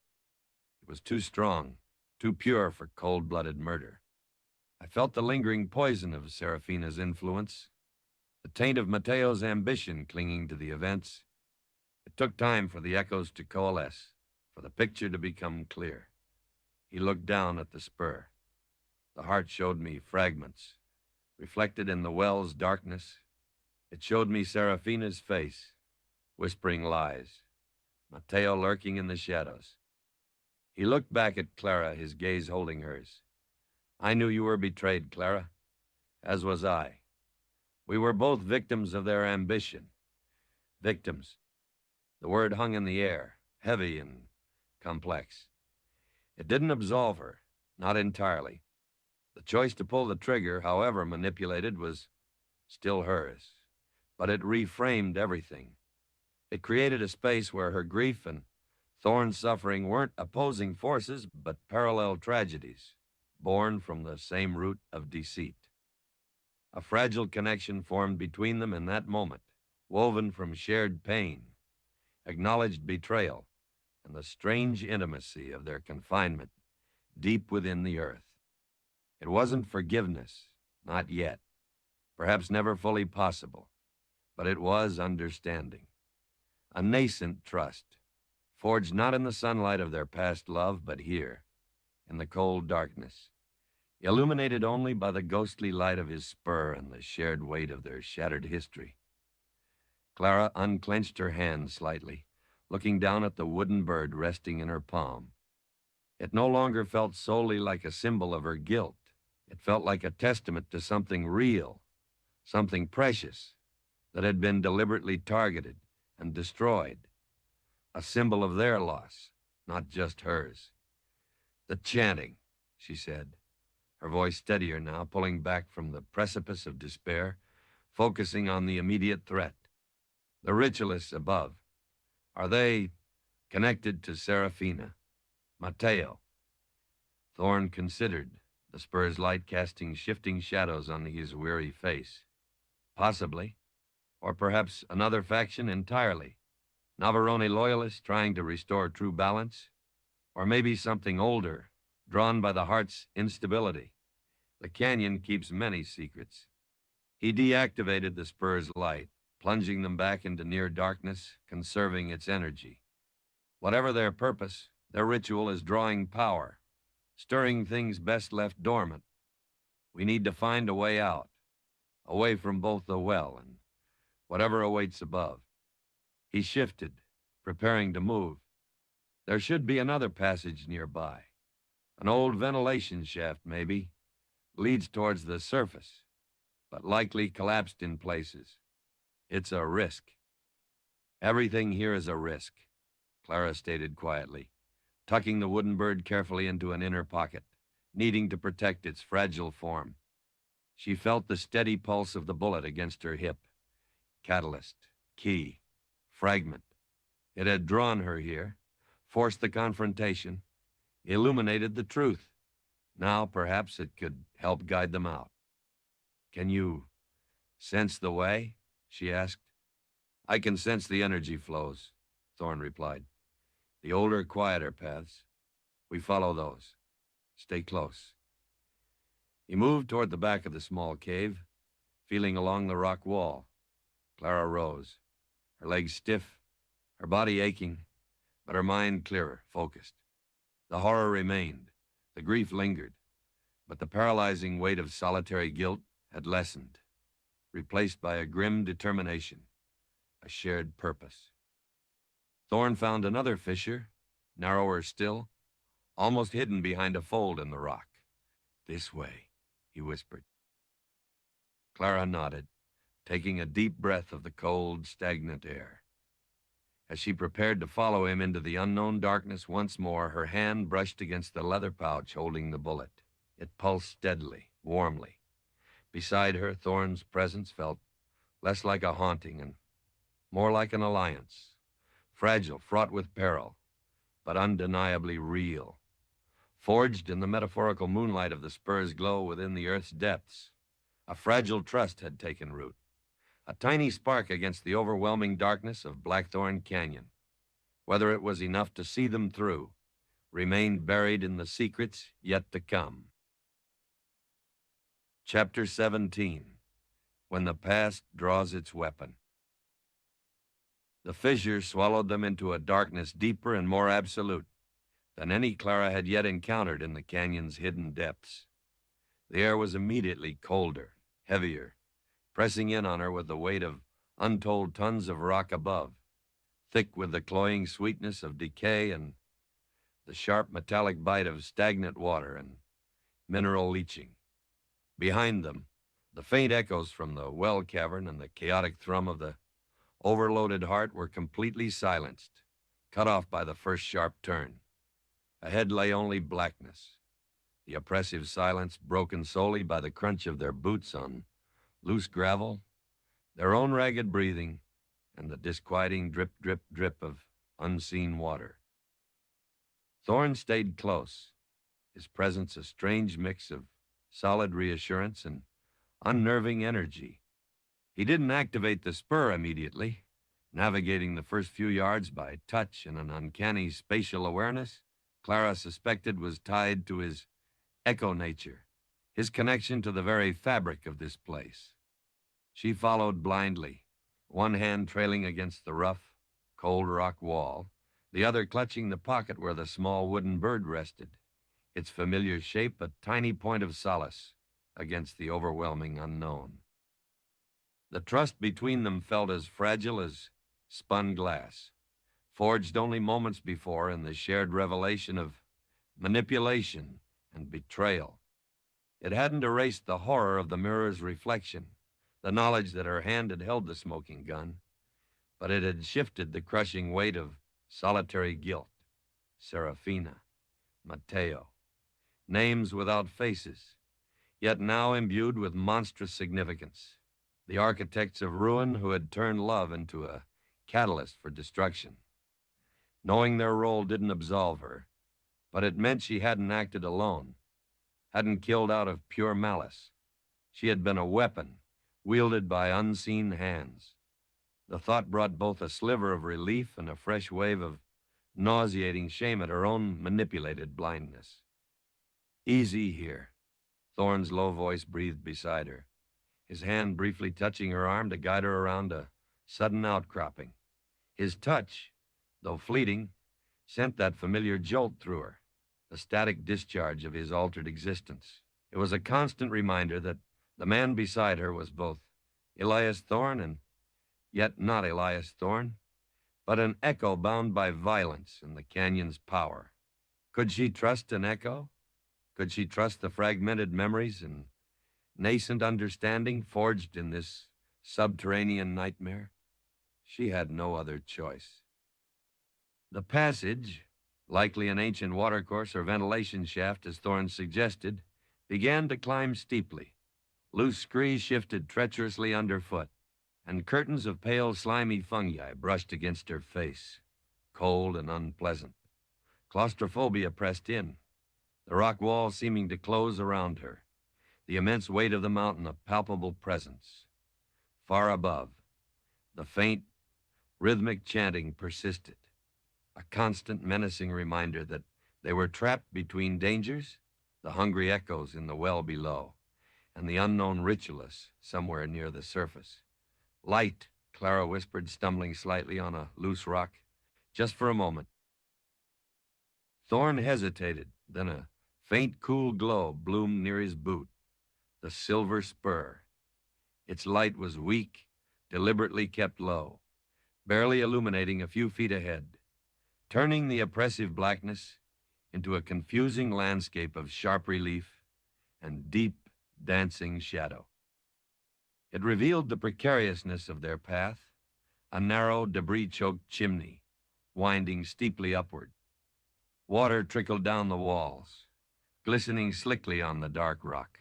A: It was too strong, too pure for cold-blooded murder. I felt the lingering poison of Serafina's influence, the taint of Mateo's ambition clinging to the events. It took time for the echoes to coalesce, for the picture to become clear." He looked down at the spur. The heart showed me fragments, reflected in the well's darkness. It showed me Serafina's face, whispering lies, Mateo lurking in the shadows. He looked back at Clara, his gaze holding hers. "I knew you were betrayed, Clara, as was I. We were both victims of their ambition. Victims." The word hung in the air, heavy and complex. It didn't absolve her, not entirely. The choice to pull the trigger, however manipulated, was still hers. But it reframed everything. It created a space where her grief and Thorn's suffering weren't opposing forces, but parallel tragedies, born from the same root of deceit. A fragile connection formed between them in that moment, woven from shared pain, acknowledged betrayal, and the strange intimacy of their confinement deep within the earth. It wasn't forgiveness, not yet, perhaps never fully possible, but it was understanding. A nascent trust, forged not in the sunlight of their past love, but here, in the cold darkness, illuminated only by the ghostly light of his spur and the shared weight of their shattered history. Clara unclenched her hand slightly, looking down at the wooden bird resting in her palm. It no longer felt solely like a symbol of her guilt. It felt like a testament to something real, something precious, that had been deliberately targeted and destroyed. A symbol of their loss, not just hers. "The chanting," she said, her voice steadier now, pulling back from the precipice of despair, focusing on the immediate threat. "The ritualists above, are they connected to Serafina, Mateo?" Thorne considered, the spur's light casting shifting shadows on his weary face. Possibly, or perhaps another faction entirely. Navarone loyalists trying to restore true balance, or maybe something older, drawn by the heart's instability. The canyon keeps many secrets. He deactivated the spur's light, plunging them back into near darkness, conserving its energy. Whatever their purpose, their ritual is drawing power, stirring things best left dormant. We need to find a way out, away from both the well and whatever awaits above. He shifted, preparing to move. There should be another passage nearby. An old ventilation shaft, maybe, leads towards the surface, but likely collapsed in places. It's a risk. "Everything here is a risk," Clara stated quietly, tucking the wooden bird carefully into an inner pocket, needing to protect its fragile form. She felt the steady pulse of the bullet against her hip. Catalyst, key, fragment. It had drawn her here, forced the confrontation, illuminated the truth. Now, perhaps it could help guide them out. "Can you sense the way?" she asked. "I can sense the energy flows," Thorne replied. "The older, quieter paths. We follow those. Stay close." He moved toward the back of the small cave, feeling along the rock wall. Clara rose, her legs stiff, her body aching, but her mind clearer, focused. The horror remained, the grief lingered, but the paralyzing weight of solitary guilt had lessened, replaced by a grim determination, a shared purpose. Thorne found another fissure, narrower still, almost hidden behind a fold in the rock. "This way," he whispered. Clara nodded, taking a deep breath of the cold, stagnant air. As she prepared to follow him into the unknown darkness once more, her hand brushed against the leather pouch holding the bullet. It pulsed steadily, warmly. Beside her, Thorne's presence felt less like a haunting and more like an alliance. Fragile, fraught with peril, but undeniably real. Forged in the metaphorical moonlight of the spur's glow within the earth's depths, a fragile trust had taken root. A tiny spark against the overwhelming darkness of Blackthorn Canyon. Whether it was enough to see them through, remained buried in the secrets yet to come. Chapter 17, When the Past Draws Its Weapon. The fissure swallowed them into a darkness deeper and more absolute than any Clara had yet encountered in the canyon's hidden depths. The air was immediately colder, heavier, pressing in on her with the weight of untold tons of rock above, thick with the cloying sweetness of decay and the sharp metallic bite of stagnant water and mineral leaching. Behind them, the faint echoes from the well cavern and the chaotic thrum of the overloaded heart were completely silenced, cut off by the first sharp turn. Ahead lay only blackness, the oppressive silence broken solely by the crunch of their boots on loose gravel, their own ragged breathing, and the disquieting drip, drip, drip of unseen water. Thorne stayed close, his presence a strange mix of solid reassurance and unnerving energy. He didn't activate the spur immediately, navigating the first few yards by touch and an uncanny spatial awareness Clara suspected was tied to his echo nature, his connection to the very fabric of this place. She followed blindly, one hand trailing against the rough, cold rock wall, the other clutching the pocket where the small wooden bird rested, its familiar shape a tiny point of solace against the overwhelming unknown. The trust between them felt as fragile as spun glass, forged only moments before in the shared revelation of manipulation and betrayal. It hadn't erased the horror of the mirror's reflection, the knowledge that her hand had held the smoking gun, but it had shifted the crushing weight of solitary guilt. Serafina, Mateo, names without faces, yet now imbued with monstrous significance. The architects of ruin who had turned love into a catalyst for destruction. Knowing their role didn't absolve her, but it meant she hadn't acted alone, hadn't killed out of pure malice. She had been a weapon, wielded by unseen hands. The thought brought both a sliver of relief and a fresh wave of nauseating shame at her own manipulated blindness. Easy here, Thorne's low voice breathed beside her, his hand briefly touching her arm to guide her around a sudden outcropping. His touch, though fleeting, sent that familiar jolt through her, the static discharge of his altered existence. It was a constant reminder that the man beside her was both Elias Thorne and yet not Elias Thorne, but an echo bound by violence and the canyon's power. Could she trust an echo? Could she trust the fragmented memories and nascent understanding forged in this subterranean nightmare? She had no other choice. The passage, likely an ancient watercourse or ventilation shaft as Thorne suggested, began to climb steeply. Loose scree shifted treacherously underfoot, and curtains of pale, slimy fungi brushed against her face, cold and unpleasant. Claustrophobia pressed in, the rock wall seeming to close around her, the immense weight of the mountain a palpable presence. Far above, the faint, rhythmic chanting persisted, a constant menacing reminder that they were trapped between dangers, the hungry echoes in the well below, and the unknown ritualist somewhere near the surface. Light, Clara whispered, stumbling slightly on a loose rock. Just for a moment. Thorne hesitated, then a faint, cool glow bloomed near his boot, the silver spur. Its light was weak, deliberately kept low, barely illuminating a few feet ahead, turning the oppressive blackness into a confusing landscape of sharp relief and deep, dancing shadow. It revealed the precariousness of their path, a narrow, debris-choked chimney, winding steeply upward. Water trickled down the walls, glistening slickly on the dark rock.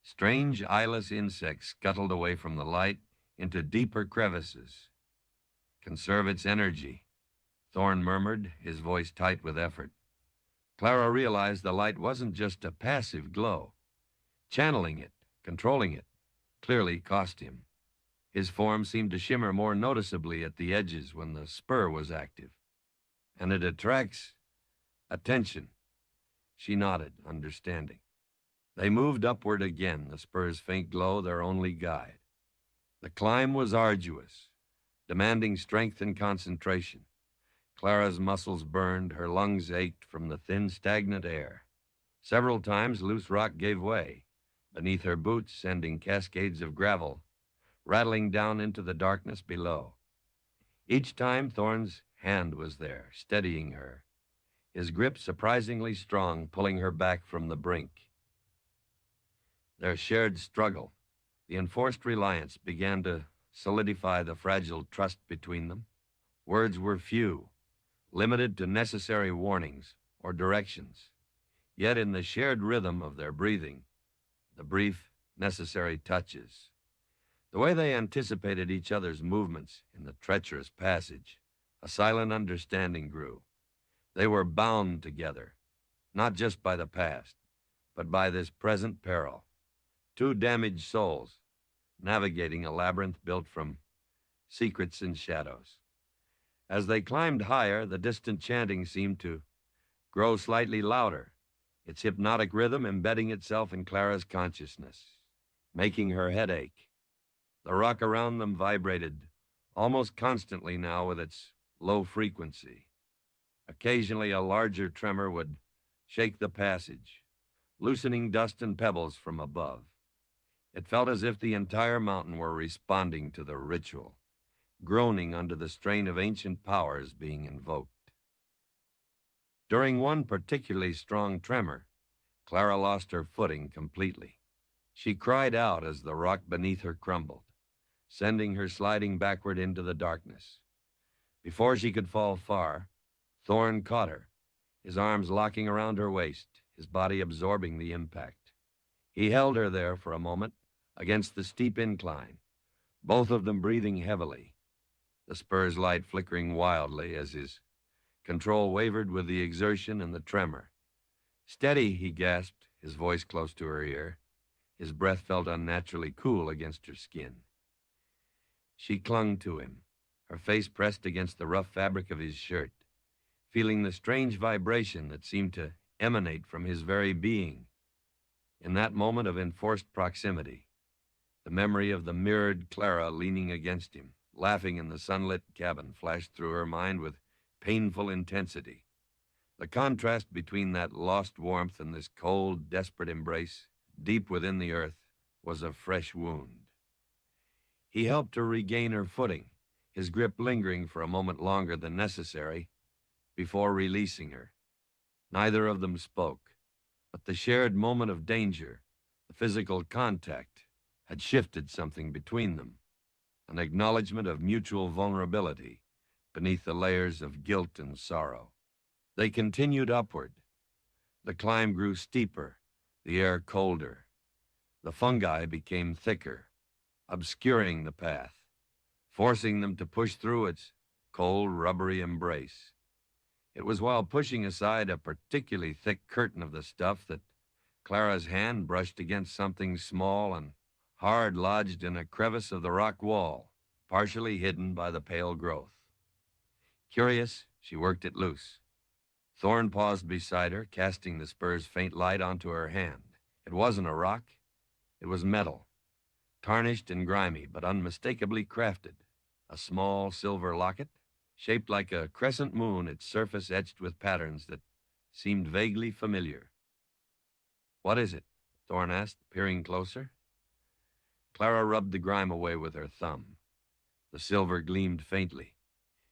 A: Strange, eyeless insects scuttled away from the light into deeper crevices. Conserve its energy, Thorne murmured, his voice tight with effort. Clara realized the light wasn't just a passive glow. Channeling it, controlling it, clearly cost him. His form seemed to shimmer more noticeably at the edges when the spur was active. And it attracts attention. She nodded, understanding. They moved upward again, the spur's faint glow their only guide. The climb was arduous, demanding strength and concentration. Clara's muscles burned, her lungs ached from the thin, stagnant air. Several times, loose rock gave way beneath her boots, sending cascades of gravel rattling down into the darkness below. Each time, Thorne's hand was there, steadying her, his grip surprisingly strong, pulling her back from the brink. Their shared struggle, the enforced reliance, began to solidify the fragile trust between them. Words were few, limited to necessary warnings or directions. Yet in the shared rhythm of their breathing, the brief, necessary touches, the way they anticipated each other's movements in the treacherous passage, a silent understanding grew. They were bound together, not just by the past, but by this present peril. Two damaged souls, navigating a labyrinth built from secrets and shadows. As they climbed higher, the distant chanting seemed to grow slightly louder, its hypnotic rhythm embedding itself in Clara's consciousness, making her head ache. The rock around them vibrated almost constantly now with its low frequency. Occasionally a larger tremor would shake the passage, loosening dust and pebbles from above. It felt as if the entire mountain were responding to the ritual, groaning under the strain of ancient powers being invoked. During one particularly strong tremor, Clara lost her footing completely. She cried out as the rock beneath her crumbled, sending her sliding backward into the darkness. Before she could fall far, Thorn caught her, his arms locking around her waist, his body absorbing the impact. He held her there for a moment against the steep incline, both of them breathing heavily, the spur's light flickering wildly as his control wavered with the exertion and the tremor. "Steady," he gasped, his voice close to her ear. His breath felt unnaturally cool against her skin. She clung to him, her face pressed against the rough fabric of his shirt, feeling the strange vibration that seemed to emanate from his very being. In that moment of enforced proximity, the memory of the mirrored Clara leaning against him, laughing in the sunlit cabin, flashed through her mind with painful intensity. The contrast between that lost warmth and this cold, desperate embrace, deep within the earth, was a fresh wound. He helped her regain her footing, his grip lingering for a moment longer than necessary before releasing her. Neither of them spoke, but the shared moment of danger, the physical contact, had shifted something between them, an acknowledgement of mutual vulnerability beneath the layers of guilt and sorrow. They continued upward. The climb grew steeper, the air colder. The fungi became thicker, obscuring the path, forcing them to push through its cold, rubbery embrace. It was while pushing aside a particularly thick curtain of the stuff that Clara's hand brushed against something small and hard lodged in a crevice of the rock wall, partially hidden by the pale growth. Curious, she worked it loose. Thorn paused beside her, casting the spur's faint light onto her hand. It wasn't a rock. It was metal, tarnished and grimy, but unmistakably crafted. A small silver locket, shaped like a crescent moon, its surface etched with patterns that seemed vaguely familiar. "What is it?" Thorn asked, peering closer. Clara rubbed the grime away with her thumb. The silver gleamed faintly.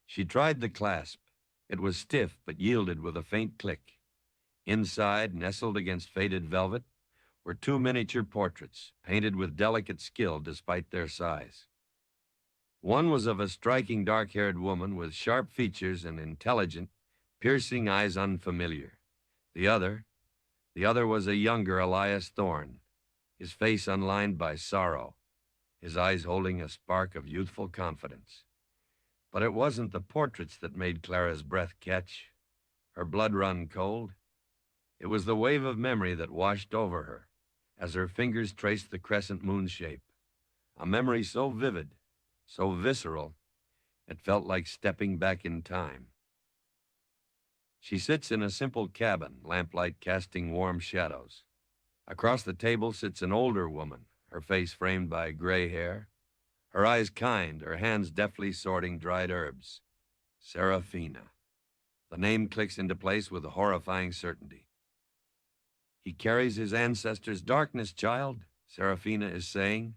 A: She tried the clasp. It was stiff, but yielded with a faint click. Inside, nestled against faded velvet, were two miniature portraits, painted with delicate skill despite their size. One was of a striking dark-haired woman with sharp features and intelligent, piercing eyes unfamiliar. The other was a younger Elias Thorne, his face unlined by sorrow, his eyes holding a spark of youthful confidence. But it wasn't the portraits that made Clara's breath catch, her blood run cold. It was the wave of memory that washed over her as her fingers traced the crescent moon shape, a memory so vivid, so visceral, it felt like stepping back in time. She sits in a simple cabin, lamplight casting warm shadows. Across the table sits an older woman, her face framed by gray hair, her eyes kind, her hands deftly sorting dried herbs. Serafina. The name clicks into place with a horrifying certainty. "He carries his ancestors' darkness, child," Serafina is saying,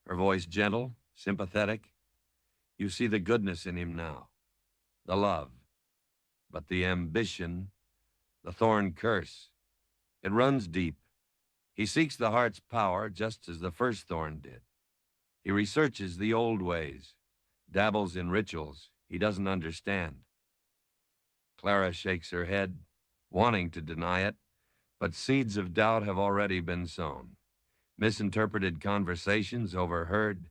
A: her voice gentle, sympathetic. "You see the goodness in him now, the love. But the ambition, the thorn curse, it runs deep. He seeks the heart's power just as the first thorn did. He researches the old ways, dabbles in rituals he doesn't understand." Clara shakes her head, wanting to deny it, but seeds of doubt have already been sown. Misinterpreted conversations overheard,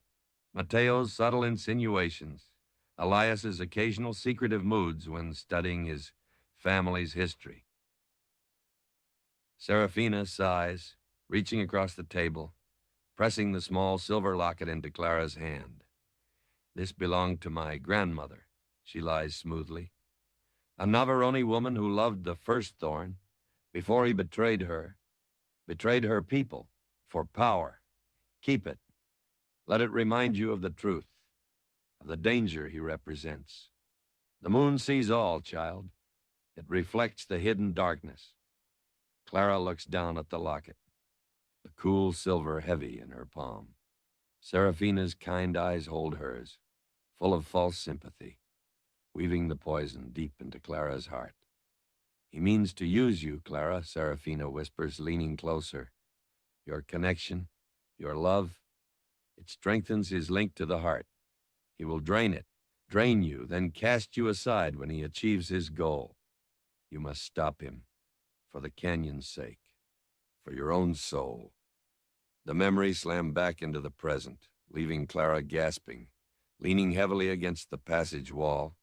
A: Mateo's subtle insinuations, Elias's occasional secretive moods when studying his family's history. Serafina sighs, reaching across the table, pressing the small silver locket into Clara's hand. "This belonged to my grandmother," she lies smoothly. "A Navarone woman who loved the first thorn before he betrayed her people, for power. Keep it. Let it remind you of the truth, the danger he represents. The moon sees all, child. It reflects the hidden darkness. Clara looks down at the locket, the cool silver heavy in her palm. Seraphina's kind eyes hold hers, full of false sympathy, weaving the poison deep into Clara's heart. He means to use you, Clara, Seraphina whispers, leaning closer. Your connection, your love, it strengthens his link to the heart. He will drain you, then cast you aside when he achieves his goal. You must stop him, for the canyon's sake, for your own soul. The memory slammed back into the present, leaving Clara gasping, leaning heavily against the passage wall,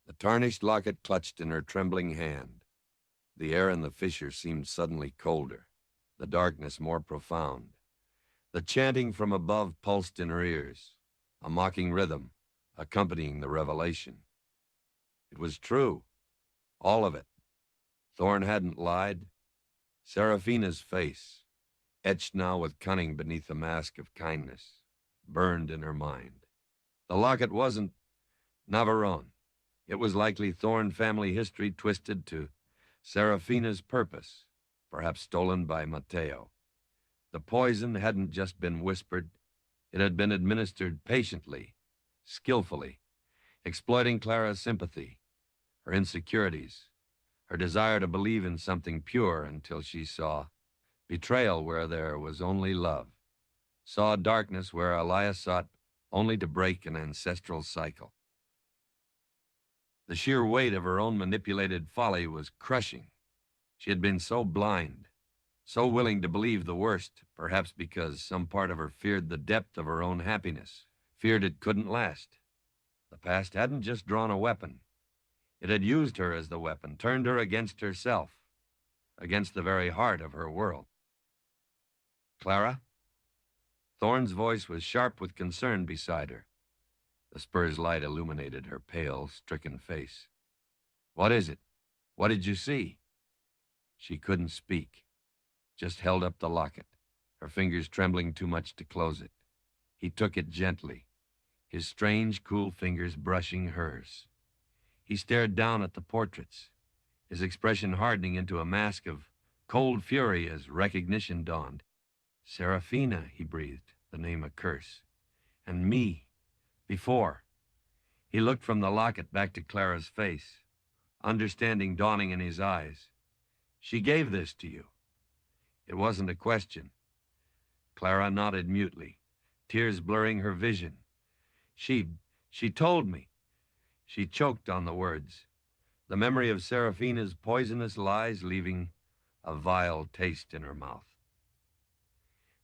A: the tarnished locket clutched in her trembling hand. The air in the fissure seemed suddenly colder, the darkness more profound. The chanting from above pulsed in her ears, a mocking rhythm accompanying the revelation. It was true, all of it. Thorn hadn't lied. Seraphina's face, etched now with cunning beneath the mask of kindness, burned in her mind. The locket wasn't Navarone. It was likely Thorn family history twisted to Seraphina's purpose, perhaps stolen by Mateo. The poison hadn't just been whispered. It had been administered patiently, skillfully, exploiting Clara's sympathy, her insecurities, her desire to believe in something pure until she saw betrayal where there was only love, saw darkness where Elias sought only to break an ancestral cycle. The sheer weight of her own manipulated folly was crushing. She had been so blind, so willing to believe the worst, perhaps because some part of her feared the depth of her own happiness, feared it couldn't last. The past hadn't just drawn a weapon. It had used her as the weapon, turned her against herself, against the very heart of her world. Clara? Thorn's voice was sharp with concern beside her. The spur's light illuminated her pale, stricken face. What is it? What did you see? She couldn't speak, just held up the locket, her fingers trembling too much to close it. He took it gently, his strange, cool fingers brushing hers. He stared down at the portraits, his expression hardening into a mask of cold fury as recognition dawned. Seraphina, he breathed, the name a curse. And me, before. He looked from the locket back to Clara's face, understanding dawning in his eyes. She gave this to you. It wasn't a question. Clara nodded mutely, tears blurring her vision. She told me. She choked on the words, the memory of Seraphina's poisonous lies leaving a vile taste in her mouth.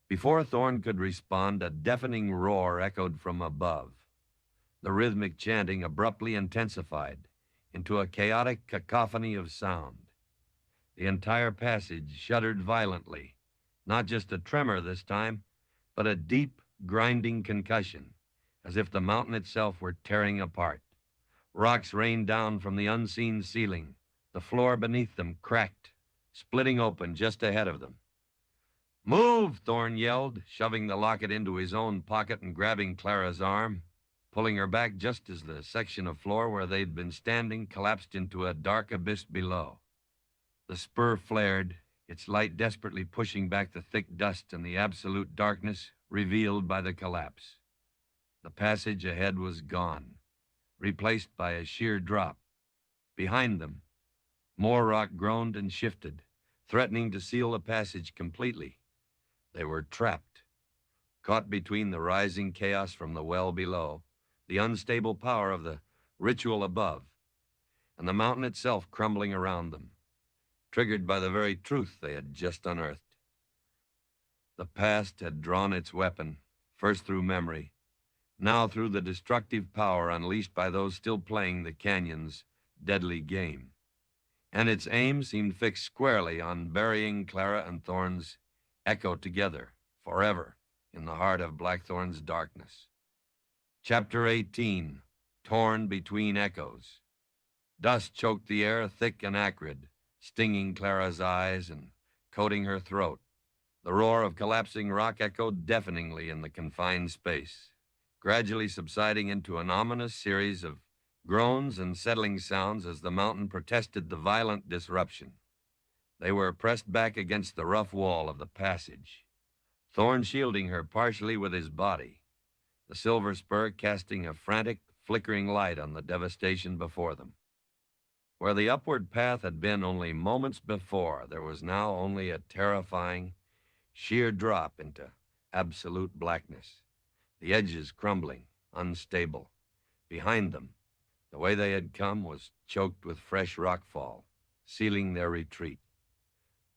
A: Before Thorn could respond, a deafening roar echoed from above. The rhythmic chanting abruptly intensified into a chaotic cacophony of sound. The entire passage shuddered violently, not just a tremor this time, but a deep, grinding concussion, as if the mountain itself were tearing apart. Rocks rained down from the unseen ceiling. The floor beneath them cracked, splitting open just ahead of them. Move, Thorn yelled, shoving the locket into his own pocket and grabbing Clara's arm, pulling her back just as the section of floor where they'd been standing collapsed into a dark abyss below. The spur flared, its light desperately pushing back the thick dust and the absolute darkness revealed by the collapse. The passage ahead was gone, replaced by a sheer drop. Behind them, more rock groaned and shifted, threatening to seal the passage completely. They were trapped, caught between the rising chaos from the well below, the unstable power of the ritual above, and the mountain itself crumbling around them, triggered by the very truth they had just unearthed. The past had drawn its weapon, first through memory, now through the destructive power unleashed by those still playing the canyon's deadly game. And its aim seemed fixed squarely on burying Clara and Thorn's echo together, forever, in the heart of Blackthorn's darkness. Chapter 18, Torn Between Echoes. Dust choked the air, thick and acrid, stinging Clara's eyes and coating her throat. The roar of collapsing rock echoed deafeningly in the confined space. gradually subsiding into an ominous series of groans and settling sounds as the mountain protested the violent disruption. They were pressed back against the rough wall of the passage, Thorn shielding her partially with his body, the silver spur casting a frantic, flickering light on the devastation before them. Where the upward path had been only moments before, there was now only a terrifying, sheer drop into absolute blackness, the edges crumbling, unstable. Behind them, the way they had come was choked with fresh rockfall, sealing their retreat.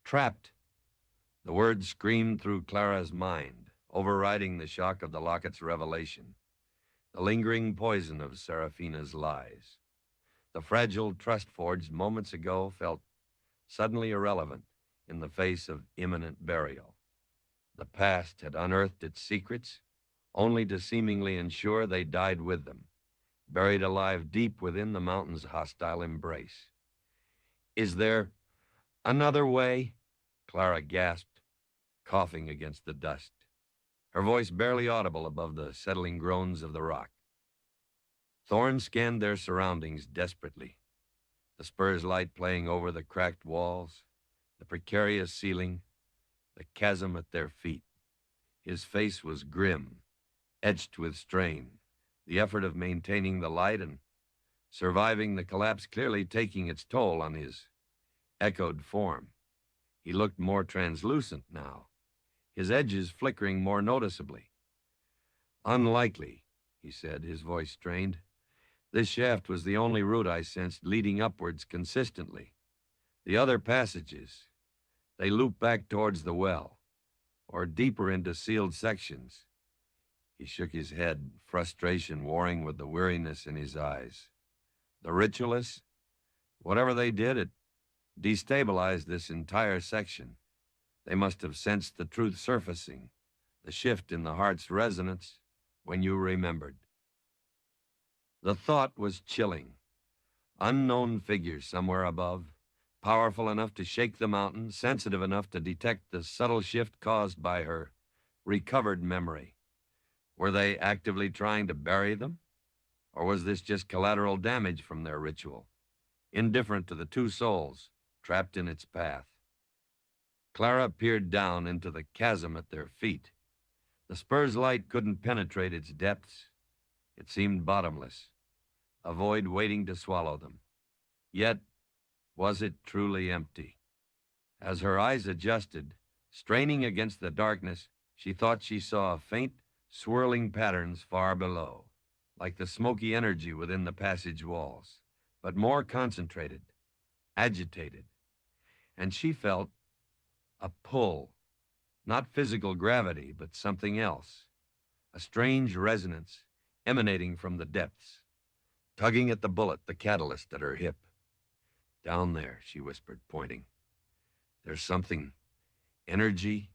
A: Trapped! The words screamed through Clara's mind, overriding the shock of the locket's revelation, the lingering poison of Seraphina's lies. The fragile trust forged moments ago felt suddenly irrelevant in the face of imminent burial. The past had unearthed its secrets, only to seemingly ensure they died with them, buried alive deep within the mountain's hostile embrace. Is there another way? Clara gasped, coughing against the dust, her voice barely audible above the settling groans of the rock. Thorn scanned their surroundings desperately, the spur's light playing over the cracked walls, the precarious ceiling, the chasm at their feet. His face was grim, etched with strain, the effort of maintaining the light and surviving the collapse clearly taking its toll on his echoed form. He looked more translucent now, his edges flickering more noticeably. Unlikely, he said, his voice strained. This shaft was the only route I sensed leading upwards consistently. The other passages, they loop back towards the well, or deeper into sealed sections. He shook his head, frustration warring with the weariness in his eyes. The ritualists, whatever they did, it destabilized this entire section. They must have sensed the truth surfacing, the shift in the heart's resonance when you remembered. The thought was chilling. Unknown figures somewhere above, powerful enough to shake the mountain, sensitive enough to detect the subtle shift caused by her recovered memory. Were they actively trying to bury them? Or was this just collateral damage from their ritual, indifferent to the two souls trapped in its path? Clara peered down into the chasm at their feet. The spur's light couldn't penetrate its depths. It seemed bottomless, a void waiting to swallow them. Yet, was it truly empty? As her eyes adjusted, straining against the darkness, she thought she saw faint, swirling patterns far below, like the smoky energy within the passage walls, but more concentrated, agitated. And she felt a pull, not physical gravity, but something else, a strange resonance emanating from the depths, tugging at the bullet, the catalyst at her hip. Down there, she whispered, pointing. There's something, energy.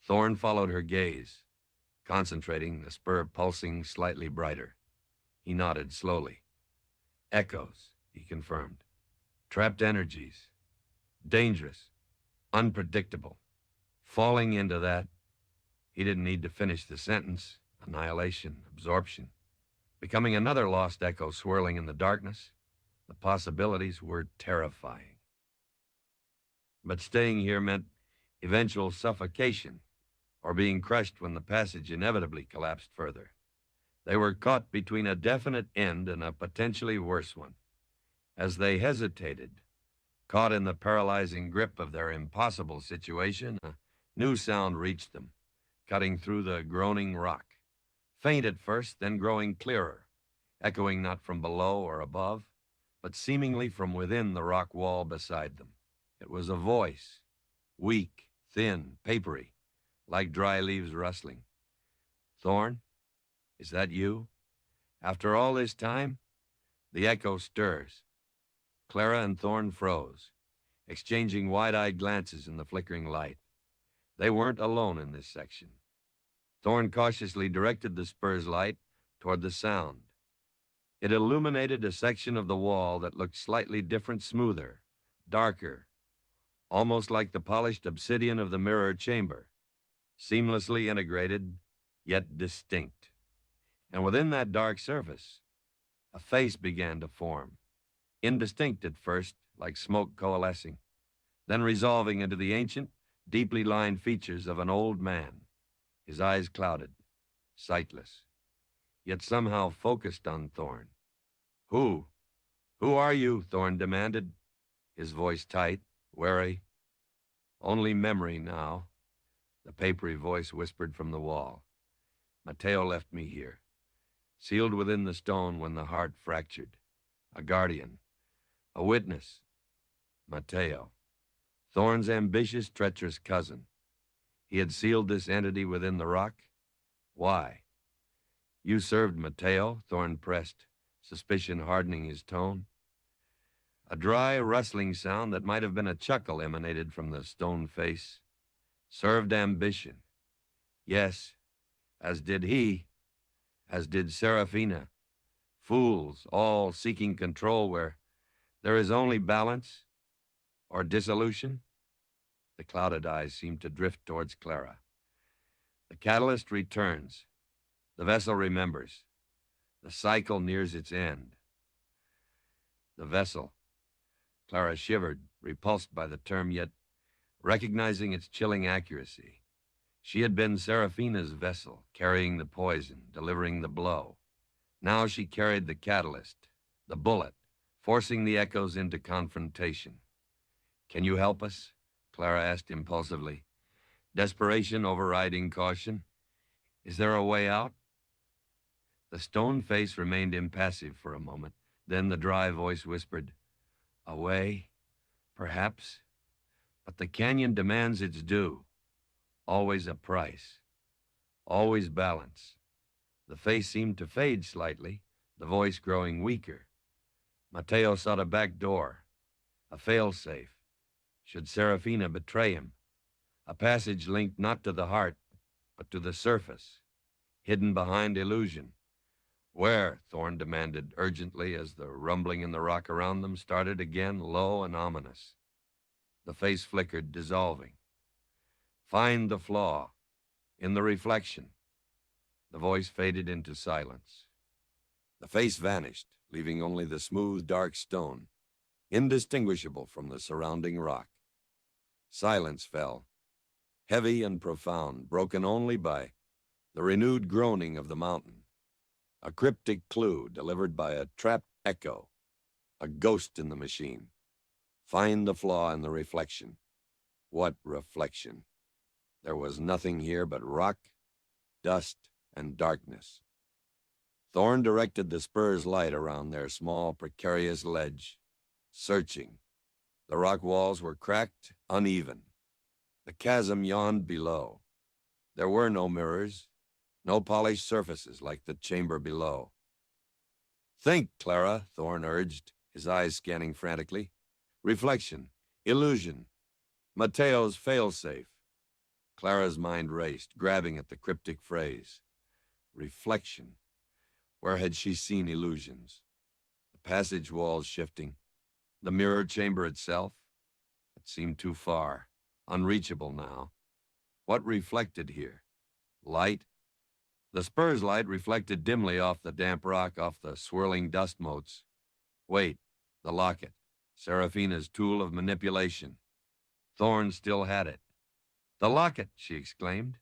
A: Thorn followed her gaze, concentrating, the spur pulsing slightly brighter. He nodded slowly. Echoes, he confirmed. Trapped energies. Dangerous. Unpredictable. Falling into that, he didn't need to finish the sentence. Annihilation, absorption. Becoming another lost echo swirling in the darkness. The possibilities were terrifying. But staying here meant eventual suffocation, or being crushed when the passage inevitably collapsed further. They were caught between a definite end and a potentially worse one. As they hesitated, caught in the paralyzing grip of their impossible situation, a new sound reached them, cutting through the groaning rock. Faint at first, then growing clearer, echoing not from below or above, but seemingly from within the rock wall beside them. It was a voice, weak, thin, papery, like dry leaves rustling. Thorn, is that you? After all this time? The echo stirs. Clara and Thorn froze, exchanging wide-eyed glances in the flickering light. They weren't alone in this section. Thorn cautiously directed the spur's light toward the sound. It illuminated a section of the wall that looked slightly different, smoother, darker, almost like the polished obsidian of the mirror chamber, seamlessly integrated, yet distinct. And within that dark surface, a face began to form, indistinct at first, like smoke coalescing, then resolving into the ancient, deeply lined features of an old man, his eyes clouded, sightless, yet somehow focused on Thorne. Who? Who are you? Thorne demanded, his voice tight, wary. Only memory now, the papery voice whispered from the wall. Mateo left me here, sealed within the stone when the heart fractured. A guardian, a witness. Mateo, Thorne's ambitious, treacherous cousin. He had sealed this entity within the rock. Why? You served Mateo, Thorne pressed, suspicion hardening his tone. A dry, rustling sound that might have been a chuckle emanated from the stone face. Served ambition. Yes, as did he, as did Serafina. Fools, all seeking control where there is only balance or dissolution. The clouded eyes seemed to drift towards Clara. The catalyst returns. The vessel remembers. The cycle nears its end. The vessel. Clara shivered, repulsed by the term, yet recognizing its chilling accuracy. She had been Serafina's vessel, carrying the poison, delivering the blow. Now she carried the catalyst, the bullet, forcing the echoes into confrontation. Can you help us? Clara asked impulsively, desperation overriding caution. Is there a way out? The stone face remained impassive for a moment. Then the dry voice whispered, a way, perhaps, but the canyon demands its due. Always a price. Always balance. The face seemed to fade slightly, the voice growing weaker. Mateo sought a back door, a fail-safe. Should Serafina betray him? A passage linked not to the heart, but to the surface, hidden behind illusion. Where? Thorne demanded urgently as the rumbling in the rock around them started again, low and ominous. The face flickered, dissolving. Find the flaw. In the reflection. The voice faded into silence. The face vanished, leaving only the smooth, dark stone, indistinguishable from the surrounding rock. Silence fell, heavy and profound, broken only by the renewed groaning of the mountain. A cryptic clue delivered by a trapped echo, a ghost in the machine. Find the flaw in the reflection. What reflection? There was nothing here but rock, dust, and darkness. Thorne directed the spur's light around their small, precarious ledge, searching. The rock walls were cracked, uneven. The chasm yawned below. There were no mirrors, no polished surfaces like the chamber below. Think, Clara, Thorne urged, his eyes scanning frantically. Reflection, illusion, Mateo's failsafe. Clara's mind raced, grabbing at the cryptic phrase. Reflection. Where had she seen illusions? The passage walls shifting. The mirror chamber itself? It seemed too far, unreachable now. What reflected here? Light? The spur's light reflected dimly off the damp rock, off the swirling dust motes. Wait, the locket. Serafina's tool of manipulation. Thorne still had it. The locket, she exclaimed.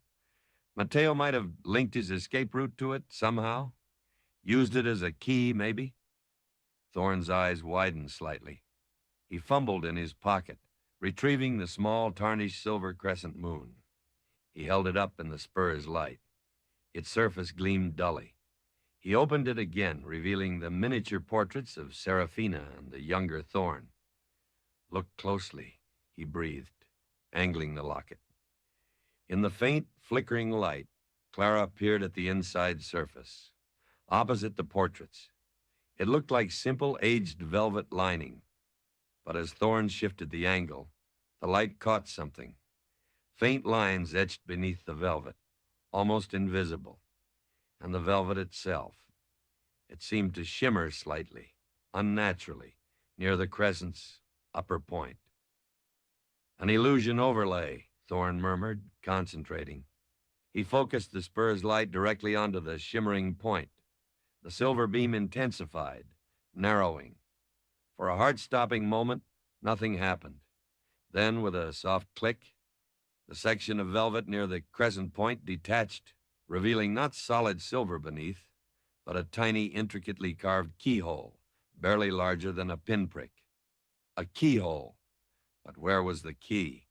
A: Mateo might have linked his escape route to it somehow. Used it as a key, maybe. Thorne's eyes widened slightly. He fumbled in his pocket, retrieving the small, tarnished silver crescent moon. He held it up in the spur's light. Its surface gleamed dully. He opened it again, revealing the miniature portraits of Serafina and the younger Thorne. Look closely, he breathed, angling the locket. In the faint, flickering light, Clara peered at the inside surface. Opposite the portraits, it looked like simple, aged velvet lining. But as Thorne shifted the angle, the light caught something. Faint lines etched beneath the velvet, almost invisible. And the velvet itself. It seemed to shimmer slightly, unnaturally, near the crescent's upper point. An illusion overlay, Thorne murmured, concentrating. He focused the spur's light directly onto the shimmering point. The silver beam intensified, narrowing. For a heart-stopping moment, nothing happened. Then, with a soft click, the section of velvet near the crescent point detached, revealing not solid silver beneath, but a tiny, intricately carved keyhole, barely larger than a pinprick. A keyhole. But where was the key?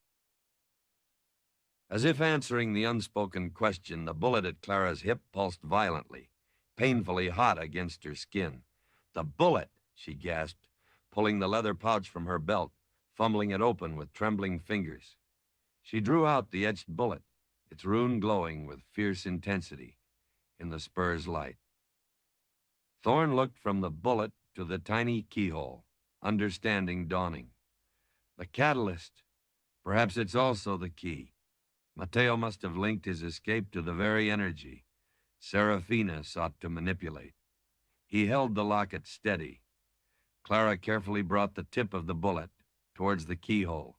A: As if answering the unspoken question, the bullet at Clara's hip pulsed violently, painfully hot against her skin. The bullet, she gasped, pulling the leather pouch from her belt, fumbling it open with trembling fingers. She drew out the etched bullet, its rune glowing with fierce intensity in the spur's light. Thorne looked from the bullet to the tiny keyhole, understanding dawning. The catalyst. Perhaps it's also the key. Mateo must have linked his escape to the very energy Serafina sought to manipulate. He held the locket steady. Clara carefully brought the tip of the bullet towards the keyhole.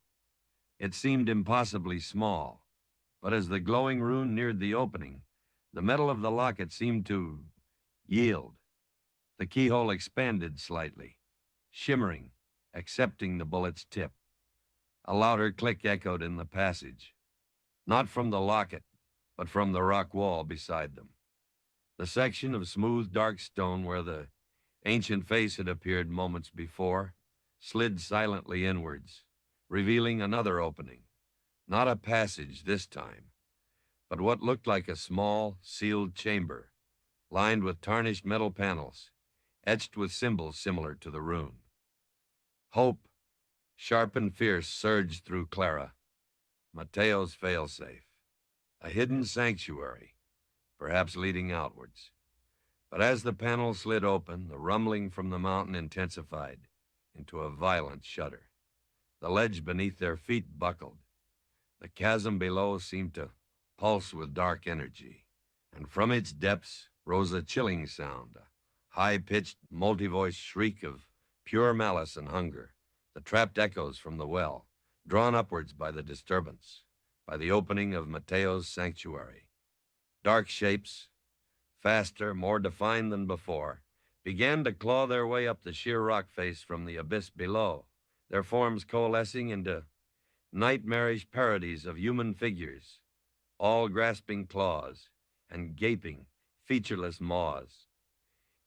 A: It seemed impossibly small, but as the glowing rune neared the opening, the metal of the locket seemed to yield. The keyhole expanded slightly, shimmering, accepting the bullet's tip. A louder click echoed in the passage, not from the locket, but from the rock wall beside them. The section of smooth, dark stone where the ancient face had appeared moments before slid silently inwards, revealing another opening. Not a passage this time, but what looked like a small, sealed chamber, lined with tarnished metal panels, etched with symbols similar to the rune. Hope, sharp and fierce, surged through Clara. Mateo's failsafe. A hidden sanctuary, perhaps leading outwards. But as the panel slid open, the rumbling from the mountain intensified into a violent shudder. The ledge beneath their feet buckled. The chasm below seemed to pulse with dark energy, and from its depths rose a chilling sound, a high-pitched, multi-voiced shriek of pure malice and hunger, the trapped echoes from the well, drawn upwards by the disturbance, by the opening of Mateo's sanctuary. Dark shapes, faster, more defined than before, began to claw their way up the sheer rock face from the abyss below, their forms coalescing into nightmarish parodies of human figures, all grasping claws and gaping, featureless maws.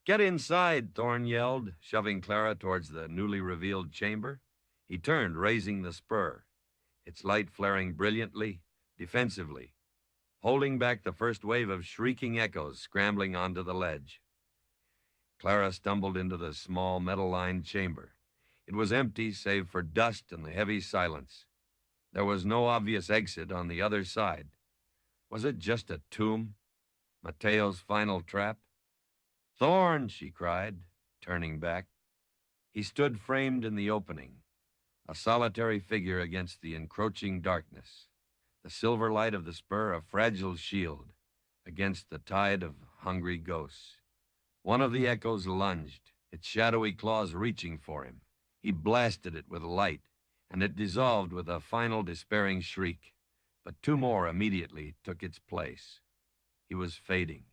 A: "Get inside," Thorne yelled, shoving Clara towards the newly revealed chamber. He turned, raising the spur, its light flaring brilliantly, defensively, holding back the first wave of shrieking echoes scrambling onto the ledge. Clara stumbled into the small, metal-lined chamber. It was empty save for dust and the heavy silence. There was no obvious exit on the other side. Was it just a tomb? Mateo's final trap? "Thorne!" she cried, turning back. He stood framed in the opening, a solitary figure against the encroaching darkness, the silver light of the spur a fragile shield against the tide of hungry ghosts. One of the echoes lunged, its shadowy claws reaching for him. He blasted it with light, and it dissolved with a final despairing shriek. But two more immediately took its place. He was fading.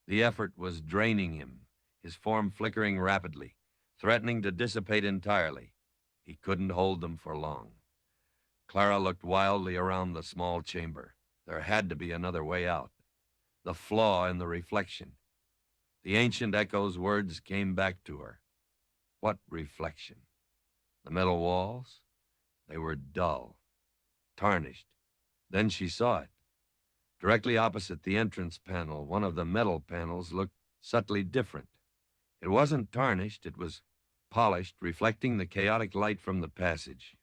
A: The effort was draining him, his form flickering rapidly, threatening to dissipate entirely. He couldn't hold them for long. Clara looked wildly around the small chamber. There had to be another way out. The flaw in the reflection. The ancient echo's words came back to her. What reflection? The metal walls? They were dull, tarnished. Then she saw it. Directly opposite the entrance panel, one of the metal panels looked subtly different. It wasn't tarnished, it was polished, reflecting the chaotic light from the passage,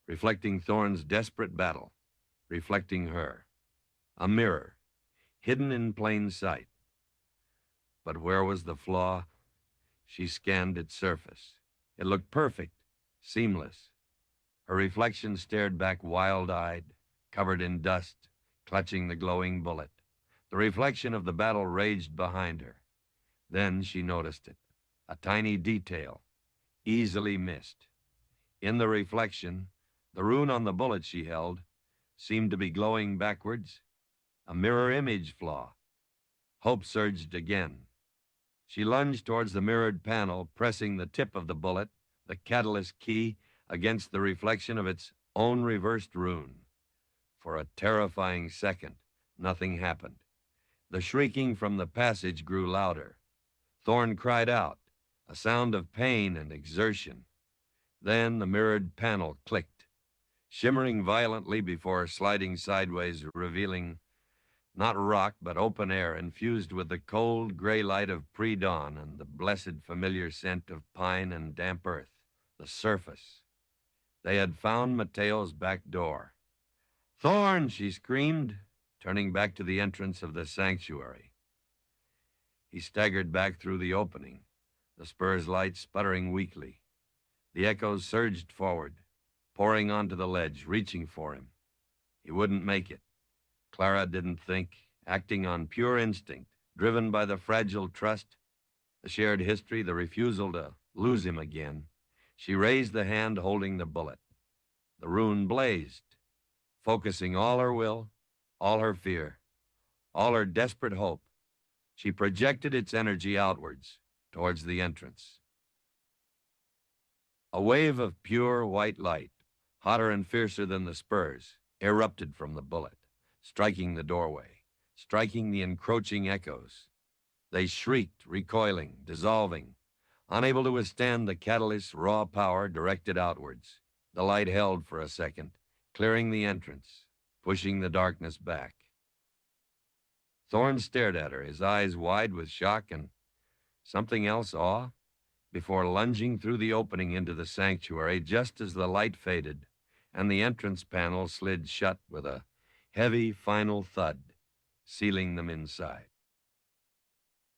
A: reflecting Thorne's desperate battle, reflecting her. A mirror, hidden in plain sight. But where was the flaw? She scanned its surface. It looked perfect, seamless. Her reflection stared back wild-eyed, covered in dust, clutching the glowing bullet. The reflection of the battle raged behind her. Then she noticed it, a tiny detail, easily missed. In the reflection, the rune on the bullet she held seemed to be glowing backwards, a mirror image flaw. Hope surged again. She lunged towards the mirrored panel, pressing the tip of the bullet, the catalyst key, against the reflection of its own reversed rune. For a terrifying second, nothing happened. The shrieking from the passage grew louder. Thorne cried out, a sound of pain and exertion. Then the mirrored panel clicked, shimmering violently before sliding sideways, revealing not rock, but open air infused with the cold gray light of pre-dawn and the blessed familiar scent of pine and damp earth, the surface. They had found Mateo's back door. "Thorne!" she screamed, turning back to the entrance of the sanctuary. He staggered back through the opening, the spur's light sputtering weakly. The echoes surged forward, pouring onto the ledge, reaching for him. He wouldn't make it. Clara didn't think, acting on pure instinct, driven by the fragile trust, the shared history, the refusal to lose him again. She raised the hand holding the bullet. The rune blazed, focusing all her will, all her fear, all her desperate hope. She projected its energy outwards, towards the entrance. A wave of pure white light, hotter and fiercer than the spurs, erupted from the bullet, striking the doorway, striking the encroaching echoes. They shrieked, recoiling, dissolving, unable to withstand the catalyst's raw power directed outwards. The light held for a second, clearing the entrance, pushing the darkness back. Thorne stared at her, his eyes wide with shock and something else, awe, before lunging through the opening into the sanctuary just as the light faded and the entrance panel slid shut with a heavy final thud, sealing them inside.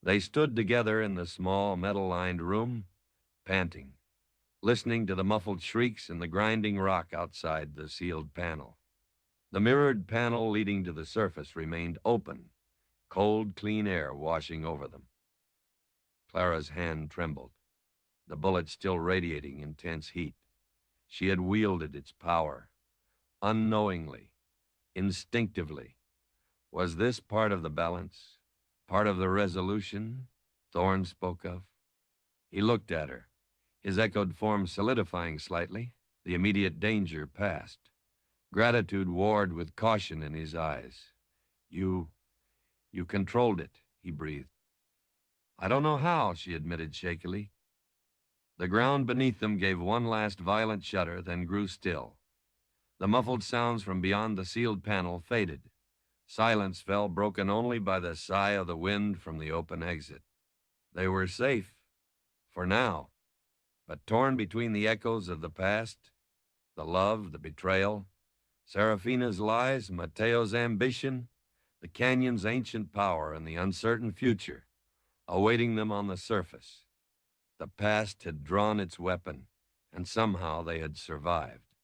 A: They stood together in the small metal-lined room, panting, listening to the muffled shrieks and the grinding rock outside the sealed panel. The mirrored panel leading to the surface remained open, cold, clean air washing over them. Clara's hand trembled, the bullet still radiating intense heat. She had wielded its power, unknowingly, instinctively. Was this part of the balance, part of the resolution Thorne spoke of? He looked at her, his echoed form solidifying slightly, the immediate danger past. Gratitude warred with caution in his eyes. You controlled it," he breathed. "I don't know how," she admitted shakily. The ground beneath them gave one last violent shudder, then grew still. The muffled sounds from beyond the sealed panel faded. Silence fell, broken only by the sigh of the wind from the open exit. They were safe, for now, but torn between the echoes of the past, the love, the betrayal, Serafina's lies, Mateo's ambition, the canyon's ancient power, and the uncertain future awaiting them on the surface. The past had drawn its weapon, and somehow they had survived.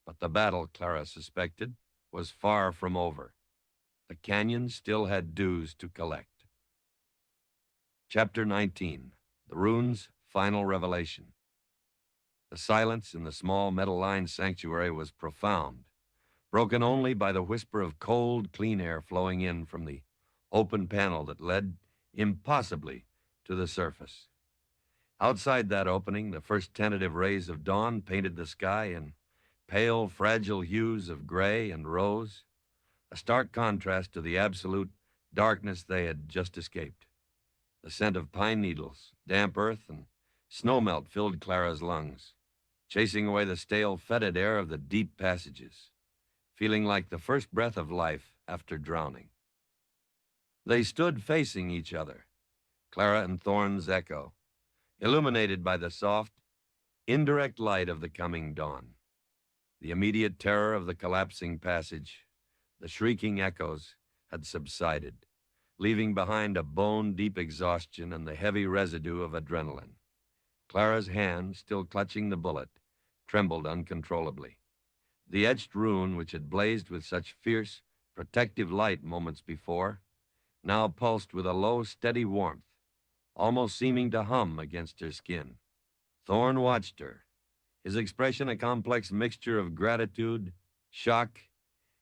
A: But the battle, Clara suspected, was far from over. The canyon still had dues to collect. Chapter 19, The Rune's Final Revelation. The silence in the small metal-lined sanctuary was profound, broken only by the whisper of cold, clean air flowing in from the open panel that led, impossibly, to the surface. Outside that opening, the first tentative rays of dawn painted the sky in pale, fragile hues of gray and rose, a stark contrast to the absolute darkness they had just escaped. The scent of pine needles, damp earth, and snowmelt filled Clara's lungs, chasing away the stale, fetid air of the deep passages, feeling like the first breath of life after drowning. They stood facing each other, Clara and Thorne's echo, illuminated by the soft, indirect light of the coming dawn. The immediate terror of the collapsing passage, the shrieking echoes, had subsided, leaving behind a bone-deep exhaustion and the heavy residue of adrenaline. Clara's hand, still clutching the bullet, trembled uncontrollably. The etched rune, which had blazed with such fierce, protective light moments before, now pulsed with a low, steady warmth, almost seeming to hum against her skin. Thorne watched her, his expression a complex mixture of gratitude, shock,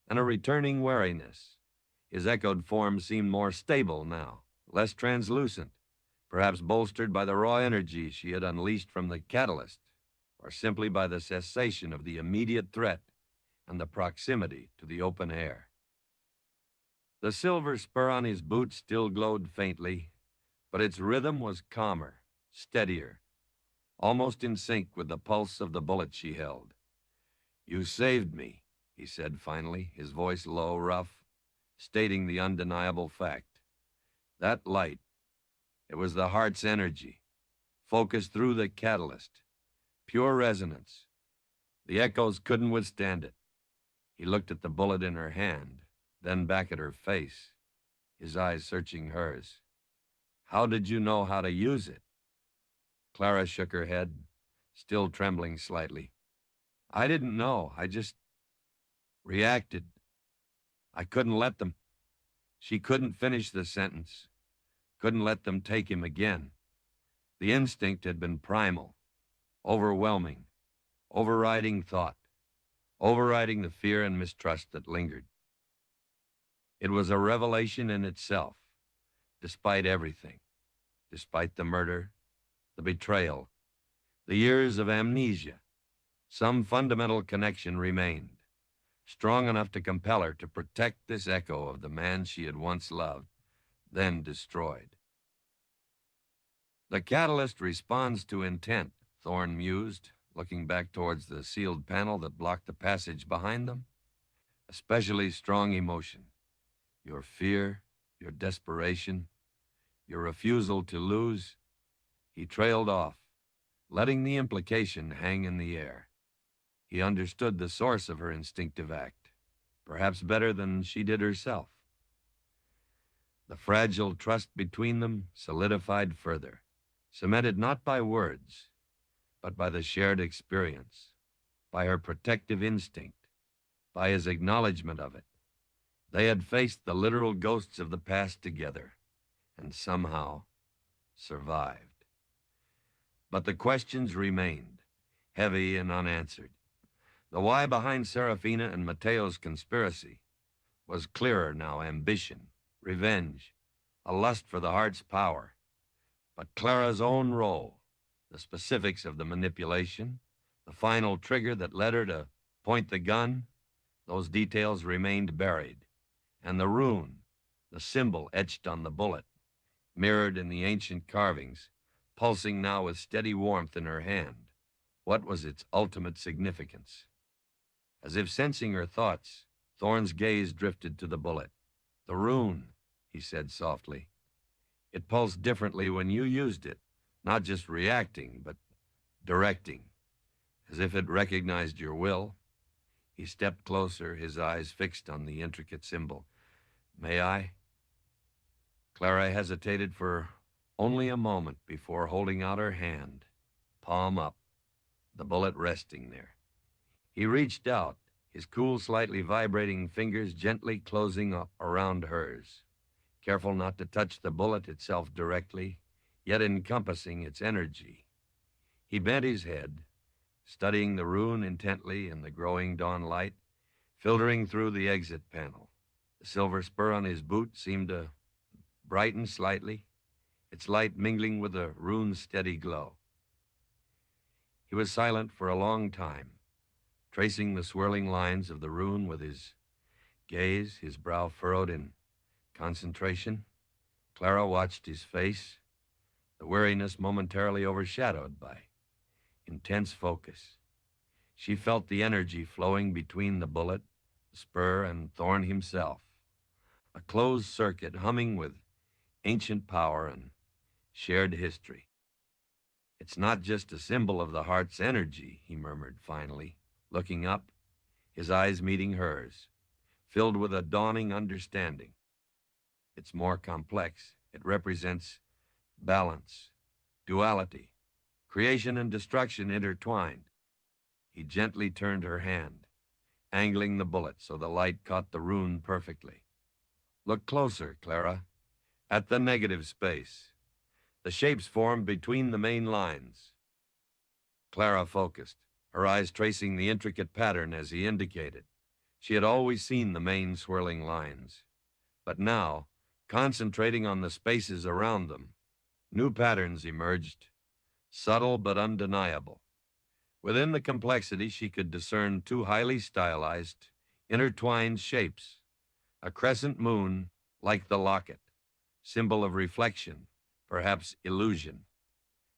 A: and a returning wariness. His echoed form seemed more stable now, less translucent, perhaps bolstered by the raw energy she had unleashed from the catalyst, or simply by the cessation of the immediate threat and the proximity to the open air. The silver spur on his boot still glowed faintly, but its rhythm was calmer, steadier, almost in sync with the pulse of the bullet she held. "You saved me," he said finally, his voice low, rough, stating the undeniable fact. That light, it was the heart's energy, focused through the catalyst, pure resonance. The echoes couldn't withstand it. He looked at the bullet in her hand, then back at her face, his eyes searching hers. "How did you know how to use it?" Clara shook her head, still trembling slightly. "I didn't know. I just reacted. I couldn't let them." She couldn't finish the sentence, couldn't let them take him again. The instinct had been primal, overwhelming, overriding thought, overriding the fear and mistrust that lingered. It was a revelation in itself, despite everything, despite the murder, the betrayal, the years of amnesia. Some fundamental connection remained, strong enough to compel her to protect this echo of the man she had once loved, then destroyed. "The catalyst responds to intent," Thorne mused, looking back towards the sealed panel that blocked the passage behind them. "Especially strong emotion. Your fear, your desperation, your refusal to lose." He trailed off, letting the implication hang in the air. He understood the source of her instinctive act, perhaps better than she did herself. The fragile trust between them solidified further, cemented not by words, but by the shared experience, by her protective instinct, by his acknowledgement of it. They had faced the literal ghosts of the past together, and somehow survived. But the questions remained, heavy and unanswered. The why behind Serafina and Mateo's conspiracy was clearer now: ambition, revenge, a lust for the heart's power. But Clara's own role, the specifics of the manipulation, the final trigger that led her to point the gun, those details remained buried. And the rune, the symbol etched on the bullet, mirrored in the ancient carvings, pulsing now with steady warmth in her hand. What was its ultimate significance? As if sensing her thoughts, Thorne's gaze drifted to the bullet. "The rune," he said softly. "It pulsed differently when you used it, not just reacting, but directing, as if it recognized your will." He stepped closer, his eyes fixed on the intricate symbol. "May I?" Clara hesitated for only a moment before holding out her hand, palm up, the bullet resting there. He reached out, his cool, slightly vibrating fingers gently closing up around hers, careful not to touch the bullet itself directly, yet encompassing its energy. He bent his head, studying the rune intently in the growing dawn light, filtering through the exit panel. The silver spur on his boot seemed to brighten slightly, its light mingling with the rune's steady glow. He was silent for a long time, tracing the swirling lines of the rune with his gaze, his brow furrowed in concentration. Clara watched his face, the weariness momentarily overshadowed by intense focus. She felt the energy flowing between the bullet, the spur, and Thorne himself, a closed circuit humming with ancient power and shared history. "It's not just a symbol of the heart's energy," he murmured finally, looking up, his eyes meeting hers, filled with a dawning understanding. "It's more complex. It represents balance, duality, creation and destruction intertwined." He gently turned her hand, angling the bullet so the light caught the rune perfectly. "Look closer, Clara, at the negative space. The shapes formed between the main lines." Clara focused, her eyes tracing the intricate pattern as he indicated. She had always seen the main swirling lines, but now, concentrating on the spaces around them, New patterns emerged, subtle but undeniable. Within the complexity, she could discern two highly stylized, intertwined shapes: a crescent moon, like the locket, symbol of reflection, perhaps illusion,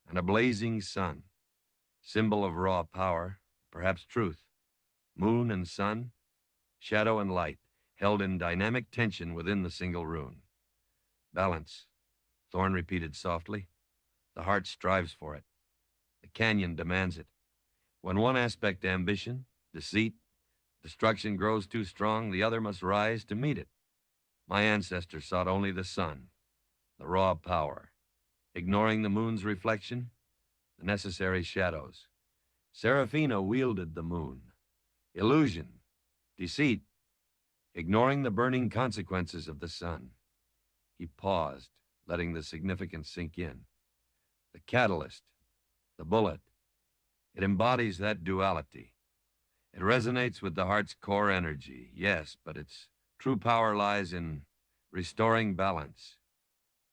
A: and a blazing sun, symbol of raw power, perhaps truth. Moon and sun, shadow and light, held in dynamic tension within the single rune. Balance, Thorn repeated softly. The heart strives for it. The canyon demands it. When one aspect, ambition, deceit, destruction, grows too strong, the other must rise to meet it. My ancestor sought only the sun, the raw power, ignoring the moon's reflection, the necessary shadows. Serafina wielded the moon. Illusion, deceit, ignoring the burning consequences of the sun. He paused, letting the significance sink in. The catalyst, the bullet, it embodies that duality. It resonates with the heart's core energy, yes, but its true power lies in restoring balance.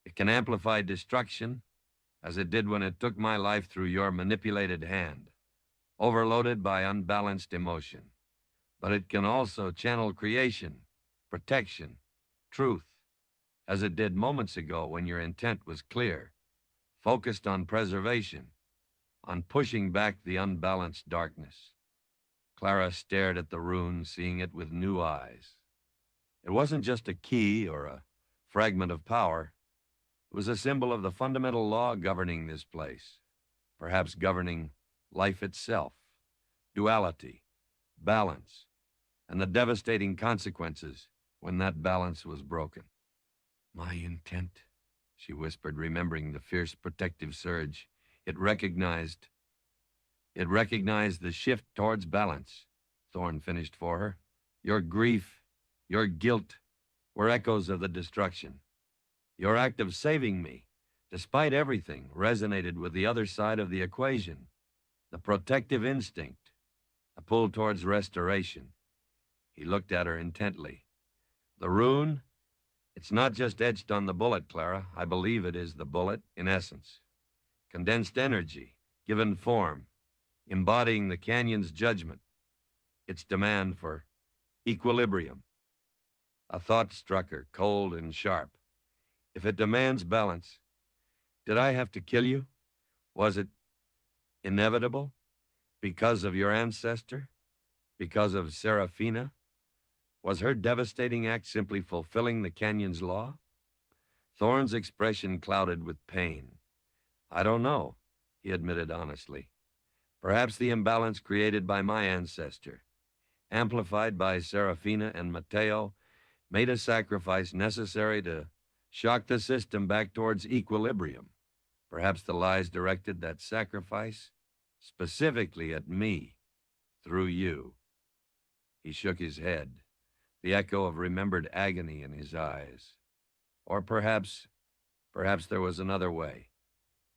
A: It can amplify destruction, as it did when it took my life through your manipulated hand, overloaded by unbalanced emotion. But it can also channel creation, protection, truth, as it did moments ago when your intent was clear, focused on preservation, on pushing back the unbalanced darkness. Clara stared at the rune, seeing it with new eyes. It wasn't just a key or a fragment of power. It was a symbol of the fundamental law governing this place, perhaps governing life itself: duality, balance, and the devastating consequences when that balance was broken. My intent, she whispered, remembering the fierce protective surge. It recognized the shift towards balance, Thorn finished for her. Your grief, your guilt were echoes of the destruction. Your act of saving me, despite everything, resonated with the other side of the equation, the protective instinct, a pull towards restoration. He looked at her intently. The rune, it's not just etched on the bullet, Clara. I believe it is the bullet, in essence. Condensed energy, given form, embodying the canyon's judgment, its demand for equilibrium. A thought struck her, cold and sharp. If it demands balance, did I have to kill you? Was it inevitable? Because of your ancestor? Because of Serafina? Was her devastating act simply fulfilling the canyon's law? Thorne's expression clouded with pain. I don't know, he admitted honestly. Perhaps the imbalance created by my ancestor, amplified by Serafina and Mateo, made a sacrifice necessary to shock the system back towards equilibrium. Perhaps the lies directed that sacrifice specifically at me, through you. He shook his head, the echo of remembered agony in his eyes. Or perhaps there was another way,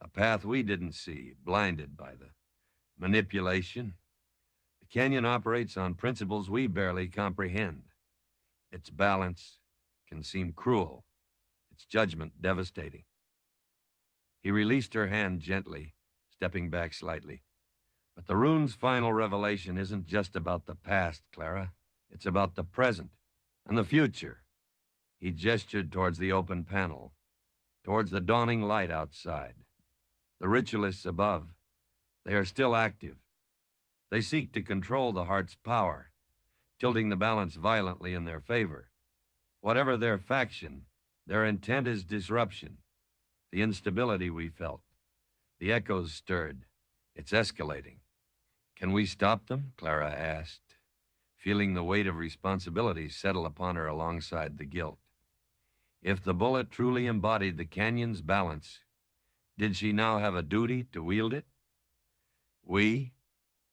A: a path we didn't see, blinded by the manipulation. The canyon operates on principles we barely comprehend. Its balance can seem cruel, its judgment devastating. He released her hand gently, stepping back slightly. But the rune's final revelation isn't just about the past, Clara. It's about the present and the future. He gestured towards the open panel, towards the dawning light outside. The ritualists above, they are still active. They seek to control the heart's power, tilting the balance violently in their favor. Whatever their faction, their intent is disruption. The instability we felt, the echoes stirred. It's escalating. Can we stop them? Clara asked, feeling the weight of responsibility settle upon her alongside the guilt. If the bullet truly embodied the canyon's balance, did she now have a duty to wield it? We?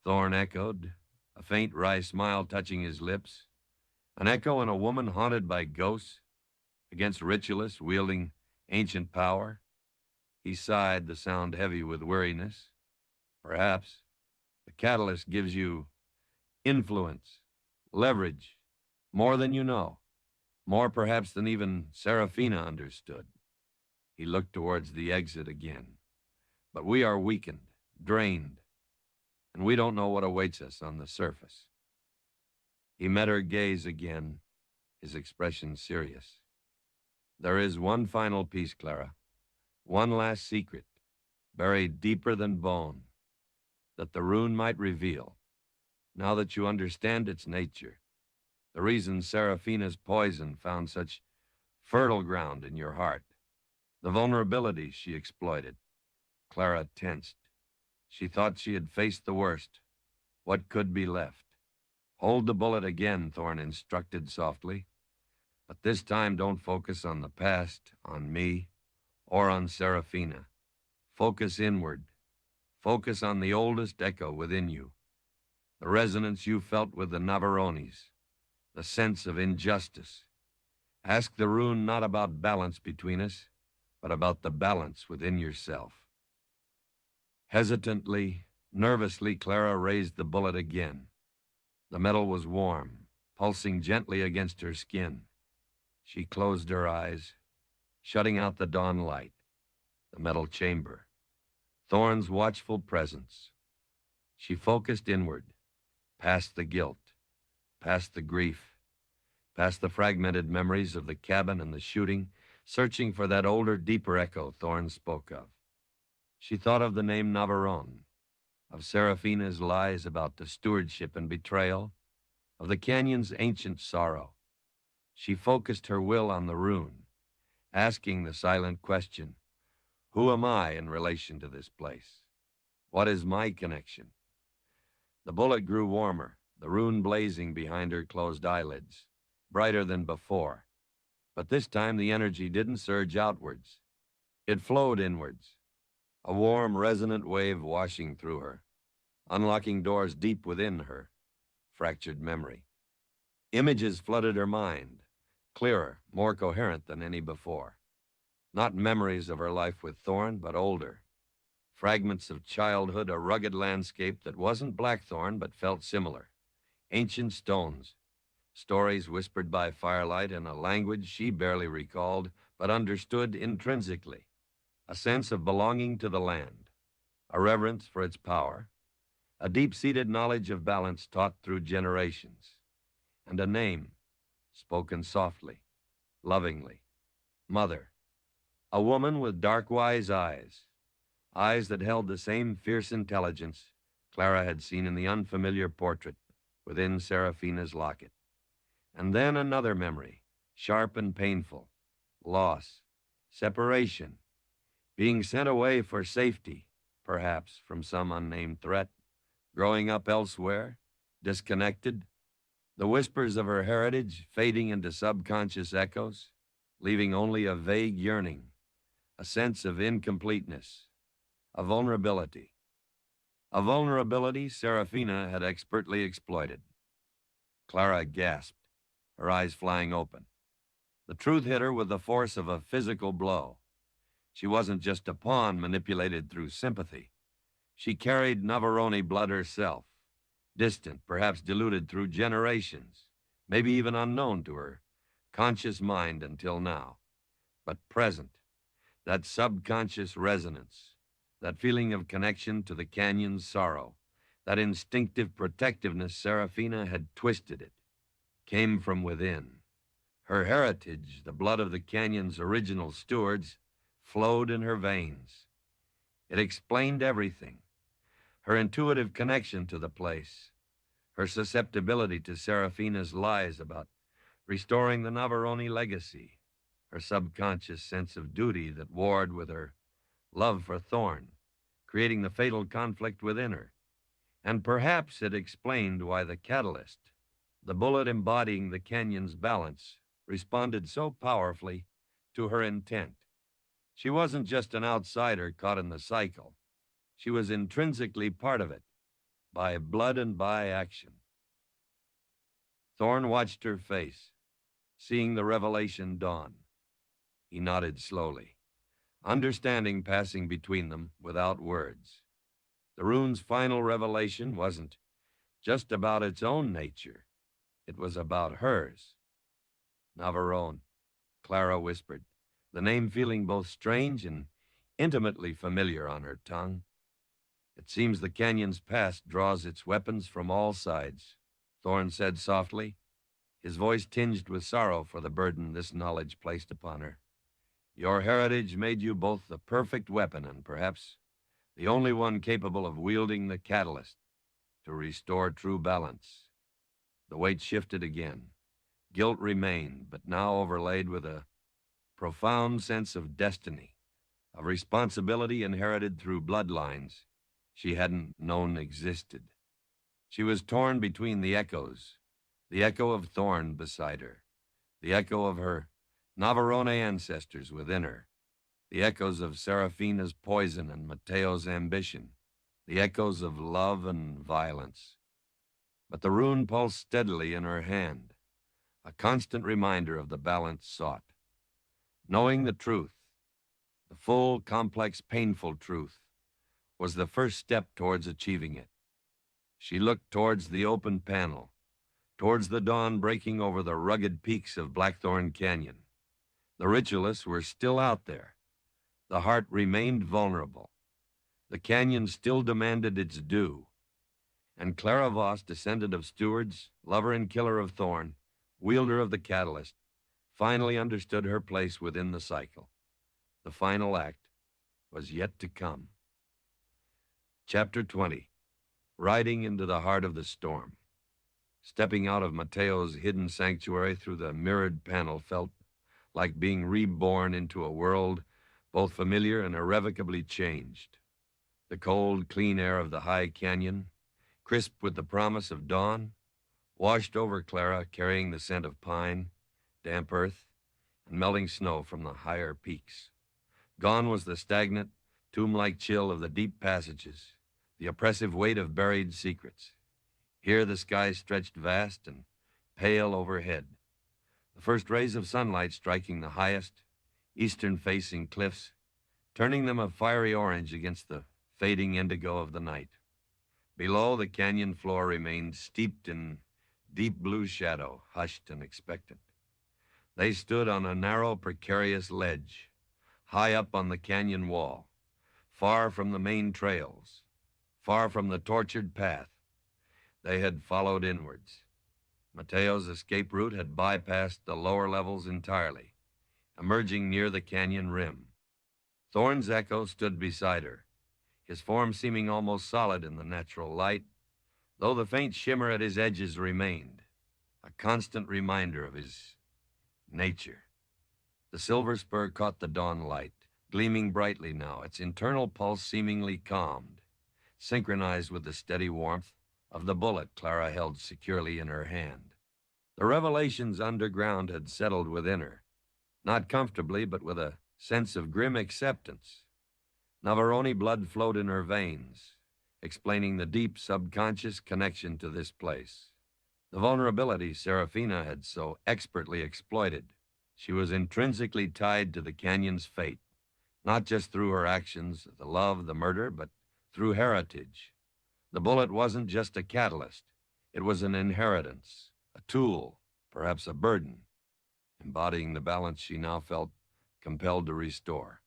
A: Thorne echoed, a faint wry smile touching his lips. An echo in a woman haunted by ghosts, against ritualists wielding ancient power. He sighed, the sound heavy with weariness. Perhaps the catalyst gives you influence, leverage, more than you know, more perhaps than even Serafina understood. He looked towards the exit again. But we are weakened, drained, and we don't know what awaits us on the surface. He met her gaze again, his expression serious. There is one final piece, Clara, one last secret, buried deeper than bone, that the rune might reveal. Now that you understand its nature, the reason Seraphina's poison found such fertile ground in your heart, the vulnerabilities she exploited. Clara tensed. She thought she had faced the worst. What could be left? Hold the bullet again, Thorne instructed softly. But this time don't focus on the past, on me, or on Seraphina. Focus inward. Focus on the oldest echo within you. The resonance you felt with the Navarrones. The sense of injustice. Ask the rune not about balance between us, but about the balance within yourself. Hesitantly, nervously, Clara raised the bullet again. The metal was warm, pulsing gently against her skin. She closed her eyes, shutting out the dawn light, the metal chamber, Thorne's watchful presence. She focused inward, past the guilt, past the grief, past the fragmented memories of the cabin and the shooting, searching for that older, deeper echo Thorne spoke of. She thought of the name Navarone, of Seraphina's lies about the stewardship and betrayal, of the canyon's ancient sorrow. She focused her will on the rune, asking the silent question, who am I in relation to this place? What is my connection? The bullet grew warmer, the rune blazing behind her closed eyelids, brighter than before. But this time the energy didn't surge outwards. It flowed inwards, a warm, resonant wave washing through her, unlocking doors deep within her, fractured memory. Images flooded her mind, clearer, more coherent than any before. Not memories of her life with Thorne, but older. Fragments of childhood, a rugged landscape that wasn't Blackthorn, but felt similar. Ancient stones, stories whispered by firelight in a language she barely recalled, but understood intrinsically. A sense of belonging to the land, a reverence for its power, a deep-seated knowledge of balance taught through generations, and a name spoken softly, lovingly. Mother. A woman with dark, wise eyes, eyes that held the same fierce intelligence Clara had seen in the unfamiliar portrait within Seraphina's locket. And then another memory, sharp and painful, loss, separation, being sent away for safety, perhaps from some unnamed threat, growing up elsewhere, disconnected, the whispers of her heritage fading into subconscious echoes, leaving only a vague yearning, a sense of incompleteness, a vulnerability. A vulnerability Seraphina had expertly exploited. Clara gasped, her eyes flying open. The truth hit her with the force of a physical blow. She wasn't just a pawn manipulated through sympathy. She carried Navarone blood herself, distant, perhaps diluted through generations, maybe even unknown to her conscious mind until now, but present. That subconscious resonance, that feeling of connection to the canyon's sorrow, that instinctive protectiveness Seraphina had twisted it, came from within. Her heritage, the blood of the canyon's original stewards, flowed in her veins. It explained everything. Her intuitive connection to the place, her susceptibility to Seraphina's lies about restoring the Navarone legacy, her subconscious sense of duty that warred with her love for Thorne, creating the fatal conflict within her. And perhaps it explained why the catalyst, the bullet embodying the canyon's balance, responded so powerfully to her intent. She wasn't just an outsider caught in the cycle. She was intrinsically part of it, by blood and by action. Thorne watched her face, seeing the revelation dawn. He nodded slowly, understanding passing between them without words. The rune's final revelation wasn't just about its own nature. It was about hers. Navarone, Clara whispered. the name feeling both strange and intimately familiar on her tongue. It seems the canyon's past draws its weapons from all sides, Thorne said softly, his voice tinged with sorrow for the burden this knowledge placed upon her. Your heritage made you both the perfect weapon and perhaps the only one capable of wielding the catalyst to restore true balance. The weight shifted again. Guilt remained, but now overlaid with a profound sense of destiny, of responsibility inherited through bloodlines she hadn't known existed. She was torn between the echoes, the echo of Thorne beside her, the echo of her Navarone ancestors within her, the echoes of Serafina's poison and Mateo's ambition, the echoes of love and violence. But the rune pulsed steadily in her hand, a constant reminder of the balance sought. Knowing the truth, the full, complex, painful truth, was the first step towards achieving it. She looked towards the open panel, towards the dawn breaking over the rugged peaks of Blackthorn Canyon. The ritualists were still out there. The heart remained vulnerable. The canyon still demanded its due. And Clara Voss, descendant of stewards, lover and killer of Thorne, wielder of the catalyst, finally understood her place within the cycle. The final act was yet to come. Chapter 20. Riding into the heart of the storm. Stepping out of Mateo's hidden sanctuary through the mirrored panel felt like being reborn into a world both familiar and irrevocably changed. The cold, clean air of the high canyon, crisp with the promise of dawn, washed over Clara, carrying the scent of pine, damp earth, and melting snow from the higher peaks. Gone was the stagnant, tomb-like chill of the deep passages, the oppressive weight of buried secrets. Here the sky stretched vast and pale overhead, the first rays of sunlight striking the highest, eastern-facing cliffs, turning them a fiery orange against the fading indigo of the night. Below, the canyon floor remained steeped in deep blue shadow, hushed and expectant. They stood on a narrow, precarious ledge, high up on the canyon wall, far from the main trails, far from the tortured path they had followed inwards. Mateo's escape route had bypassed the lower levels entirely, emerging near the canyon rim. Thorne's echo stood beside her, his form seeming almost solid in the natural light, though the faint shimmer at his edges remained, a constant reminder of his nature. The silver spur caught the dawn light, gleaming brightly now, its internal pulse seemingly calmed, synchronized with the steady warmth of the bullet Clara held securely in her hand. The revelations underground had settled within her, not comfortably, but with a sense of grim acceptance. Navarone blood flowed in her veins, explaining the deep subconscious connection to this place. The vulnerability Serafina had so expertly exploited. She was intrinsically tied to the canyon's fate, not just through her actions, the love, the murder, but through heritage. The bullet wasn't just a catalyst. It was an inheritance, a tool, perhaps a burden, embodying the balance she now felt compelled to restore.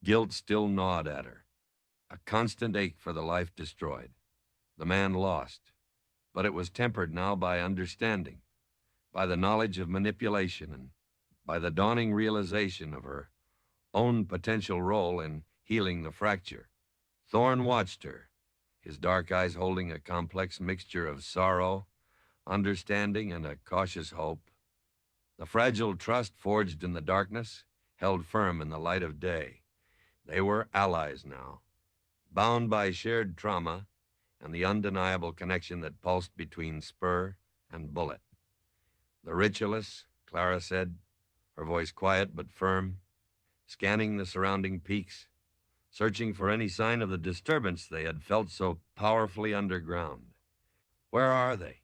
A: Guilt still gnawed at her, a constant ache for the life destroyed. The man lost, but it was tempered now by understanding, by the knowledge of manipulation, and by the dawning realization of her own potential role in healing the fracture. Thorne watched her, his dark eyes holding a complex mixture of sorrow, understanding, and a cautious hope. The fragile trust forged in the darkness held firm in the light of day. They were allies now, bound by shared trauma and the undeniable connection that pulsed between spur and bullet. The ritualists, Clara said, her voice quiet but firm, scanning the surrounding peaks, searching for any sign of the disturbance they had felt so powerfully underground. Where are they?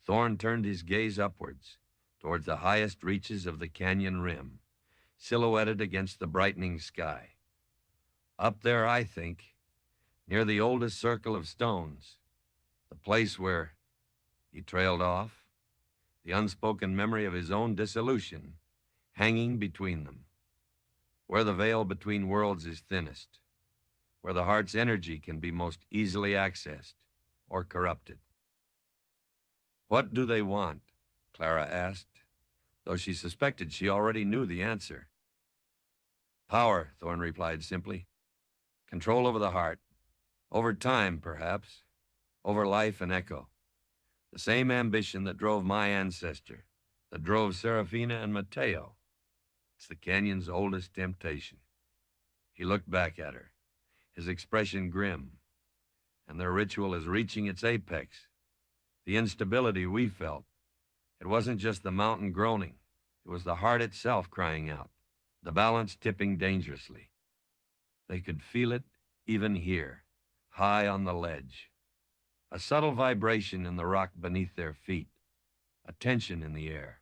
A: Thorne turned his gaze upwards, towards the highest reaches of the canyon rim, silhouetted against the brightening sky. Up there, I think, near the oldest circle of stones, the place where he trailed off, the unspoken memory of his own dissolution hanging between them. where the veil between worlds is thinnest, where the heart's energy can be most easily accessed or corrupted. What do they want? Clara asked, though she suspected she already knew the answer. Power, Thorne replied simply. Control over the heart. Over time, perhaps. Over life and echo. The same ambition that drove my ancestor, that drove Serafina and Mateo. It's the canyon's oldest temptation. He looked back at her, his expression grim. And their ritual is reaching its apex. The instability we felt. It wasn't just the mountain groaning. It was the heart itself crying out, the balance tipping dangerously. They could feel it even here, high on the ledge. A subtle vibration in the rock beneath their feet, a tension in the air,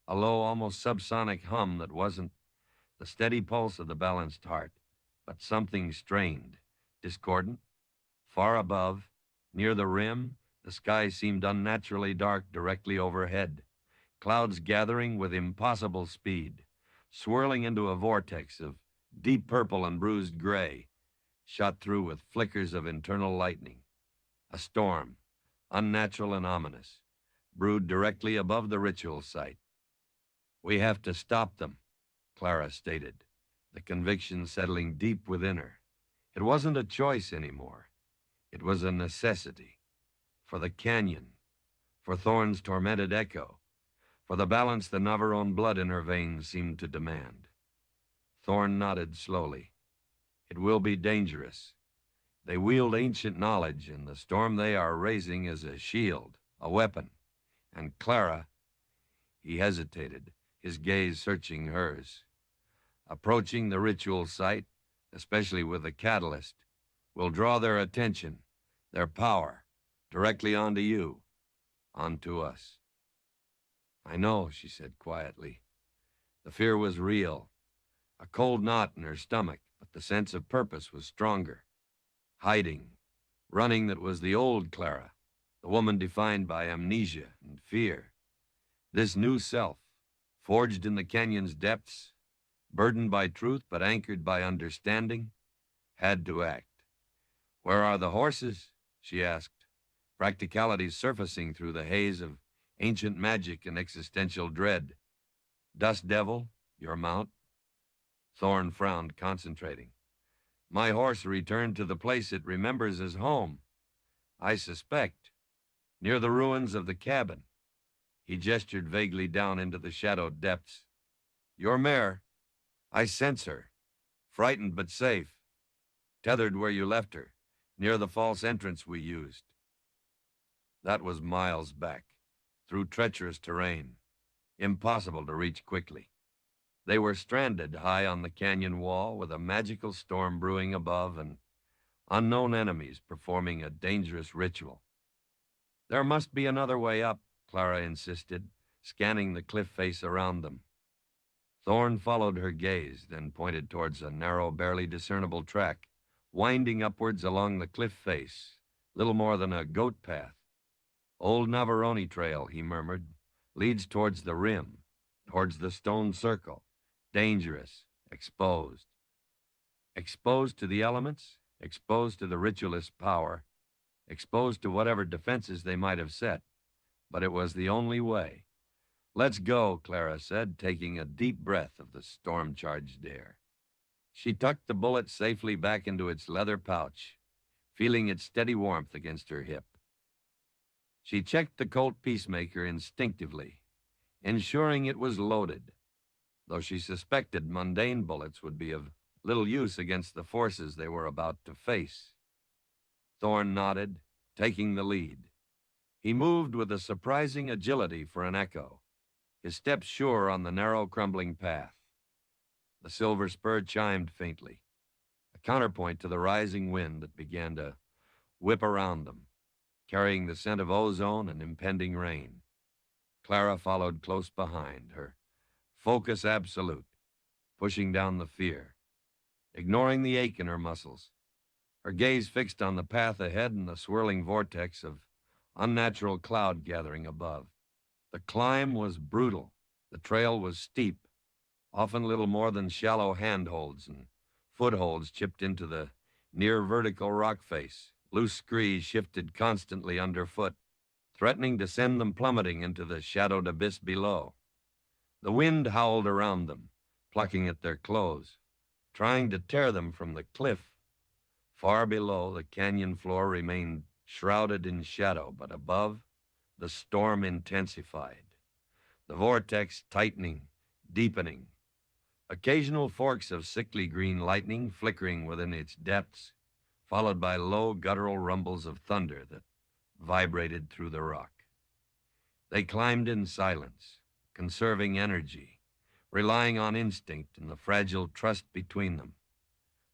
A: a low, almost subsonic hum that wasn't the steady pulse of the balanced heart, but something strained, discordant. Far above, near the rim, the sky seemed unnaturally dark directly overhead, clouds gathering with impossible speed, swirling into a vortex of deep purple and bruised gray, shot through with flickers of internal lightning. A storm, unnatural and ominous, brewed directly above the ritual site. We have to stop them, Clara stated, the conviction settling deep within her. It wasn't a choice anymore. It was a necessity. For the canyon, for Thorne's tormented echo, for the balance the Navarone blood in her veins seemed to demand. Thorne nodded slowly. It will be dangerous. They wield ancient knowledge, and the storm they are raising is a shield, a weapon. And Clara, he hesitated, his gaze searching hers. Approaching the ritual site, especially with the catalyst, will draw their attention, their power, directly onto you, onto us. I know, she said quietly. The fear was real, a cold knot in her stomach, but the sense of purpose was stronger. Hiding, running that was the old Clara, the woman defined by amnesia and fear. This new self, forged in the canyon's depths, burdened by truth but anchored by understanding, had to act. Where are the horses? She asked, practicalities surfacing through the haze of ancient magic and existential dread. Dust Devil, your mount? Thorne frowned, concentrating. My horse returned to the place it remembers as home. I suspect, near the ruins of the cabin. He gestured vaguely down into the shadowed depths. Your mare, I sense her, frightened but safe, tethered where you left her, near the false entrance we used. That was miles back, through treacherous terrain, impossible to reach quickly. They were stranded high on the canyon wall with a magical storm brewing above and unknown enemies performing a dangerous ritual. There must be another way up, Clara insisted, scanning the cliff face around them. Thorne followed her gaze, then pointed towards a narrow, barely discernible track, winding upwards along the cliff face, little more than a goat path. Old Navarone Trail, he murmured, leads towards the rim, towards the stone circle. Dangerous, exposed. Exposed to the elements, exposed to the ritualist's power, exposed to whatever defenses they might have set. But it was the only way. Let's go, Clara said, taking a deep breath of the storm-charged air. She tucked the bullet safely back into its leather pouch, feeling its steady warmth against her hip. She checked the Colt Peacemaker instinctively, ensuring it was loaded, though she suspected mundane bullets would be of little use against the forces they were about to face. Thorne nodded, taking the lead. He moved with a surprising agility for an echo, his steps sure on the narrow, crumbling path. The silver spur chimed faintly, a counterpoint to the rising wind that began to whip around them, carrying the scent of ozone and impending rain. Clara followed close behind, her focus absolute, pushing down the fear, ignoring the ache in her muscles, her gaze fixed on the path ahead and the swirling vortex of unnatural cloud gathering above. The climb was brutal. The trail was steep, often little more than shallow handholds and footholds chipped into the near-vertical rock face. Loose screes shifted constantly underfoot, threatening to send them plummeting into the shadowed abyss below. The wind howled around them, plucking at their clothes, trying to tear them from the cliff. Far below, the canyon floor remained shrouded in shadow, but above, the storm intensified, the vortex tightening, deepening, occasional forks of sickly green lightning flickering within its depths, followed by low guttural rumbles of thunder that vibrated through the rock. They climbed in silence, conserving energy, relying on instinct and the fragile trust between them.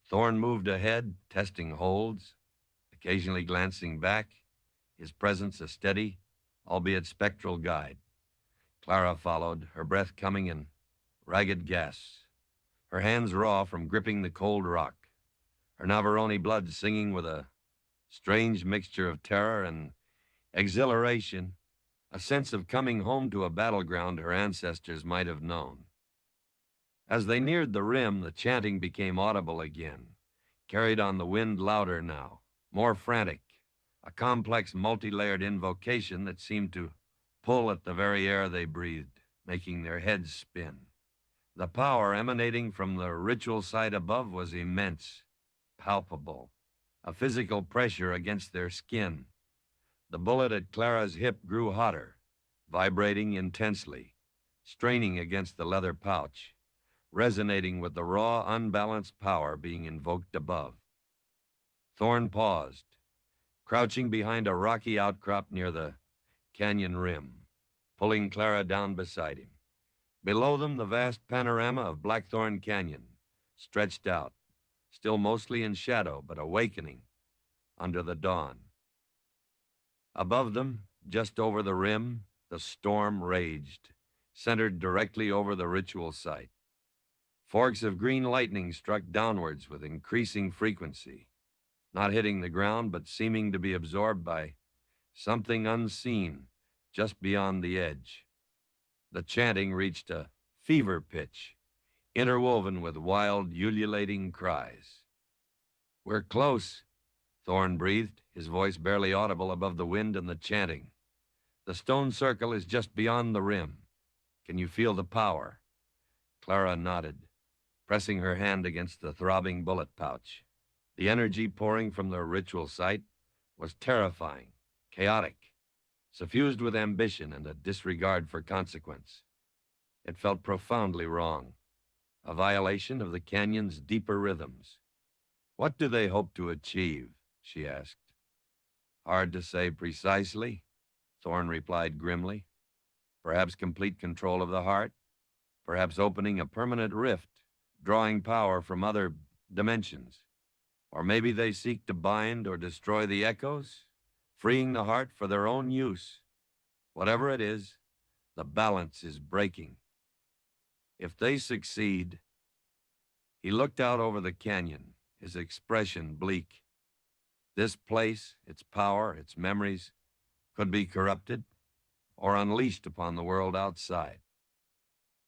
A: Thorn moved ahead, testing holds, occasionally glancing back, his presence a steady, albeit spectral guide. Clara followed, her breath coming in ragged gasps, her hands raw from gripping the cold rock, her Navarone blood singing with a strange mixture of terror and exhilaration, a sense of coming home to a battleground her ancestors might have known. As they neared the rim, the chanting became audible again, carried on the wind louder now, more frantic, a complex multi-layered invocation that seemed to pull at the very air they breathed, making their heads spin. The power emanating from the ritual site above was immense, palpable, a physical pressure against their skin. The bullet at Clara's hip grew hotter, vibrating intensely, straining against the leather pouch, resonating with the raw, unbalanced power being invoked above. Thorn paused, crouching behind a rocky outcrop near the canyon rim, pulling Clara down beside him. Below them, the vast panorama of Blackthorn Canyon stretched out, still mostly in shadow, but awakening under the dawn. Above them, just over the rim, the storm raged, centered directly over the ritual site. Forks of green lightning struck downwards with increasing frequency, not hitting the ground, but seeming to be absorbed by something unseen just beyond the edge. The chanting reached a fever pitch, interwoven with wild, ululating cries. "We're close," Thorn breathed, his voice barely audible above the wind and the chanting. "The stone circle is just beyond the rim. Can you feel the power?" Clara nodded, pressing her hand against the throbbing bullet pouch. The energy pouring from the ritual site was terrifying, chaotic, suffused with ambition and a disregard for consequence. It felt profoundly wrong, a violation of the canyon's deeper rhythms. "What do they hope to achieve?" she asked. "Hard to say precisely," Thorn replied grimly. "Perhaps complete control of the heart, perhaps opening a permanent rift, drawing power from other dimensions. Or maybe they seek to bind or destroy the echoes, freeing the heart for their own use. Whatever it is, the balance is breaking. If they succeed..." He looked out over the canyon, his expression bleak. This place, its power, its memories, could be corrupted or unleashed upon the world outside.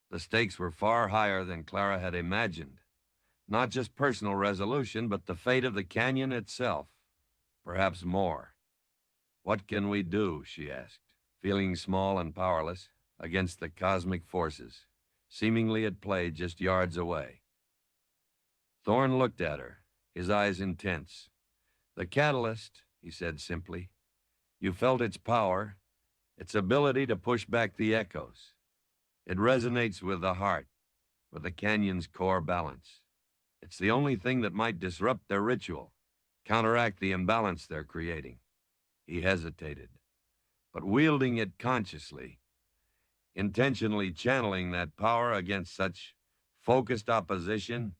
A: The stakes were far higher than Clara had imagined. Not just personal resolution, but the fate of the canyon itself. Perhaps more. "What can we do?" she asked, feeling small and powerless against the cosmic forces, seemingly at play just yards away. Thorn looked at her, his eyes intense. "The catalyst," he said simply. "You felt its power, its ability to push back the echoes. It resonates with the heart, with the canyon's core balance. It's the only thing that might disrupt their ritual, counteract the imbalance they're creating." He hesitated. "But wielding it consciously, intentionally channeling that power against such focused opposition,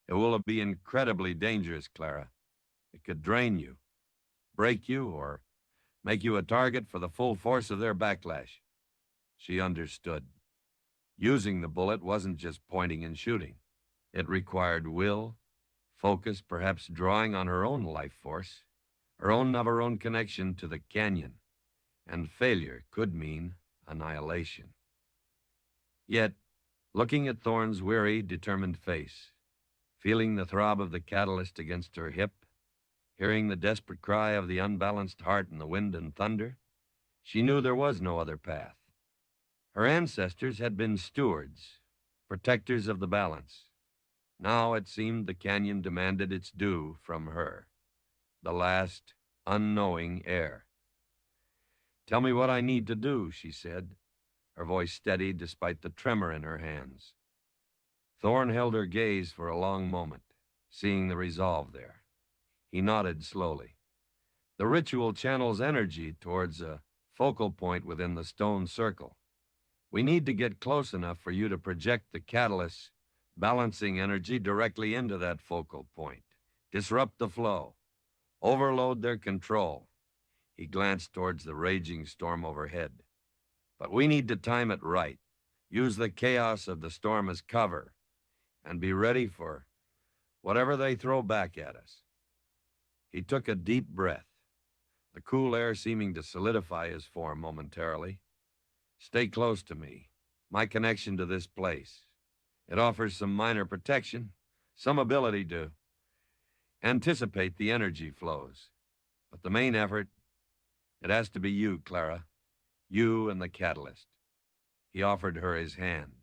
A: it will be incredibly dangerous, Clara. It could drain you, break you, or make you a target for the full force of their backlash." She understood. Using the bullet wasn't just pointing and shooting. It required will, focus, perhaps drawing on her own life force, her own Navarone connection to the canyon, and failure could mean annihilation. Yet, looking at Thorn's weary, determined face, feeling the throb of the catalyst against her hip, hearing the desperate cry of the unbalanced heart in the wind and thunder, she knew there was no other path. Her ancestors had been stewards, protectors of the balance. Now it seemed the canyon demanded its due from her, the last unknowing heir. "Tell me what I need to do," she said, her voice steady despite the tremor in her hands. Thorn held her gaze for a long moment, seeing the resolve there. He nodded slowly. "The ritual channels energy towards a focal point within the stone circle. We need to get close enough for you to project the catalyst's balancing energy directly into that focal point, disrupt the flow, overload their control." He glanced towards the raging storm overhead. "But we need to time it right, use the chaos of the storm as cover, and be ready for whatever they throw back at us." He took a deep breath, the cool air seeming to solidify his form momentarily. "Stay close to me. My connection to this place. It offers some minor protection, some ability to anticipate the energy flows. But the main effort, it has to be you, Clara. You and the catalyst." He offered her his hand.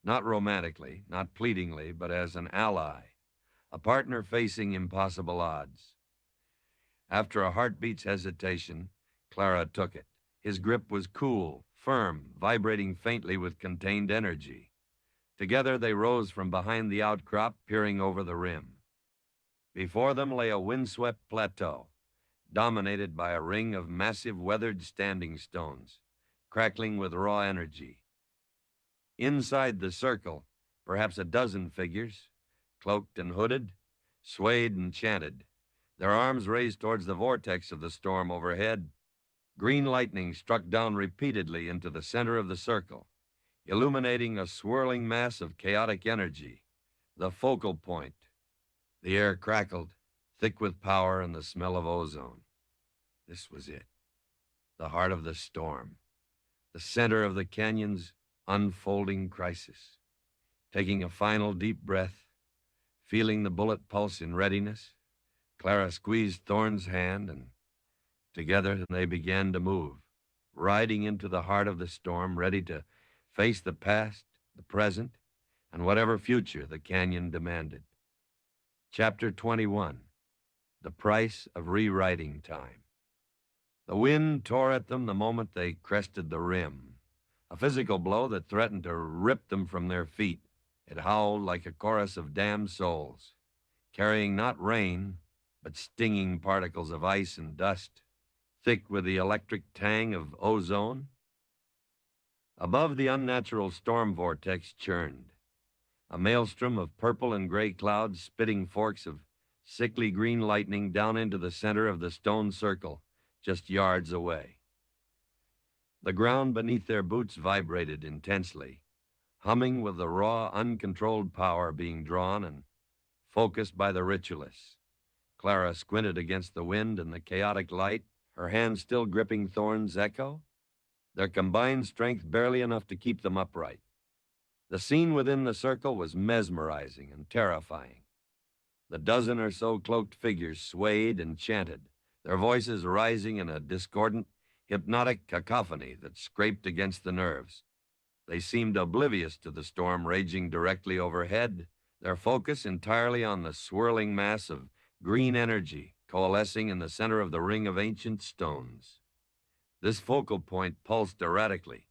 A: Not romantically, not pleadingly, but as an ally, a partner facing impossible odds. After a heartbeat's hesitation, Clara took it. His grip was cool, firm, vibrating faintly with contained energy. Together they rose from behind the outcrop, peering over the rim. Before them lay a windswept plateau, dominated by a ring of massive weathered standing stones, crackling with raw energy. Inside the circle, perhaps a dozen figures, cloaked and hooded, swayed and chanted, their arms raised towards the vortex of the storm overhead. Green lightning struck down repeatedly into the center of the circle, illuminating a swirling mass of chaotic energy, the focal point. The air crackled, thick with power and the smell of ozone. This was it, the heart of the storm, the center of the canyon's unfolding crisis. Taking a final deep breath, feeling the bullet pulse in readiness, Clara squeezed Thorn's hand, and together they began to move, riding into the heart of the storm, ready to face the past, the present, and whatever future the canyon demanded. Chapter 21, The Price of Rewriting Time. The wind tore at them the moment they crested the rim, a physical blow that threatened to rip them from their feet. It howled like a chorus of damned souls, carrying not rain, but stinging particles of ice and dust, thick with the electric tang of ozone. Above, the unnatural storm vortex churned, a maelstrom of purple and gray clouds spitting forks of sickly green lightning down into the center of the stone circle, just yards away. The ground beneath their boots vibrated intensely, humming with the raw, uncontrolled power being drawn and focused by the ritualists. Clara squinted against the wind and the chaotic light, her hand still gripping Thorn's echo, their combined strength barely enough to keep them upright. The scene within the circle was mesmerizing and terrifying. The dozen or so cloaked figures swayed and chanted, their voices rising in a discordant, hypnotic cacophony that scraped against the nerves. They seemed oblivious to the storm raging directly overhead, their focus entirely on the swirling mass of green energy coalescing in the center of the ring of ancient stones. This focal point pulsed erratically,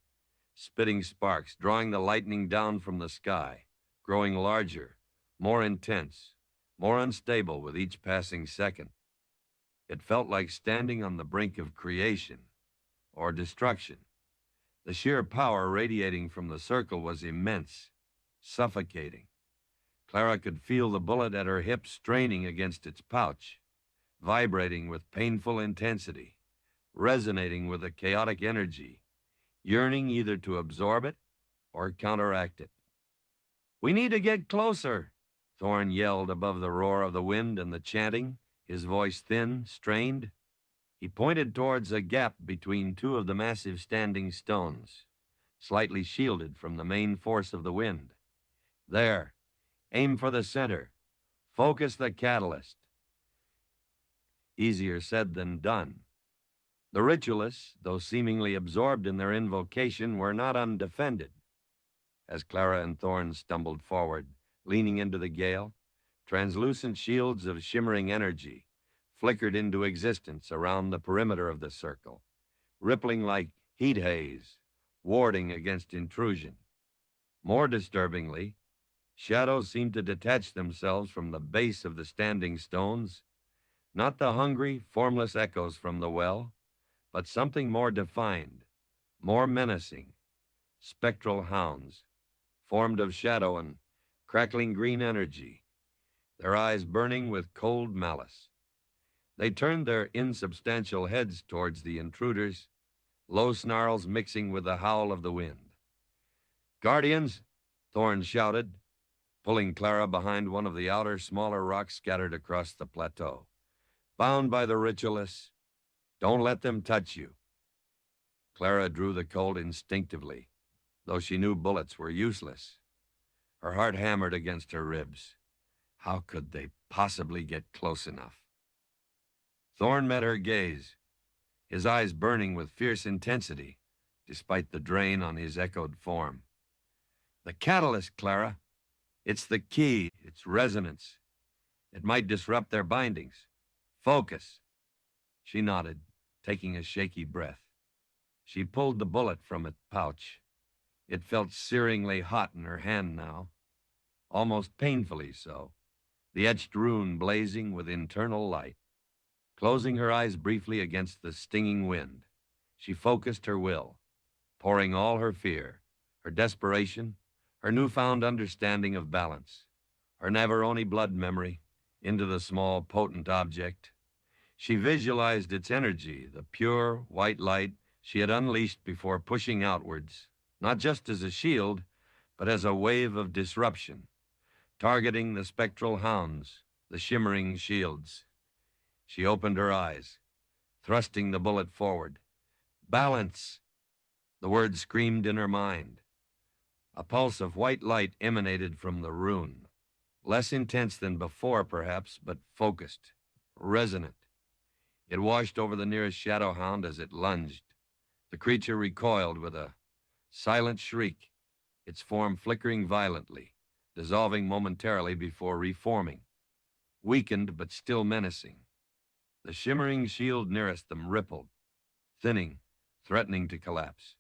A: spitting sparks, drawing the lightning down from the sky, growing larger, more intense, more unstable with each passing second. It felt like standing on the brink of creation or destruction. The sheer power radiating from the circle was immense, suffocating. Clara could feel the bullet at her hip straining against its pouch, vibrating with painful intensity, resonating with a chaotic energy, yearning either to absorb it or counteract it. "We need to get closer," Thorn yelled above the roar of the wind and the chanting, his voice thin, strained. He pointed towards a gap between two of the massive standing stones, slightly shielded from the main force of the wind. There, aim for the center. Focus the catalyst. Easier said than done. The ritualists, though seemingly absorbed in their invocation, were not undefended. As Clara and Thorne stumbled forward, leaning into the gale, translucent shields of shimmering energy flickered into existence around the perimeter of the circle, rippling like heat haze, warding against intrusion. More disturbingly, shadows seemed to detach themselves from the base of the standing stones, not the hungry, formless echoes from the well, but something more defined, more menacing, spectral hounds, formed of shadow and crackling green energy, their eyes burning with cold malice. They turned their insubstantial heads towards the intruders, low snarls mixing with the howl of the wind. "Guardians!" Thorne shouted, pulling Clara behind one of the outer, smaller rocks scattered across the plateau. "Bound by the ritualists, don't let them touch you." Clara drew the Colt instinctively, though she knew bullets were useless. Her heart hammered against her ribs. How could they possibly get close enough? Thorne met her gaze, his eyes burning with fierce intensity, despite the drain on his echoed form. "The catalyst, Clara. It's the key, its resonance. It might disrupt their bindings. Focus." She nodded, taking a shaky breath. She pulled the bullet from its pouch. It felt searingly hot in her hand now, almost painfully so, the etched rune blazing with internal light. Closing her eyes briefly against the stinging wind, she focused her will, pouring all her fear, her desperation, her newfound understanding of balance, her Navarone blood memory, into the small, potent object. She visualized its energy, the pure, white light she had unleashed before pushing outwards, not just as a shield, but as a wave of disruption, targeting the spectral hounds, the shimmering shields. She opened her eyes, thrusting the bullet forward. "Balance!" The word screamed in her mind. A pulse of white light emanated from the rune, less intense than before, perhaps, but focused, resonant. It washed over the nearest shadow hound as it lunged. The creature recoiled with a silent shriek, its form flickering violently, dissolving momentarily before reforming, weakened but still menacing. The shimmering shield nearest them rippled, thinning, threatening to collapse.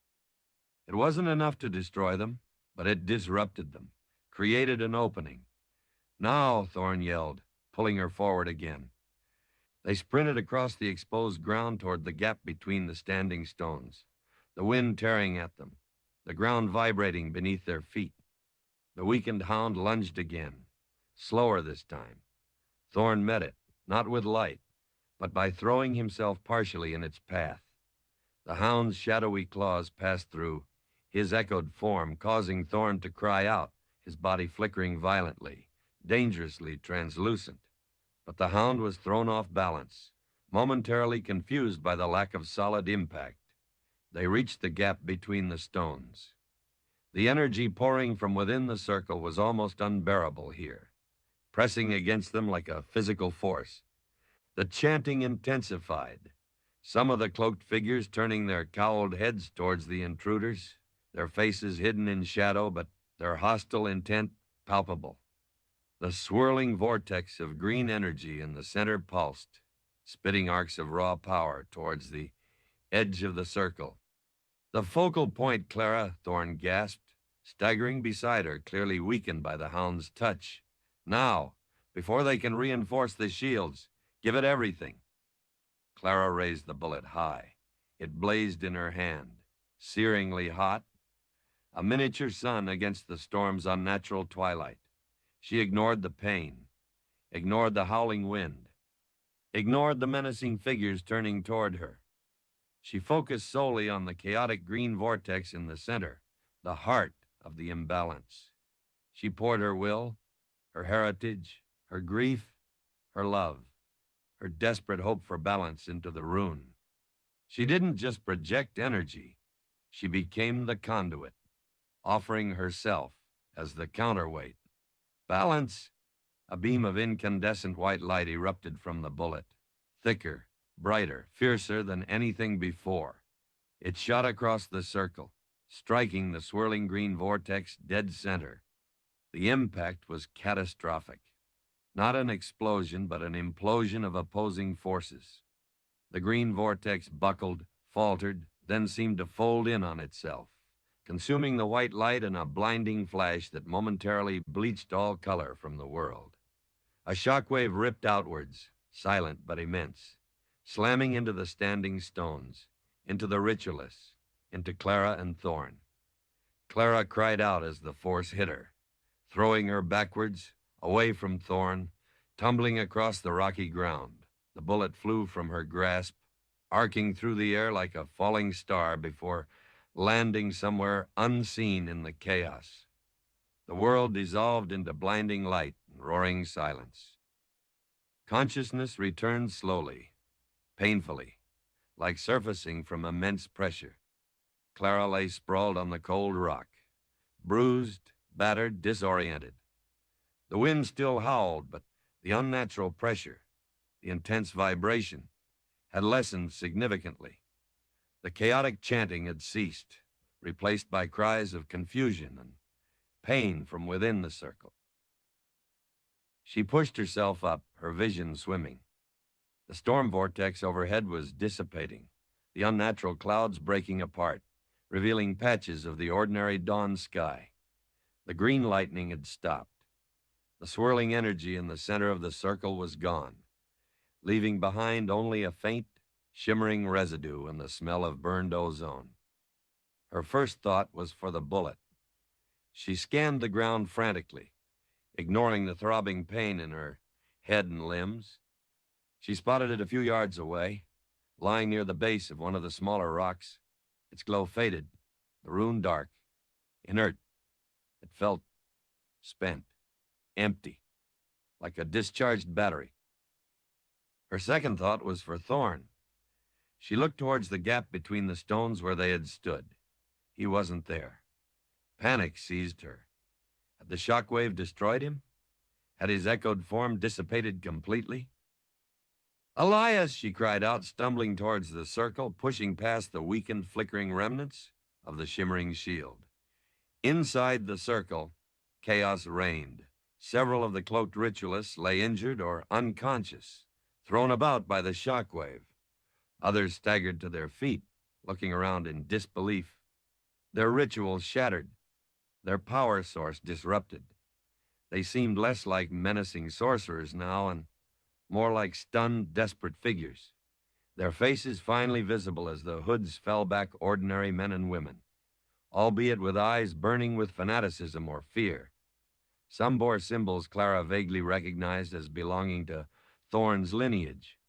A: It wasn't enough to destroy them, but it disrupted them, created an opening. "Now," Thorne yelled, pulling her forward again. They sprinted across the exposed ground toward the gap between the standing stones, the wind tearing at them, the ground vibrating beneath their feet. The weakened hound lunged again, slower this time. Thorne met it, not with light, but by throwing himself partially in its path. The hound's shadowy claws passed through his echoed form, causing Thorne to cry out, his body flickering violently, dangerously translucent. But the hound was thrown off balance, momentarily confused by the lack of solid impact. They reached the gap between the stones. The energy pouring from within the circle was almost unbearable here, pressing against them like a physical force. The chanting intensified, some of the cloaked figures turning their cowled heads towards the intruders, their faces hidden in shadow, but their hostile intent palpable. The swirling vortex of green energy in the center pulsed, spitting arcs of raw power towards the edge of the circle. "The focal point, Clara," Thorne gasped, staggering beside her, clearly weakened by the hound's touch. "Now, before they can reinforce the shields, give it everything." Clara raised the bullet high. It blazed in her hand, searingly hot, a miniature sun against the storm's unnatural twilight. She ignored the pain, ignored the howling wind, ignored the menacing figures turning toward her. She focused solely on the chaotic green vortex in the center, the heart of the imbalance. She poured her will, her heritage, her grief, her love, her desperate hope for balance into the rune. She didn't just project energy. She became the conduit, offering herself as the counterweight. Balance! A beam of incandescent white light erupted from the bullet, thicker, brighter, fiercer than anything before. It shot across the circle, striking the swirling green vortex dead center. The impact was catastrophic. Not an explosion, but an implosion of opposing forces. The green vortex buckled, faltered, then seemed to fold in on itself, consuming the white light in a blinding flash that momentarily bleached all color from the world. A shockwave ripped outwards, silent but immense, slamming into the standing stones, into the ritualists, into Clara and Thorn. Clara cried out as the force hit her, throwing her backwards, away from Thorn, tumbling across the rocky ground. The bullet flew from her grasp, arcing through the air like a falling star before landing somewhere unseen in the chaos. The world dissolved into blinding light and roaring silence. Consciousness returned slowly, painfully, like surfacing from immense pressure. Clara lay sprawled on the cold rock, bruised, battered, disoriented. The wind still howled, but the unnatural pressure, the intense vibration, had lessened significantly. The chaotic chanting had ceased, replaced by cries of confusion and pain from within the circle. She pushed herself up, her vision swimming. The storm vortex overhead was dissipating, the unnatural clouds breaking apart, revealing patches of the ordinary dawn sky. The green lightning had stopped. The swirling energy in the center of the circle was gone, leaving behind only a faint, shimmering residue and the smell of burned ozone. Her first thought was for the bullet. She scanned the ground frantically, ignoring the throbbing pain in her head and limbs. She spotted it a few yards away, lying near the base of one of the smaller rocks. Its glow faded, the rune dark, inert. It felt spent, empty, like a discharged battery. Her second thought was for Thorn. She looked towards the gap between the stones where they had stood. He wasn't there. Panic seized her. Had the shockwave destroyed him? Had his echoed form dissipated completely? "Elias!" she cried out, stumbling towards the circle, pushing past the weakened, flickering remnants of the shimmering shield. Inside the circle, chaos reigned. Several of the cloaked ritualists lay injured or unconscious, thrown about by the shockwave. Others staggered to their feet, looking around in disbelief. Their rituals shattered, their power source disrupted. They seemed less like menacing sorcerers now and more like stunned, desperate figures, their faces finally visible as the hoods fell back ordinary men and women, albeit with eyes burning with fanaticism or fear. Some bore symbols Clara vaguely recognized as belonging to Thorn's lineage.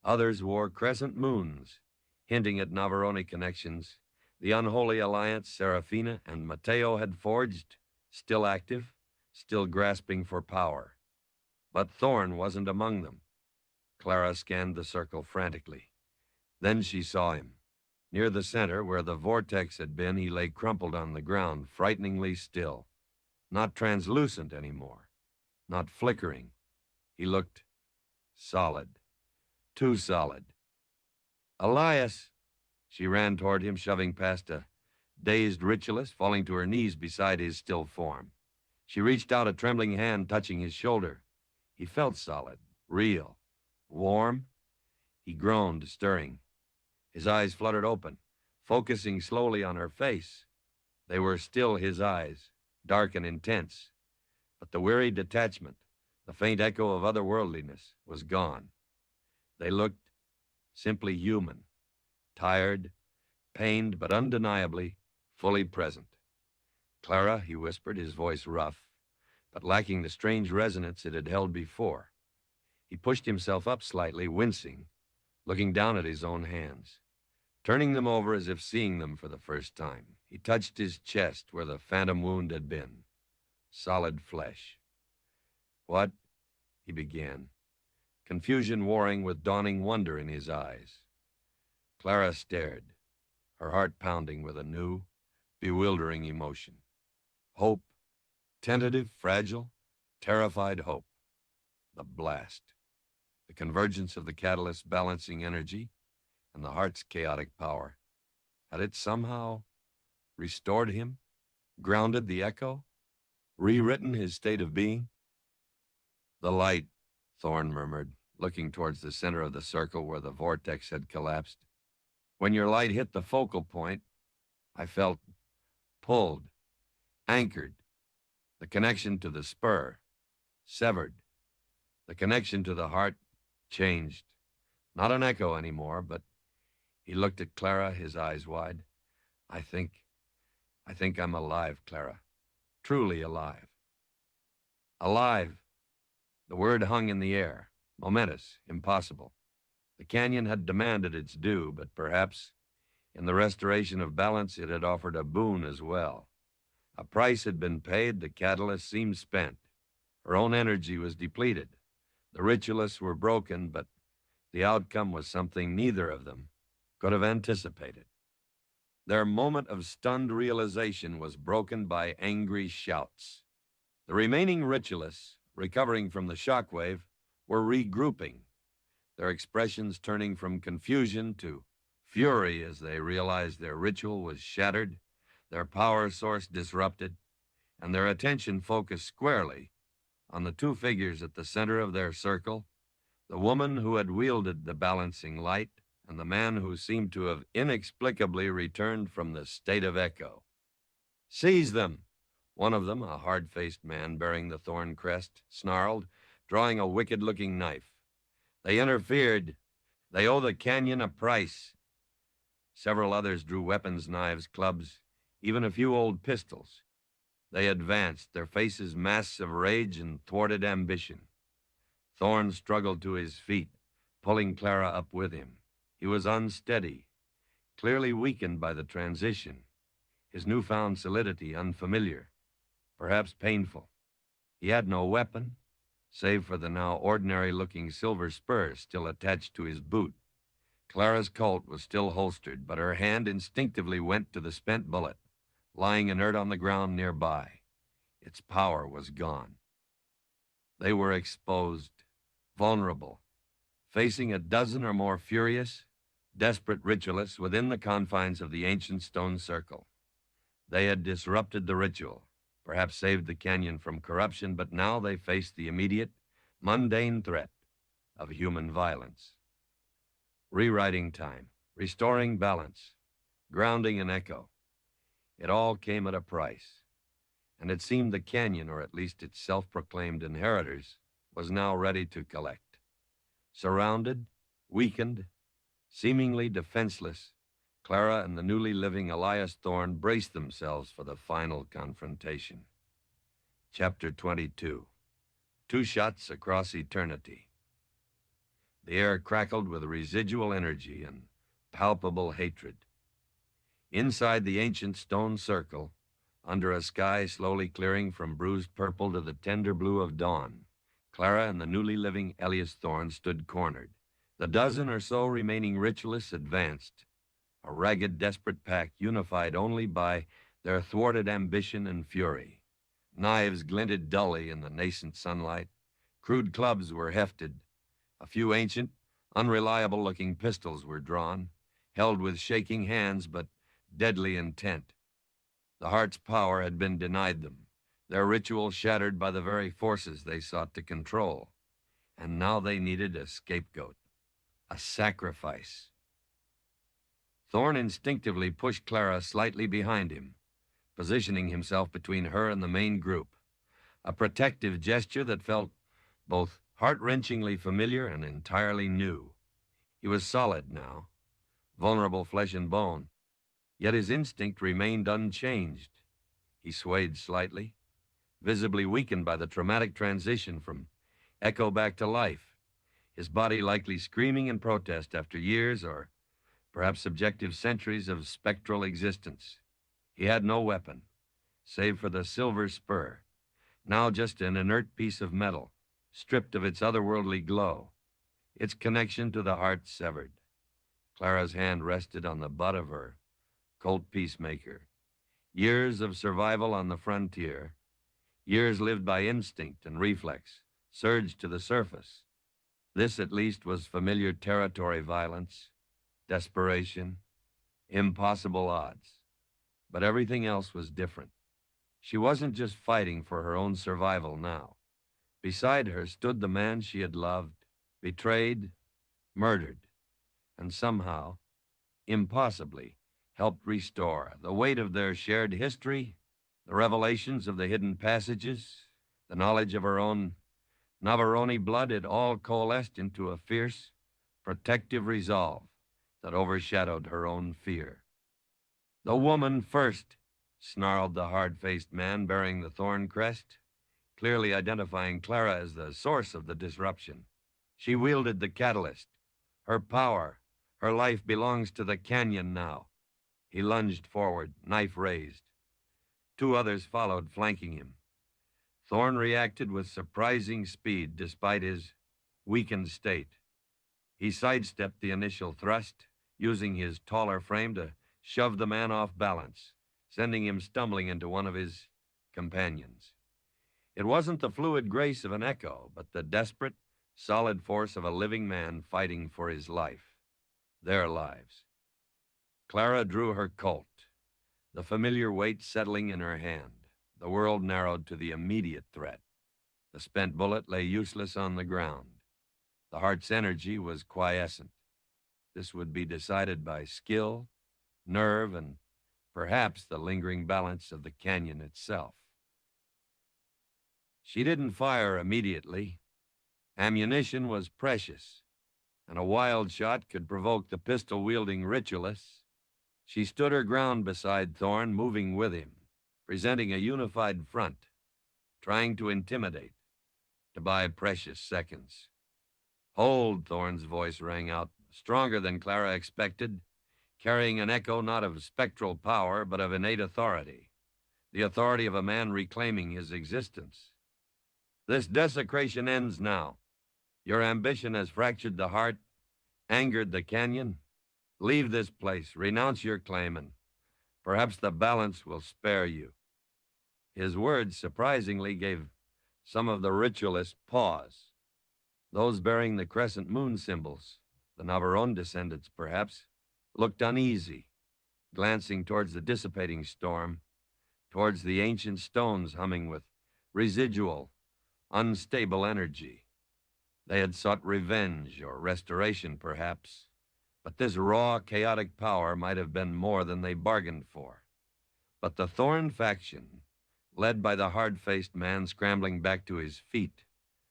A: Others wore crescent moons, hinting at Navarone connections. The unholy alliance Serafina and Mateo had forged, still active, still grasping for power. But Thorn wasn't among them. Clara scanned the circle frantically. Then she saw him. Near the center, where the vortex had been, he lay crumpled on the ground, frighteningly still. Not translucent anymore, not flickering. He looked solid, too solid. "Elias!" She ran toward him, shoving past a dazed ritualist, falling to her knees beside his still form. She reached out a trembling hand, touching his shoulder. He felt solid, real, warm. He groaned, stirring. His eyes fluttered open, focusing slowly on her face. They were still his eyes, dark and intense. But the weary detachment, the faint echo of otherworldliness, was gone. They looked simply human, tired, pained, but undeniably fully present. "Clara," he whispered, his voice rough, but lacking the strange resonance it had held before. He pushed himself up slightly, wincing, looking down at his own hands, turning them over as if seeing them for the first time. He touched his chest where the phantom wound had been. Solid flesh. "What?" he began, confusion warring with dawning wonder in his eyes. Clara stared. her heart pounding with a new, bewildering emotion. Hope, tentative, fragile, terrified hope. The blast. The convergence of the catalyst's balancing energy and the heart's chaotic power. Had it somehow restored him, grounded the echo, rewritten his state of being? The light, Thorne murmured, looking towards the center of the circle where the vortex had collapsed. When your light hit the focal point, I felt pulled, anchored. The connection to the spur, severed. The connection to the heart, changed. Not an echo anymore, but he looked at Clara, his eyes wide. I think I'm alive, Clara. Truly alive. Alive. The word hung in the air, momentous, impossible. The canyon had demanded its due, but perhaps in the restoration of balance it had offered a boon as well. A price had been paid, the catalyst seemed spent. Her own energy was depleted. The ritualists were broken, but the outcome was something neither of them could have anticipated. Their moment of stunned realization was broken by angry shouts. The remaining ritualists, recovering from the shockwave, were regrouping, their expressions turning from confusion to fury as they realized their ritual was shattered, their power source disrupted, and their attention focused squarely on the two figures at the center of their circle, the woman who had wielded the balancing light and the man who seemed to have inexplicably returned from the state of echo. Seize them! One of them, a hard-faced man bearing the thorn crest, snarled, drawing a wicked-looking knife. They interfered. They owe the canyon a price. Several others drew weapons, knives, clubs, even a few old pistols. They advanced, their faces masks of rage and thwarted ambition. Thorne struggled to his feet, pulling Clara up with him. He was unsteady, clearly weakened by the transition, his newfound solidity unfamiliar, perhaps painful. He had no weapon, save for the now ordinary-looking silver spur still attached to his boot. Clara's Colt was still holstered, but her hand instinctively went to the spent bullet, lying inert on the ground nearby. Its power was gone. They were exposed, vulnerable, facing a dozen or more furious, desperate ritualists within the confines of the ancient stone circle. They had disrupted the ritual, perhaps saved the canyon from corruption, but now they faced the immediate, mundane threat of human violence. Rewriting time, restoring balance, grounding an echo. It all came at a price, and it seemed the canyon, or at least its self-proclaimed inheritors, was now ready to collect. Surrounded, weakened, seemingly defenseless, Clara and the newly living Elias Thorne braced themselves for the final confrontation. Chapter 22. 2 shots across eternity. The air crackled with residual energy and palpable hatred. Inside the ancient stone circle, under a sky slowly clearing from bruised purple to the tender blue of dawn, Clara and the newly living Elias Thorne stood cornered. The dozen or so remaining ritualists advanced, a ragged, desperate pack unified only by their thwarted ambition and fury. Knives glinted dully in the nascent sunlight. Crude clubs were hefted. A few ancient, unreliable-looking pistols were drawn, held with shaking hands but deadly intent. The heart's power had been denied them, their ritual shattered by the very forces they sought to control. And now they needed a scapegoat, a sacrifice. Thorne instinctively pushed Clara slightly behind him, positioning himself between her and the main group, a protective gesture that felt both heart-wrenchingly familiar and entirely new. He was solid now, vulnerable flesh and bone, yet his instinct remained unchanged. He swayed slightly, visibly weakened by the traumatic transition from echo back to life, his body likely screaming in protest after years or perhaps subjective centuries of spectral existence. He had no weapon, save for the silver spur, now just an inert piece of metal, stripped of its otherworldly glow, its connection to the heart severed. Clara's hand rested on the butt of her Colt peacemaker. Years of survival on the frontier, years lived by instinct and reflex, surged to the surface. This, at least, was familiar territory violence, desperation, impossible odds. But everything else was different. She wasn't just fighting for her own survival now. Beside her stood the man she had loved, betrayed, murdered, and somehow, impossibly, helped restore. The weight of their shared history, the revelations of the hidden passages, the knowledge of her own Navarone blood, it all coalesced into a fierce, protective resolve that overshadowed her own fear. "The woman first," snarled the hard-faced man bearing the thorn crest, clearly identifying Clara as the source of the disruption. She wielded the catalyst. Her power, her life belongs to the canyon now. He lunged forward, knife raised. Two others followed, flanking him. Thorn reacted with surprising speed despite his weakened state. He sidestepped the initial thrust, using his taller frame to shove the man off balance, sending him stumbling into one of his companions. It wasn't the fluid grace of an echo, but the desperate, solid force of a living man fighting for his life, their lives. Clara drew her Colt, the familiar weight settling in her hand. The world narrowed to the immediate threat. The spent bullet lay useless on the ground. The heart's energy was quiescent. This would be decided by skill, nerve, and perhaps the lingering balance of the canyon itself. She didn't fire immediately. Ammunition was precious, and a wild shot could provoke the pistol-wielding ritualists. She stood her ground beside Thorn, moving with him, presenting a unified front, trying to intimidate, to buy precious seconds. "Hold," Thorn's voice rang out, stronger than Clara expected, carrying an echo not of spectral power, but of innate authority, the authority of a man reclaiming his existence. "This desecration ends now. Your ambition has fractured the heart, angered the canyon. Leave this place, renounce your claim, and perhaps the balance will spare you." His words, surprisingly, gave some of the ritualists pause. Those bearing the crescent moon symbols, the Navarone descendants perhaps, looked uneasy, glancing towards the dissipating storm, towards the ancient stones humming with residual, unstable energy. They had sought revenge or restoration, perhaps, but this raw, chaotic power might have been more than they bargained for. But the Thorn faction, led by the hard-faced man scrambling back to his feet,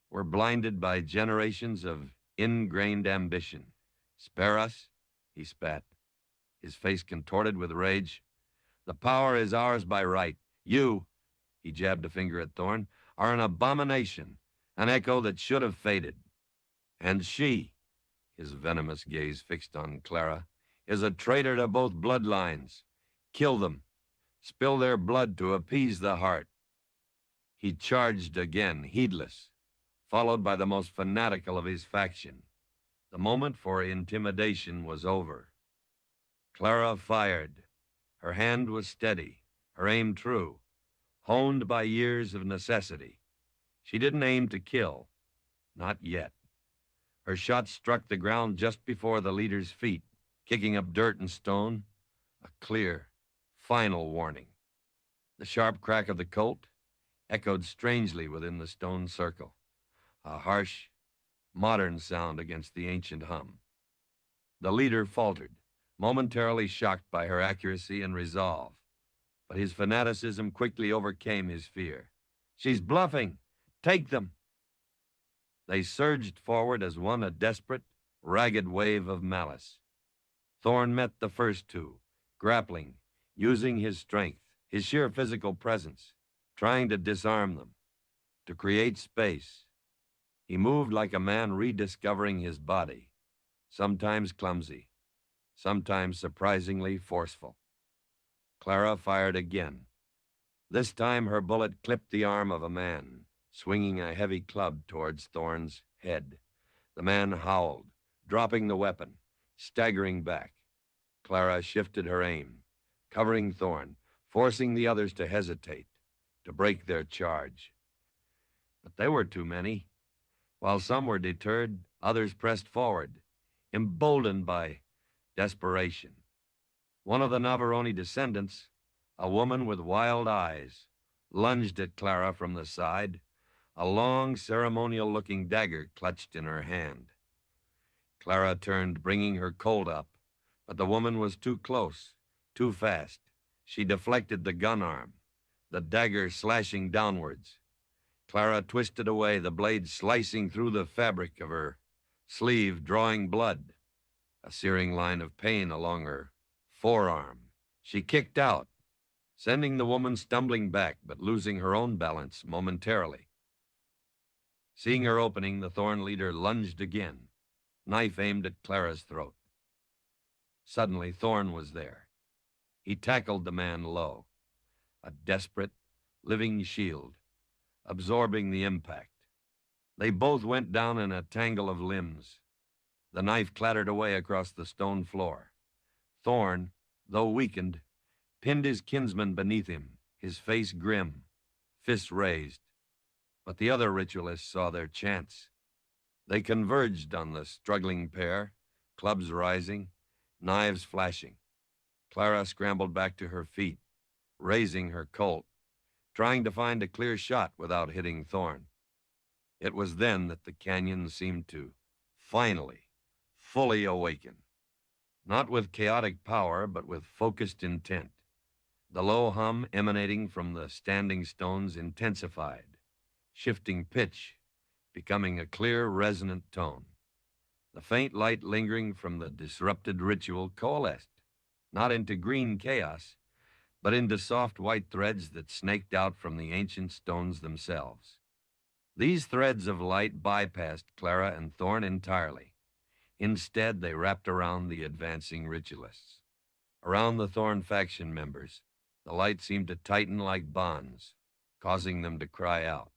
A: were blinded by generations of ingrained ambition. "Spare us," he spat, his face contorted with rage. "The power is ours by right. You," he jabbed a finger at Thorn, "are an abomination, an echo that should have faded. And she," his venomous gaze fixed on Clara, "is a traitor to both bloodlines. Kill them. Spill their blood to appease the heart." He charged again, heedless, followed by the most fanatical of his faction. The moment for intimidation was over. Clara fired. Her hand was steady, her aim true, honed by years of necessity. She didn't aim to kill. Not yet. Her shot struck the ground just before the leader's feet, kicking up dirt and stone, a clear, final warning. The sharp crack of the Colt echoed strangely within the stone circle, a harsh, modern sound against the ancient hum. The leader faltered, momentarily shocked by her accuracy and resolve, but his fanaticism quickly overcame his fear. "She's bluffing! Take them!" They surged forward as one, a desperate, ragged wave of malice. Thorn met the first two, grappling, using his strength, his sheer physical presence, trying to disarm them, to create space. He moved like a man rediscovering his body, sometimes clumsy, sometimes surprisingly forceful. Clara fired again. This time her bullet clipped the arm of a man, swinging a heavy club towards Thorn's head. The man howled, dropping the weapon, staggering back. Clara shifted her aim, covering Thorn, forcing the others to hesitate, to break their charge. But they were too many. While some were deterred, others pressed forward, emboldened by desperation. One of the Navarone descendants, a woman with wild eyes, lunged at Clara from the side, a long, ceremonial-looking dagger clutched in her hand. Clara turned, bringing her Colt up, but the woman was too close, too fast. She deflected the gun arm, the dagger slashing downwards. Clara twisted away, the blade slicing through the fabric of her sleeve, drawing blood, a searing line of pain along her forearm. She kicked out, sending the woman stumbling back, but losing her own balance momentarily. Seeing her opening, the Thorn leader lunged again, knife aimed at Clara's throat. Suddenly, Thorn was there. He tackled the man low, a desperate, living shield, absorbing the impact. They both went down in a tangle of limbs. The knife clattered away across the stone floor. Thorn, though weakened, pinned his kinsman beneath him, his face grim, fists raised. But the other ritualists saw their chance. They converged on the struggling pair, clubs rising, knives flashing. Clara scrambled back to her feet, raising her Colt, trying to find a clear shot without hitting Thorn. It was then that the canyon seemed to finally, fully awaken. Not with chaotic power, but with focused intent. The low hum emanating from the standing stones intensified, shifting pitch, becoming a clear, resonant tone. The faint light lingering from the disrupted ritual coalesced, not into green chaos, but into soft white threads that snaked out from the ancient stones themselves. These threads of light bypassed Clara and Thorn entirely. Instead, they wrapped around the advancing ritualists. Around the Thorn faction members, the light seemed to tighten like bonds, causing them to cry out,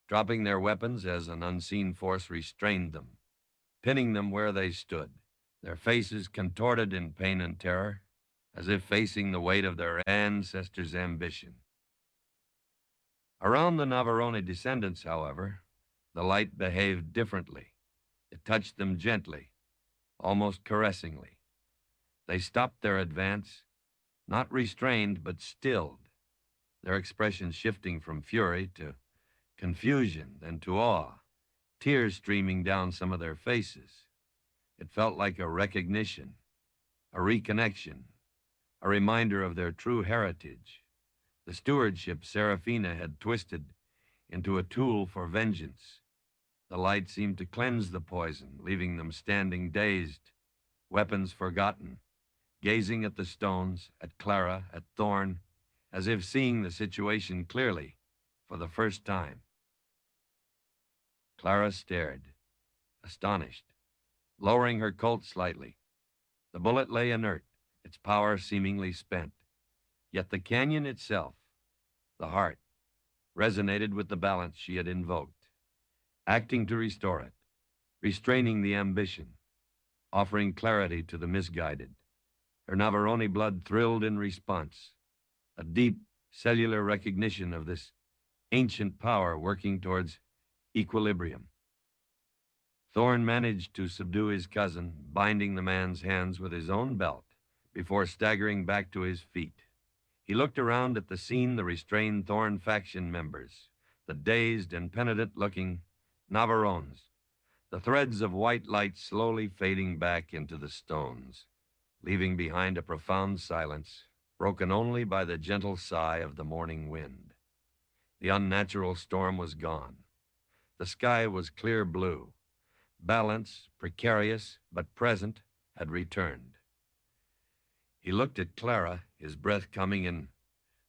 A: dropping their weapons as an unseen force restrained them, pinning them where they stood, their faces contorted in pain and terror, as if facing the weight of their ancestors' ambition. Around the Navarone descendants, however, the light behaved differently. It touched them gently, almost caressingly. They stopped their advance, not restrained, but stilled, their expressions shifting from fury to confusion, then to awe, tears streaming down some of their faces. It felt like a recognition, a reconnection, a reminder of their true heritage, the stewardship Serafina had twisted into a tool for vengeance. The light seemed to cleanse the poison, leaving them standing dazed, weapons forgotten, gazing at the stones, at Clara, at Thorn, as if seeing the situation clearly for the first time. Clara stared, astonished, lowering her Colt slightly. The bullet lay inert, its power seemingly spent. Yet the canyon itself, the heart, resonated with the balance she had invoked, acting to restore it, restraining the ambition, offering clarity to the misguided. Her Navarone blood thrilled in response, a deep cellular recognition of this ancient power working towards equilibrium. Thorn managed to subdue his cousin, binding the man's hands with his own belt before staggering back to his feet. He looked around at the scene, the restrained Thorn faction members, the dazed and penitent-looking Navarones, the threads of white light slowly fading back into the stones, leaving behind a profound silence, broken only by the gentle sigh of the morning wind. The unnatural storm was gone. The sky was clear blue. Balance, precarious but present, had returned. He looked at Clara, his breath coming in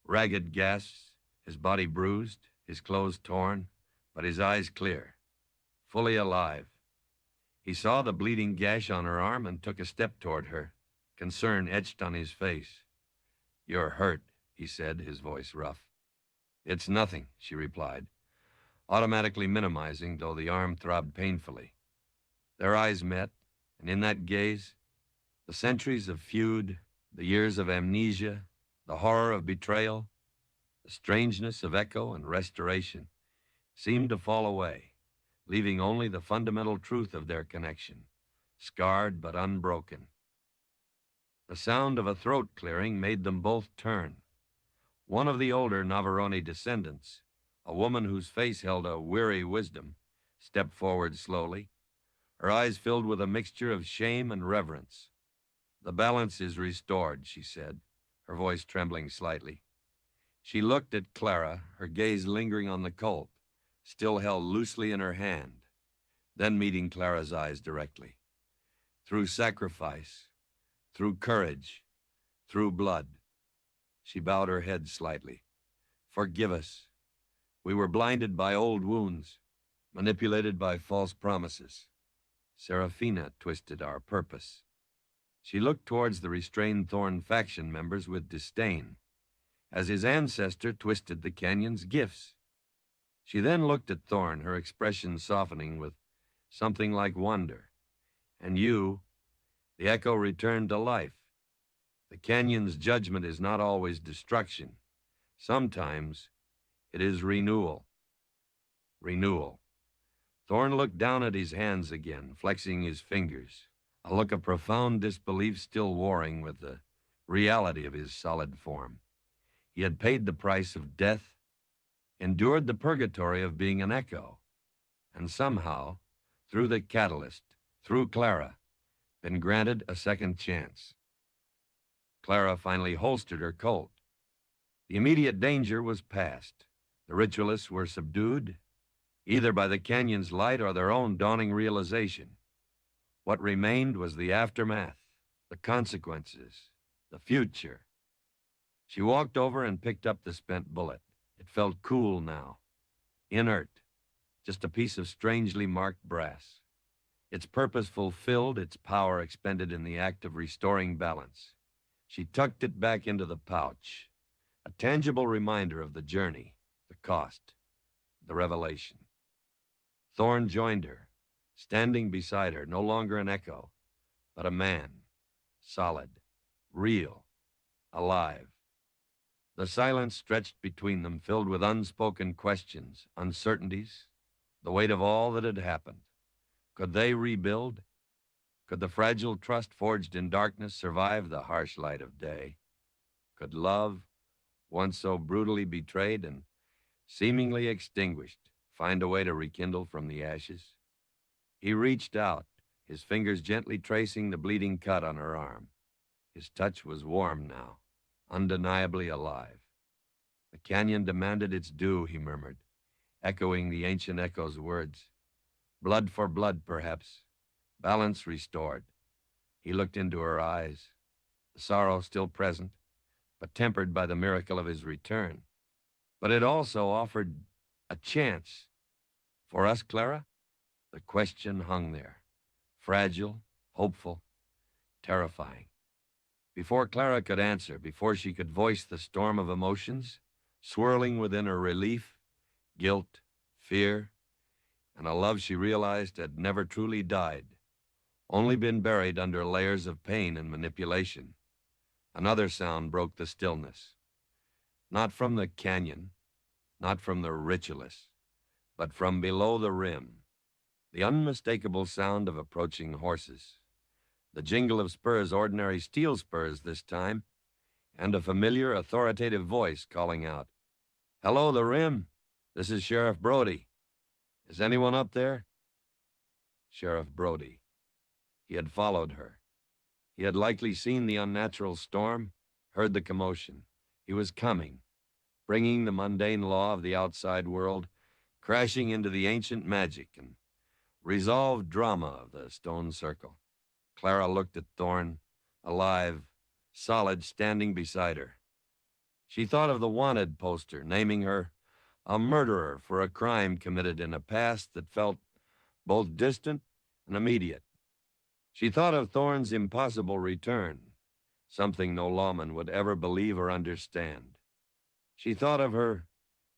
A: ragged gasps, his body bruised, his clothes torn, but his eyes clear, fully alive. He saw the bleeding gash on her arm and took a step toward her, concern etched on his face. "You're hurt," he said, his voice rough. "It's nothing," she replied, automatically minimizing, though the arm throbbed painfully. Their eyes met, and in that gaze, the centuries of feud, the years of amnesia, The horror of betrayal, the strangeness of echo and restoration seemed to fall away, leaving only the fundamental truth of their connection, scarred but unbroken. The sound of a throat clearing made them both turn. One of the older Navarone descendants, a woman whose face held a weary wisdom, stepped forward slowly, her eyes filled with a mixture of shame and reverence. "The balance is restored," she said, her voice trembling slightly. She looked at Clara, her gaze lingering on the Colt, still held loosely in her hand, then meeting Clara's eyes directly. "Through sacrifice, through courage, through blood." She bowed her head slightly. "Forgive us. We were blinded by old wounds, manipulated by false promises. Serafina twisted our purpose." She looked towards the restrained Thorn faction members with disdain, as his ancestor twisted the canyon's gifts. She then looked at Thorn, her expression softening with something like wonder. "And you," the echo returned to life. "The canyon's judgment is not always destruction. Sometimes it is renewal." Renewal. Thorn looked down at his hands again, flexing his fingers, a look of profound disbelief still warring with the reality of his solid form. He had paid the price of death, endured the purgatory of being an echo, and somehow, through the catalyst, through Clara, been granted a second chance. Clara finally holstered her Colt. The immediate danger was past. The ritualists were subdued, either by the canyon's light or their own dawning realization. What remained was the aftermath, the consequences, the future. She walked over and picked up the spent bullet. It felt cool now, inert, just a piece of strangely marked brass. Its purpose fulfilled, its power expended in the act of restoring balance. She tucked it back into the pouch, a tangible reminder of the journey, the cost, the revelation. Thorn joined her, standing beside her, no longer an echo, but a man, solid, real, alive. The silence stretched between them, filled with unspoken questions, uncertainties, the weight of all that had happened. Could they rebuild? Could the fragile trust forged in darkness survive the harsh light of day? Could love, once so brutally betrayed and seemingly extinguished, find a way to rekindle from the ashes? He reached out, his fingers gently tracing the bleeding cut on her arm. His touch was warm now, undeniably alive. "The canyon demanded its due," he murmured, echoing the ancient echo's words. "Blood for blood, perhaps. Balance restored." He looked into her eyes, the sorrow still present, but tempered by the miracle of his return. "But it also offered a chance. For us, Clara?" The question hung there, fragile, hopeful, terrifying. Before Clara could answer, before she could voice the storm of emotions, swirling within her relief, guilt, fear, and a love she realized had never truly died, only been buried under layers of pain and manipulation, another sound broke the stillness. Not from the canyon, not from the ritualists, but from below the rim, the unmistakable sound of approaching horses, the jingle of spurs, ordinary steel spurs this time, and a familiar, authoritative voice calling out, "Hello, the rim. This is Sheriff Brody. Is anyone up there?" Sheriff Brody. He had followed her. He had likely seen the unnatural storm, heard the commotion. He was coming, bringing the mundane law of the outside world, crashing into the ancient magic and resolved drama of the stone circle. Clara looked at Thorn, alive, solid, standing beside her. She thought of the wanted poster, naming her a murderer for a crime committed in a past that felt both distant and immediate. She thought of Thorn's impossible return, something no lawman would ever believe or understand. She thought of her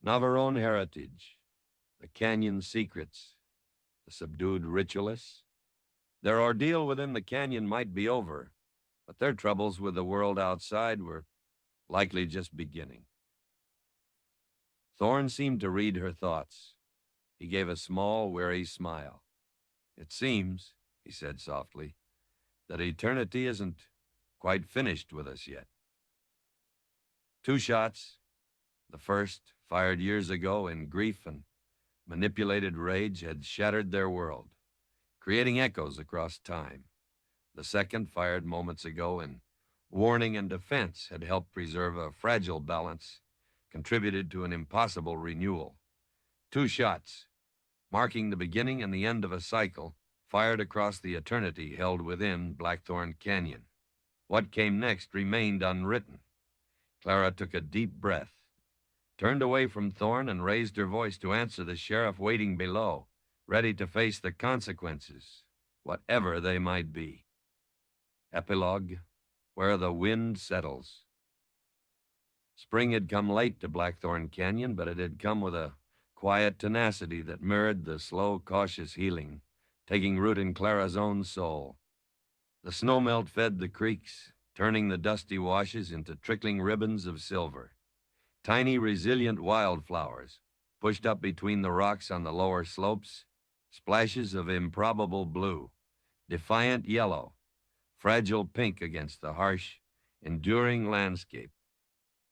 A: Navarone heritage, the canyon secrets, the subdued ritualists. Their ordeal within the canyon might be over, but their troubles with the world outside were likely just beginning. Thorn seemed to read her thoughts. He gave a small, weary smile. "It seems," he said softly, "that eternity isn't quite finished with us yet." Two shots, the first, fired years ago in grief and manipulated rage, had shattered their world, creating echoes across time. The second, fired moments ago in warning and defense, had helped preserve a fragile balance, contributed to an impossible renewal. Two shots, marking the beginning and the end of a cycle, fired across the eternity held within Blackthorn Canyon. What came next remained unwritten. Clara took a deep breath, turned away from Thorn, and raised her voice to answer the sheriff waiting below, ready to face the consequences, whatever they might be. Epilogue, Where the Wind Settles. Spring had come late to Blackthorn Canyon, but it had come with a quiet tenacity that mirrored the slow, cautious healing taking root in Clara's own soul. The snowmelt fed the creeks, turning the dusty washes into trickling ribbons of silver. Tiny, resilient wildflowers pushed up between the rocks on the lower slopes, splashes of improbable blue, defiant yellow, fragile pink against the harsh, enduring landscape.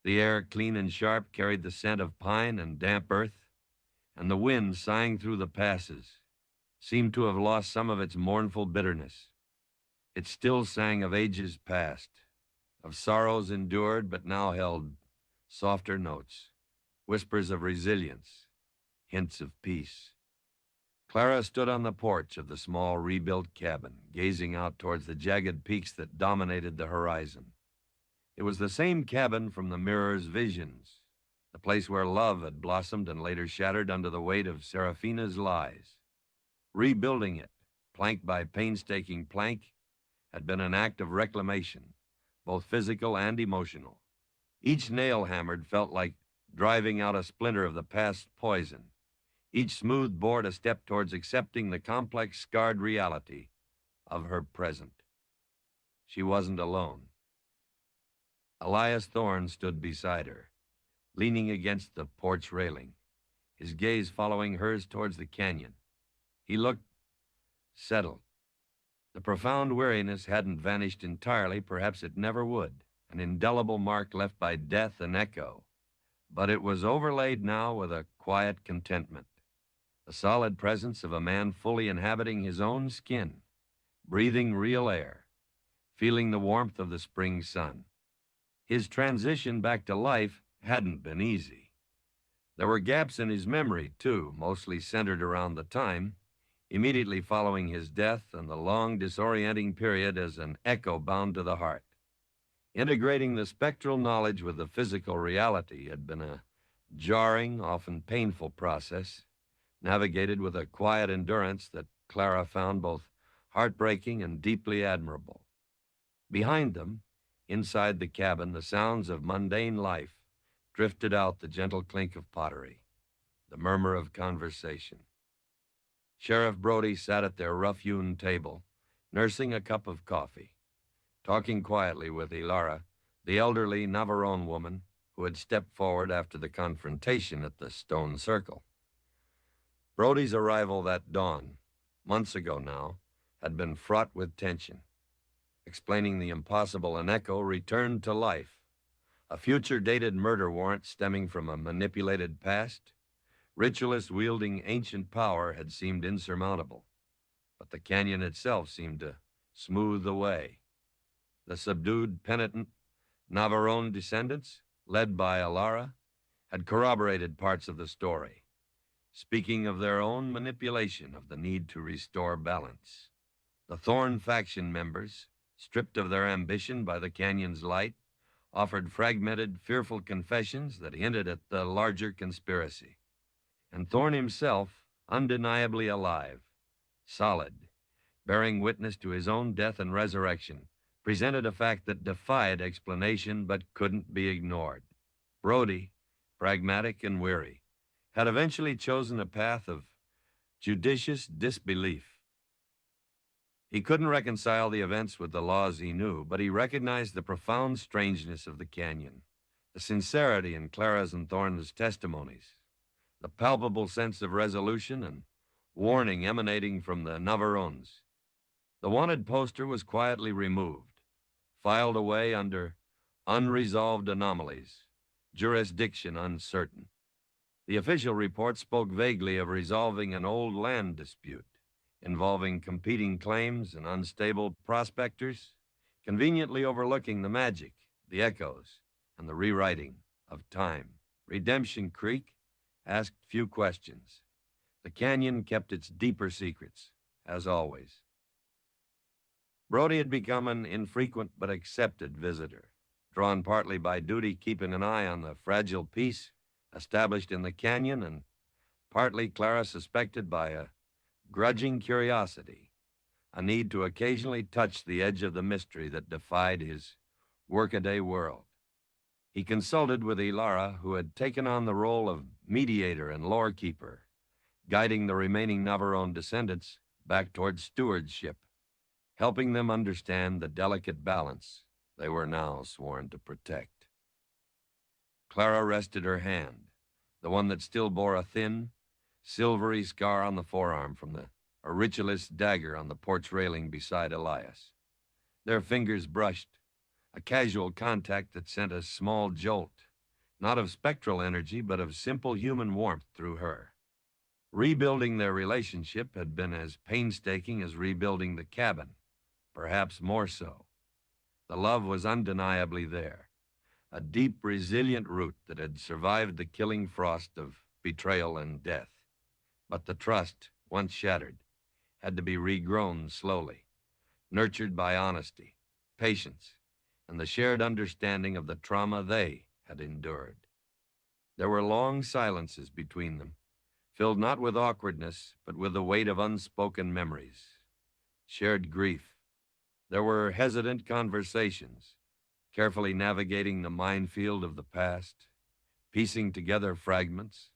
A: The air, clean and sharp, carried the scent of pine and damp earth, and the wind, sighing through the passes, seemed to have lost some of its mournful bitterness. It still sang of ages past, of sorrows endured but now held softer notes, whispers of resilience, hints of peace. Clara stood on the porch of the small rebuilt cabin, gazing out towards the jagged peaks that dominated the horizon. It was the same cabin from the mirror's visions, the place where love had blossomed and later shattered under the weight of Seraphina's lies. Rebuilding it, plank by painstaking plank, had been an act of reclamation, both physical and emotional. Each nail hammered felt like driving out a splinter of the past's poison, each smooth board a step towards accepting the complex, scarred reality of her present. She wasn't alone. Elias Thorne stood beside her, leaning against the porch railing, his gaze following hers towards the canyon. He looked settled. The profound weariness hadn't vanished entirely, perhaps it never would, an indelible mark left by death and echo. But it was overlaid now with a quiet contentment, the solid presence of a man fully inhabiting his own skin, breathing real air, feeling the warmth of the spring sun. His transition back to life hadn't been easy. There were gaps in his memory, too, mostly centered around the time immediately following his death and the long, disorienting period as an echo bound to the heart. Integrating the spectral knowledge with the physical reality had been a jarring, often painful process, navigated with a quiet endurance that Clara found both heartbreaking and deeply admirable. Behind them, inside the cabin, the sounds of mundane life drifted out, the gentle clink of pottery, the murmur of conversation. Sheriff Brody sat at their rough-hewn table, nursing a cup of coffee, talking quietly with Ilara, the elderly Navarone woman who had stepped forward after the confrontation at the stone circle. Brody's arrival that dawn, months ago now, had been fraught with tension. Explaining the impossible, Aneko returned to life. A future-dated murder warrant stemming from a manipulated past, ritualist wielding ancient power, had seemed insurmountable, but the canyon itself seemed to smooth the way. The subdued, penitent Navarone descendants, led by Alara, had corroborated parts of the story, speaking of their own manipulation of the need to restore balance. The Thorn faction members, stripped of their ambition by the canyon's light, offered fragmented, fearful confessions that hinted at the larger conspiracy. And Thorne himself, undeniably alive, solid, bearing witness to his own death and resurrection, presented a fact that defied explanation but couldn't be ignored. Brody, pragmatic and weary, had eventually chosen a path of judicious disbelief. He couldn't reconcile the events with the laws he knew, but he recognized the profound strangeness of the canyon, The sincerity in Clara's and Thorne's testimonies, the palpable sense of resolution and warning emanating from the Navarrones. The wanted poster was quietly removed, filed away under unresolved anomalies, jurisdiction uncertain. The official report spoke vaguely of resolving an old land dispute involving competing claims and unstable prospectors, conveniently overlooking the magic, the echoes, and the rewriting of time. Redemption Creek asked few questions. The canyon kept its deeper secrets, as always. Brody had become an infrequent but accepted visitor, drawn partly by duty keeping an eye on the fragile peace established in the canyon, and partly, Clara suspected, by a grudging curiosity, a need to occasionally touch the edge of the mystery that defied his workaday world. He consulted with Ilara, who had taken on the role of mediator and lore-keeper, guiding the remaining Navarone descendants back toward stewardship, helping them understand the delicate balance they were now sworn to protect. Clara rested her hand, the one that still bore a thin, silvery scar on the forearm from the auricula's dagger on the porch railing beside Elias. Their fingers brushed, a casual contact that sent a small jolt, not of spectral energy, but of simple human warmth through her. Rebuilding their relationship had been as painstaking as rebuilding the cabin, perhaps more so. The love was undeniably there, a deep, resilient root that had survived the killing frost of betrayal and death. But the trust, once shattered, had to be regrown slowly, nurtured by honesty, patience, and the shared understanding of the trauma they had endured. There were long silences between them, filled not with awkwardness, but with the weight of unspoken memories, shared grief. There were hesitant conversations, carefully navigating the minefield of the past, piecing together fragments,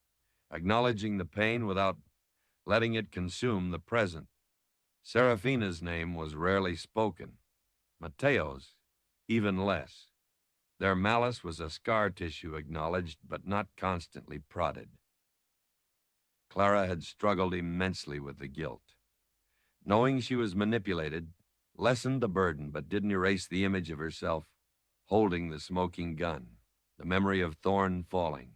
A: acknowledging the pain without letting it consume the present. Serafina's name was rarely spoken, Mateo's even less. Their malice was a scar tissue acknowledged, but not constantly prodded. Clara had struggled immensely with the guilt. Knowing she was manipulated lessened the burden, but didn't erase the image of herself holding the smoking gun, the memory of Thorne falling.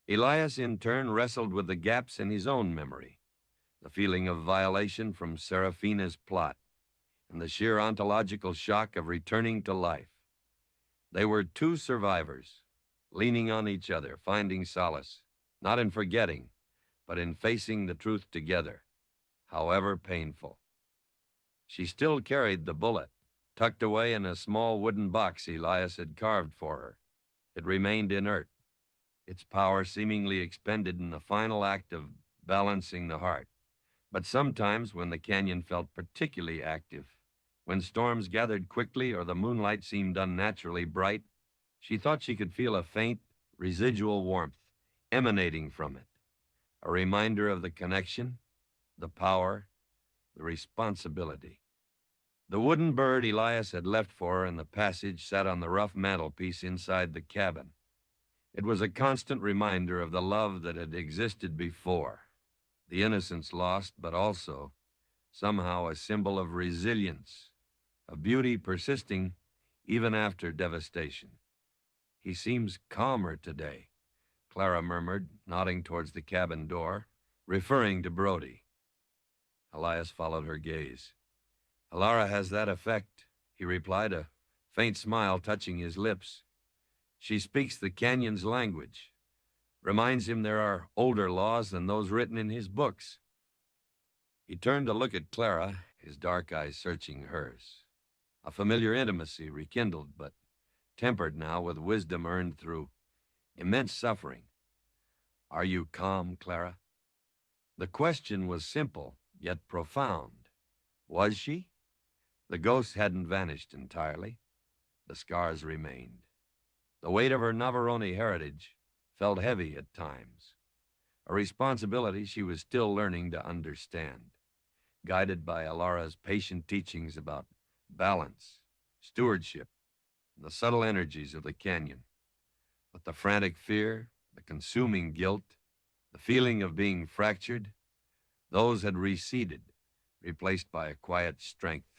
A: Elias, in turn, wrestled with the gaps in his own memory, the feeling of violation from Serafina's plot, and the sheer ontological shock of returning to life. They were two survivors, leaning on each other, finding solace, not in forgetting, but in facing the truth together, however painful. She still carried the bullet, tucked away in a small wooden box Elias had carved for her. It remained inert, its power seemingly expended in the final act of balancing the heart. But sometimes, when the canyon felt particularly active, when storms gathered quickly or the moonlight seemed unnaturally bright, she thought she could feel a faint, residual warmth emanating from it, a reminder of the connection, the power, the responsibility. The wooden bird Elias had left for her in the passage sat on the rough mantelpiece inside the cabin. It was a constant reminder of the love that had existed before, the innocence lost, but also somehow a symbol of resilience, of beauty persisting even after devastation. "He seems calmer today," Clara murmured, nodding towards the cabin door, referring to Brody. Elias followed her gaze. "Alara has that effect," he replied, a faint smile touching his lips. "She speaks the canyon's language, reminds him there are older laws than those written in his books." He turned to look at Clara, his dark eyes searching hers. A familiar intimacy rekindled, but tempered now with wisdom earned through immense suffering. "Are you calm, Clara?" The question was simple, yet profound. Was she? The ghost hadn't vanished entirely. The scars remained. The weight of her Navarone heritage felt heavy at times, a responsibility she was still learning to understand, guided by Alara's patient teachings about balance, stewardship, and the subtle energies of the canyon. But the frantic fear, the consuming guilt, the feeling of being fractured, those had receded, replaced by a quiet strength,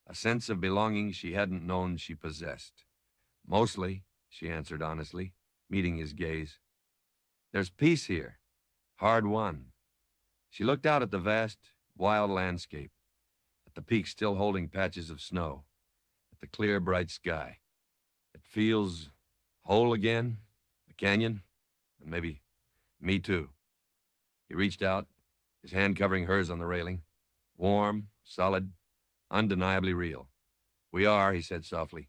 A: a sense of belonging she hadn't known she possessed. Mostly, she answered honestly, meeting his gaze. There's peace here, hard won. She looked out at the vast, wild landscape, at the peaks still holding patches of snow, at the clear, bright sky. It feels whole again, the canyon, and maybe me too. He reached out, his hand covering hers on the railing. Warm, solid, undeniably real. We are, he said softly,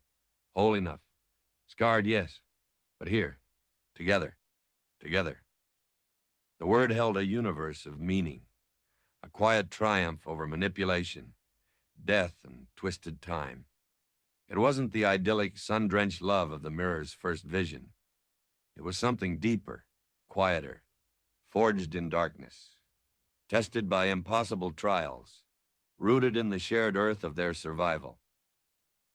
A: whole enough. Scarred, yes, but here, together, together. The word held a universe of meaning, a quiet triumph over manipulation, death, and twisted time. It wasn't the idyllic, sun-drenched love of the mirror's first vision. It was something deeper, quieter, forged in darkness, tested by impossible trials, rooted in the shared earth of their survival.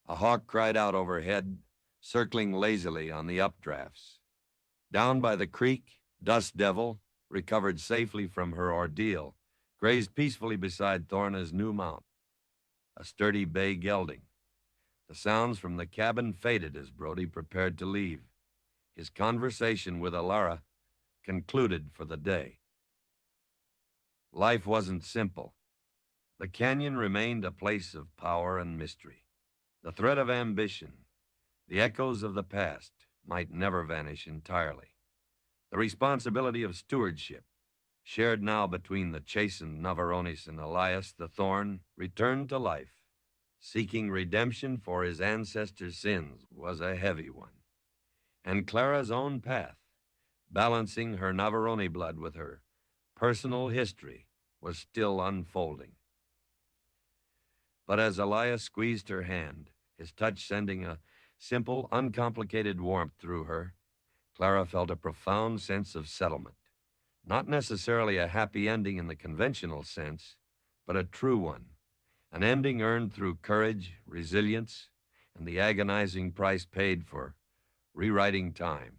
A: A hawk cried out overhead, circling lazily on the updrafts. Down by the creek, Dust Devil, recovered safely from her ordeal, grazed peacefully beside Thorna's new mount, a sturdy bay gelding. The sounds from the cabin faded as Brody prepared to leave. His conversation with Alara concluded for the day. Life wasn't simple. The canyon remained a place of power and mystery. The threat of ambition, the echoes of the past, might never vanish entirely. The responsibility of stewardship, shared now between the chastened Navarrones and Elias the Thorn, returned to life. Seeking redemption for his ancestors' sins was a heavy one. And Clara's own path, balancing her Navarrone blood with her personal history, was still unfolding. But as Elias squeezed her hand, his touch sending a simple, uncomplicated warmth through her, Clara felt a profound sense of settlement. Not necessarily a happy ending in the conventional sense, but a true one. An ending earned through courage, resilience, and the agonizing price paid for rewriting time.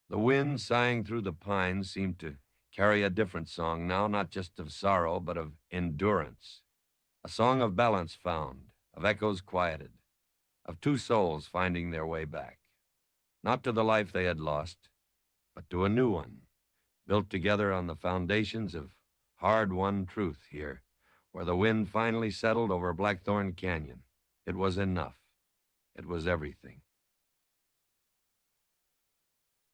A: The wind sighing through the pines seemed to carry a different song now, not just of sorrow, but of endurance. A song of balance found, of echoes quieted, of two souls finding their way back. Not to the life they had lost, but to a new one, built together on the foundations of hard-won truth here, where the wind finally settled over Blackthorn Canyon. It was enough. It was everything.